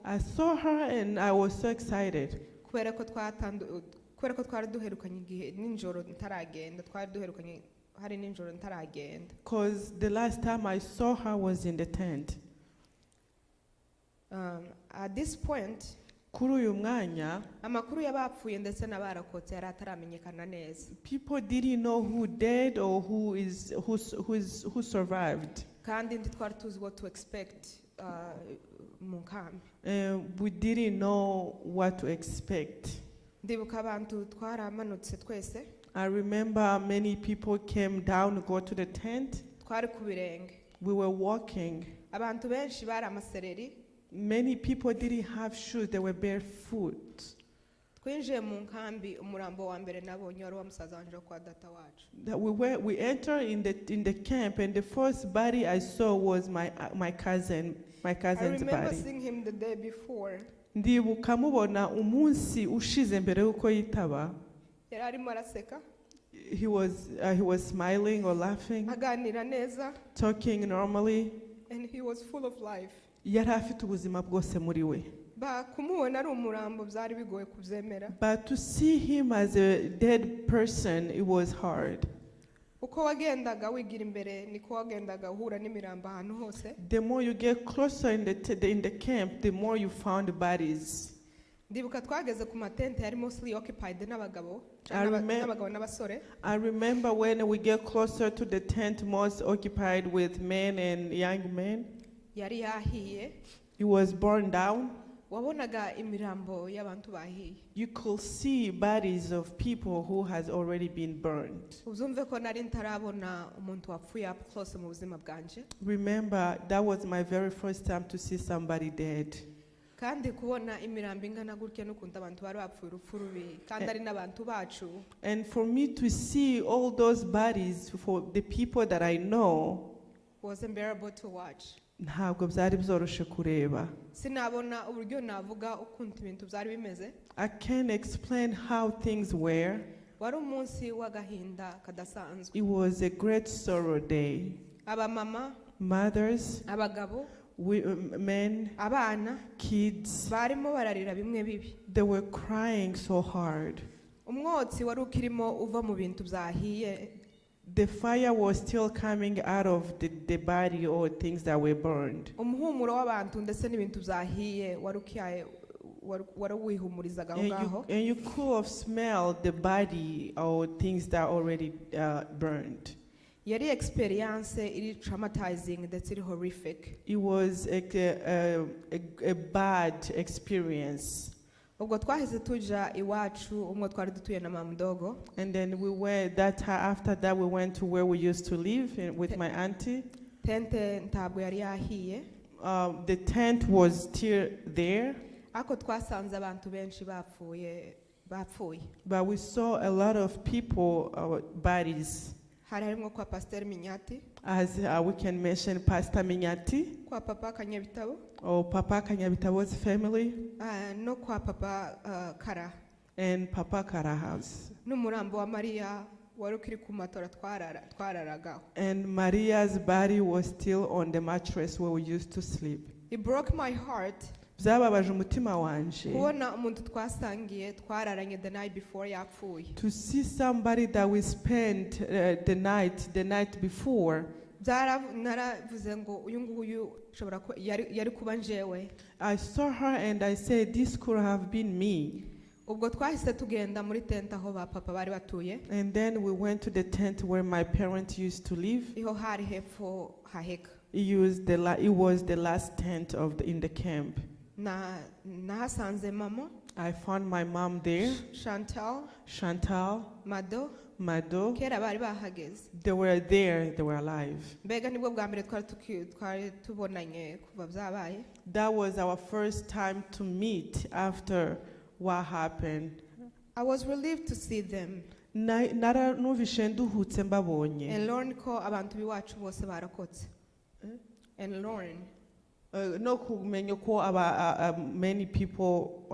I saw her and I was so excited. Because the last time I saw her was in the tent. At this point, People didn't know who died or who survived. What to expect. We didn't know what to expect. ndibuka abantu twaramanutse twese. I remember many people came down to go to the tent. Twari ku birenge. We were walking. Abantu benshi bari amasereri. Many people didn't have shoes, they were barefoot. Twinjiye mu nkambi umurambo wa mbere nabonye wari wa musaza wanje kwa data wacu. We entered in the camp, and the first body I saw was my cousin's body. I remember seeing him the day before. Ndibuka mubona umunsi ushize mbere yuko yitaba. Yari arimo araseka. He was smiling or laughing. Aganira neza. Talking normally. And he was full of life. Yari afite ubuzima bwose muri we. Kumubona ari umurambo byari bigoye kubyemera. But to see him as a dead person, it was hard. Uko wagendaga wigira imbere niko wagendaga uhura n'imirambo ahantu hose. The more you get closer in the camp, the more you found bodies. Ndibuka twageze ku matente yari mostly occupied n'abagabo n'abasore. I remember when we get closer to the tent, most occupied with men and young men. Yari yahiye. It was burned down. Wabonaga imirambo y'abantu bahiye. You could see bodies of people who has already been burned. Uzumve ko nari ntarabona umuntu wapfuye up close mu buzima bwanje. Remember, that was my very first time to see somebody dead. Kandi kubona imirambo ingana gutya n'ukuntu abantu bari bapfuye urupfu rubi kandi ari n'abantu bacu. And for me to see all those bodies for the people that I know was unbearable to watch. Ntabwo byari byoroshye kureba. Sinabona uburyo navuga ukuntu ibintu byari bimeze. I can't explain how things were. Wari umunsi w'agahinda kadasanzwe. It was a great sorrow day. Abamama, mothers, abagabo, men, abana, kids, barimo bararira bimwe bibi. They were crying so hard. Umwotsi wari ukirimo uva mu bintu byahiye. The fire was still coming out of the body or things that were burned. Umuhumuro w'abantu ndetse n'ibintu byahiye wari ukiyaye wari wihumurizaga ngaho. And you could have smelled the body or things that already burned. Yari experience iri traumatizing, that's iri horrific. It was a bad experience. Ubwo twahise tuja iwacu umwe twari dutuye na mama mdogo. And then after that we went to where we used to live with my auntie. Tente ntabwo yari yahiye. The tent was still there. Ako twasanze abantu benshi bapfuye. But we saw a lot of people bodies. Hari harimo kwa Pastor Minyati. As we can mention Pastor Minyati. Kwa Papa Kanyabitabo. Or Papa Kanyabitabo's family. No kwa Papa Kara. And Papa Kara house. N'umurambo wa Maria wari ukiri ku matora twararagaho. And Maria's body was still on the mattress where we used to sleep. It broke my heart. Byababaje umutima wanje. Kubona umuntu twasangiye twararanye the night before yapfuye. To see somebody that we spent the night before. Naravuze ngo uyu nguyu shobora yari kuba njewe. I saw her and I said this could have been me. Ubwo twahise tugenda muri tent aho ba papa bari batuye. And then we went to the tent where my parents used to live. Iho hari hepfo haheka. It was the last tent in the camp. Nahasanze mama. I found my mom there. Chantal. Mado. Kera bari bahageze. They were there, they were alive. Mbega nibwo bwa mbere twari tubonanye kuva byabaye. That was our first time to meet after what happened. I was relieved to see them. Naranumvishe nduhutse mbabonye. And learn ko abantu biwacu bose barakotse. And learn. No kumenya ko many people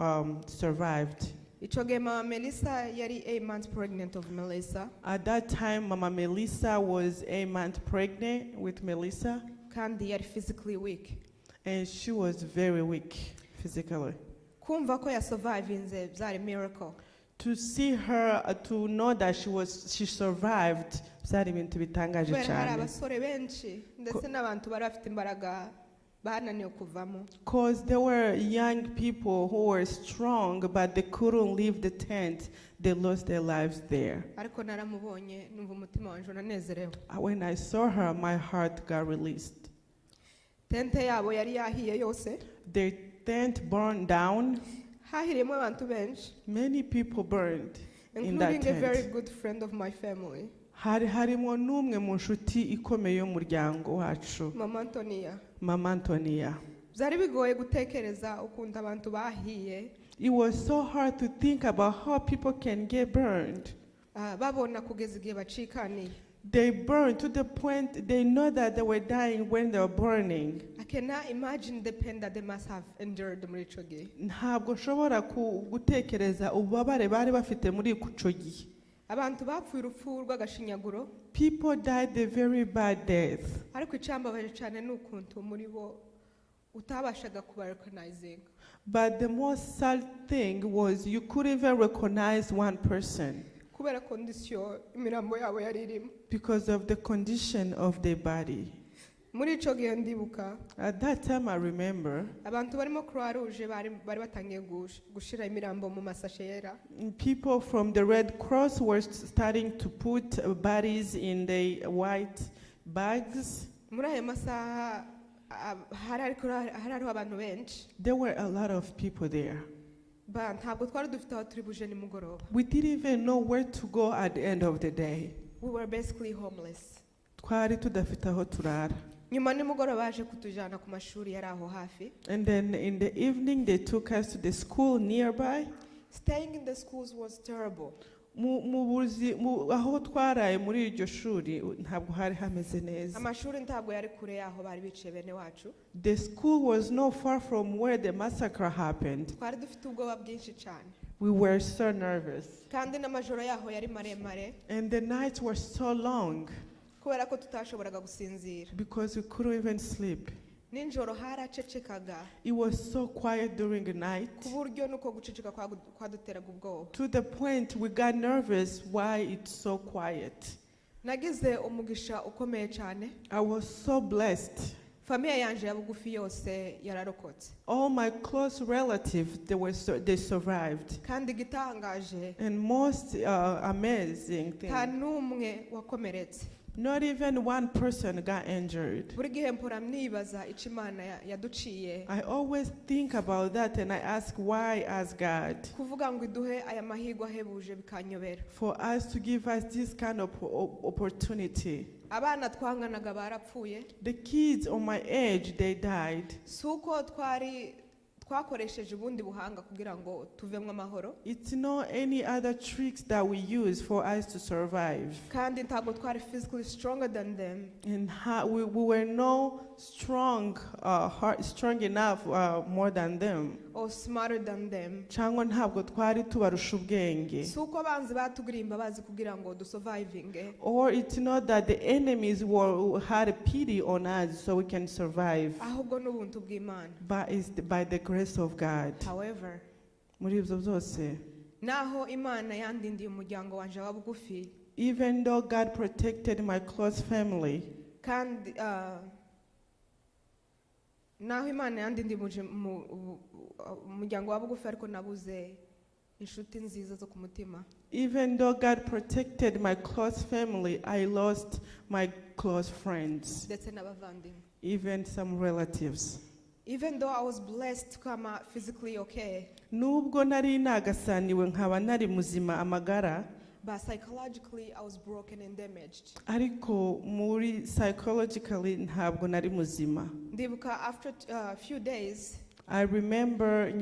survived. Ico gihe Mama Melissa yari 8 months pregnant of Melissa. At that time, Mama Melissa was 8 months pregnant with Melissa. Kandi yari physically weak. And she was very weak physically. Kumva ko ya survivinze byari miracle. To see her, to know that she survived, byari ibintu bitangaje cyane. Hari abasore benshi ndetse n'abantu bari bafite imbaraga. Because there were young people who were strong, but they couldn't leave the tent. They lost their lives there. When I saw her, my heart got released. Their tent burned down. hahiriyemo abantu benshi, many people burned in that including a very tent. good friend of my family, harimo n'umwe mu nshuti ikomeye y'umuryango wacu, Mama Antonia. Mama Antonia. Byari bigoye gutekereza ukuntu abantu bahiye. It was so hard to think about how people can get burned. Babona kugeza igihe bacikaniye. They burned to the point they know that they were dying when they were burning. I cannot imagine the pain that they must have endured muri ico gihe. Ntabwo nshobora gutekereza ububabare bari bafite muri ico gihe. Abantu bapfuye urupfu rw'agashinyaguro. People died a very bad death. Ariko icambabaje cyane n'ukuntu muri bo utabashaga kubarecognize. But the most sad thing was you couldn't even recognize one person. Kubera condition imirambo yabo yari irimo. Because of the condition of their body. Muri ico gihe ndibuka. At that time I remember. Abantu barimo Croix Rouge bari batangiye gushira imirambo mu masashe yera. People from the Red Cross were starting to put bodies in the white bags. Muri ayo masaha hariho abantu benshi. There were a lot of people there. Ntabwo twari dufite aho turi buje nimugoroba. We didn't even know where to go at the end of the day. We were basically homeless. Twari tudafite aho turara. Nyuma nimugoroba baje kutujana ku mashuri yari aho hafi. And then in the evening they took us to the school nearby. Staying in the schools was terrible. Aho twaraye muri iryo shuri ntabwo hari hameze neza. Amashuri ntabwo yari kure yaho bari biciye bene wacu. The school was not far from where the massacre happened. Twari dufite ubwoba bwinshi cyane. We were so nervous. Kandi n'amajoro yaho yari maremare. And the nights were so long. Kubera ko tutashoboraga gusinzira. Because we couldn't even sleep. Ninjoro haracecekaga. It was so quiet during the night. Kuburyo nuko guceceka kwaduteraga ubwoba. To the point we got nervous why it's so quiet. Nagize umugisha ukomeye cyane. I was so blessed. Familia yanje ya bugufi yose yararokotse. All my close relatives they survived. Kandi gitangaje. And most amazing thing. Nta numwe wakomeretse. Not even one person got injured. I always think about that and I ask why as God. For us to give us this kind of opportunity. The kids on my age, they died. It's not any other tricks that we use for us to survive. Physically stronger than them. And we were no strong enough more than them. Or smarter than them. Or it's not that the enemies had pity on us so we can survive. But it's by the grace of God. However, even though God protected my close family, even though God protected my close family, I lost my close friends, even some relatives. Even though I was blessed to come out physically okay, but psychologically I was broken and damaged. After a few days, I remember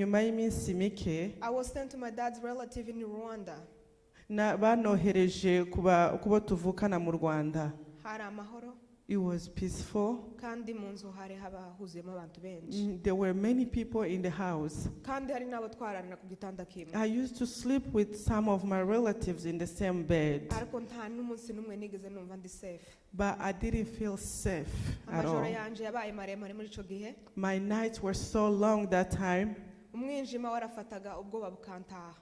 I was sent to my dad's relative in Rwanda. It was peaceful. There were many people in the house. I used to sleep with some of my relatives in the same bed. But I didn't feel safe at all. My nights were so long that time.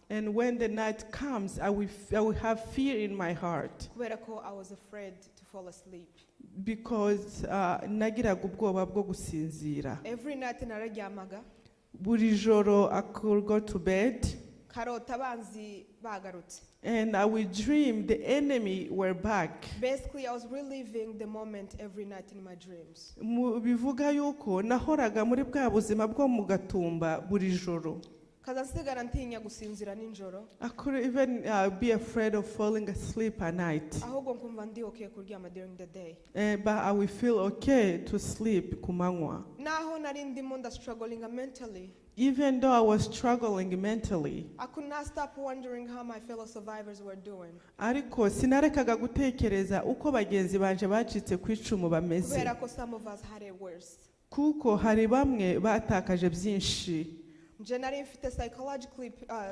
And when the night comes, I will have fear in my heart. I was afraid to fall asleep. Because nagiraga ubwoba bwo gusinzira. Every night nararyamaga. Buri joro I could go to bed. Karota abanzi bagarutse. And I would dream the enemy were back. Basically, I was reliving the moment every night in my dreams. Bivuga yuko nahoraga muri bwa buzima bwo mu Gatumba buri joro. I couldn't even be afraid of falling asleep at night. During the day. But I will feel okay to sleep kumanywa. Struggling mentally. Even though I was struggling mentally, I could not stop wondering how my fellow survivors were doing. ariko sinarekaga gutekereza uko bagenzi banje bacitse ku icumu bameze, Some of us had it worse. kuko hari bamwe batakaje byinshi. Nari mfite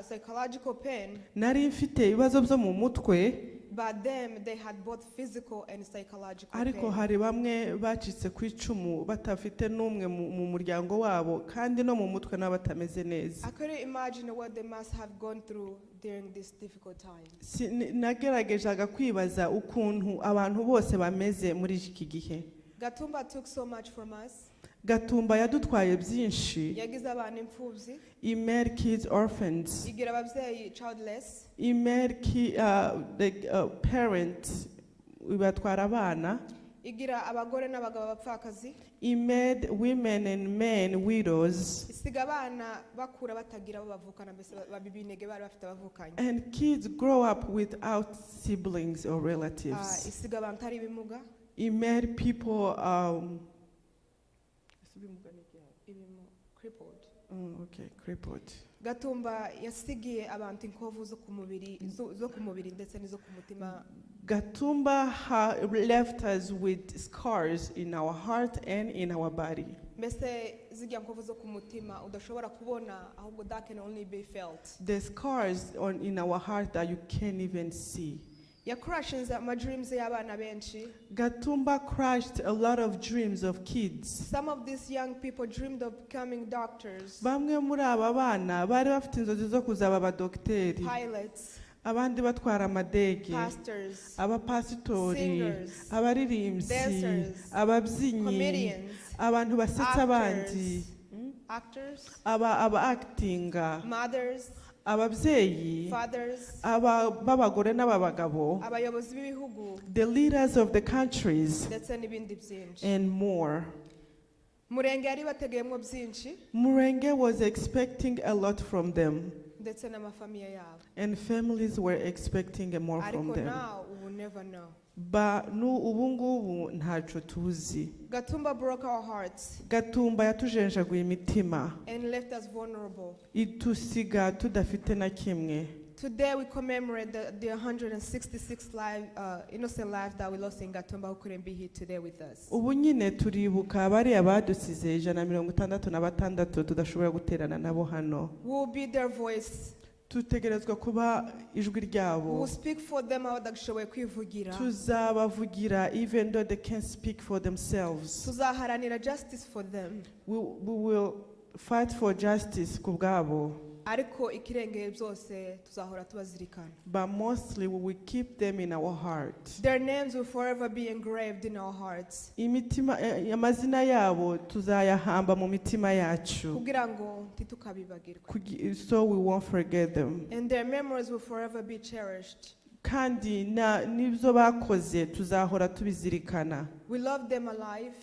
psychological pain. Nari mfite ibibazo byo mu mutwe, But them, they had both physical and psychological ariko pain. hari bamwe bacitse ku icumu batafite n'umwe mu muryango wabo, kandi no mu mutwe n'abatameze neza. I couldn't imagine what they must have gone through during this difficult time. Nageragezaga kwibaza ukuntu abantu bose bameze muri iki gihe. Gatumba took so much from us. Gatumba yadutwaye byinshi. Yagize abantu imfubyi. He made kids orphans. Igira ababyeyi childless. He made the parents batwara abana. Igira abagore n'abagabo bapfakazi. He made women and men widows. Isiga abana bakura batagira abo bavukana mbese babibinege bari bafite abavukanye. And kids grow up without siblings or relatives. Isiga abantu ari bimuga. He made people crippled. Okay, crippled. Gatumba yasigiye abantu inkovu zo ku mubiri ndetse n'izo ku mutima. Gatumba left us with scars in our heart and in our body. Mbese zijya nkovu zo ku mutima udashobora kubona ahubwo that can only be felt. The scars in our heart that you can't even see. Gatumba crushed a lot of dreams of kids. Some of these young people dreamed of becoming doctors, Bamwe muri aba bana bari bafite inzozi zo kuzaba abadokteri, pilots, abandi batwara amadege, pastors, abapasitori, singers, abaririmbyi, dancers, ababyinnyi, comedians, abantu basetsa abandi, actors, aba-actinga, mothers, ababyeyi, fathers, b'abagore n'abagabo, abayobozi b'ibihugu, the leaders of the countries, ndetse n'ibindi byinshi. and more. Murenge yari bategeyemo byinshi, Murenge was expecting a lot from them, ndetse n'amafamiye yabo. and families were expecting more from Ariko them. now we will never know. But ubu ngubu ntacyo tuzi. Gatumba broke our hearts Gatumba yatujenjaguye imitima, and left us vulnerable. itusiga tudafite na kimwe. Today we commemorate the 166 innocent lives that we lost in Gatumba who couldn't be here today with us. Ubu nyine turibuka bariya badusize 166 tudashobora guterana nabo hano. We will be their voice. Tutegerezwa kuba ijwi We ryabo. will speak for them aho badashoboye kwivugira. Tuzabavugira even though they can't speak for themselves. Tuzaharanira justice for them. We will fight for justice ku bwabo. Ariko ikirengeye byose tuzahora tubazirikana. But mostly we will keep them in our heart. Their names will forever be engraved in our hearts. Imitima amazina yabo tuzayahamba mu mitima yacu. Kugira ngo titukabibagirwa. So we won't forget them. And their memories will forever be cherished. Kandi nibyo bakoze tuzahora tubizirikana. We love them alive.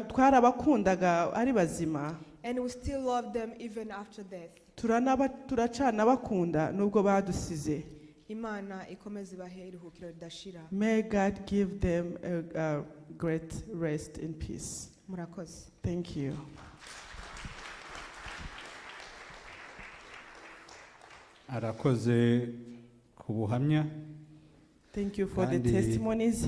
Twarabakundaga ari bazima. And we still love them even after death. Turacana bakunda nubwo badusize. Imana ikomeze ibahe iruhukiro ridashira. May God give them a great rest in peace. Murakoze. Thank you. Arakoze ku buhamya. Thank you for the testimonies.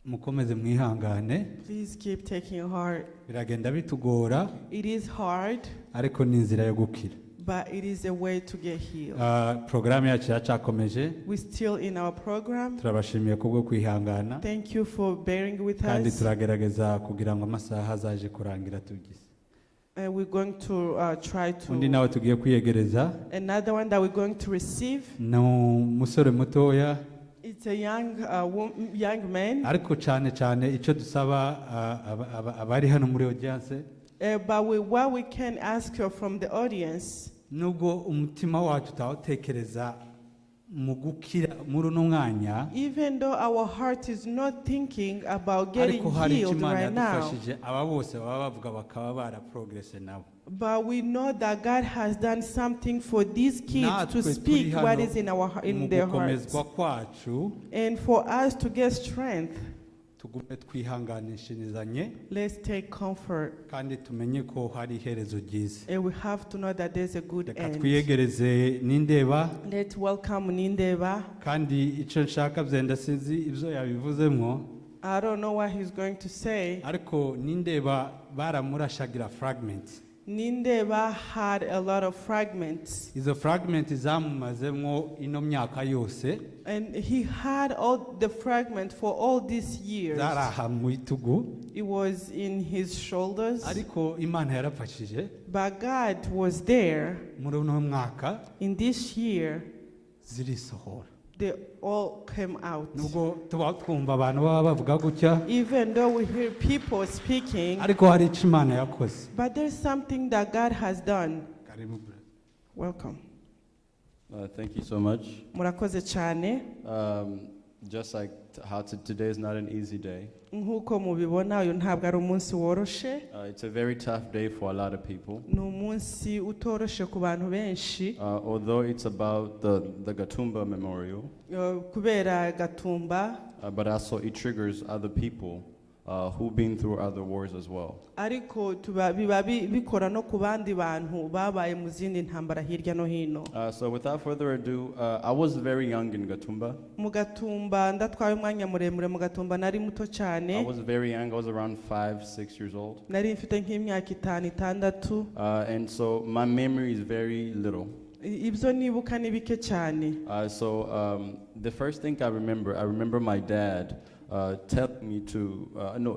Mukomeze mwihangane. Please keep taking heart. Biragenda bitugora. It is hard. Ariko ni inzira yo gukira. But it is a way to get healed. Program yacu yacakomeje. We still in our program. Turabashimiye kubwo kwihangana. Thank you for bearing with us. Kandi turagerageza kugira ngo amasaha azaje kurangira tugize. We're going to try to. Undi nawe tugiye kwiyegereza. Another one that we're going to receive. No musore mutoya. It's a young man. Ariko cyane icyo dusaba abari hano muri audience. But what we can ask from the audience. Nubwo umutima wacu tawutekereza even though our heart is not thinking about getting healed right now, but we know that God has done something for these kids to speak what is in their hearts, and for us to get strength. Let's take comfort, and we have to know that there's a good end. Let's welcome Nindeba. I don't know what he's going to say. Nindeba had a lot of fragments. And he had all the fragments for all these years. It was in his shoulders. But God was there. In this year, they all came out. Even though we hear people speaking, but there's something that God has done. Welcome. Thank you so much. Murakoze cyane. Just like how today is not an easy day. Nkuko mubibona uyu ntabwo ari umunsi woroshe. It's a very tough day for a lot of people. Ni umunsi utoroshe ku bantu benshi. Although it's about the Gatumba memorial. Kubera Gatumba. But also it triggers other people who've been through other wars as well. Ariko biba bikora no ku bandi bantu babaye mu zindi ntambara hirya no hino. So without further ado, I was very young in Gatumba. Mu Gatumba ndatwaye umwanya muremure mu Gatumba nari muto cyane. I was very young. I was around 5-6 years old. Nari mfite nk'imyaka 5-6. And so my memory is very little. Ibyo nibuka ni bike cyane. So the first thing I remember my dad telling me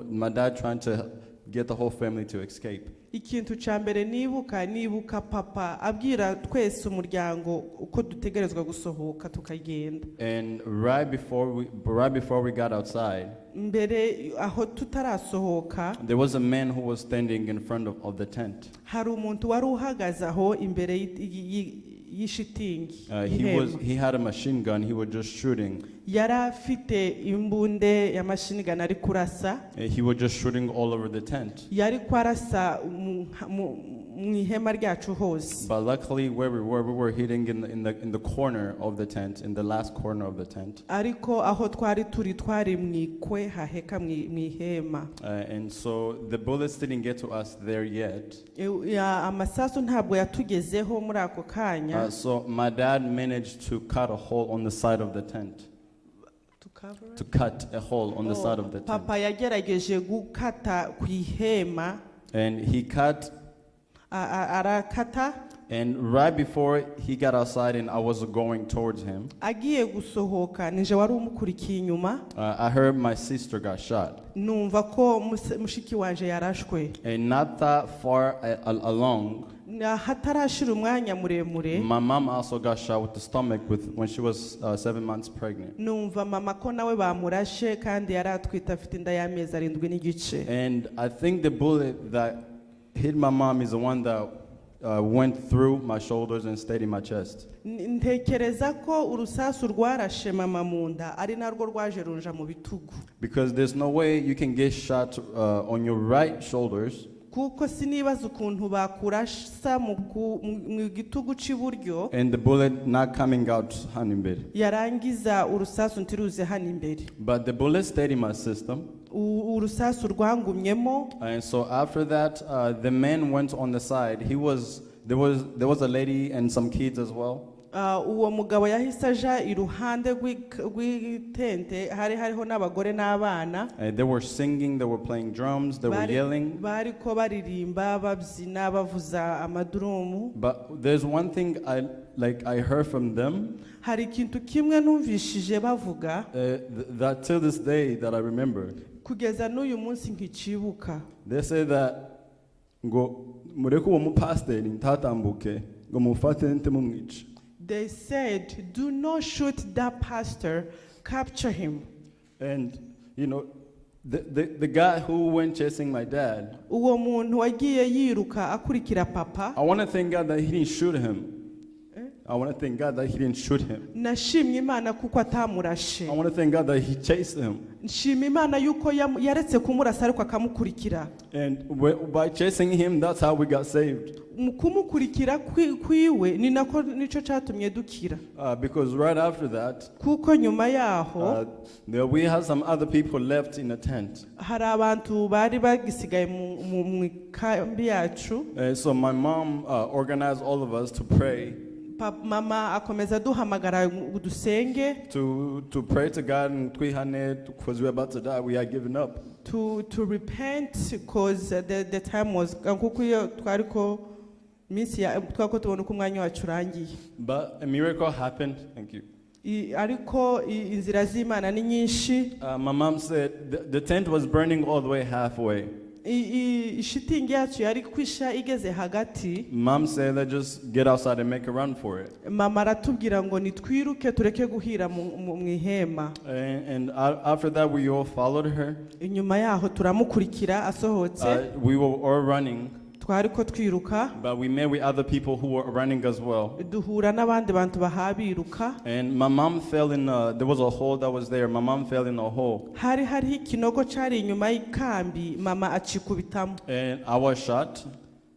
my dad trying to get the whole family to escape. Ikintu cya mbere nibuka papa abwira twese umuryango uko dutegerezwa gusohoka tukagenda. And right before we got outside, mbere aho tutarasohoka, there was a man who was standing in front of the tent. Hari umuntu wari uhagaze aho imbere y'ishitingi. He had a machine gun. He was just shooting. Yari afite imbunde ya machine gun ari kurasa. He was just shooting all over the tent. Yari kwarasa mu ihema ryacu hose. But luckily where we were hitting in the corner of the tent, in the last corner of the tent. Ariko aho twari mwikwe haheka mwihema. And so the bullets didn't get to us there yet. Amasasu ntabwo yatugezeho muri ako kanya. So my dad managed to cut a hole on the side of the tent. To cut a hole on the side of the tent. Papa yagerageje gukata ku ihema. And he cut. Arakata. And right before he got outside and I was going towards him, agiye gusohoka nije wari umukurikiye inyuma. I heard my sister got shot. Numva ko mushiki wanje yarashwe. And not that far along, hatarashira umwanya muremure, my mom also got shot with the stomach when she was 7 months pregnant. Numva mama ko nawe bamurashe kandi yaratwita afite inda y'amezi 7 n'igice. And I think the bullet that hit my mom is the one that went through my shoulders and stayed in my chest. Ntekereza ko urusasu rwarashe mama munda ari narwo rwaje runja mu bitugu. Because there's no way you can get shot on your right shoulders. Kuko sinibaza ukuntu bakurasa mu gitugu cy'iburyo. And the bullet not coming out hano imbere. Yarangiza urusasu ntiruze hano imbere. But the bullet stayed in my system. Urusasu rwangumyemo. And so after that, the man went on the side. There was a lady and some kids as well. Uwo mugabo yahise aja iruhande rw'itente hariho n'abagore n'abana. They were singing, they were playing drums, they were yelling. Bariko baririmba babyina bavuza amadurumu. But there's one thing I heard from them. Hari ikintu kimwe numvishije bavuga. That till this day that I remember. Kugeza n'uyu munsi nkicibuka. They say that ngo mureko uwo mupasiteri ntatambuke ngo mufate nte mumwice. They said, do not shoot that pastor, capture him. And, the guy who went chasing my dad, uwo muntu wagiye yiruka akurikira papa. I want to thank God that he didn't shoot him. I want to thank God that he didn't shoot him. nashimye Imana kuko atamurashe. I want to thank God that he chased him. nshima Imana yuko yaretse kumurasa ariko akamukurikira. And by chasing him, that's how we got saved. kumukurikira kwiwe ni nako nico catumye dukira. Because right after that, kuko nyuma yaho we had some other people left in a tent. hari abantu bari bagisigaye mu kambi yacu. So my mom organized all of us to pray. Mama akomeza duhamagara dusenge. To pray to God and twihane because we were about to die. We had given up. To repent because the time was kuko iyo twariko minsi twako tubona ko umwanya wacu urangiye. But a miracle happened. Thank you. Ariko inzira z'Imana ni nyinshi. My mom said the tent was burning all the way halfway. Ishitingi yacu yari kwisha igeze hagati. Mom said, let's just get outside and make a run for it. Mama aratubwira ngo nitwiruke tureke guhira mu ihema. And after that we all followed her. Inyuma yaho turamukurikira asohotse. We were all running. Twariko twiruka. But we met with other people who were running as well. Duhura n'abandi bantu bahabiruka. And my mom fell in there was a hole that was there. My mom fell in a hole. Hari ikinogo cari inyuma y'ikambi mama acikubitamo. And I was shot.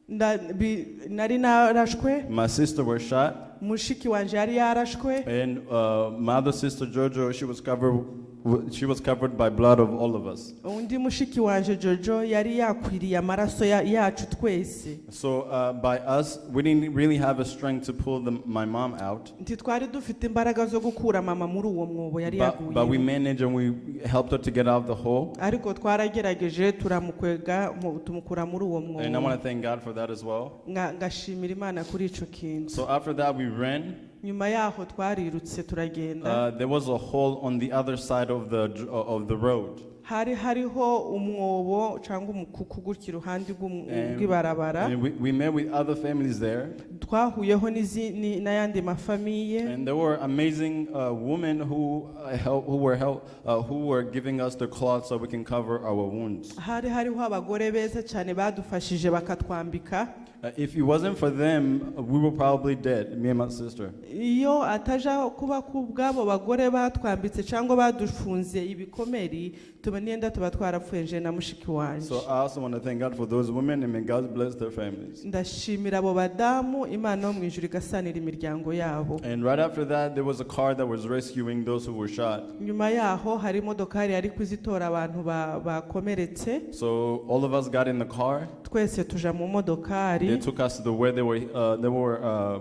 Nari narashwe. My sister was shot. Mushiki wanje yari yarashwe. And my other sister Jojo, she was covered by blood of all of us. Undi mushiki wanje Jojo yari yakwiriye amaraso yacu twese. So by us, we didn't really have a strength to pull my mom out. Ntitwari dufite imbaraga zo gukura mama muri uwo mwobo yari yaguye. But we managed and we helped her to get out of the hole. Ariko twaragerageje turamukwega tumukura muri uwo mwobo. And I want to thank God for that as well. Ngashimira Imana kuri ico kintu. So after that we ran. Nyuma yaho twarirutse turagenda. There was a hole on the other side of the road. hariho umwobo cyangwa umukuku gutya iruhande rw'ibarabara. And we met with other families there. Twahuyeho n'ayandi mafamiye. And there were amazing women who were giving us the cloth so we can cover our wounds. Hariho abagore beza cyane badufashije bakatwambika. If it wasn't for them, we were probably dead, me and my sister. Iyo ataja kuba kubwabo bagore batwambitse cyangwa badufunze ibikomeri tubanenda tuba twarapfuye na mushiki wanje. So I also want to thank God for those women and may God bless their families. Ndashimira abo badamu Imana yo mu ijuru igasanira imiryango yabo. And right after that there was a car that was rescuing those who were shot. Nyuma yaho hari imodokari yari kuzitora abantu bakomeretse. So all of us got in the car. Twese tuja mu modokari. They took us to where they were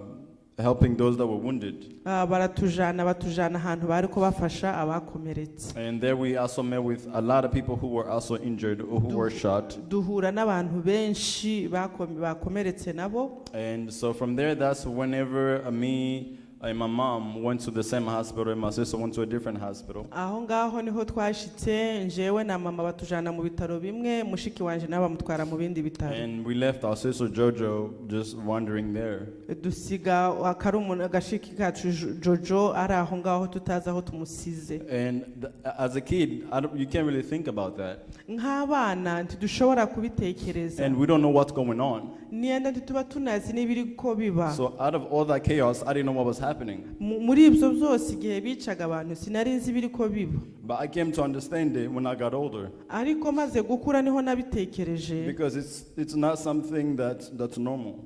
helping those that were wounded. Batujana ahantu bari ko bafasha abakomeretse. And there we also met with a lot of people who were also injured or who were shot. Duhura n'abantu benshi bakomeretse nabo. And so from there, that's whenever me and my mom went to the same hospital and my sister went to a different hospital. Aho ngaho niho twashitse njewe na mama batujana mu bitaro bimwe mushiki wanje nabamutwara mu bindi bitaro. And we left our sister Jojo just wandering there. Dusiga akarumuntu agashiki kacu Jojo ari aho ngaho tutaza aho tumusize. And as a kid, you can't really think about that. Nk'abana ntidushobora kubitekereza. And we don't know what's going on. Nienda tuba tunazi n'ibiri ko biba. So out of all that chaos, I didn't know what was happening. Muri ibyo byose igihe bicaga abantu sinari nzi ibiri ko biba. But I came to understand it when I got older. Ariko maze gukura niho nabitekereje. Because it's not something that's normal.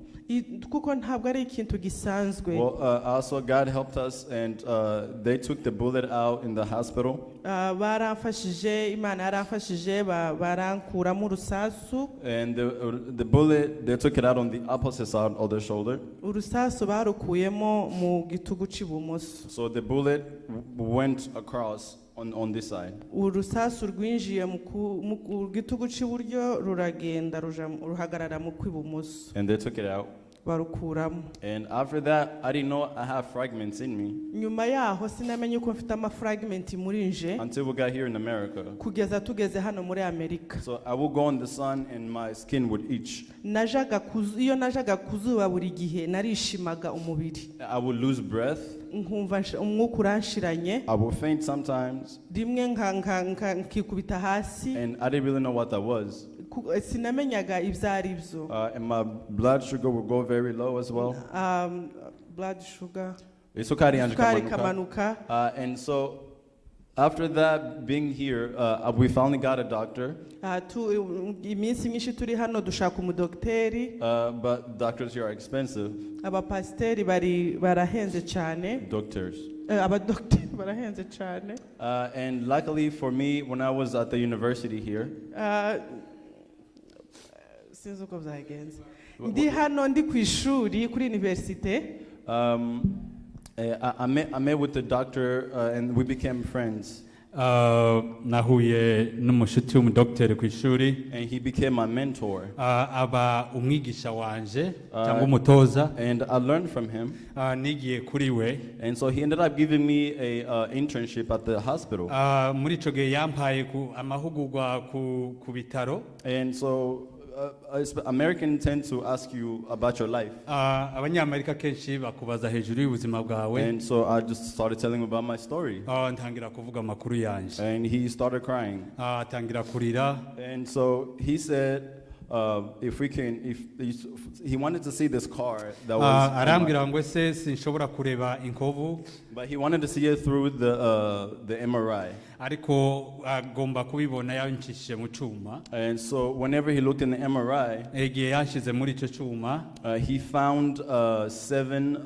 Kuko ntabwo ari ikintu gisanzwe. Well, also God helped us and they took the bullet out in the hospital. Baramfashije Imana yaramfashije barankuramo urusasu. And the bullet they took it out on the opposite side of the shoulder. Urusasu barukuyemo mu gitugu cy'ibumoso. So the bullet went across on this side. Urusasu rwinjiye mu gitugu cy'iburyo ruragenda ruhagarara mu kw'ibumoso. And they took it out. Barukuramo. And after that, I didn't know I have fragments in me. Nyuma yaho sinamenye ko mfite ama fragment muri nje. Until we got here in America. Kugeza tugeze hano muri Amerika. So I would go in the sun and my skin would itch. Iyo najaga kuzuba buri gihe narishimaga umubiri. I would lose breath. Nkumva umwuka uranshiranye. I would faint sometimes. Rimwe nkikubita hasi. And I didn't really know what that was. Sinamenyaga ibyo ari byo. And my blood sugar would go very low as well. blood sugar. Isukari yanje Isukari ikamanuka. ikamanuka. And so after that, being here, we finally got a doctor. Iminsi myinshi turi hano dushaka umudokiteri. But doctors here are expensive. Abapasiteri barahenze cyane. Doctors. Abadokiteri barahenze cyane. And luckily for me, when I was at the university here, sinzi uko byagenze. Ndi hano ndi ku ishuri kuri universite. I met with the doctor and we became friends. Nahuye n'umushuti w'umudokiteri ku ishuri. And he became my mentor. Aba umwigisha wanje cyangwa umutoza. And I learned from him. Nigiye kuri we. And so he ended up giving me a internship at the hospital. Muri ico gihe yampaye amahugurwa ku bitaro. And so Americans tend to ask you about your life. Abanyamerika kenshi bakubaza hejuru y'ubuzima bwawe. And so I just started telling him about my story. Ntangira kuvuga amakuru yanje. And he started crying. Atangira kurira. And so he said, if he wanted to see this car that was. Arambwira ngo se sinshobora kureba inkovu. But he wanted to see it through the MRI. Ariko agomba kubibona yanshishije mu cyuma. And so whenever he looked in the MRI, egiye yanshize muri icyo cyuma, he found 7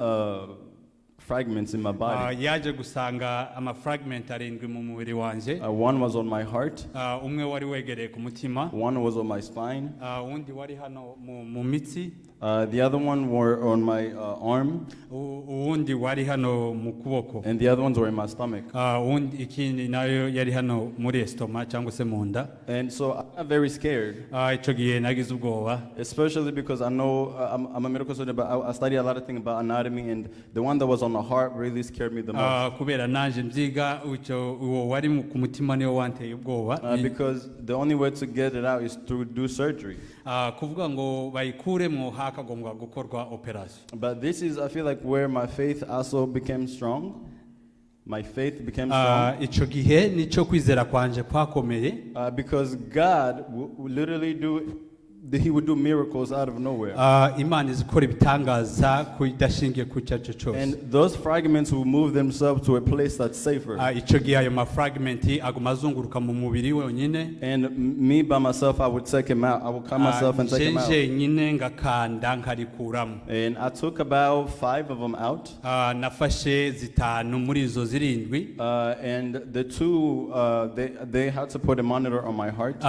fragments in my body. Yaje gusanga fragment arindwi mu mubiri wanje. One was on my heart. Umwe wari wegereye ku mutima. One was on my spine. Undi wari hano mu mitsi. The other one were on my arm. Undi wari hano mu kuboko. And the other ones were in my stomach. Undi ikindi nayo yari hano muri estoma cyangwa se mu nda. And so I got very scared. Ico gihe nagize ubwoba. Especially because I know I'm a medical student, but I study a lot of things about anatomy, and the one that was on the heart really scared me the most. Kubera nanje mvyiga uwo wari ku mutima niyo wanteye ubwoba. Because the only way to get it out is to do surgery. Kuvuga ngo bayikuremo hakagombwa gukorwa operation. But this is, I feel like, where my faith also became strong. My faith became strong. Ico gihe nico kwizera kwanje kwakomeye. Because God would literally He would do miracles out of nowhere. Imana izikora ibitangaza kudashingiye ku cyacu cyose. And those fragments will move themselves to a place that's safer. Ico gihe ayo fragment aguma azunguruka mu mubiri wenyine. And me by myself, I would take him out. I would cut myself and take him out. Nyine ngakanda nkarikuramo. And I took about 5 of them out. Nafashe zitanu muri izo zirindwi. And the 2 they had to put a monitor on my heart.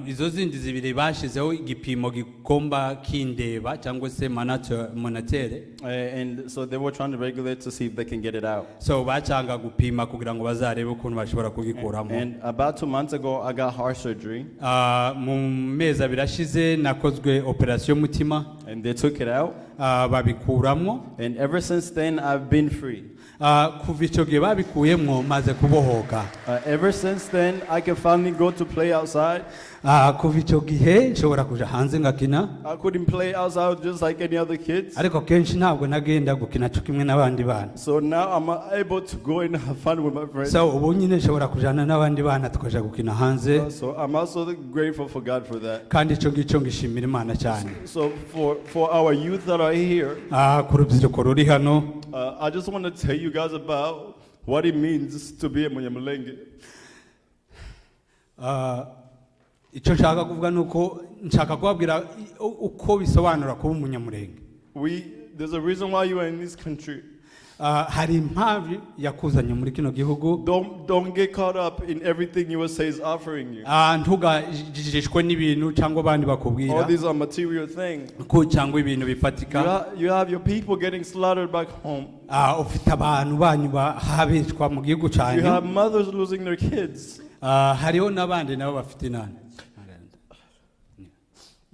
Izo zindi zibiri bashizeho igipimo gigomba kindeba cyangwa se monitere. And so they were trying to regulate to see if they can get it out. So bacanga gupima kugira ngo bazarebe ukuntu bashobora kugikuramo. And about 2 months ago I got heart surgery. Mu mezi abiri ashize nakozwe operation y'umutima. And they took it out. Babikuramo. And ever since then I've been free. Kuva icyo gihe babikuyemo maze kubohoka. Ever since then I can finally go to play outside. Kuva icyo gihe nshobora kuja hanze ngakina. I couldn't play outside just like any other kids. Ariko kenshi ntabwo nagenda gukina cyo kimwe n'abandi bana. So now I'm able to go and have fun with my friends. So ubu nyine nshobora kujana n'abandi bana tukaja gukina hanze. So I'm also grateful for God for that. Kandi icyo ngicyo ngishimira Imana cyane. So for our youth that are here, ku rubyiruko ruri hano, I just want to tell you guys about what it means to be a Munyamulenge. Icyo nshaka kuvuga nuko nshaka kubabwira uko bisobanura kuba umunyamulenge. There's a reason why you are in this country. Hari impamvu yakuzanye muri kino gihugu. Don't get caught up in everything USA is offering you. Ntugajijishwe n'ibintu cyangwa abandi bakubwira. All these are material things. Ko cyangwa ibintu bifatika. You have your people getting slaughtered back home. Ufite abantu banyu bahabishwa mu gihugu cyanyu. You have mothers losing their kids. Hariho n'abandi nabo bafite inani.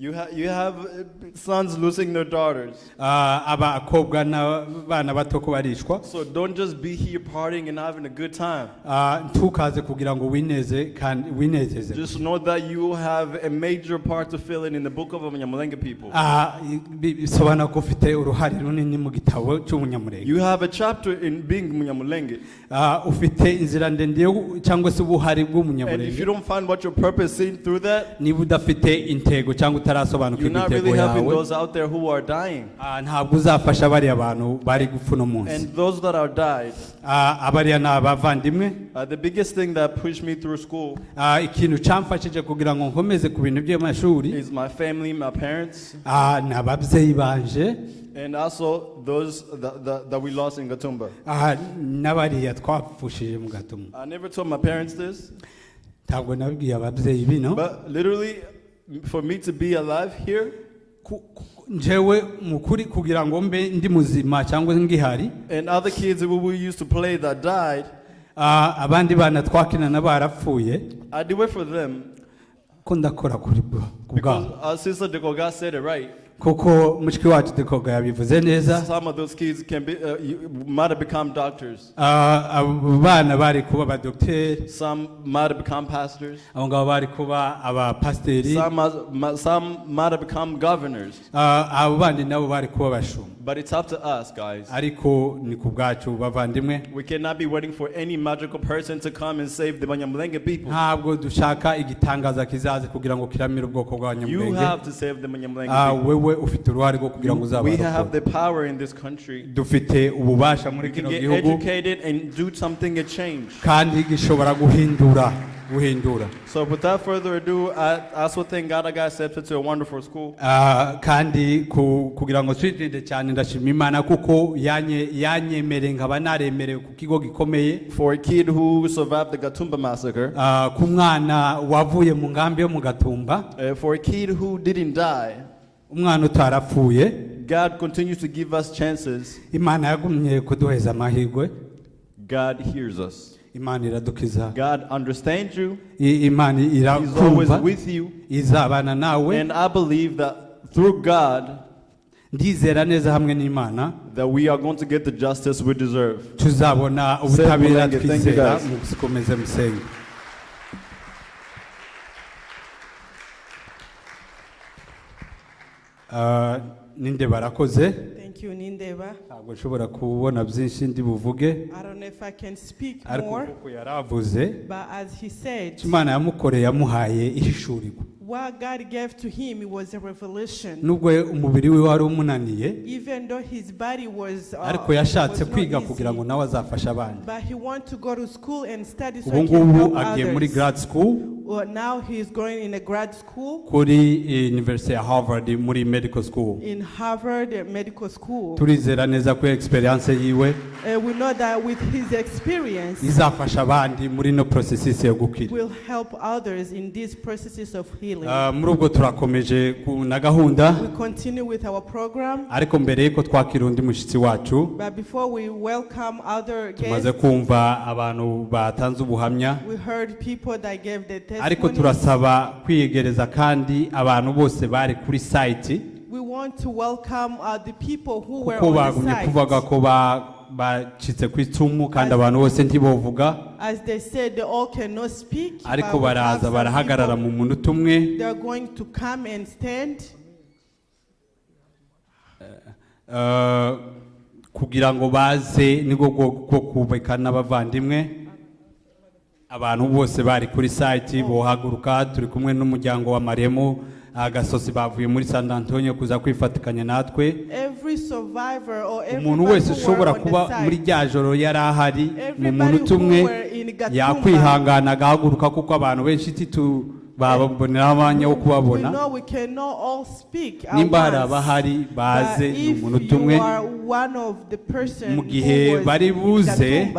You have sons losing their daughters. Abakobwa n'abana bato ko barishwa. So don't just be here partying and having a good time. Ntukaze kugira ngo wineze kandi winezeze. Just know that you have a major part to fill in the book of Abanyamulenge people. Bisobanura ko ufite uruhare runini mu gitabo cy'umunyamulenge. You have a chapter in being Munyamulenge. Ufite inzira ndende cyangwa se ubuhari bw'umunyamulenge. And if you don't find what your purpose is through that, niba udafite intego cyangwa utarasobanukirwa not intego really helping yawe those out there who are dying. ntabwo uzafasha bariya bantu bari gupfa uno munsi. And those that are died. Abariya ni abavandimwe. The biggest thing that pushed me through school ikintu cyamfashije kugira ngo nkomeze ku bintu by'amashuri is my family, my parents. Ni ababyeyi banje. And also those that we lost in Gatumba. N'abariya twapfushije mu Gatumba. I never told my parents this. Ntabwo nabwiye ababyeyi bino. But literally, for me to be alive here, njewe mukuri kugira ngo mbe ndi muzima cyangwa ngihari. And other kids who we used to play that died, abandi bana twakinana barapfuye. I do it for them. Ko ndakora kuri bwo. Because our sister Dekoga said it right. Kuko mushiki wacu Dekoga yabivuze neza. Some of those kids can be might have become doctors. Abana bari kuba abadokteri. Some might have become pastors. Abo ngabo bari kuba abapasteri. Some might have become governors. Abo bandi nabo bari kuba bashumba. But it's up to us, guys. Ariko ni ku bwacu bavandimwe. We cannot be waiting for any magical person to come and save the Abanyamulenge people. Ntabwo dushaka igitangaza kizaze kugira ngo kiramire ubwoko bw'Abanyamulenge. You have to save the Abanyamulenge people. We have the power in this country. Dufite ububasha muri kino gihugu. Get educated and do something, a change. Kandi gishobora guhindura. So without further ado, I also thank God I got accepted to a wonderful school. Kandi kugira ngo twitinde cyane ndashima Imana kuko yanyemere nkaba naremerewe ku kigo gikomeye. For a kid who survived the Gatumba massacre. Ku mwana wavuye mu nkambi yo mu Gatumba. For a kid who didn't die. Umwana utarapfuye. God continues to give us chances. Imana yagumye kuduheza amahirwe. God hears us. Imana iradukiza. God understands you. Imana irakumva. He's always with you. Izabana nawe. And I believe that through God, ndizera neza hamwe n'Imana that we are going to get the justice we deserve. Tuzabona ubutabera twizera mu gukomeza musenge. Ninde barakoze. Thank you, Nindeba. Ntabwo nshobora kubona byinshi ndi buvuge. I don't know if I can speak more. Ariko yaravuze. But as he said, Imana yamukoreye yamuhaye ihishurirwa. What God gave to him was a revelation. Nubwo umubiri we wari umunaniye. Even though his body was ariko yashatse kwiga kugira ngo nawe azafasha abandi. But he wanted to go to school and study so he can help others. Agiye muri grad school. Well, now he is going in a grad school. Kuri University of Harvard muri medical school. In Harvard Medical School. Turizera neza ko experience yiwe. We know that with his experience. Izafasha abandi muri no processes yo gukira. Will help others in these processes of healing. Muri ubwo turakomeje na gahunda. We continue with our program. Ariko mbere yuko twakira undi mushitsi wacu. But before we welcome other guests. Tumaze kumva abantu batanze ubuhamya. We heard people that gave the testimonies. Ariko turasaba kwiyegereza kandi abantu bose bari kuri site. We want to welcome the people who were on the site. Kuvuga ko bacitse ku icumu kandi abantu bose ntibovuga. As they said, they all cannot speak. Ariko baraza barahagarara mu munota umwe. They are going to come and stand. Kugira ngo baze nigo ko kubekana abavandimwe. Abantu bose bari kuri site bohaguruka turi kumwe n'umuryango wa Maremo agasosi bavuye muri San Antonio kuza kwifatikanya natwe. Umuntu wese ushobora kuba muri ryajoro yari ahari mu munota umwe yakwihangana agahaguruka kuko abantu benshi babonera abanya wo kubabona. Nimba hari abahari baze mu munota umwe mu gihe bari buze.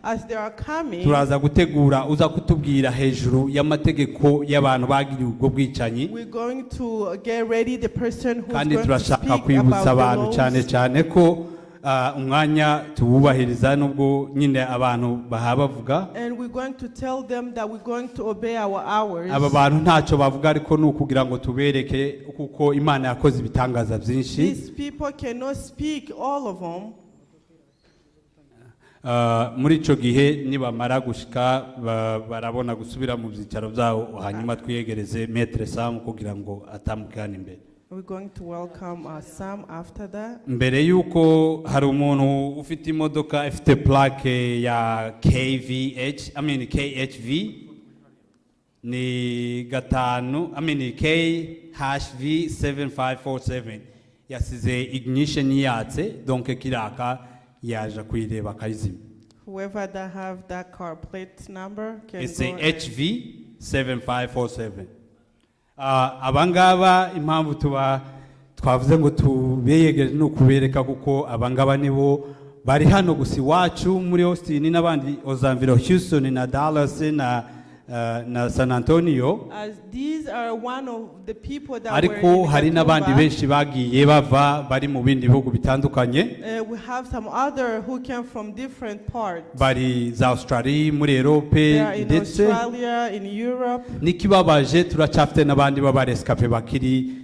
As they are coming, turaza gutegura uza kutubwira hejuru y'amategeko y'abantu bagiriye ubwo bwicanyi. We're going to get ready the person who's kandi going to speak turashaka kwibutsa abantu cyane ko umwanya tuwubahiriza nubwo nyine abantu bahabavuga. And we're going to tell them that we're going to obey our hours. Aba bantu ntacyo bavuga ariko nukugira ngo tubereke kuko Imana yakoze ibitangaza byinshi. These people cannot speak all of them. Muri ico gihe nibamara gushika barabona gusubira mu byicaro byabo hanyuma twiyegereze Maître Sam kugira ngo atambukane imbere. We're going to welcome Sam after that. Mbere yuko hari umuntu ufite imodoka ifite plaque ya KHV ni gatanu K-V7547 yasize ignition yatse donc kiraka yaje kuyireba kayizima. Whoever that have that car plate number can It's go a HV7547. Abangaba impamvu twavuze ngo tubeyegereje no kubereka kuko abangaba nibo bari hano gusa iwacu muri Austin n'abandi Ozamville, Houston na Dallas na San Antonio. As these are one of the people that ariko hari n'abandi benshi bagiye bava bari mu bindi bihugu bitandukanye. We have some other who came from different parts. Bari za Australia, muri Europe ndetse Australia, in Europe. Nikibabaje turacafite n'abandi b'abarescape bakiri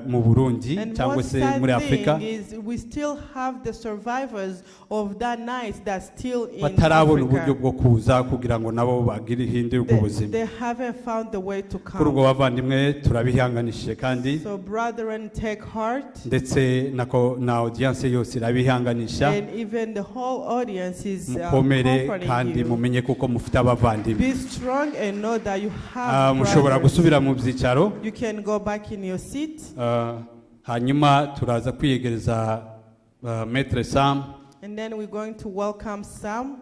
mu Burundi cyangwa se muri Afrika. We still have the survivors of that night that still in batarabona Africa. uburyo bwo kuza kugira ngo nabo bagire ihindurwe ubuzima. They haven't found the way to come. Kuri ubwo bavandimwe turabihanganishije kandi So brethren, take heart. ndetse na audience yose irabihanganisha. And even the whole audience is mukomere comforting kandi you. mumenye kuko mufite abavandimwe. Be strong and know that you have mushobora brothers. gusubira mu byicaro. You can go back in your seat. Hanyuma turaza kwiyegereza Maître Sam. And then we're going to welcome Sam.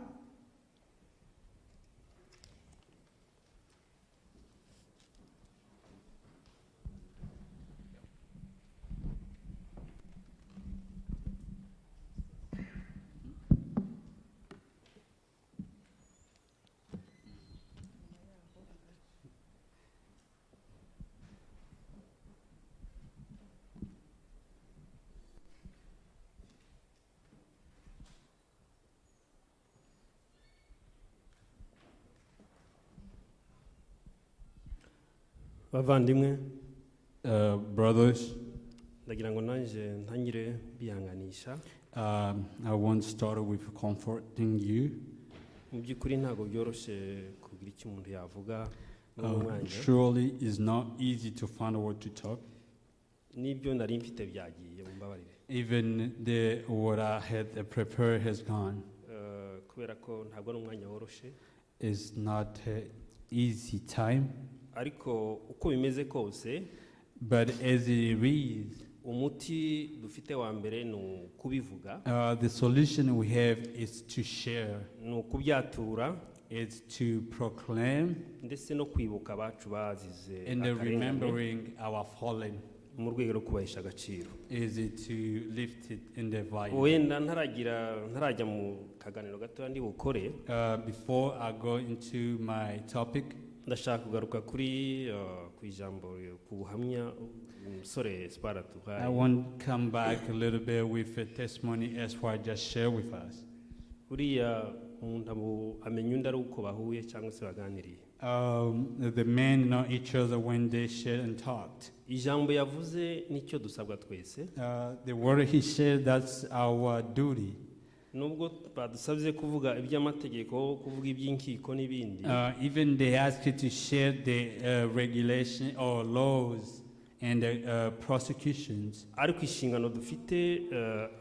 bavandimwe brothers, ndagira ngo nanjye ntangire bihanganisha. I want to start with comforting you. Mu by'ukuri ntabwo byoroshye kugira icyo umuntu yavuga. Surely is not easy to find a word to talk. N'ibyo nari mfite byagiye mumbabarire. Even what I had prepared has gone. Kubera ko ntabwo ari umwanya woroshye. It's not an easy time. Ariko uko bimeze kose, but as it is, umuti dufite wa mbere ni kubivuga. The solution we have is to share. Ni ukubyatura. It's to proclaim. Ndetse no kwibuka abacu bazize and remembering our fallen. Mu rwego rwo kubahesha agaciro. Is it to lift it in the value. Wenda ntarajya mu kaganiro gato ndi bukore. Before I go into my topic, ndashaka kugaruka kuri ku ijambo ku buhamya umusore Spara tuhaye. I want to come back a little bit with a testimony as what I just shared with us. Uriya umuntu amenya undi ari uko bahuye cyangwa se baganiriye. The men know each other when they shared and talked. Ijambo yavuze nicyo dusabwa twese. The word he shared, that's our duty. Nubwo badusabye kuvuga iby'amategeko, kuvuga iby'inkiko n'ibindi. Even they ask you to share the regulation or laws and the prosecutions. Ariko inshingano dufite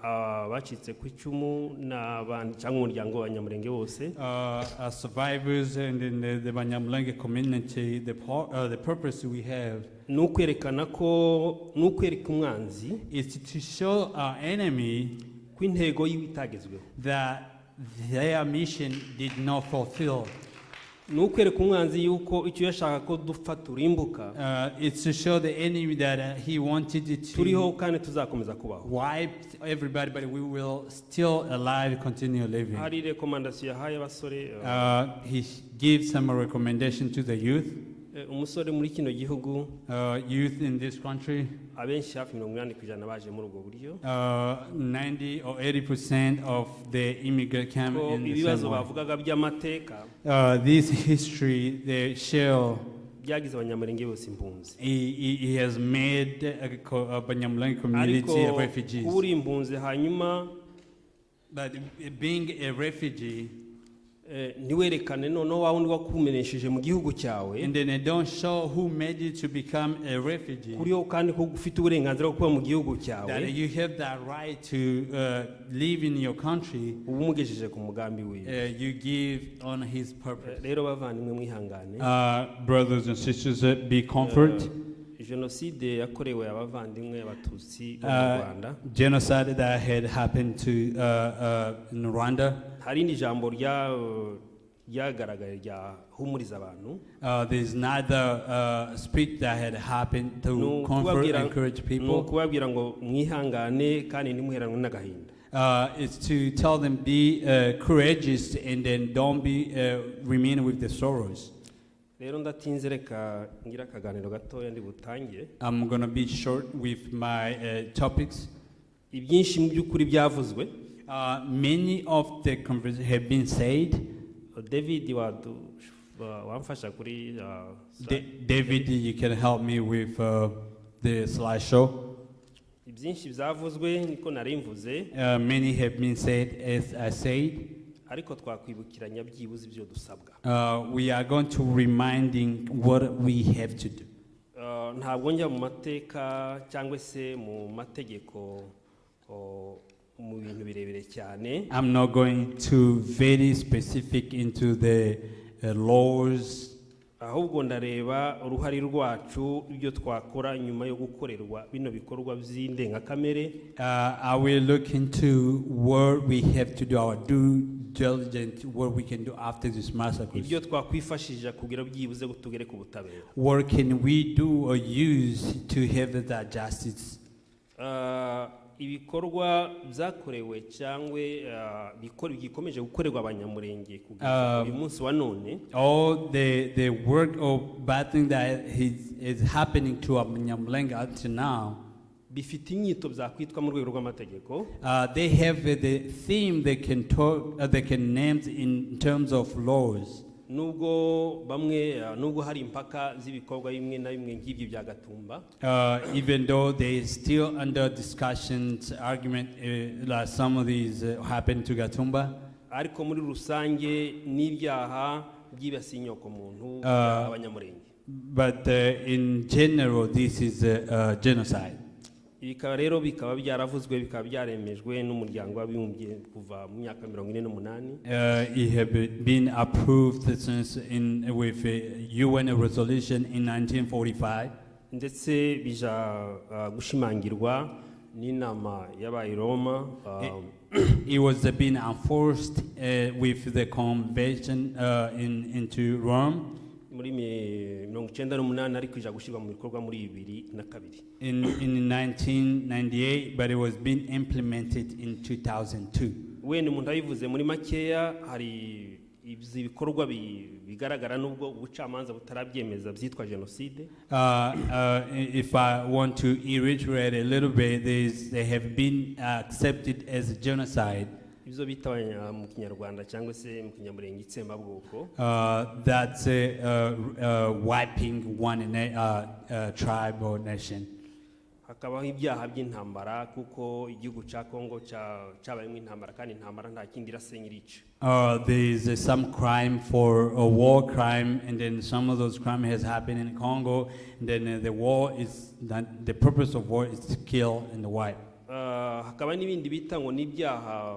abacitse ku icumu n'abandi cyangwa umuryango w'Abanyamulenge bose. As survivors and in the Abanyamulenge community, the purpose we have n'ukwerekana ko n'ukwereka umwanzi is to show our enemy kw'intego y'ibitagezweho, that their mission did not fulfill. n'ukwereka umwanzi yuko icyo yashaka ko dupfa turimbuka. It's to show the enemy that he wanted to turiho kandi tuzakomeza kubaho. Wipe everybody, but we will still alive, continue living. Hari recommendation yahaye abasore. He gives some recommendation to the youth. Umusore muri kino gihugu, youth in this country, abenshi hafi 80% baje muri ubwo buryo. 90 or 80% of the immigrant come in the ibibazo bavugaga by'amateka. This history they share byagize Abanyamulenge bose impunzi. He has made a Abanyamulenge community of refugees. Uri impunzi hanyuma, but being a refugee, ntiwerekane noneho wa wundi wakumenesheje mu gihugu cyawe, and then they don't show who made you to become a refugee, kuriyo kandi ko ufite uburenganzira bwo kuba mu gihugu cyawe, that you have that right to live in your country, ubumugejeje ku mugambi wiwe, you give on his purpose. Rero bavandimwe mwihangane, brothers and sisters, be comfort. Jenoside yakorewe abavandimwe abatutsi mu Rwanda, genocide that had happened to in Rwanda. Hari indi jambo ryagaragaye ryahumuriza abantu. There's neither speech that had happened to comfort and encourage people. Kubabwira ngo mwihangane kandi ntimuheranwe n'agahinda. It's to tell them be courageous and then don't be remain with the sorrows. Rero ndatinze reka ngira akaganiro gatoya ndi butangiye. I'm going to be short with my topics. Ibyinshi mu by'ukuri byavuzwe. Many of the conversations have been said. David wamfasha kuri David, you can help me with the slideshow. Ibyinshi byavuzwe niko narimvuze. Many have been said as I said. Ariko twakwibukiranya byibuze ibyo dusabwa. We are going to reminding what we have to do. Ntabwo njya mu mateka cyangwa se mu mategeko mu bintu birebire cyane. I'm not going to very specific into the laws. Ahubwo ndareba uruhari rwacu ibyo twakora nyuma yo gukorerwa bino bikorwa by'indengakamere. I will look into what we have to do, our due diligence, what we can do after this massacre. Ibyo twakwifashije kugira byibuze gutugere ku butabera. What can we do or use to have that justice? Ibikorwa byakorewe cyangwa bikomeje gukorerwa abanyamurenge kugeza uyu munsi wa none. All the work or bad thing that is happening to Abanyamulenge until now. Bifite inyito byakwitwa mu rwego rw'amategeko. They have the theme they can talk, they can name in terms of laws. Nubwo hari impaka z'ibikorwa bimwe na bimwe nk'ibyo bya Gatumba. Even though they still under discussions, argument, like some of these happened to Gatumba. Ariko muri rusange n'ibyaha byibasiye inyoko muntu abanyamurenge. But in general, this is genocide. Ibikaba rero bikaba byaravuzwe bikaba byaremejwe n'umuryango w'abibumbye kuva mu myaka 48. It have been approved since with UN resolution in 1945. Ndetse bija gushimangirwa n'inama y'abayi Roma. It was being enforced with the convention into Rome. Muri 1998 ariko ija gushyirwa mu bikorwa muri 2002. In 1998, but it was being implemented in 2002. Wene umuntu ayivuze muri makeya hari ibikorwa bigaragara nubwo ubucamanza butarabyemeza byitwa genocide. If I want to reiterate a little bit, they have been accepted as a genocide. Ibyo bita mu Kinyarwanda cyangwa se mu Kinyamurenge itsembabwoko. That's wiping one tribe or nation. Hakabaho ibyaha by'intambara kuko igihugu cya Kongo cyabayemo intambara kandi intambara nta kindi irasenya irica. There is some crime for a war crime, and then some of those crime has happened in Congo, and then the war is that the purpose of war is to kill and wipe. Hakaba n'ibindi bita ngo n'ibyaha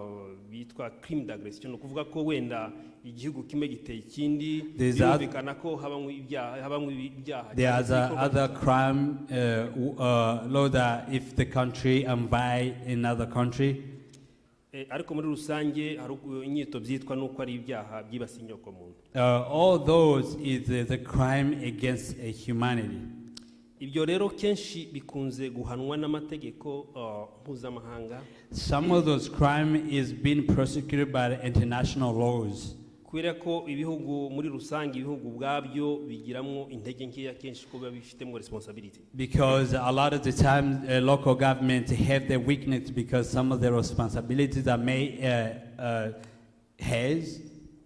bitwa crime d'aggression, ukuvuga ko wenda igihugu kimwe giteye ikindi birumvikana ko habamwe ibyaha. There's other crime law that if the country buy another country. Ariko muri rusange hari inyito byitwa nuko ari ibyaha byibasiye inyoko muntu. All those is the crime against humanity. Ibyo rero kenshi bikunze guhanwa n'amategeko mpuzamahanga. Some of those crime is being prosecuted by the international laws. Kubera ko ibihugu muri rusange ibihugu bwabyo bigiramo intege nkeya kenshi ko babifitemo responsibility. Because a lot of the time local governments have their weakness because some of the responsibilities that may has.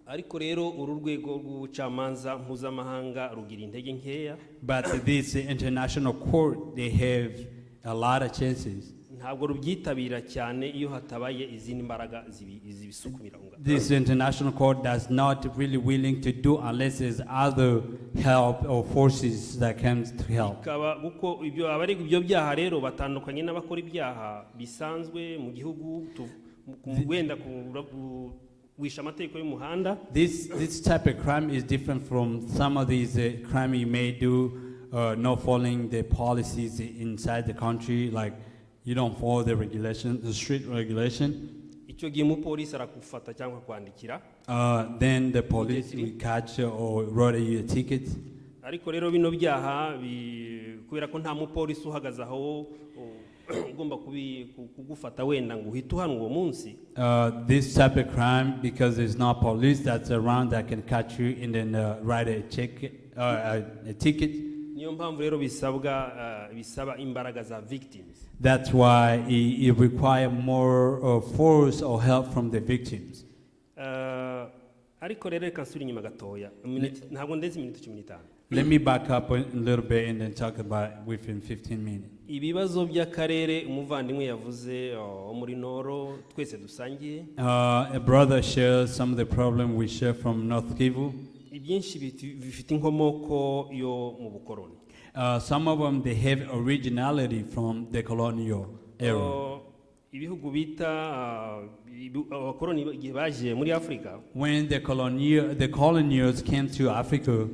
Ariko rero uru rwego rw'ubucamanza mpuzamahanga rugira intege nkeya. But this international court, they have a lot of chances. ntabwo rubyitabira cyane iyo hatabaye izindi mbaraga zibisukumira. This international court does not really willing to do unless there's other help or forces that comes to help. Ikaba guko ibyo abarega ibyo byaha rero batandukanye n'abakora ibyaha bisanzwe mu gihugu wenda wisha amategeko y'umuhanda. This type of crime is different from some of these crime you may do not following the policies inside the country, like you don't follow the regulation, the street regulation. Icyo gihe umupolisi arakufata cyangwa kwandikira. Then the police will catch or write you a ticket. Ariko rero bino byaha kubera ko nta mupolisi uhagaze aho ugomba kugufata wenda ngo uhite uhanwa uwo munsi. This type of crime, because there's no police that's around that can catch you and then write a ticket. Niyo mpamvu rero bisaba imbaraga za victims. That's why it requires more force or help from the victims. Ariko rero reka nsubire inyuma gatoya ntabwo ndetse iminota 15. Let me back up a little bit and then talk about within 15 minutes. Ibibazo by'akarere umuvandimwe yavuze muri Noro twese dusangiye. A brother shares some of the problem we share from North Kivu. Ibyinshi bifite inkomoko yo mu bukoroni. Some of them they have originality from the colonial era. Ibihugu bita abakoroni igihe baje muri Africa. When the colonials came to Africa,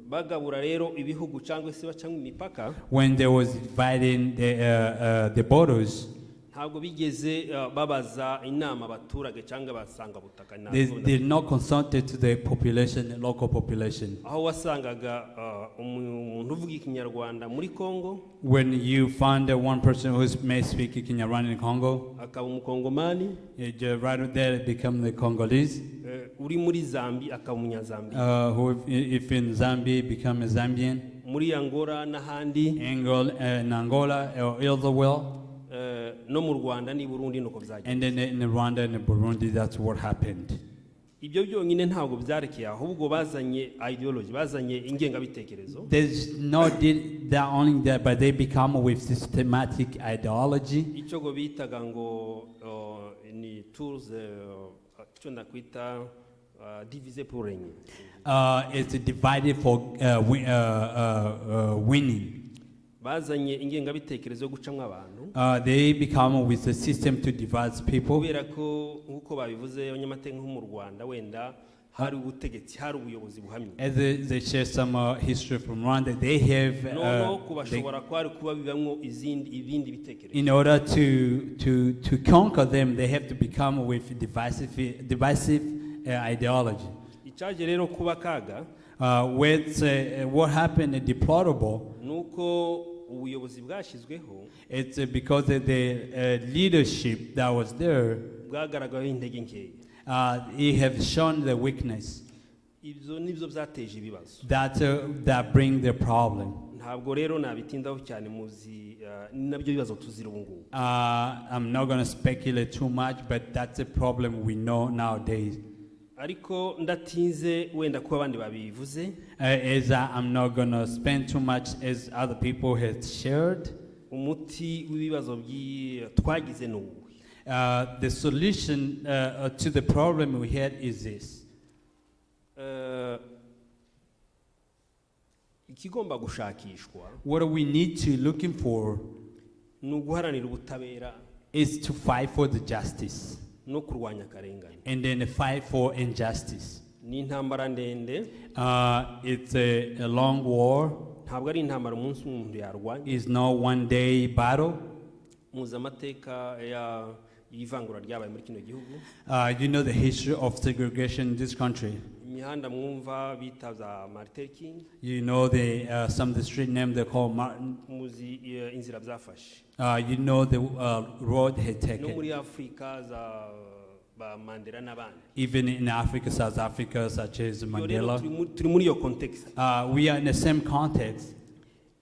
bagabura rero ibihugu cyangwa se bacanga imipaka. When they was dividing the borders, ntabwo bigeze babaza inama abaturage cyangwa basanga butaka. They did not consult to the population, the local population. Aho wasangaga umuntu uvuga ikinyarwanda muri Congo. When you find one person who may speak Kinyarwanda in Congo, akaba umukongomani, right there become the Congolese. Uri muri Zambia akaba umunyazambia. Who if in Zambia become a Zambian. Muri Angola n'ahandi. Angola or elsewhere. No mu Rwanda ni Burundi nuko byagiye. And then in Rwanda and Burundi, that's what happened. Ibyo byonyine ntabwo byarekeye ahubwo bazanye ideology, bazanye ingengabitekerezo. There's no did that only that, but they become with systematic ideology. Icyo go bitaga ngo ni tools icyo ndakwita diviser pour régner. It's divided for winning. Bazanye ingengabitekerezo yo gucamwa abantu. They become with a system to divide people. Kubera ko nkuko babivuze abanyamateka nko mu Rwanda wenda hari ubutegetsi, hari ubuyobozi buhamye. As they share some history from Rwanda, they have kubashobora kwari kuba bibamwo ibindi bitekerezo. In order to conquer them, they have to become with divisive ideology. Icyaje rero kuba kaga with what happened deplorable. Nuko ubuyobozi bwashizweho. It's because of the leadership that was there. Bwagaragaho intege nkeya. He have shown the weakness. Ibyo nibyo byateje ibibazo. That bring the problem. Ntabwo rero nabitindaho cyane muzi nabyo bibazo tuzira ubu ngubu. I'm not going to speculate too much, but that's a problem we know nowadays. Ariko ndatinze wenda kuba abandi babivuze. As I'm not going to spend too much as other people have shared. Umuti w'ibibazo twagize n'ubu. The solution to the problem we had is this. Ikigomba gushakishwa. What we need to looking for n'uguharanira ubutabera is to fight for the justice. No kurwanya akarengane. And then fight for injustice. Ni intambara ndende. It's a long war. Ntabwo ari intambara umunsi umuntu yarwanya. It's no one day battle. Muzamateka y'ivangura ryabaye muri kino gihugu. You know the history of segregation in this country. Imihanda mwumva bita za Martin King. You know some of the street name they call Martin. Muzi inzira byafashe. You know the road had taken. No muri Africa za ba Mandela n'abandi. Even in Africa, South Africa, such as Mandela. Turi muri yo context. We are in the same context.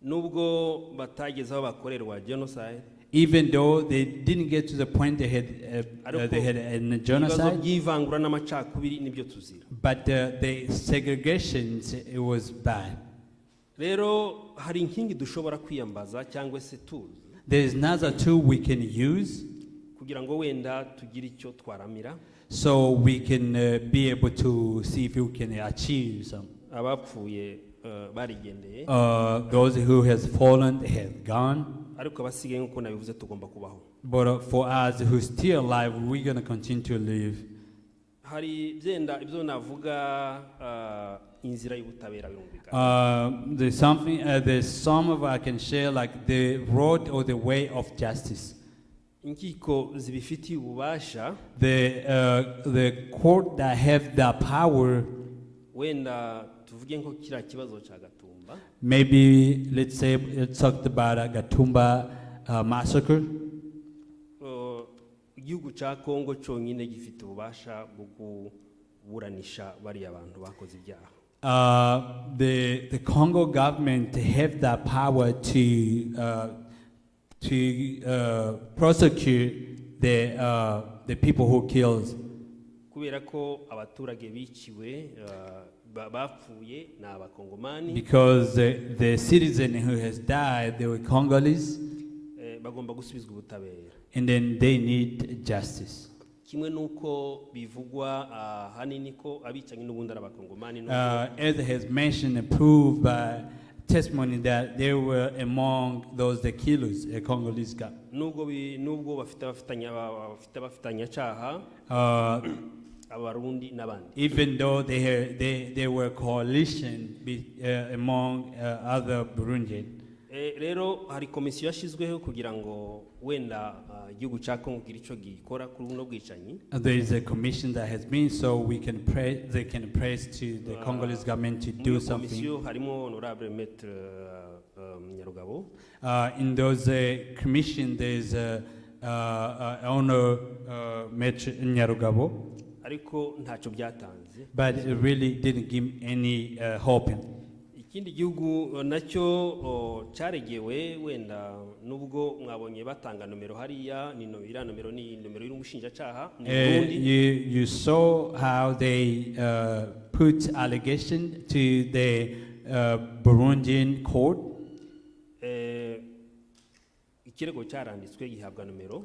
Nubwo batagezaho bakorerwa genocide. Even though they didn't get to the point they had a genocide. But the segregation, it was bad. Rero hari inkingi dushobora kwiyambaza cyangwa se tools. There is another tool we can use kugira ngo wenda tugire icyo twaramira. So we can be able to see if we can achieve some. Abapfuye barigendeye. Those who has fallen have gone. Ariko abasigaye nkuko nabivuze tugomba kubaho. But for us who still alive, we're going to continue to live. Hari byenda ibyo navuga inzira y'ubutabera birumvikana. There's something, there's some of I can share, like the road or the way of justice. Inkiko zibifitiye ububasha. The court that have the power. Wenda tuvuge nko kira kibazo cha Gatumba. Maybe let's say it's talked about a Gatumba massacre. Igihugu cha Kongo cyonyine gifite ububasha bwo kuburanisha bari abantu bakoze ibyaha. The Congo government have the power to prosecute the people who kills. Kubera ko abaturage biciwe bapfuye na abakongomani. Because the citizen who has died, they were Congolese. Bagomba gusubizwa ubutabera. And then they need justice. Kimwe nuko bivugwa hanini ko abicanyi n'ubundi abakongomani. As has mentioned and proved by testimony that they were among those the killers, a Congolese guy. Nubwo bafitanya cyaha abarundi n'abandi. Even though they were coalition among other Burundian. Rero hari komisiyo yashizweho kugira ngo wenda igihugu cya Kongo icyo gikora kuri uno bwicanyi. There is a commission that has been, so they can press to the Congolese government to do something. Komisiyo harimo honorable maître Nyarugabo. In those commission there is honor maître Nyarugabo. Ariko ntacyo byatanze. But it really didn't give any hope. Ikindi gihugu nacyo cyaregewe wenda nubwo mwabonye batanga nomero hariya ni nomero y'umushinjacyaha mu Burundi. You saw how they put allegation to the Burundian court. Ikirego cyaranditswe gihabwa nomero.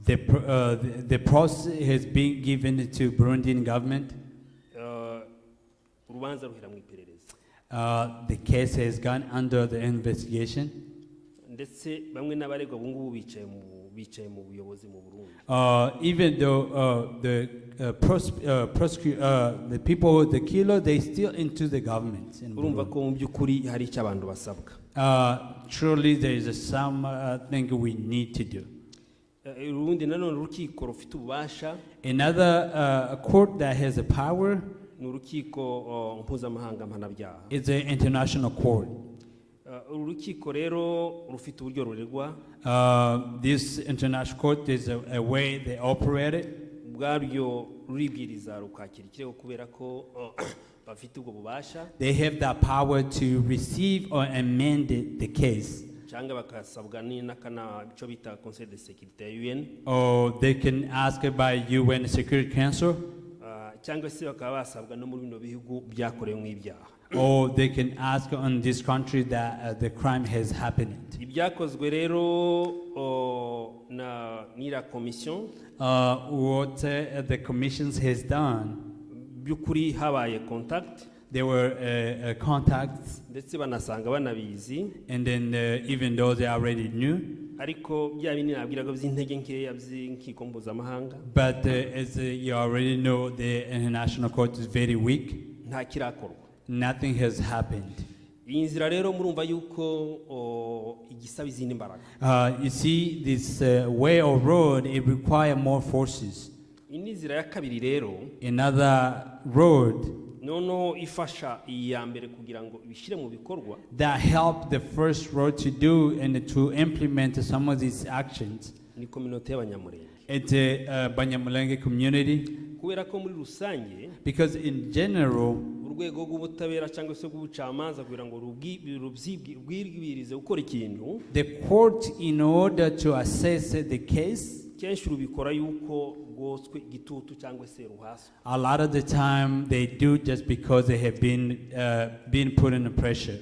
The process has been given to Burundian government. Urubanza ruhera mu iperereza. The case has gone under the investigation. Ndetse bamwe n'abaregwa bungubu bicaye mu buyobozi mu Burundi. Even though the people, the killer, they still into the government. Urumva ko mu by'ukuri hari icyo abantu basabwa. Truly there is something we need to do. Urundi nanone urukiko rufite ububasha. Another court that has a power. Urukiko mpuzamahanga mpanabyaha. It's an international court. Urukiko rero rufite uburyo ruregwa. This international court is a way they operate it. Ubwabyo ruribwiriza rukakira ikirego kubera ko bafite ubwo bubasha. They have the power to receive or amend the case. Cyangwa bakasabwa n'inakana cyo bita Conseil de sécurité ya UN. Or they can ask by UN Security Council. Cyangwa se bakaba basabwa no muri bino bihugu byakorewe mu ibyaha. Or they can ask on this country that the crime has happened. Ibyakozwe rero na nira commission. What the commissions has done. Byukuri habaye contact. There were contacts. Ndetse banasanga banabizi. And then even though they already knew. Ariko bya bindi nabwiraga by'intege nkeya by'inkiko mpuzamahanga. But as you already know, the international court is very weak. Nta kirakorwa. Nothing has happened. Iyi nzira rero murumva yuko igisaba izindi mbaraga. You see, this way or road, it requires more forces. Indi nzira ya kabiri rero. Another road. Nono ifasha iya mbere kugira ngo ibishire mu bikorwa. That help the first road to do and to implement some of these actions. Ni community y'Abanyamulenge. It's a Abanyamulenge community. Kubera ko muri rusange. Because in general. Urwego rw'ubutabera cyangwa se rw'ubucamanza kugira ngo rubwirwirize ukora ikintu. The court, in order to assess the case. Kenshi rubikora yuko rwoswe gitutu cyangwa se ruhaso. A lot of the time they do just because they have been put under pressure.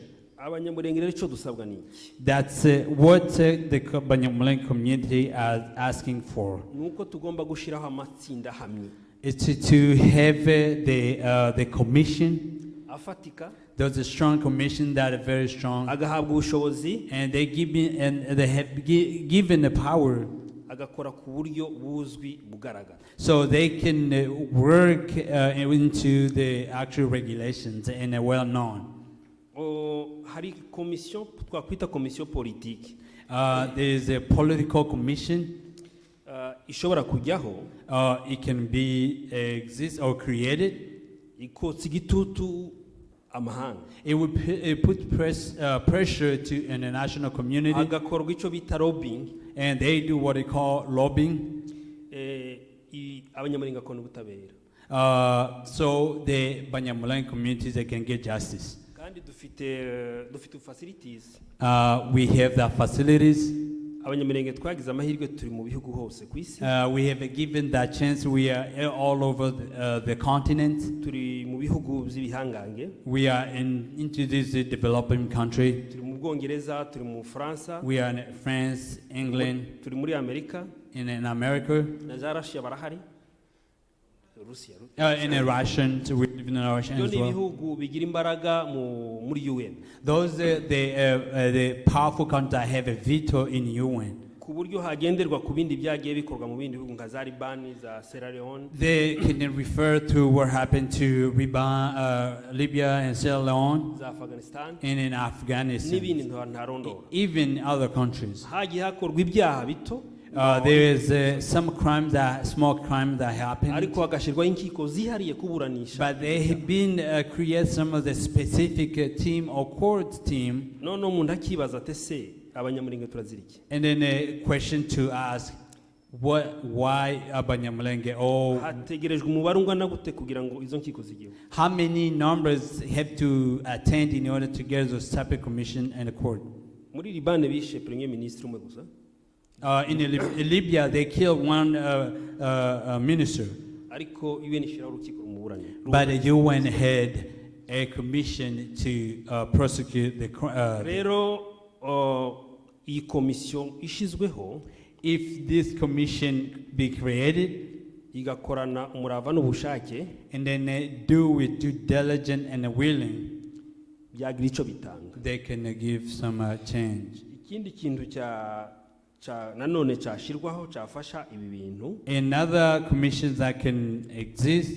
Abanyamulenge rero icyo dusabwa ni iki? That's what the Abanyamulenge community is asking for. Nuko tugomba gushiraho amatsinda hamwe. It's to have the commission. Afatika. There's a strong commission that is very strong. Agahabwa ubushobozi. And they have given the power. Agakora ku buryo buzwi bugaragara. So they can work into the actual regulations and are well known. Hari commission twakwita commission politique. There is a political commission. Ishobora kujyaho. It can be exist or created. Ikotsa igitutu amahanga. It would put pressure to the international community. Agakorwa icyo bita lobbying. And they do what they call lobbying. Abanyamulenge akona ubutabera. So the Abanyamulenge communities, they can get justice. Kandi dufite facilities. We have the facilities. Abanyamulenge twagize amahirwe turi mu bihugu hose ku isi. We have given that chance. We are all over the continent. Turi mu bihugu by'ibihangange. We are into this developing country. Turi mu Bwongereza, turi mu Faransa. We are in France, England. Turi muri Amerika. In America. Na za Russia barahari. In Russians, we live in Russia as well. Those are the powerful countries that have a veto in UN. They can refer to what happened to Libya and Sierra Leone, and in Afghanistan, even other countries. There is some crimes small crimes that happen. But they have been created some of the specific team or court team. And then a question to ask, why Abanyamulenge? How many numbers have to attend in order to get those type of commission and a court? In Libya, they killed one minister. But the UN had a commission to prosecute the crime. If this commission be created, and then they do with due diligence and willing, they can give some change. Another commission that can exist,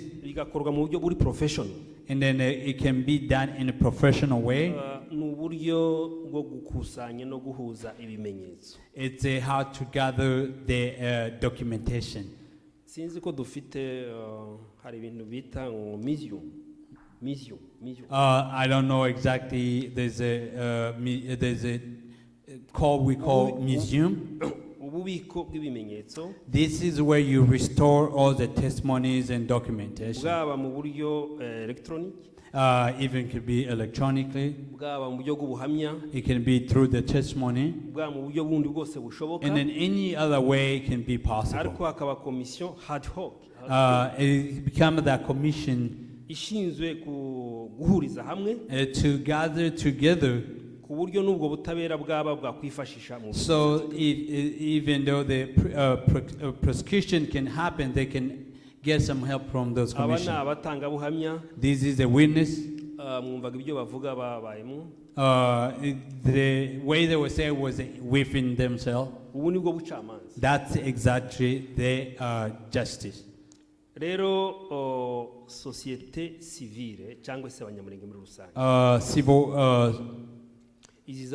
and then it can be done in a professional way. It's how to gather the documentation. I don't know exactly. There's a we call museum. This is where you restore all the testimonies and documentation. Even could be electronically. It can be through the testimony. And then any other way can be possible. It becomes that commission to gather together. So even though the prosecution can happen, they can get some help from those commissions. This is a witness. The way they were saying was within themselves. That's exactly the justice. Some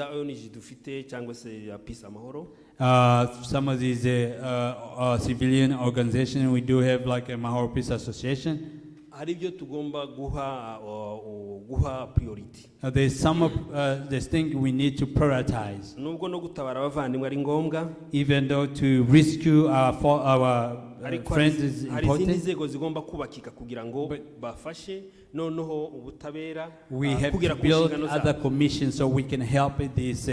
of these civilian organizations, we do have like a Mahoro Peace Association. There's some of this thing we need to prioritize. Even though to rescue our friends is important. We have to build other commissions so we can help this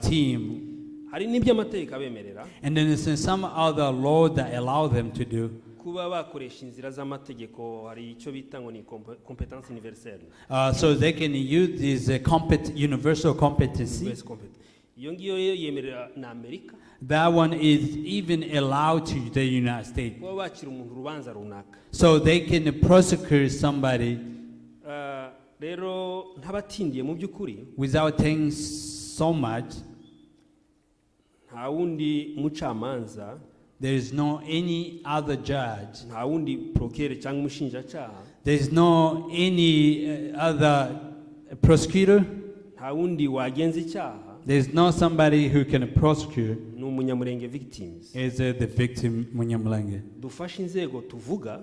team. And then there's some other law that allow them to do. kuba bakoresha inzira z'amategeko hari icyo bita ngo ni competence universelle. So they can use this universal competency. Iyo ngiyo yemerera na Amerika. That one is even allowed to the United States. Kuba bacira umuntu urubanza runaka. So they can prosecute somebody. Rero ntabatindiye mu by'ukuri. Without taking so much. Nta wundi mucamanza. There is no any other judge. Nta wundi procureur cyangwa umushinjacyaha. There is no any other prosecutor. Nta wundi wagenza icyaha. There is no somebody who can prosecute. Ni Umunyamulenge victims. Is the victim Umunyamulenge. Dufashe inzego tuvuga.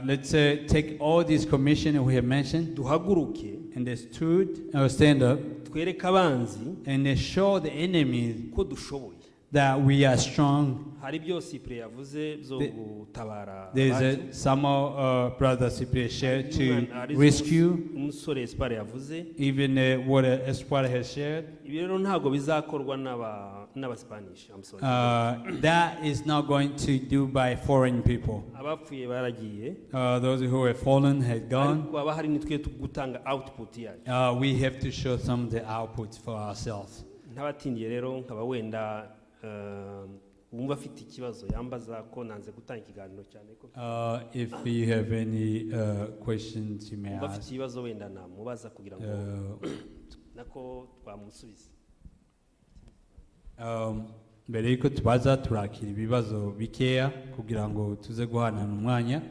Let's take all these commission we have mentioned. Duhaguruke. And they stood or stand up. Twereke abanzi. And they show the enemies. Ko dushoboye. That we are strong. Hari byose Cyprien yavuze byo gutabara. There is some brother Cyprien shared to rescue. Umusore Espoir yavuze. Even what Espoir has shared. Ibi rero ntago bizakorwa n'aba Spanish. I'm sorry. That is not going to do by foreign people. Abapfuye baragiye. Those who have fallen had gone. Ariko aba hari nitwe gutanga output yayo. We have to show some of the outputs for ourselves. Ntabatindiye rero nkaba wenda wumva afite ikibazo yambaza ko nanze gutanga ikiganiro cyane ko if you have any questions you may ask. Afite ikibazo wenda namubaza kugira ngo nako twamusubiza. Mbere yuko tubaza turakira ibibazo bikeya kugira ngo tuze guhanana umwanya,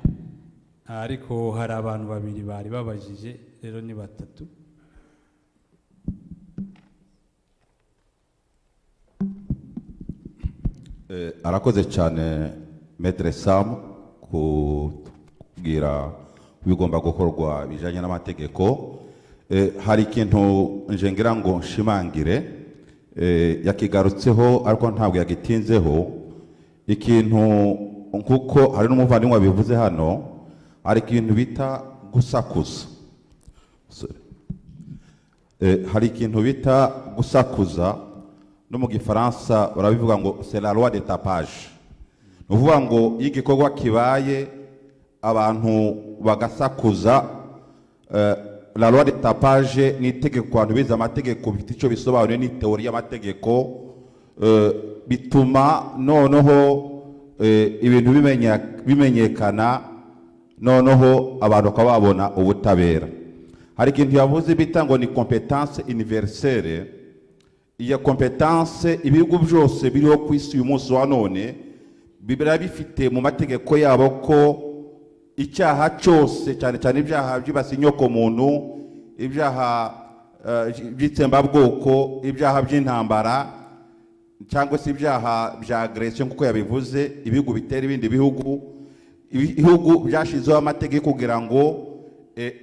ariko hari abantu babiri bari babajije rero ni batatu. Arakoze cyane Maître Sam kubwira bigomba gukorwa bijanye n'amategeko. Hari ikintu nje ngira ngo nshimangire yakigarutseho ariko ntabwo yagitinzeho. Ikintu nkuko hari n'umuvandimwe wabivuze hano, hari ikintu bita gusakuza. Hari ikintu bita gusakuza no mu Gifaransa barabivuga ngo c'est la loi de tapage. Uvuga ngo igikorwa kibaye abantu bagasakuza. La loi de tapage ni itegeko abantu bize amategeko bifite icyo bisobanuye ni teori y'amategeko bituma noneho ibintu bimenyekana noneho abantu bakaba babona ubutabera. Hari ikintu yavuze bita ngo ni competence universelle. Iya competence ibihugu byose biriho ku isi uyu munsi wa none bibera bifite mu mategeko yabo ko icyaha cyose cyane cyane ibyaha byibasiye inyoko muntu, ibyaha by'itsembabwoko, ibyaha by'intambara cyangwa se ibyaha bya agression kuko yabivuze, ibihugu bitera ibindi ibihugu byashizeho amategeko kugira ngo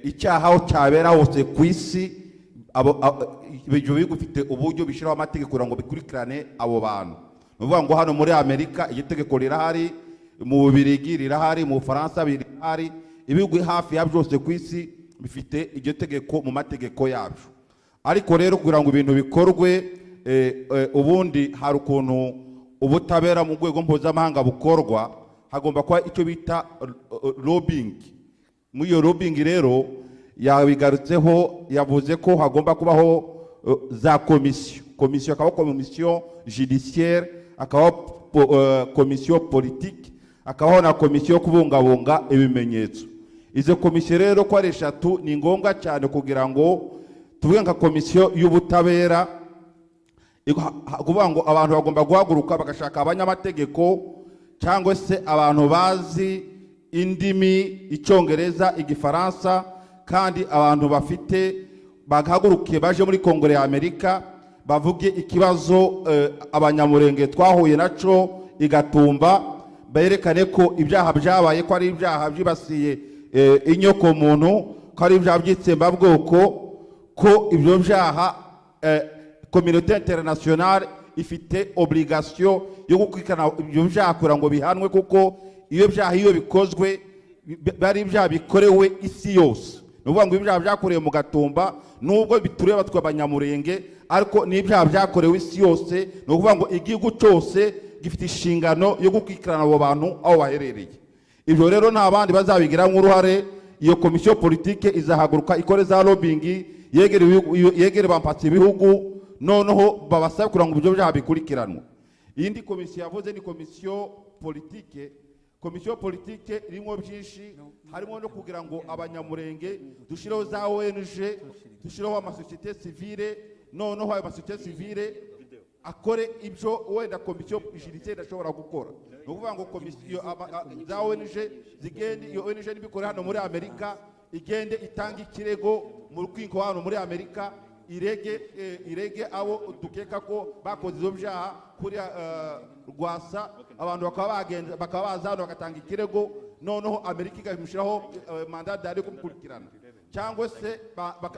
icyaha aho cyabera hose ku isi ibyo bihugu bifite uburyo bishyiraho amategeko kugira ngo bikurikirane abo bantu. Ni ukuvuga ngo hano muri Amerika itegeko rirahari, mu Bubiligi rirahari, mu Bufaransa birahari, ibihugu hafi ya byose ku isi bifite iryo tegeko mu mategeko yabyo. Ariko rero kugira ngo ibintu bikorwe ubundi hari ukuntu ubutabera mu rwego mpuzamahanga bukorwa, hagomba kuba icyo bita lobbying. Muri iyo lobbying rero yabigarutseho, yavuze ko hagomba kubaho za komisiyo akabaho komisiyo judiciaire, akabaho komisiyo politique, akabaho na komisiyo yo kubungabunga ibimenyetso. Izo komisiyo rero ko ari eshatu ni ngombwa cyane kugira ngo tuvuge nka komisiyo y'ubutabera, kuvuga ngo abantu bagomba guhaguruka bagashaka abanyamategeko cyangwa se abantu bazi indimi, Icyongereza, Igifaransa, kandi abantu bafite bagahaguruke baje muri Kongere ya Amerika bavuge ikibazo Abanyamulenge twahuye naco i Gatumba, berekane ko ibyaha byabaye ko ari ibyaha byibasiye inyoko muntu, ko ari ibyaha by'itsembabwoko, ko ibyo byaha communauté internationale ifite obligation yo gukurikirana ibyo byaha kugira ngo bihanwe, kuko iyo byaha iyo bikozwe bari ibyaha bikorewe isi yose. Ni ukuvuga ngo ibyaha byakorewe mu Gatumba nubwo bitureba twe Abanyamulenge, ariko ni ibyaha byakorewe isi yose. Ni ukuvuga ngo igihugu cyose gifite inshingano yo gukurikirana abo bantu aho baherereye. ibyo rero nta bandi bazabigiramo uruhare. Iyo komisiyo politike izahaguruka ikore za lobbying yegere bampatse ibihugu noneho babasabe kugira ngo ibyo byaha bikurikiranwe. Iyindi komisiyo yavuze ni komisiyo politike. Komisiyo politike irimo byinshi, harimo no kugira ngo Abanyamulenge dushireho za ONG, dushireho amasosiyete civile, noneho ayo masosiyete civile akore ibyo wenda komisiyo judiciaire idashobora gukora. Ni ukuvuga ngo komisiyo za ONG zigende, iyo ONG nibikore hano muri Amerika, igende itanga ikirego mu rukiko hano muri Amerika, irege abo dukeka ko bakoze izo byaha kuri Rwasa, abantu bakaba baza hano bagatanga ikirego, noneho Amerika ikamushyiraho mandat d'arrêt kumukurikirana. Cyangwa se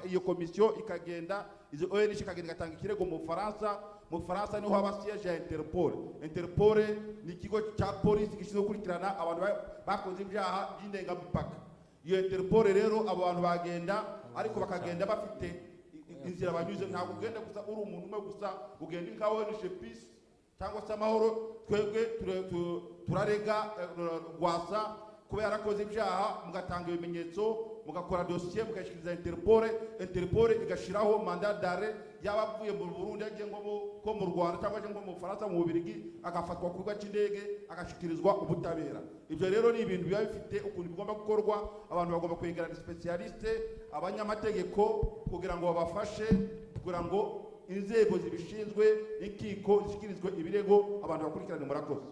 iyo komisiyo ikagenda, izo ONG ikagenda igatanga ikirego mu Faransa niho haba siège ya Interpol. Interpol ni ikigo cya polisi gishinzwe gukurikirana abantu bakoze ibyaha by'indengamipaka. Iyo Interpol rero abo bantu bagenda, ariko bakagenda bafite inzira banyuze, ntabwo ugenda gusa uri umuntu umwe gusa, ugenda nka ONG Peace cyangwa se Amahoro. Twebwe turarega Rwasa kuba yarakoze ibyaha, mugatanga ibimenyetso, mugakora dossier, mukayishikiriza Interpol igashiraho mandat d'arrêt, yaba avuye mu Burundi yagiye ngo mu Rwanda cyangwa ngo mu Faransa mu Bubiligi, agafatwa ku kibuga cy'indege agashikirizwa ubutabera. Ibyo rero ni ibintu biba bifite ukuntu bigomba gukorwa. Abantu bagomba kwegerana specialiste, abanyamategeko, kugira ngo babafashe, kugira ngo inzego zibishinzwe inkiko zishikirizwe ibirego, abantu bakurikirane. Murakoze.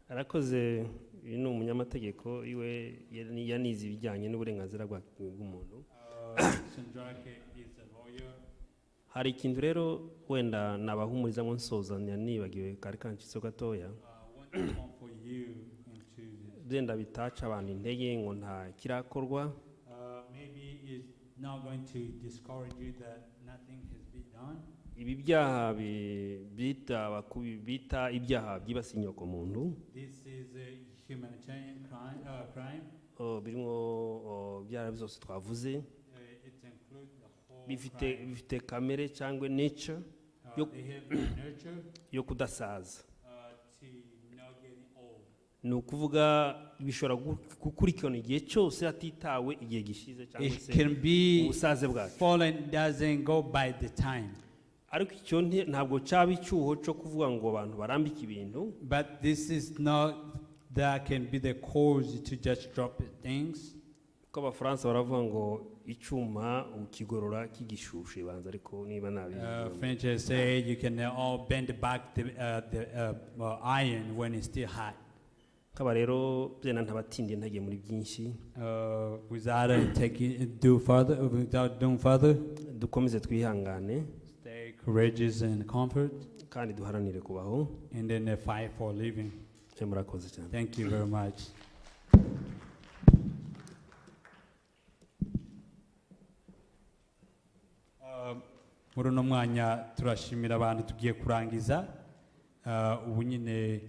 Arakoze. Ni umunyamategeko iwe yanize ibijyanye n'uburenganzira bw'umuntu. Hari ikintu rero wenda nabahumuriza ngo nsozanya nibagiwe kari kancitse gatoya, byenda bitaca abantu intege ngo nta kirakorwa. Ibi byaha bita ibyaha byibasiye inyokomuntu, birimo byara byose twavuze, bifite kamere cyangwa nature yo kudasaza. Ni ukuvuga bishobora gukurikirana igihe cyose hatitawe igihe gishize cyangwa se ubusaze bwacu. Ariko icyo ntabwo cyaba icyuho cyo kuvuga ngo abantu barambike ibintu. But this is not that can be the cause to just drop things. Ko abafaransa baravuga ngo icyuma ukigorora kigishushe banza, ariko niba nabi French say you can all bend back the iron when it's still hot. Kaba rero byena ntabatindi ntagiye muri byinshi, without doing further, dukomeze twihangane, stay courageous and comfort, kandi duharanire kubaho, and then fight for living. Murakoze cyane. Thank you very much. Muri uno mwanya turashimira abantu tugiye kurangiza ubu nyine.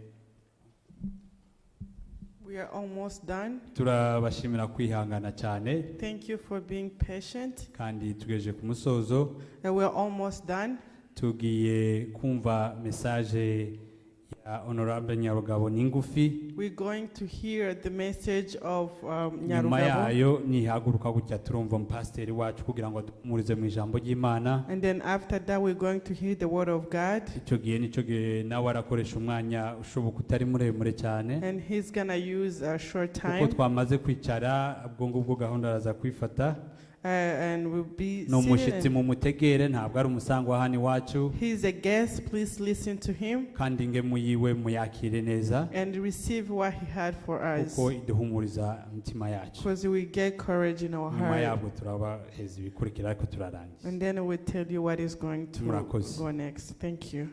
We are almost done. Turabashimira kwihangana cyane. Thank you for being patient. Kandi tugejeje ku musozo. We are almost done. Tugiye kumva message ya Honorable Nyarugabo ningufi. We're going to hear the message of Nyarugabo. Nyuma yayo nihaguruka gutya turumva pastor wacu kugira ngo dumurize mu ijambo ry'Imana. And then after that we're going to hear the word of God. Icyo gihe nawe arakoresha umwanya ushoboka utari muremure cyane. And he's gonna use a short time. Kuko twamaze kwicara ubwo ngubwo gahunda araza kwifata. And we'll be no mushitsi mu mutegere, ntabwo ari umusango hano iwacu. He's a guest, please listen to him. Kandi nge muyiwe muyakire neza. And receive what he had for us. Kuko iduhumuriza imitima yacu. Because we get courage in our heart. Nyuma yabwo turabaheza ibikurikira ariko turarangiza. And then we'll tell you what is going to go next. Thank you.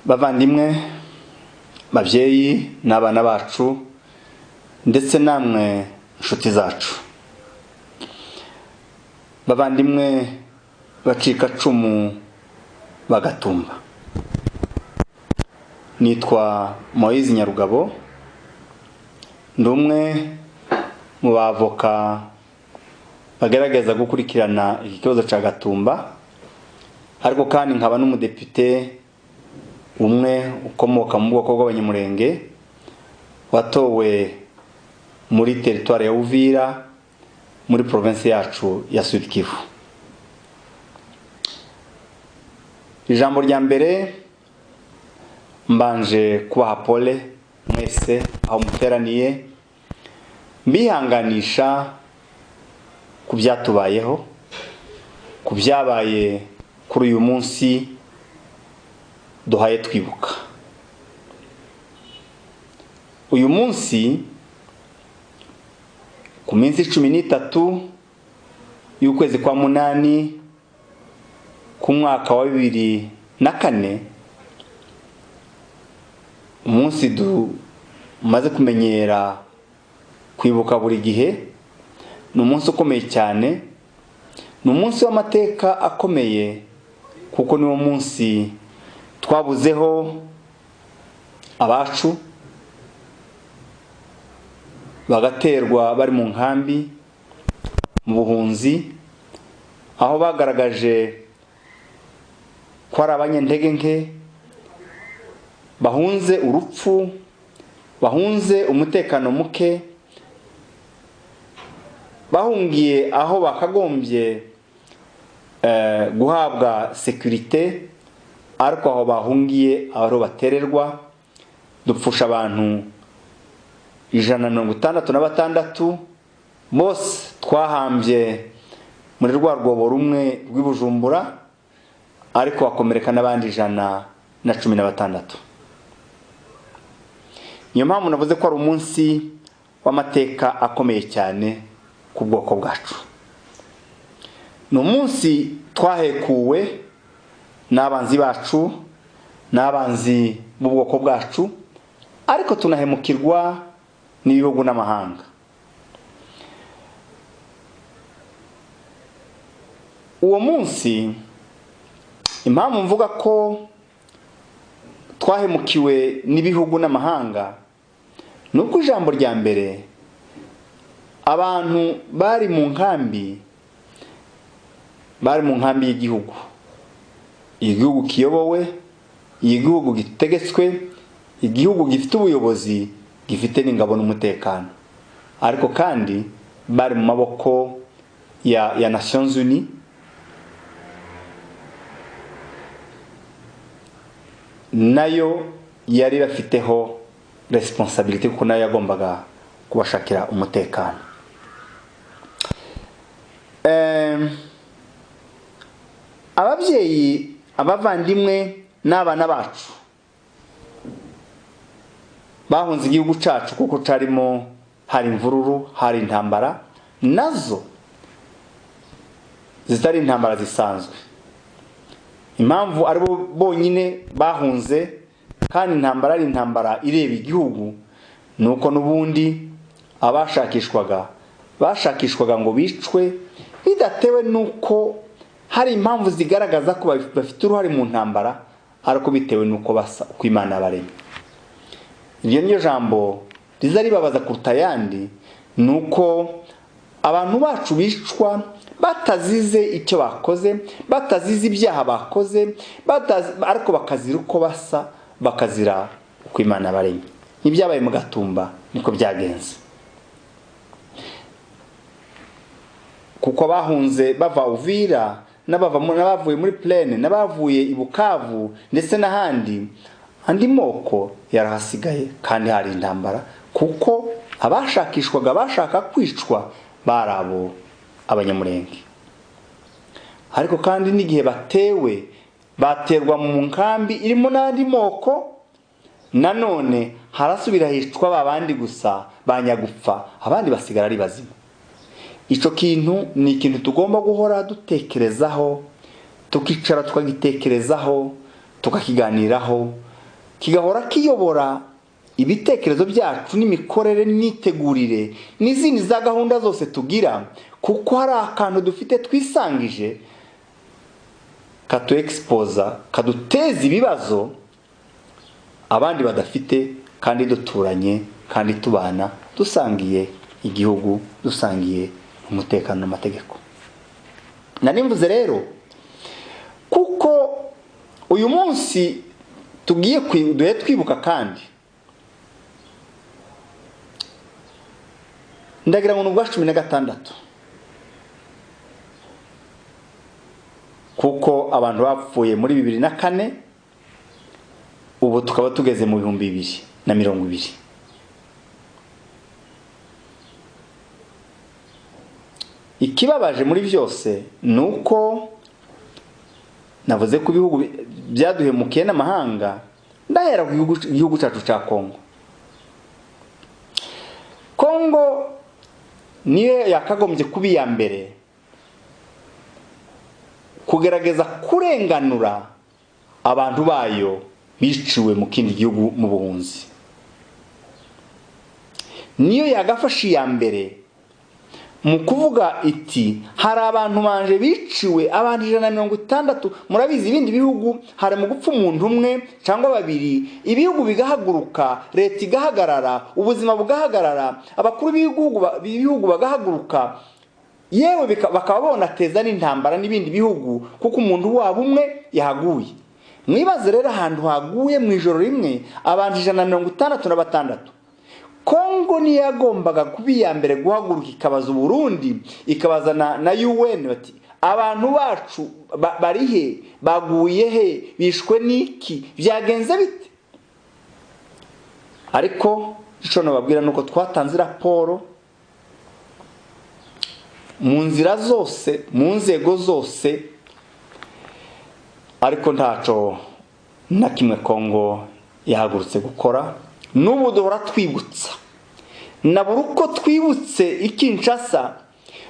Bavandimwe, babyeyi n'abana bacu ndetse namwe inshuti zacu, bavandimwe bacika cumu bagatumba. Nitwa Moise Nyarugabo, ndumwe mu bavoka bagerageza gukurikirana iki kibazo ca Gatumba, ariko kandi nkaba n'umudepite umwe ukomoka mu bwoko bw'Abanyamulenge watowe muri territoire ya Uvira muri province yacu ya Sud Kivu. Ijambo rya mbere mbanje kubaha pole mwese aho muteraniye, mbihanganisha ku byatubayeho, ku byabaye kuri uyu munsi duhaye twibuka. Uyu munsi ku minsi 13 y'ukwezi kwa munani ku mwaka wa 2004, umunsi dumaze kumenyera kwibuka buri gihe, ni umunsi ukomeye cyane, ni umunsi w'amateka akomeye, kuko ni wo munsi twabuzeho abacu bagaterwa bari mu nkambi mu buhunzi, aho bagaragaje ko ari abanyantege nke, bahunze urupfu, bahunze umutekano muke, bahungiye aho bakagombye guhabwa sécurité, ariko aho bahungiye aho batererwa. Dupfusha abantu 166 bose twahambye muri rwa rwobo rumwe rw'Ibujumbura, ariko bakomereka n'abandi 116. Niyo mpamvu navuze ko ari umunsi w'amateka akomeye cyane ku bwoko bwacu. Ni umunsi twahekuwe n'abanzi bacu, n'abanzi b'ubwoko bwacu, ariko tunahemukirwa n'ibihugu n'amahanga. Uwo munsi impamvu mvuga ko twahemukiwe n'ibihugu n'amahanga, nuko ijambo rya mbere abantu bari mu nkambi y'igihugu, igihugu kiyobowe, igihugu gitegetswe, igihugu gifite ubuyobozi, gifite n'ingabo n'umutekano, ariko kandi bari mu maboko ya Nations Unies, nayo yari bafiteho responsabilité, kuko nayo yagombaga kubashakira umutekano. Ababyeyi, abavandimwe n'abana bacu bahunze igihugu cacu kuko carimo hari imvururu, hari intambara, nazo zitari intambara zisanzwe. Impamvu ari bo bonyine bahunze kandi intambara ari intambara ireba igihugu, nuko n'ubundi bashakishwaga ngo bicwe, bidatewe nuko hari impamvu zigaragaza ko bafite uruhare mu ntambara, ariko bitewe nuko basa uko Imana baremye. Iryo niyo jambo riza ribabaza kuruta ayandi, nuko abantu bacu bicwa batazize icyo bakoze, batazize ibyaha bakoze, ariko bakazira uko basa, bakazira uko Imana baremye. N'ibyabaye mu Gatumba niko byagenze, kuko bahunze bava Uvira, n'abavuye muri Plaine, n'abavuye i Bukavu ndetse n'ahandi, andi moko yarahasigaye kandi hari intambara, kuko abashakishwaga bashaka kwicwa barabo Abanyamulenge. Ariko kandi n'igihe baterwa mu nkambi irimo n'andi moko, nanone harasubira hicwa babandi gusa banyagupfa, abandi basigara ari bazima. Ico kintu ni ikintu tugomba guhora dutekerezaho, tukicara tukagitekerezaho, tukakiganiraho, kigahora kiyobora ibitekerezo byacu n'imikorere n'imitegurire n'izindi za gahunda zose tugira, kuko hari akantu dufite twisangije katu exposa kaduteza ibibazo abandi badafite, kandi duturanye, kandi tubana, dusangiye igihugu, dusangiye umutekano n'amategeko. Nanimvuze rero kuko uyu munsi tugiye twibuka, kandi ndagira ngo n'ubwa 16 kuko abantu bapfuye muri 2004, ubu tukaba tugeze mu 2020. Ikibabaje muri byose nuko navuze ko ibihugu byaduhemukiye n'amahanga, ndahera ku gihugu cyacu cya Kongo. Kongo niyo yakagombye kuba iya mbere kugerageza kurenganura abantu bayo biciwe mu kindi gihugu mu buhunzi. Niyo yagafashe iya mbere mu kuvuga iti hari abantu banje biciwe, abantu 160. Murabizi ibindi bihugu hari mu gupfa umuntu umwe cyangwa babiri, ibihugu bigahaguruka, leta igahagarara, ubuzima bugahagarara, abakuru b'ibihugu bagahaguruka, yewe bakaba bonateza n'intambara n'ibindi bihugu kuko umuntu wabo umwe yahaguye. Mwibaze rero ahantu haguye mu ijoro rimwe abantu 166. Kongo niyo yagombaga kuba iya mbere guhaguruka ikabaza Burundi, ikabaza na UN bati abantu bacu bari he, baguye he, bishwe niki, byagenze bite? Ariko ico nababwira nuko twatanze raporo mu nzira zose, mu nzego zose, ariko ntaco na kimwe Kongo yahagurutse gukora. N'ubu duhora twibutsa, na buri uko twibutse Kinshasa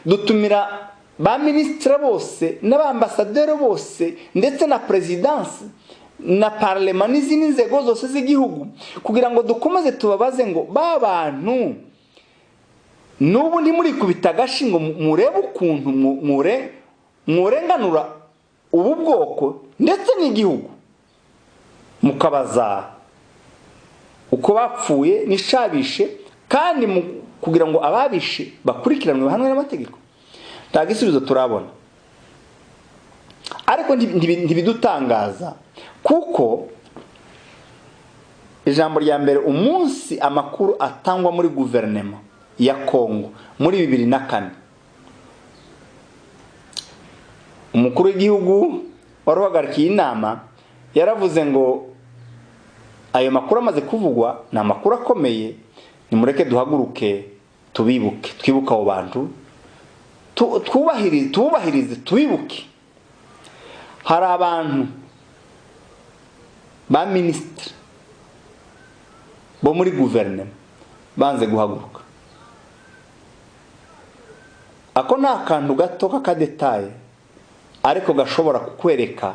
dutumira ba ministre bose n'abambasaderi bose ndetse na presidence na parlement n'izindi nzego zose z'igihugu kugira ngo dukomeze tubabaze ngo ba bantu n'ubu ndi muri kubitagashi ngo murebe ukuntu murenganura ubu bwoko ndetse n'igihugu, mukabaza uko bapfuye nishabishe, kandi kugira ngo ababishe bakurikiranwe bahanwe n'amategeko. Nta gisubizo turabona. Ariko ntibidutangaza kuko ijambo rya mbere umunsi amakuru atangwa muri guverinoma ya Kongo muri 2004, umukuru w'igihugu waruhagarikiye inama yaravuze ngo ayo makuru amaze kuvugwa ni amakuru akomeye, nimureke duhaguruke tubibuke, twibuka abo bantu, tubahirize tubibuke. Hari abantu ba ministre bo muri guverinoma banze guhaguruka. Ako ni akantu gato k'akadetaye ariko gashobora kukwereka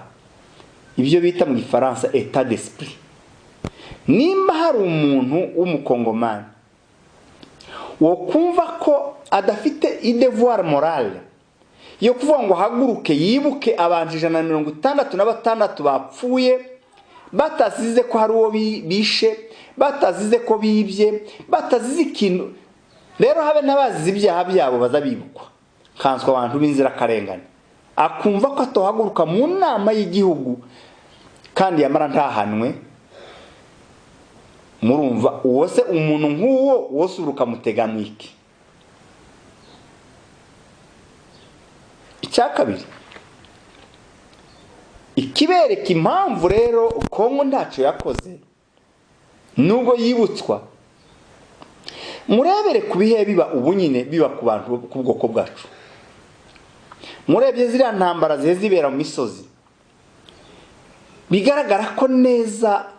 ibyo bita mu Gifaransa état d'esprit. Nimba hari umuntu w'umukongomani wo kumva ko adafite idevoir morale yo kuvuga ngo haguruke yibuke abantu 166 bapfuye batazize ko hari uwo bishe, batazize ko bibye, batazize ikintu, rero habe n'abazize ibyaha byabo bazabibukwa, kanswa abantu b'inzira karengane, akumva ko atohaguruka mu nama y'igihugu kandi yamara ntahanwe. Murumva uwose umuntu nk'uwo wose uruka muteganwiki. Icyakabiri, ikibereka impamvu rero Kongo ntacyo yakoze nubwo yibutswa, murebere ku bihe biba ubu nyine biba ku bantu ku bwoko bwacu. Murebye ziriya ntambara zibera mu misozi, bigaragara ko neza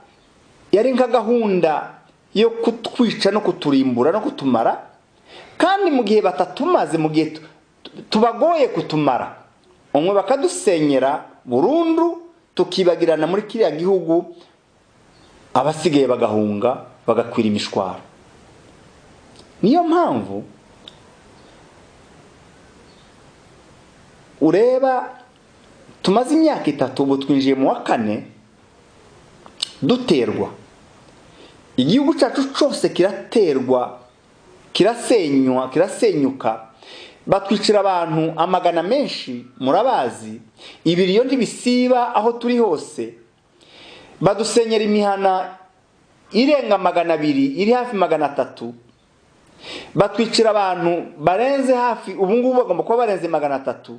yari nka gahunda yo kutwica no kuturimbura no kutumara, kandi mu gihe batatumaze, mu gihe tubagoye kutumara, umwe bakadusenyera burundu tukibagirana muri kiriya gihugu, abasigaye bagahunga bagakwira imishwaro. Niyo mpamvu ureba tumaze imyaka 3 ubu twinjiye mu wa 4 duterwa, igihugu cyacu cyose kiraterwa, kirasenyuka, batwicira abantu amagana menshi, murabazi, ibiriyo ntibisiba aho turi hose, badusenyera imihana irenga 200, iri hafi 300, batwicira abantu barenze hafi, ubu ngubu bagomba kuba barenze 300,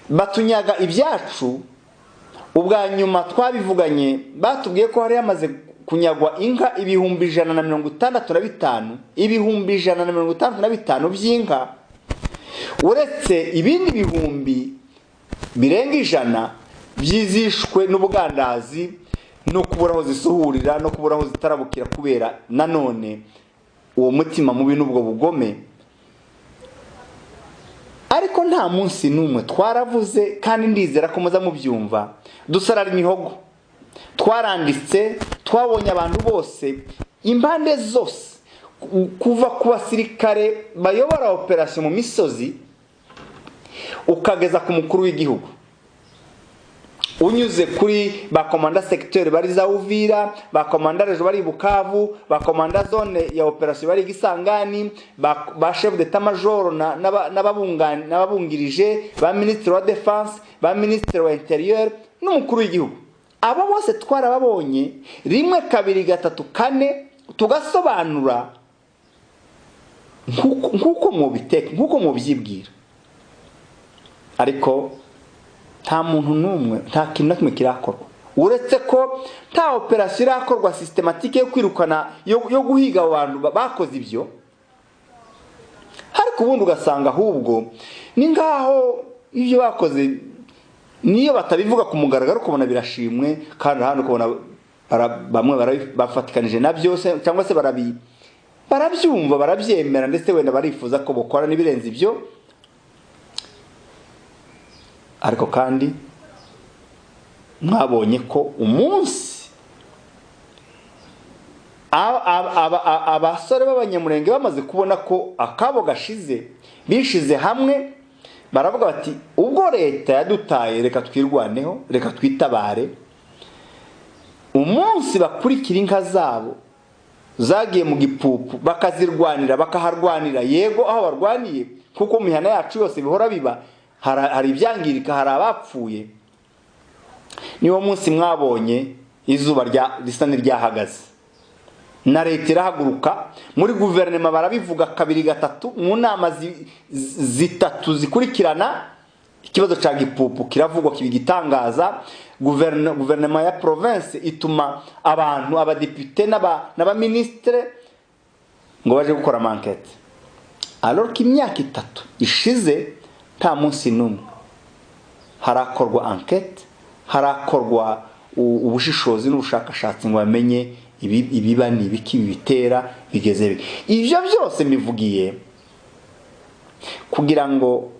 batunyaga ibyacu. Ubwa nyuma twabivuganye batubwiye ko hari yamaze kunyagwa inka 165, 165 by'inka, uretse ibindi bihumbi birenga 100 byizishwe n'ubugandazi no kubura aho zisuhurira no kubura aho zitarabukira kubera nanone uwo mutima mubi n'ubwo bugome. Ariko nta munsi n'umwe twaravuze, kandi ndizera ko muza mubyumva, dusarara imihogo, twaranditse, twabonye abantu bose impande zose, kuva ku basirikare bayobora operation mu misozi ukageza ku mukuru w'igihugu, unyuze kuri ba komanda secteur bari za Uvira, ba komanda region bari Bukavu, ba komanda zone ya operation bari Gisangani, ba chef d'état major n'ababungirije, ba ministre wa defense, ba ministre wa intérieur n'umukuru w'igihugu. Abo bose twarababonye 1 2 3 4 tugasobanura nkuko mubyibwira. Ariko nta muntu numwe, nta kintu na kimwe kirakorwa, uretse ko nta operation irakorwa systematique yo kwirukana yo guhiga abantu bakoze ibyo. Ariko ubundi ugasanga ahubwo ni ngaho ibyo bakoze niyo batabivuga ku mugaragaro kubona birashimwe, kandi hano kubona bamwe bafatikanije na byose, cyangwa se barabyumva, barabyemera, ndetse wenda barifuza ko bokora nibirenze ibyo. Ariko kandi mwabonye ko umunsi abasore b'Abanyamulenge bamaze kubona ko akabo gashize, bishize hamwe, baravuga bati ubwo leta yadutaye reka twirwaneho, reka twitabare. Umunsi bakurikira inka zabo zagiye mu gipupu bakazirwanira, bakaharwanira, yego aho barwaniye, kuko mu mihana yacu yose bihora biba, hari ibyangirika, hari abapfuye. Niwo munsi mwabonye izuba risa n'iryahagaze, na leta irahaguruka, muri guverinoma barabivuga 2 3 mu nama 3 zikurikirana, ikibazo cya gipupu kiravugwa kibigitangaza. Guverinoma ya province ituma abantu, abadepite n'abaministre ngo baje gukora enquête. Alors ko imyaka 3 ishize nta munsi n'umwe harakorwa enquête, harakorwa ubushishozi n'ubushakashatsi ngo bamenye ibiba n'ibiki bibitera bigeze. Ibyo byose mbivugiye kugira ngo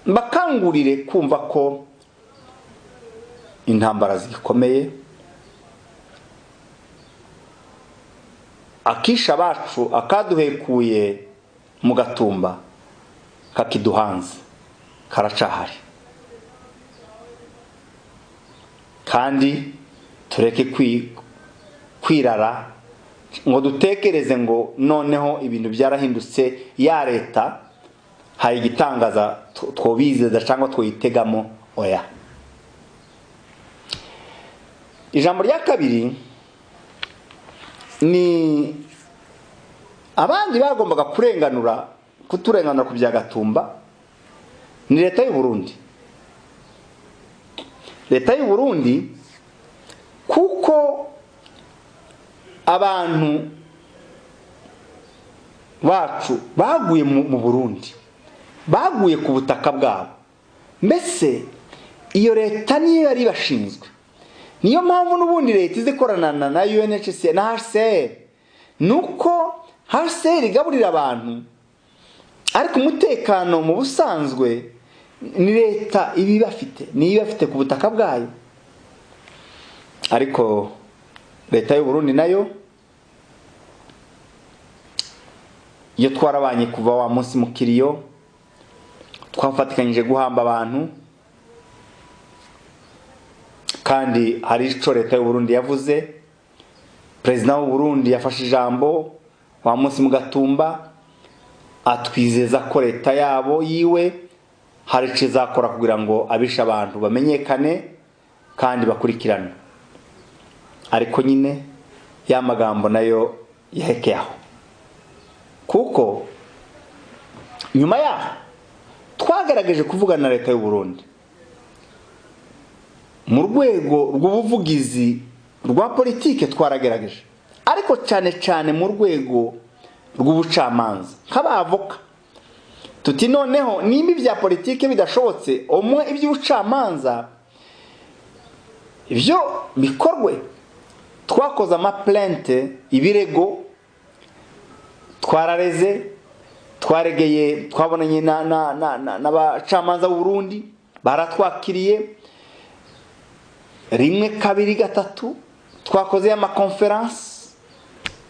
mbakangurire kumva ko intambara zikomeye, akisha bacu akaduhekuye mu Gatumba kakiduhanze karacahari, kandi tureke kwirara ngo dutekereze ngo noneho ibintu byarahindutse, ya leta hari igitangaza twobizeza cyangwa twitegamo. Oya, ijambo rya kabiri ni abandi bagombaga kuturenganura ku bya Gatumba, ni leta y'u Burundi. Leta y'u Burundi, kuko abantu bacu baguye mu Burundi, baguye ku butaka bwabo, mbese iyo leta niyo yari bashinzwe. Niyo mpamvu n'ubundi leta izikorana na UNHCR na HCR, nuko HCR igaburira abantu, ariko umutekano mu busanzwe ni leta ibibafite, niyo bafite ku butaka bwayo. Ariko leta y'u Burundi nayo iyo twarabanye kuva wa munsi mukiriyo, twafatikanyije guhamba abantu kandi hari ico leta y'u Burundi yavuze. President w'u Burundi yafashe ijambo wa munsi mu Gatumba atwizeza ko leta yabo yiwe hari ico izakora kugira ngo abisha abantu bamenyekane kandi bakurikirana. Ariko nyine ya magambo nayo yahekeyaho, kuko nyuma yaho twagerageje kuvugana na leta y'u Burundi mu rwego rw'ubuvugizi rwa politike, twaragerageje, ariko cyane cyane mu rwego rw'ubucamanza nk'abavoka tuti noneho nimba ibya politike bidashobotse umwe iby'ubucamanza ibyo bikorwe. Twakoze amaplainte, ibirego twarareze, twaregeye, twabonanye n'abacamanza b'u Burundi baratwakiriye rimwe kabiri gatatu. Twakoze ama conference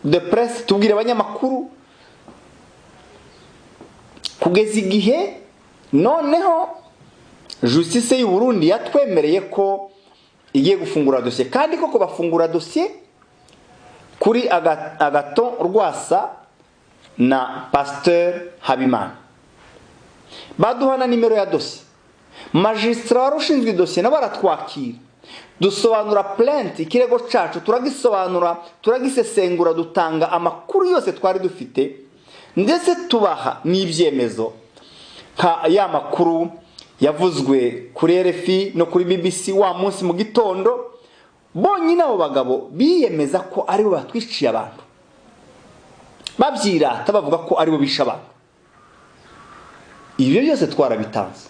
de presse tubwire abanyamakuru kugeza igihe noneho justice y'u Burundi yatwemereye ko igiye gufungura dossier, kandi koko bafungura dossier kuri Agaton Rwasa na Pasteur Habimana. Baduhana nimero ya dossier, magistrat warushinzwe dossier na baratwakira, dusobanura plainte, ikirego cacu turagisobanura, turagisesengura, dutanga amakuru yose twari dufite, ndetse tubaha n'ibyemezo nka ya makuru yavuzwe kuri RFI no kuri BBC wa munsi mu gitondo. Bonyine abo bagabo biyemeza ko ari bo batwiciye abantu, babyirata bavuga ko ari bo bisha abantu. Ibyo byose twarabitanze,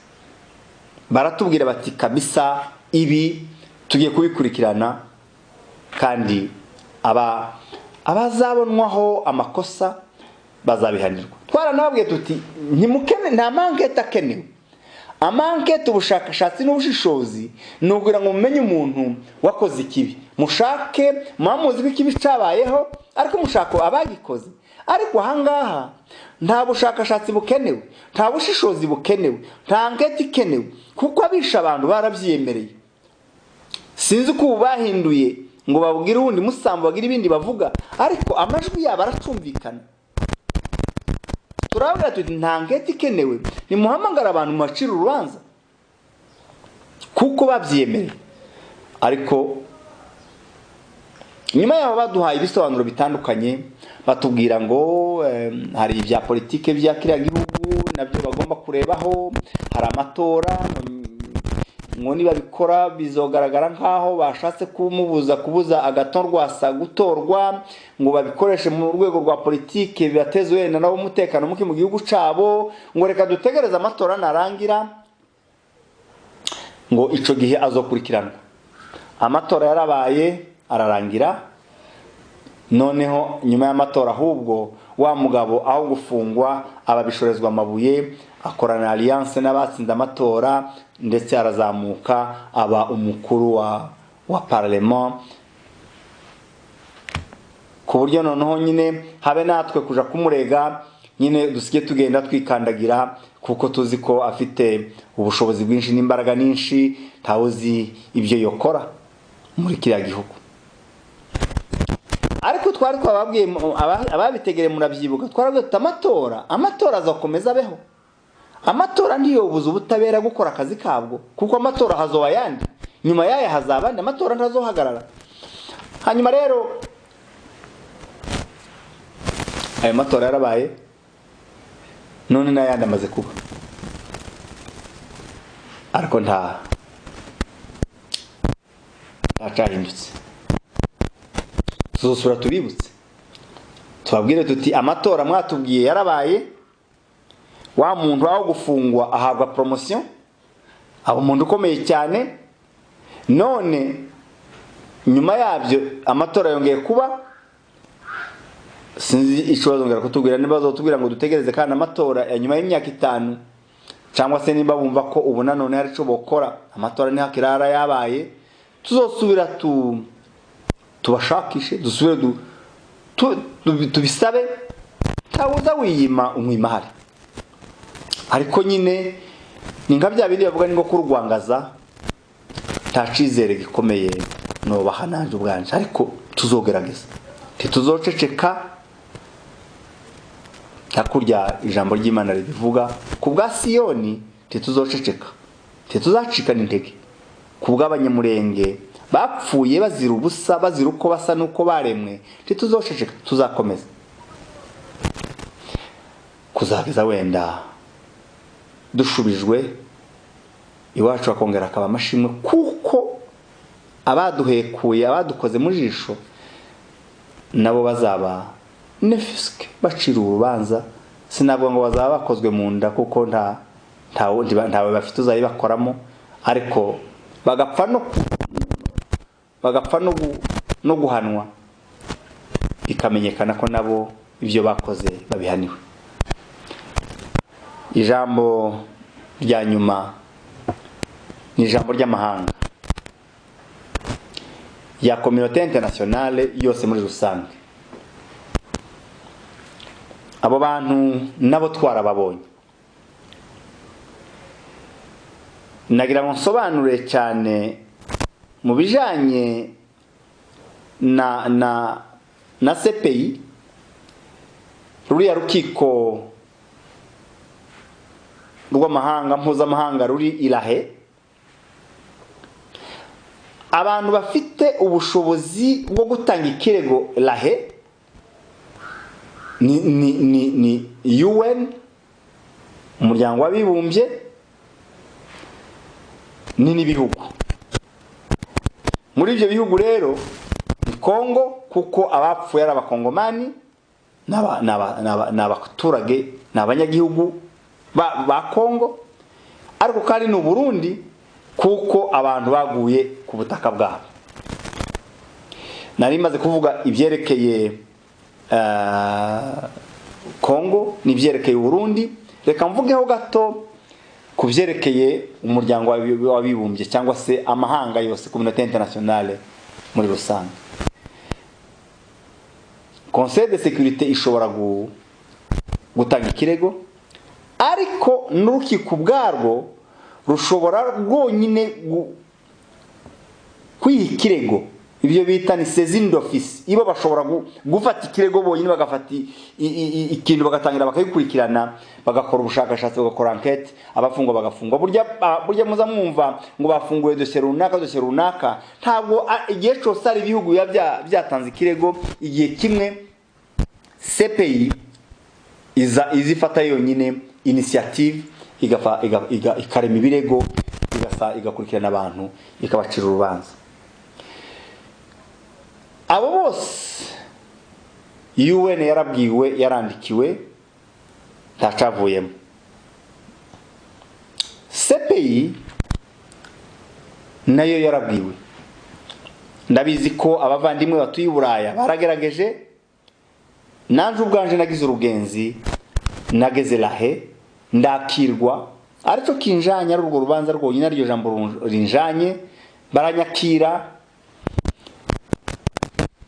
baratubwira bati kabisa ibi tugiye kubikurikirana kandi abazabonwaho amakosa bazabihanirwa. Twaranababwiye tuti ntimukene, nta mankete akenewe. Amankete, ubushakashatsi n'ubushishozi ni ukugira ngo mumenye umuntu wakoze ikibi, mushake mwamuzi ko ikibi cyabayeho, ariko mushaka abagikoze. Ariko ahangaha nta bushakashatsi bukenewe, nta bushishozi bukenewe, nta ankete ikenewe, kuko abisha abantu barabyiyemereye. Sinzi ko ubu bahinduye ngo babwire ubundi musambo bagira ibindi bavuga, ariko amajwi yabo aracumvikana. Turabwira tuti nta ankete ikenewe, nimuhamagara abantu mu maciro urubanza, kuko babyiyemereye. Ariko nyuma yaho baduhaye ibisobanuro bitandukanye, batubwira ngo hari ibya politike bya kiriya gihugu nabyo bagomba kurebaho, hari amatora ngo niba bikora bizogaragara nkaho bashatse kubuza Agaton Rwasa gutorwa, ngo babikoreshe mu rwego rwa politike bibateze wenda nabo umutekano muke mu gihugu cabo, ngo reka dutegereze amatora narangira ngo ico gihe azokurikirana. Amatora yarabaye ararangira, noneho nyuma y'amatora ahubwo wa mugabo aho gufungwa ababishorezwa amabuye, akorana alliance n'abatsinze amatora, ndetse arazamuka aba umukuru wa parlement, ku buryo noneho nyine habe natwe kuja kumurega nyine dusike tugenda twikandagira, kuko tuzi ko afite ubushobozi bwinshi n'imbaraga nyinshi, ntawuzi ibyo yokora muri kiriya gihugu. Ariko twari twababwiye ababitegere murabyibuka, twarabwiye amatora azakomeza abeho. Amatora ntiyobuza ubutabera gukora akazi kabwo, kuko amatora hazoba yandi, nyuma yaye hazaba andi, amatora ntazohagarara. Hanyuma rero ayo matora yarabaye, none n'ayandi amaze kuba, ariko ntacahindutse. Tuzosura tubibutse, tubabwire tuti amatora mwatubwiye yarabaye, wa muntu aho gufungwa ahabwa promotion, abo umuntu ukomeye cyane, none nyuma yabyo amatora yongeye kuba. Sinzi ikibazo ngara kutubwira niba bazotubwira ngo dutegereze kandi amatora nyuma y'imyaka 5, cyangwa se niba bumva ko ubu nanone hari cyo bokora, amatora ni hakirara yabaye, tuzosubira tubashakishe, dusubire tubisabe, ntawuza wiyima umwimahari. Ariko nyine ni nka bya bindi bavuga ngo kurwangaza nta cizere gikomeye no bahananje ubwanje ariko tuzogerageza tituzoceceka hakurya ijambo ry'Imana rivuga ku bwa Siyoni tituzoceceka tituzacikana intege ku bw'Abanyamulenge bapfuye bazira ubusa bazira uko basa nuko baremwe tituzoceceka tuzakomeza kuzageza wenda dushubijwe iwacu akongera akaba amashimwe kuko abaduhekuye abadukoze mu jisho nabo bazaba nefiske bacira urubanza sinavuga ngo bazaba bakozwe mu nda kuko ntawe bafite uzayibakoramo ariko bagapfa no guhanwa bikamenyekana ko nabo ibyo bakoze babihaniwe. Ijambo rya nyuma ni ijambo ry'amahanga ya communauté internationale yose muri rusange. Abo bantu nabo twarababonye, nagira ngo nsobanure cyane mu bijanye na CPI ruriya rukiko rw'amahanga mpuzamahanga ruri irahe. Abantu bafite ubushobozi bwo gutanga ikirego lahe ni UN, umuryango w'abibumbye, ni n'ibihugu. Muri ibyo bihugu rero ni Kongo kuko abapfuye ari abakongomani n'abaturage n'abanyagihugu ba Kongo, ariko kandi ni Burundi kuko abantu baguye ku butaka bwabo. Nari maze kuvuga ibyerekeye Kongo n'ibyerekeye Burundi, reka mvugeho gato ku byerekeye umuryango w'abibumbye cyangwa se amahanga yose, communauté internationale muri rusange. Conseil de sécurité ishobora gutanga ikirego, ariko n'urukiko bwarwo rushobora rwonyine kwiha ikirego. Ibyo bita ni saisine d'office. Ibo bashobora gufata ikirego bonyine, bagafata ikintu bagatangira bakayikurikirana, bagakora ubushakashatsi, bagakora enquête, abafungwa bagafungwa. Burya muza mwumva ngo bafunguye dossier runaka, ntabwo igihe cyose ari ibihugu byatanze ikirego. Igihe kimwe CPI izifata yonyine initiative, ikarema ibirego, igakurikirana abantu, ikabacira urubanza. Abo bose UN yarabwiwe, yarandikiwe, ntacavuyemo. CPI nayo yarabwiwe. Ndabizi ko abavandimwe batuye Buraya baragerageje, nanje ubwanje nagize urugenzi, nageze lahe, ndakirwa, ariko kinjanye ari urwo rubanza rwonyine, aryo jambo rinjanye, baranyakira,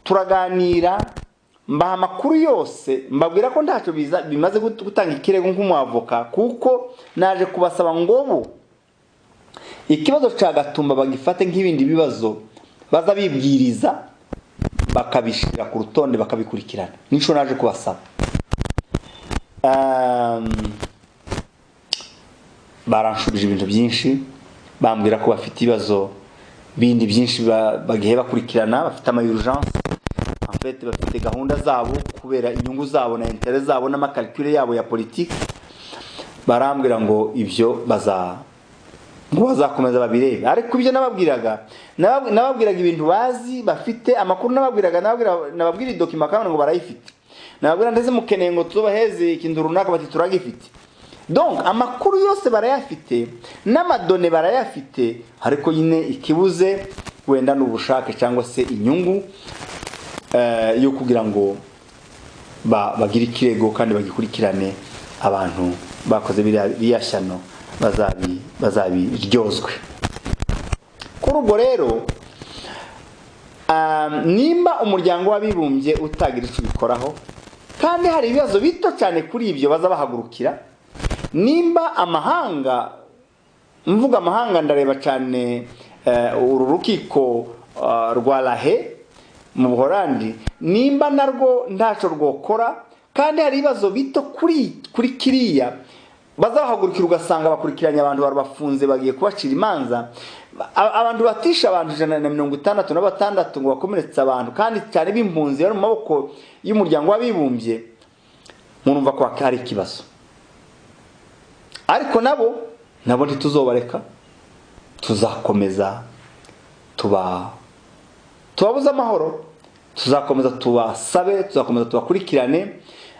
turaganira, mbaha amakuru yose, mbabwira ko ntacyo bimaze gutanga ikirego nk'umwavoka, kuko naje kubasaba ngo ikibazo cya Gatumba bagifate nk'ibindi bibazo, baza bibwiriza bakabishira ku rutonde bakabikurikirana. Nico naje kubasaba. Baranshubije ibintu byinshi, bambwira ko bafite ibibazo bindi byinshi bagiye bakurikirana, bafite ama urgence, en fait bafite gahunda zabo kubera inyungu zabo na intérêt zabo n'amakalkule yabo ya politique. Barambwira ngo ibyo bazakomeza babirebe, ariko ibyo nababwiraga ibintu bazi bafite amakuru, nababwira document kandi ngo barayifite, nababwira ndeze mukeneye ngo tubaheze ikintu runaka, bati turagifite. Donc amakuru yose barayafite, n'amadone barayafite, ariko nyine ikibuze wenda n'ubushake cyangwa se inyungu yo kugira ngo bagire ikirego kandi bagikurikirane, abantu bakoze biriya shyano bazabiryozwe. Kuri ubwo rero nimba umuryango w'abibumbye utagira icyo ubikoraho, kandi hari ibibazo bito cyane kuri ibyo baza bahagurukira, nimba amahanga mvuga amahanga ndareba cyane uru rukiko rwa Lahe mu Buholandi, nimba narwo ntaco rwokora kandi hari ibibazo bito kuri kiriya bazahagurukira ugasanga bakurikiranye abantu bafunze bagiye kubacira imanza, abantu batisha abantu 166 ngo bakomeretsa abantu kandi cyane b'impunzi bari mu maboko y'umuryango w'abibumbye, murumva ko hari ikibazo. Ariko nabo ntituzobareka, tuzakomeza tubabuza amahoro, tuzakomeza tubasabe, tuzakomeza tubakurikirane.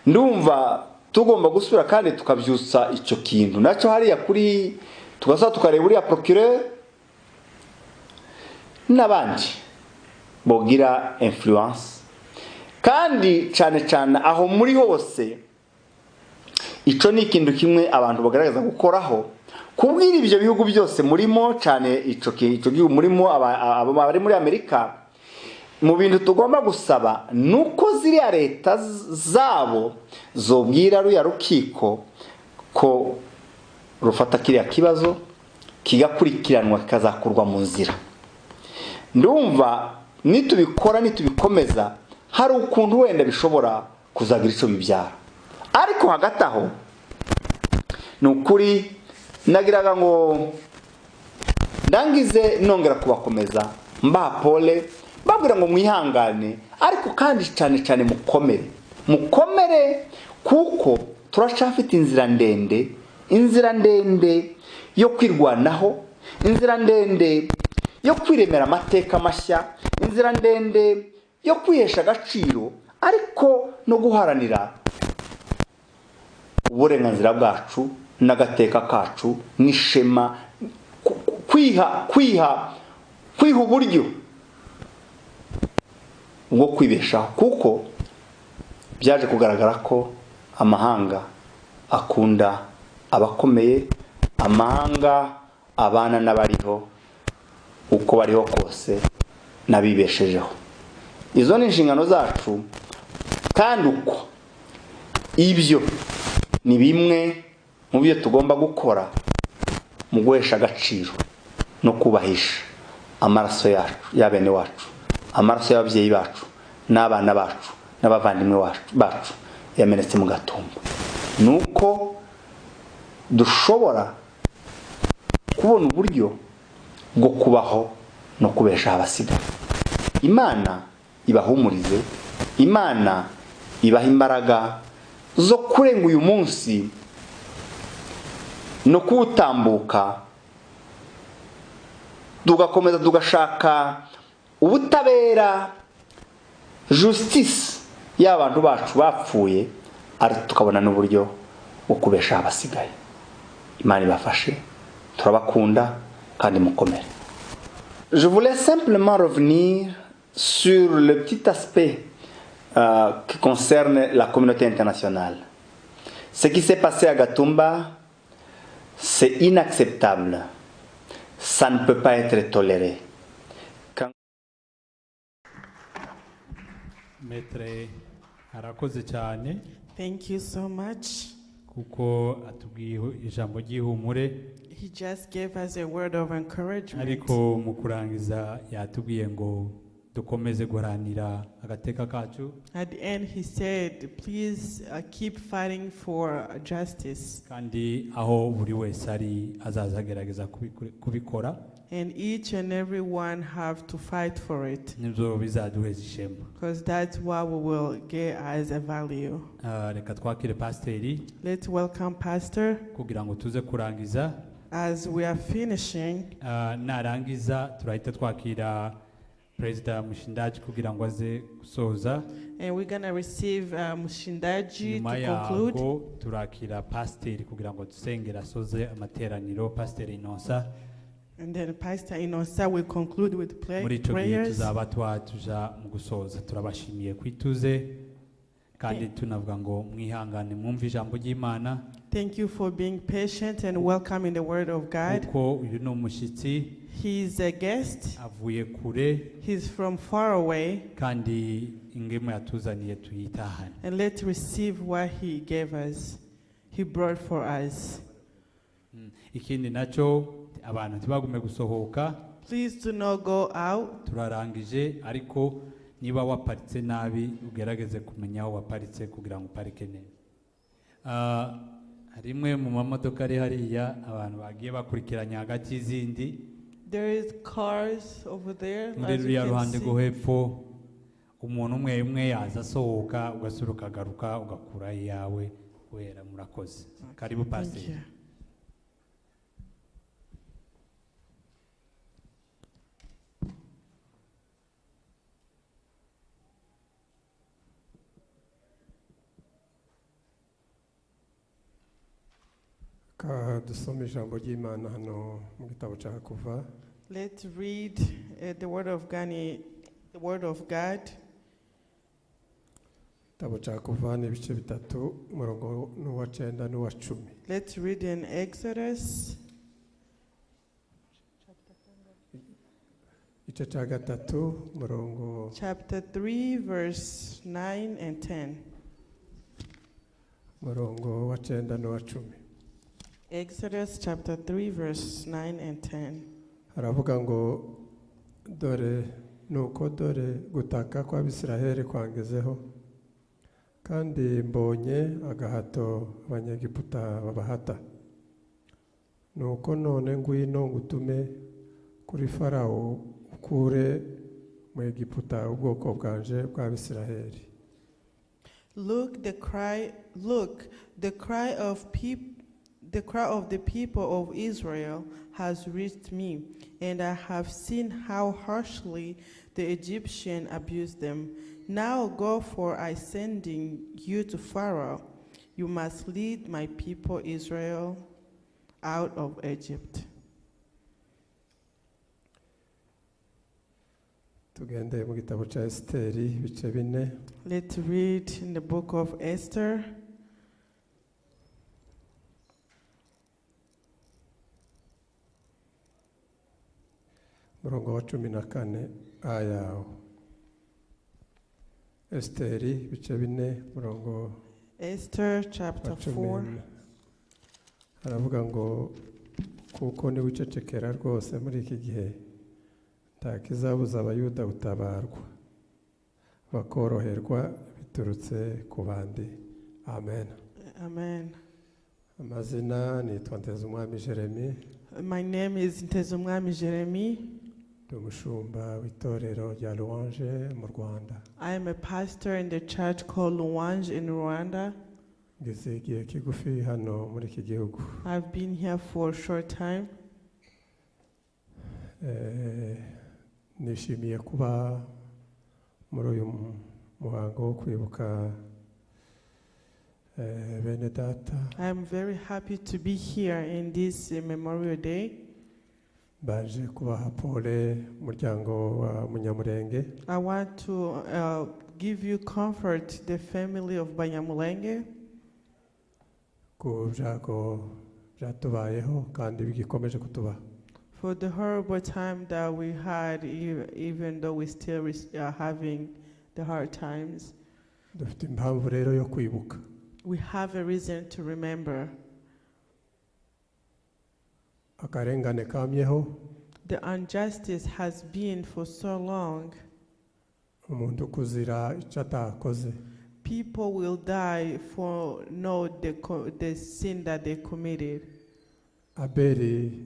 Ndumva tugomba gusubira kandi tukabyutsa icyo kintu nacyo hariya kuri tugasaba tukareba uriya procureur n'abandi bogira influence, kandi cyane aho muri hose ico ni ikintu kimwe abantu bagaragaza gukoraho kubwira ibyo bihugu byose murimo, cyane ico gihugu murimo abari muri Amerika. Mu bintu tugomba gusaba nuko ziriya leta zabo zobwira ruya rukiko ko rufata kiriya kibazo kigakurikiranwa kikazakurwa mu nzira. Ndumva nitubikomeza hari ukuntu wenda bishobora kuzagira ico bibyara. Ariko hagati aho nukuri nagiraga ngo ndangize nongera kubakomeza mba pole, babwira ngo mwihangane, ariko kandi cyane mukomere kuko turashafite inzira ndende yo kwirwanaho, inzira ndende yo kwiremera amateka mashya, inzira ndende yo kwihesha agaciro, ariko no guharanira uburenganzira bwacu n'agateka kacu n'ishema, kwiha uburyo bwo kwibeshaho, kuko byaje kugaragara ko amahanga akunda abakomeye, amahanga abana n'abariho uko bariho kose nabibeshejeho. Izo ni inshingano zacu, kandi uko ibyo ni bimwe mu byo tugomba gukora mu guhesha agaciro no kubahisha amaraso yacu y'abene wacu, amaraso y'ababyeyi bacu n'abana bacu n'abavandimwe bacu yamenetse mu Gatumba. Nuko dushobora kubona uburyo bwo kubaho no kubesha abasigaye. Imana ibahumurize, Imana ibaha imbaraga zo kurenga uyu munsi no kuwutambuka, tugakomeza tugashaka ubutabera, justice y'abantu bacu bapfuye, ariko tukabona n'uburyo bwo kubesha abasigaye. Imana ibafashe, turabakunda kandi mukomere. Je voulais simplement revenir sur le petit aspect qui concerne la communauté internationale. Ce qui s'est passé à Gatumba, c'est inacceptable. Ça ne peut pas être toléré. Maître arakoze cyane. Thank you so much. Kuko atubwiye ijambo ry'ihumure. He just gave us a word of encouragement. Ariko mu kurangiza yatubwiye ngo dukomeze guharanira agateka kacu. At the end he said, please keep fighting for justice. Kandi aho buri wese ari azazagerageza kubikora. And each and every one have to fight for it. Nibyo bizaduheza ishema. Because that's what we will get as a value. Reka twakire pasiteri. Let's welcome Pastor. Kugira ngo tuze kurangiza. As we are finishing. Narangiza turahita twakira President Mushindaji kugira ngo aze gusoza. And we're going to receive Mushindaji to conclude. Nyuma turakira pasiteri kugira ngo dusengera asoze amateraniro. Pasiteri Inosa. And then Pastor Inosa will conclude with prayers. Muri ico gihe tuzaba tuja mu gusoza. Turabashimiye kwituze kandi tunavuga ngo mwihangane mwumve ijambo ry'Imana. Thank you for being patient and welcoming the word of God. Kuko uyu ni umushitsi. He's a guest. Avuye kure. He's from far away. Kandi ingemu yatuzaniye tuyitahane. And let's receive what he gave us. He brought for us. Ikindi nacho abantu ntibagume gusohoka. Please do not go out. Turarangije ariko niba waparitse nabi ugerageze kumenya aho waparitse kugira ngo uparike neza. Harimwe mu mamodoka ari hariya abantu bagiye bakurikiranya hagati y'izindi. There is cars over there. Muri ruriya ruhande rwo hepfo umuntu umwe yaza asohoka ugasura ukagaruka ugakura yawe wera. Murakoze. Karibu pastor. Dusome ijambo ry'Imana hano mu gitabo cya Kuva. Let's read the word of God. The word of God. Igitabo cya Kuva ni ibice bitatu, umurongo n'uwa 9 n'uwa 10. Let's read in Exodus. Igice cya gatatu, umurongo. Chapter 3, verse 9 and 10. Umurongo wa 9 n'uwa 10. Exodus chapter 3, verse 9 and 10. Haravuga ngo dore gutaka kw'Abisiraheli kwangezeho, kandi mbonye agahato Abanyegiputa babahata. Nuko none ngwino ngutume kuri Farawo ukure mu Egiputa ubwoko bwanje bw'Abisiraheli. Look, the cry of the people of Israel has reached me, and I have seen how harshly the Egyptians abused them. Now go, for I sending you to Pharaoh. You must lead my people Israel out of Egypt. Tugende mu gitabo cya Esteri ibice 4. Let's read in the book of Esther. Murongo wa 14 ayaho. Esteri ibice 4 murongo. Esther chapter 4. Haravuga ngo kuko ni wicecekera rwose muri iki gihe nta kizabuza Abayuda gutabarwa bakoroherwa biturutse ku bandi. Amen. Amen. Amazina nitwa Ntezumwami Jeremy. My name is Ntezumwami Jeremy. Umushumba w'itorero rya Louange mu Rwanda. I am a pastor in the church called Louange in Rwanda. Ngeze igihe kigufi hano muri iki gihugu. I've been here for a short time. Nishimiye kuba muri uyu muhango wo kwibuka bene data. I am very happy to be here in this Memorial Day. Baje kubaha pole muryango wa Munyamulenge. I want to give you comfort, the family of Abanyamulenge. Ku byago byatubayeho kandi bigikomeje kutuba. For the horrible time that we had, even though we still are having the hard times. Dufite impamvu rero yo kwibuka. We have a reason to remember. Akarengane kamyeho. The injustice has been for so long. Umuntu kuzira icyo atakoze. People will die for the sin that they committed. Abeli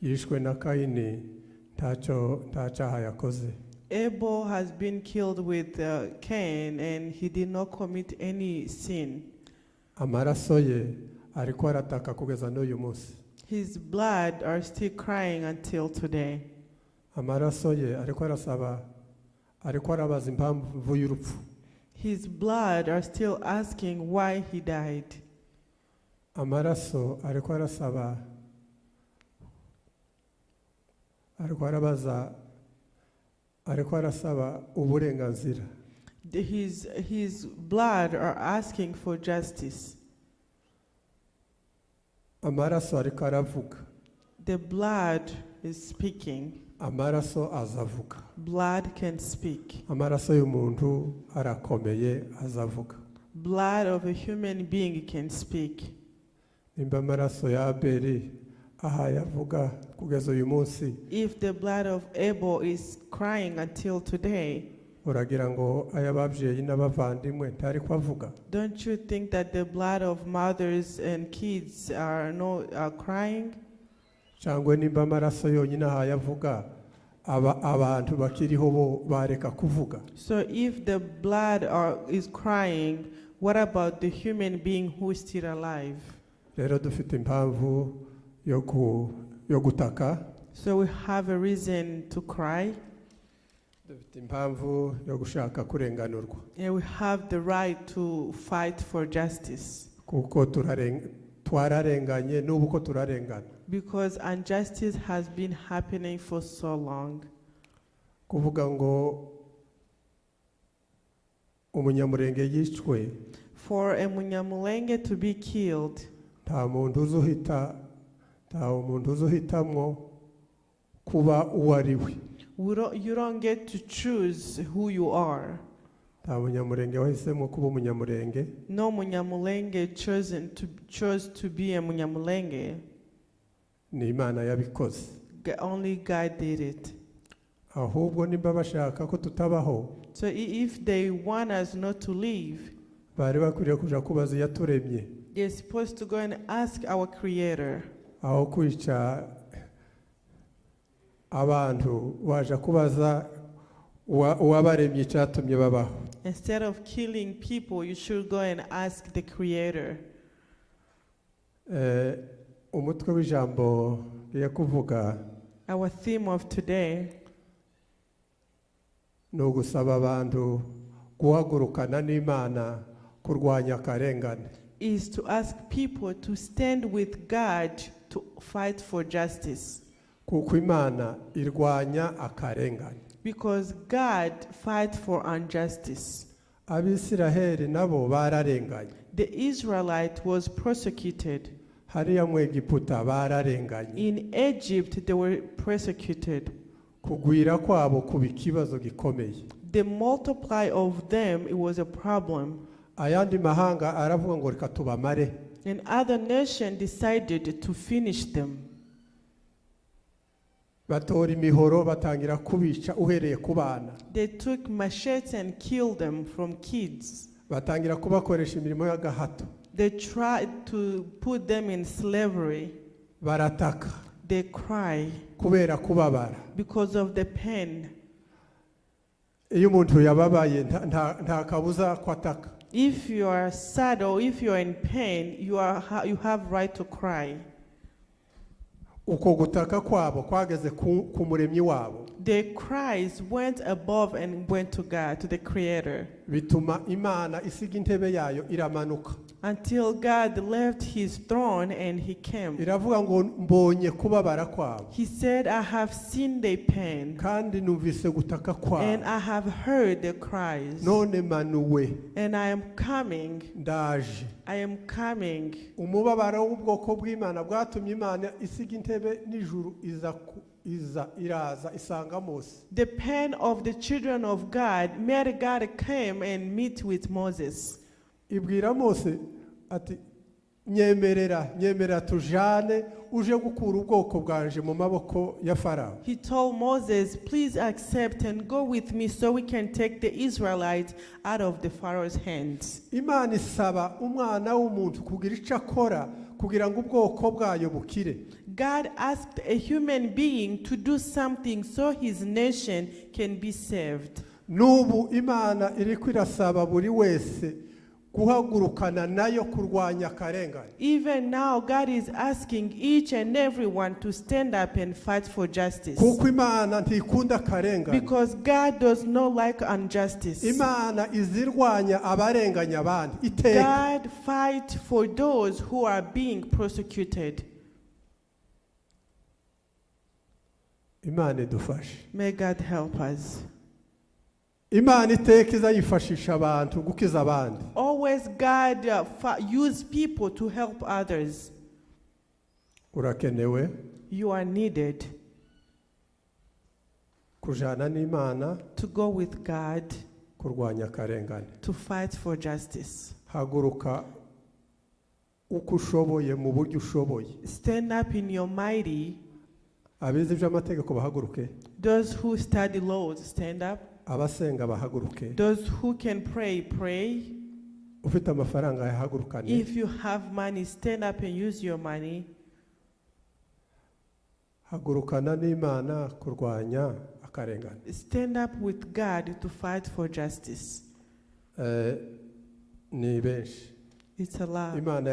yishwe na Kaini nta cyaha yakoze. Abel has been killed with Cain, and he did not commit any sin. Amaraso ye ariko arataka kugeza n'uyu munsi. His blood are still crying until today. Amaraso ye ariko arabaza impamvu y'urupfu. His blood are still asking why he died. Amaraso ariko arasaba uburenganzira. His blood are asking for justice. Amaraso ariko aravuga. The blood is speaking. Amaraso azavuga. Blood can speak. Amaraso y'umuntu arakomeye azavuga. Blood of a human being can speak. Nimba amaraso ya Abeli if the blood of Abel is crying until today, don't you think that the blood of mothers and kids are crying? So if the blood is crying, what about the human being who is still alive? So we have a reason to cry. And we have the right to fight for justice. Because injustice has been happening for so long. For a Munyamulenge to be killed, you don't get to choose who you are. No Munyamulenge chose to be a Munyamulenge. Only God did it. So if they want us not to live, they're supposed to go and ask our Creator. Instead of killing people, you should go and ask the Creator. Our theme of today is to ask people to stand with God to fight for justice. Because God fights for injustice. The Israelite was persecuted. In Egypt, they were persecuted. The multiply of them, it was a problem. And other nations decided to finish them. They took machetes and killed them from kids. They tried to put them in slavery. They cry because of the pain. If you are sad or if you are in pain, you have right to cry. Their cries went above and went to God, to the Creator. Until God left his throne and he came. He said, I have seen their pain. And I have heard their cries. And I am coming. I am coming. The pain of the children of God made God come and meet with Moses. He told Moses, please accept and go with me so we can take the Israelites out of the Pharaoh's hands. God asked a human being to do something so his nation can be saved. Even now, God is asking each and everyone to stand up and fight for justice. Because God does not like injustice. God fights for those who are being persecuted. May God help us. Always God use people to help others. You are needed to go with God to fight for justice. uko ushoboye mu buryo ushoboye. Stand up in your mighty. Abize iby'amategeko bahaguruke. Those who study laws, stand up. Abasenga bahaguruke. Those who can pray, pray. Ufite amafaranga yahagurukane. If you have money, stand up and use your money. Hagurukana n'Imana kurwanya akarengane. Stand up with God to fight for justice. Ni benshi. It's a lot. Imana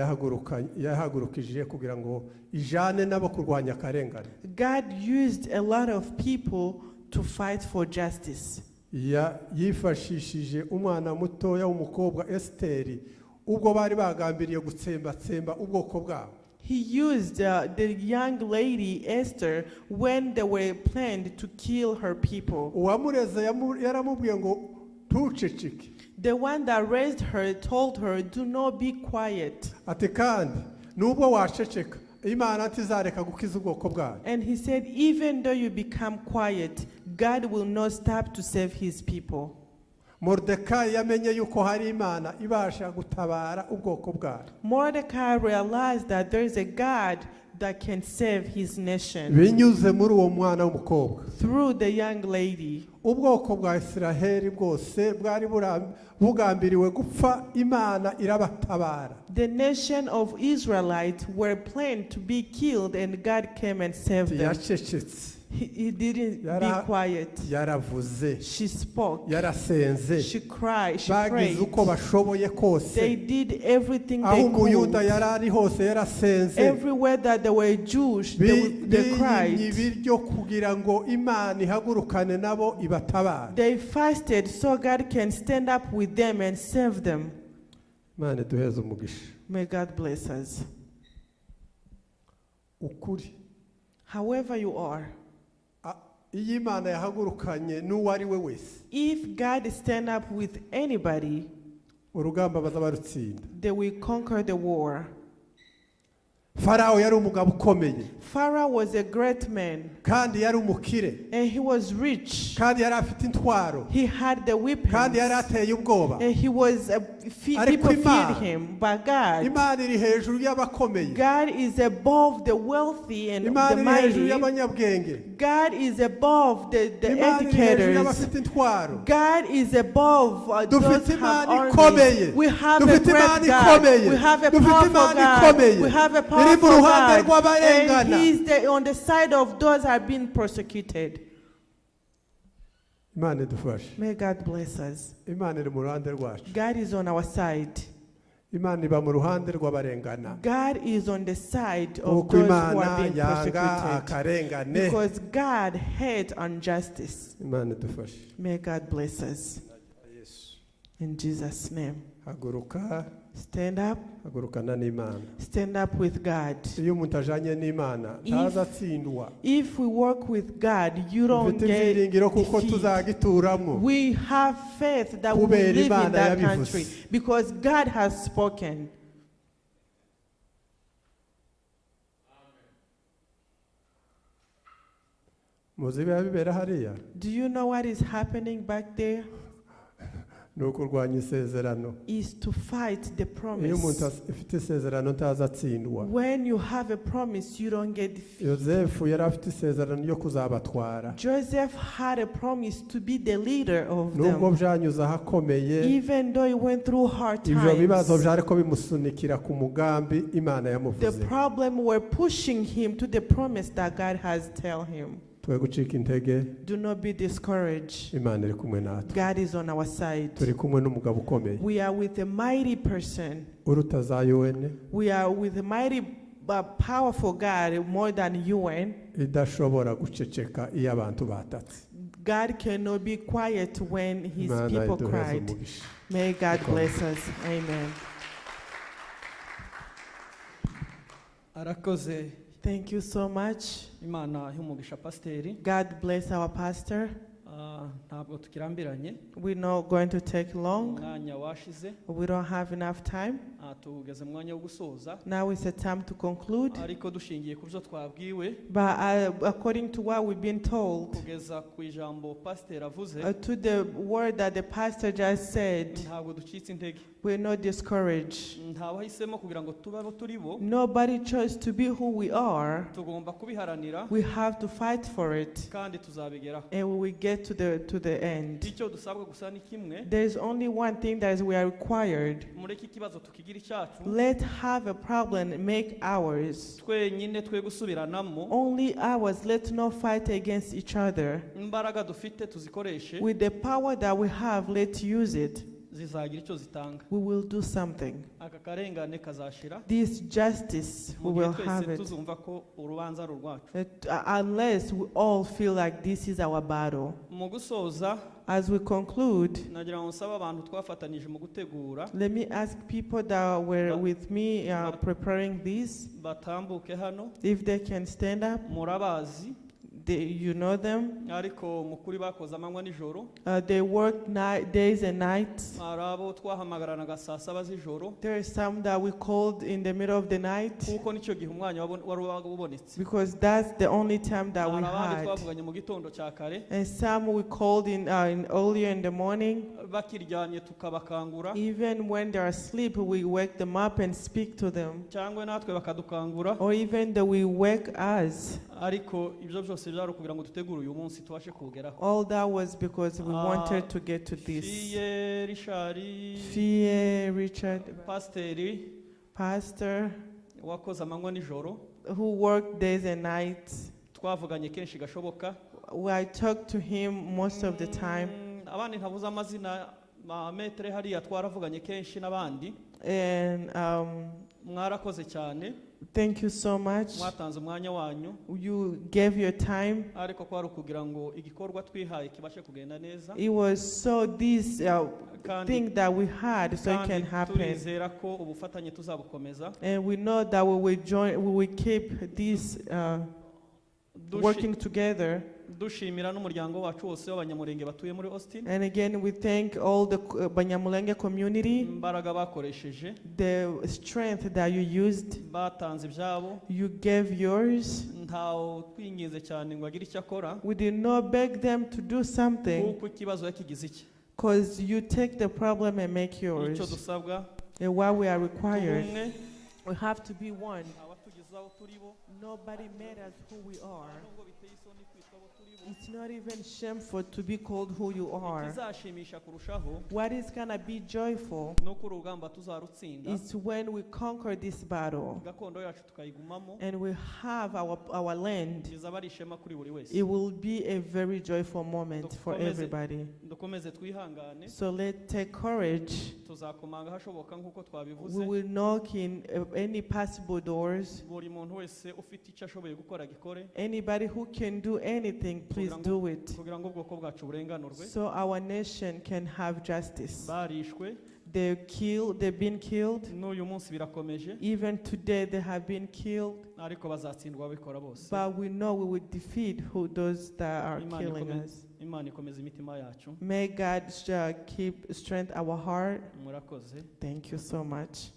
yahagurukije kugira ngo ijane nabo kurwanya akarengane. God used a lot of people to fight for justice. Yifashishije umwana mutoya w'umukobwa Esteri ubwo bari bagambiriye gutsembatsemba ubwoko bwabo. He used the young lady Esther when they were planned to kill her people. Uwamureze yaramubwiye ngo tuceceke. The one that raised her told her, do not be quiet. Ati kandi nubwo waceceka Imana ntizareka gukiza ubwoko bwayo. And he said, even though you become quiet, God will not stop to save his people. Mordecai yamenye yuko hari Imana ibasha gutabara ubwoko bwayo. Mordecai realized that there is a God that can save his nation. Binyuze muri uwo mwana w'umukobwa. Through the young lady. Ubwoko bwa Isiraheli bwose bwari bugambiriwe gupfa, Imana irabatabara. The nation of Israelites were planned to be killed and God came and saved them. Yacecetse. He didn't be quiet. Yaravuze. She spoke. Yarasenze. She cried. She bagize prayed. uko bashoboye kose. They did everything aho they umuyuda could. yarari hose yarasenze. Everywhere that they were Jewish, they cried. Ibiryo kugira ngo Imana ihagurukane nabo ibatabara. They fasted so God can stand up with them and save them. Imana duheze umugisha. May God bless us. Ukuri. However you are. Iyi Imana yahagurukanye n'uwari we wese. If God stand up with anybody, urugamba bazabarutsinda. They will conquer the war. Pharaoh yari umugabo ukomeye. Pharaoh was a great man. Kandi yari umukire. And he was rich. Kandi yari afite intwaro. He had the weapons. Kandi yari ateye ubwoba. And he was people feared him. But God, Imana iri hejuru y'abakomeye. God is above the wealthy and Imana the iri mighty. hejuru y'abanyabwenge. God is above the Imana iri hejuru educators. y'abafite intwaro. God is above those who have armies. Ikomeye. We have a Dufite great Imana God. ikomeye. We have a Dufite powerful Imana God. ikomeye. We have a Iri powerful mu ruhande God. And rw'abarengana. He is on the side of those who are being persecuted. Imana idufashe. May God bless us. Imana iri mu ruhande rwacu. God is on our side. Imana iba mu ruhande rw'abarengana. God is on the side of those who are being persecuted. Akarengane. Because God hates injustice. Imana idufashe. May God bless us. In Jesus' name. Haguruka. Stand up. Hagurukana n'Imana. Stand up with God. Iyo umuntu ajanye n'Imana ntazatsindwa. If we work with God, you don't Ufite get ibyiringiro kuko tuzagituramwo. We have faith that we will Kubera live in Imana that yabivuze. country because God has spoken. Muzi biba bibera hariya. Do you know what is happening back there? Nukurwanya isezerano. Is to fight the promise. Iyo umuntu afite isezerano ntazatsindwa. When you have a promise, you don't get defeated. Yosefu yari afite isezerano yo kuzabatwara. Joseph had a promise to be the leader of Nubwo them. byanyuze ahakomeye. Even though he went through hard Ibyo bibazo times. byariko bimusunikira ku mugambi Imana yamuvuze. The problem were pushing him to the promise that God has tell him. Twe gucika intege. Do not be discouraged. Imana iri kumwe natwe. God is on our side. Turi kumwe n'umugabo ukomeye. We are with a mighty person. Uruta za UN. We are with a mighty powerful God more than UN. Idashobora guceceka iyo abantu batatse. God cannot be quiet when his Imana people iduheze cried. umugisha. May God bless us. Amen. Arakoze. Thank you so much. Imana y'umugisha pasiteri. God bless our pastor. ntabwo tukirambiranye. We're not going to take long. Umwanya washize. We don't have enough time. Tugeze mu mwanya wo gusoza. Now is the time to conclude. Ariko dushingiye ku byo twabwiwe. But according to what we've been told, kugeza ku ijambo pastor avuze, to the word that the pastor just said, ntabwo ducitse intege. we're not discouraged. Ntawahisemo kugira ngo tube abo turi bo. Nobody chose to be who we are. Tugomba kubiharanira. We have to fight for it. Kandi tuzabigeraho. And we will get to the end. Icyo dusabwa gusa ni kimwe. There is only one thing that we are required. Mureke ikibazo tukigira icyacu. Let's have a problem and make ours. Twenyine twe gusubiranamo. Only ours. Let's not fight against each other. Imbaraga dufite tuzikoreshe. With the power that we have, let's use it. Zizagira icyo zitanga. We will do something. Aka karengane kazashira. This justice, we will have it. Tuzumva ko urubanza rwacu. Unless we all feel like this is our battle. Mu gusoza, as we conclude, nagira ngo nsaba abantu twafatanije mu gutegura. Let me ask people that were with me preparing this, batambuke hano. If they can stand up. Murabazi. You know them. Ariko mukuri bakoze amanywa nijoro. They work days and nights. Arabo twahamagaranaga saa 7 z'ijoro. There are some that we called in the middle of the night. Kuko nicyo gihe umwanya wari wabonetse. Because that's the only time that we had. had. Mu gitondo cya kare. And some we called in earlier in the morning. Bakiryanye tukabakangura. Even when they are asleep, we wake them up and speak to them. Cyangwa natwe bakadukangura. Or even that we wake us. Ariko ibyo byose byari kugira ngo dutegure uyu munsi tubashe kugeraho. All that was because we wanted to get to this. Richard, Pastor, wakoze amanywa nijoro, who worked days and nights. Twavuganye kenshi gashoboka. I talked to him most of the time. Abandi ntavuze amazina metre hariya twaravuganye kenshi n'abandi. And mwarakoze cyane. Thank you so much. Mwatanze umwanya wanyu. You gave your time. Ariko kwari kugira ngo igikorwa twihaye kibashe kugenda neza. It was so this thing that we had so it can happen. Turizera ko ubufatanye tuzabukomeza. And we know that we will keep this working together. Dushimira n'umuryango wacu wose w'Abanyamulenge batuye muri Austin. And again we thank all the Abanyamulenge community. Imbaraga bakoresheje. The strength that you used. Batanze ibyabo. You gave yours. Ntawo twinginze cyane ngo agire icyo akora. We did not beg them to do something. Kuko ikibazo yakigize iki. Because you take the problem and make yours. Icyo dusabwa. And what we are required. We have to be one. Nobody made us who we are. It's not even shameful to be called who you are. What is going to be joyful is when we conquer this battle and we have our land. It will be a very joyful moment for everybody. So let's take courage. We will knock in any possible doors. Anybody who can do anything, please do it. So our nation can have justice. They've been killed. Even today they have been killed. But we know we will defeat those that are killing us. May God keep strength our heart. Thank you so much.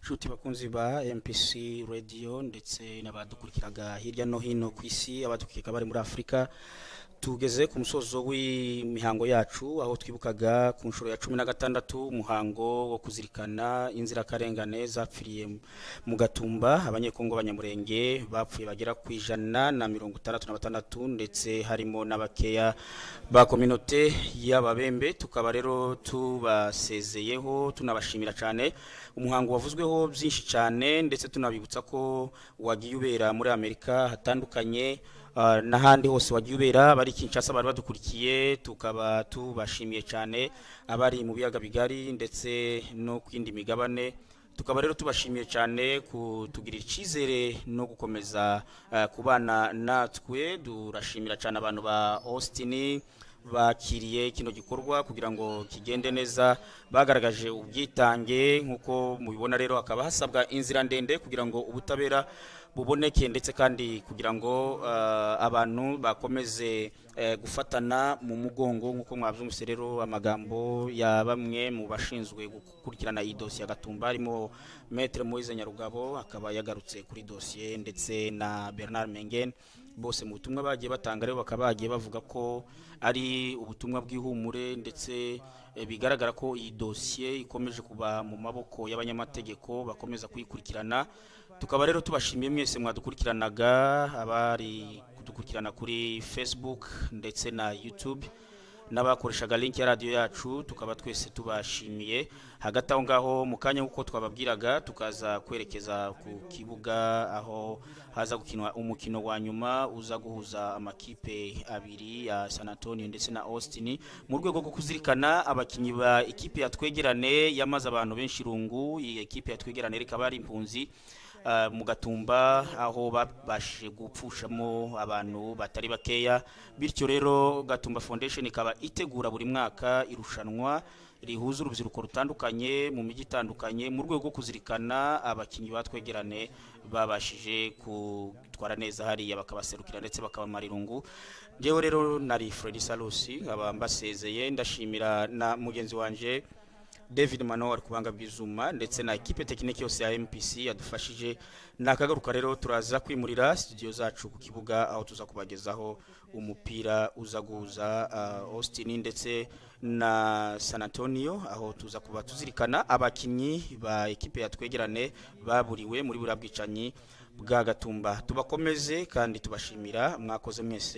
Shuti bakunzi ba MPC Radio ndetse n'abadukurikiraga hirya no hino ku isi, abadukurikira bari muri Afrika, tugeze ku musozo w'imihango yacu aho twibukaga ku nshuro ya 16 umuhango wo kuzirikana inzirakarengane zapfiriye mu Gatumba. Abanyekongo Abanyamulenge bapfuye bagera ku 166 ndetse harimo n'abakeya ba communauté y'Ababembe. Tukaba rero tubasezeyeho tunabashimira cyane. Umuhango wavuzweho byinshi cyane ndetse tunabibutsa ko wagiye ubera muri Amerika hatandukanye n'ahandi hose wagiye ubera. Bari Kinshasa bari badukurikiye, tukaba tubashimiye cyane. Abari mu biyaga bigari ndetse no kwindi migabane, tukaba rero tubashimiye cyane kutugirira icyizere no gukomeza kubana natwe. Durashimira cyane abantu ba Austin, bakiriye kino gikorwa kugira ngo kigende neza, bagaragaje ubwitange nk'uko mubibona. Rero hakaba hasabwa inzira ndende kugira ngo ubutabera buboneke, ndetse kandi kugira ngo abantu bakomeze gufatana mu mugongo nk'uko mwabyumvise. Rero amagambo ya bamwe mu bashinzwe gukurikirana iyi dosiye ya Gatumba harimo Maître Moise Nyarugabo, akaba yagarutse kuri dosiye, ndetse na Bernard Mengen, bose mu butumwa bagiye batanga rero bakaba bagiye bavuga ko ari ubutumwa bw'ihumure, ndetse bigaragara ko iyi dosiye ikomeje kuba mu maboko y'abanyamategeko bakomeza kuyikurikirana. Tukaba rero tubashimiye mwese mwadukurikiranaga, abari kudukurikirana kuri Facebook ndetse na YouTube, n'abakoreshaga link ya radio yacu, tukaba twese tubashimiye. Hagati aho ngaho mu kanya uko twababwiraga, tukaza kwerekeza ku kibuga aho haza gukinwa umukino wa nyuma uza guhuza amakipe abiri ya San Antonio ndetse na Austin, mu rwego rwo kuzirikana abakinyi ba ekipe ya Twegerane yamaze abantu benshi rungu. Iyi ekipe ya Twegerane rikaba ari impunzi mu Gatumba, aho babashije gupfushamo abantu batari bakeya. Bityo rero Gatumba Foundation ikaba itegura buri mwaka irushanwa rihuza urubyiruko rutandukanye mu mijyi itandukanye, mu rwego rwo kuzirikana abakinyi batwegerane babashije kutwara neza hariya bakabaserukira ndetse bakabamara irungu. Jewe rero nari Freddy Salusi, aba mbasezeye, ndashimira na mugenzi wanje David Manowar kubanga bwizuma, ndetse na equipe technique yose ya MPC yadufashije. Nakagaruka rero turaza kwimurira studio zacu ku kibuga, aho tuza kubagezaho umupira uza guhuza Austin ndetse na San Antonio, aho tuza kuba tuzirikana abakinyi ba ekipe ya Twegerane baburiwe muri burabwicanyi bwa Gatumba. Tubakomeze kandi tubashimira, mwakoze mwese.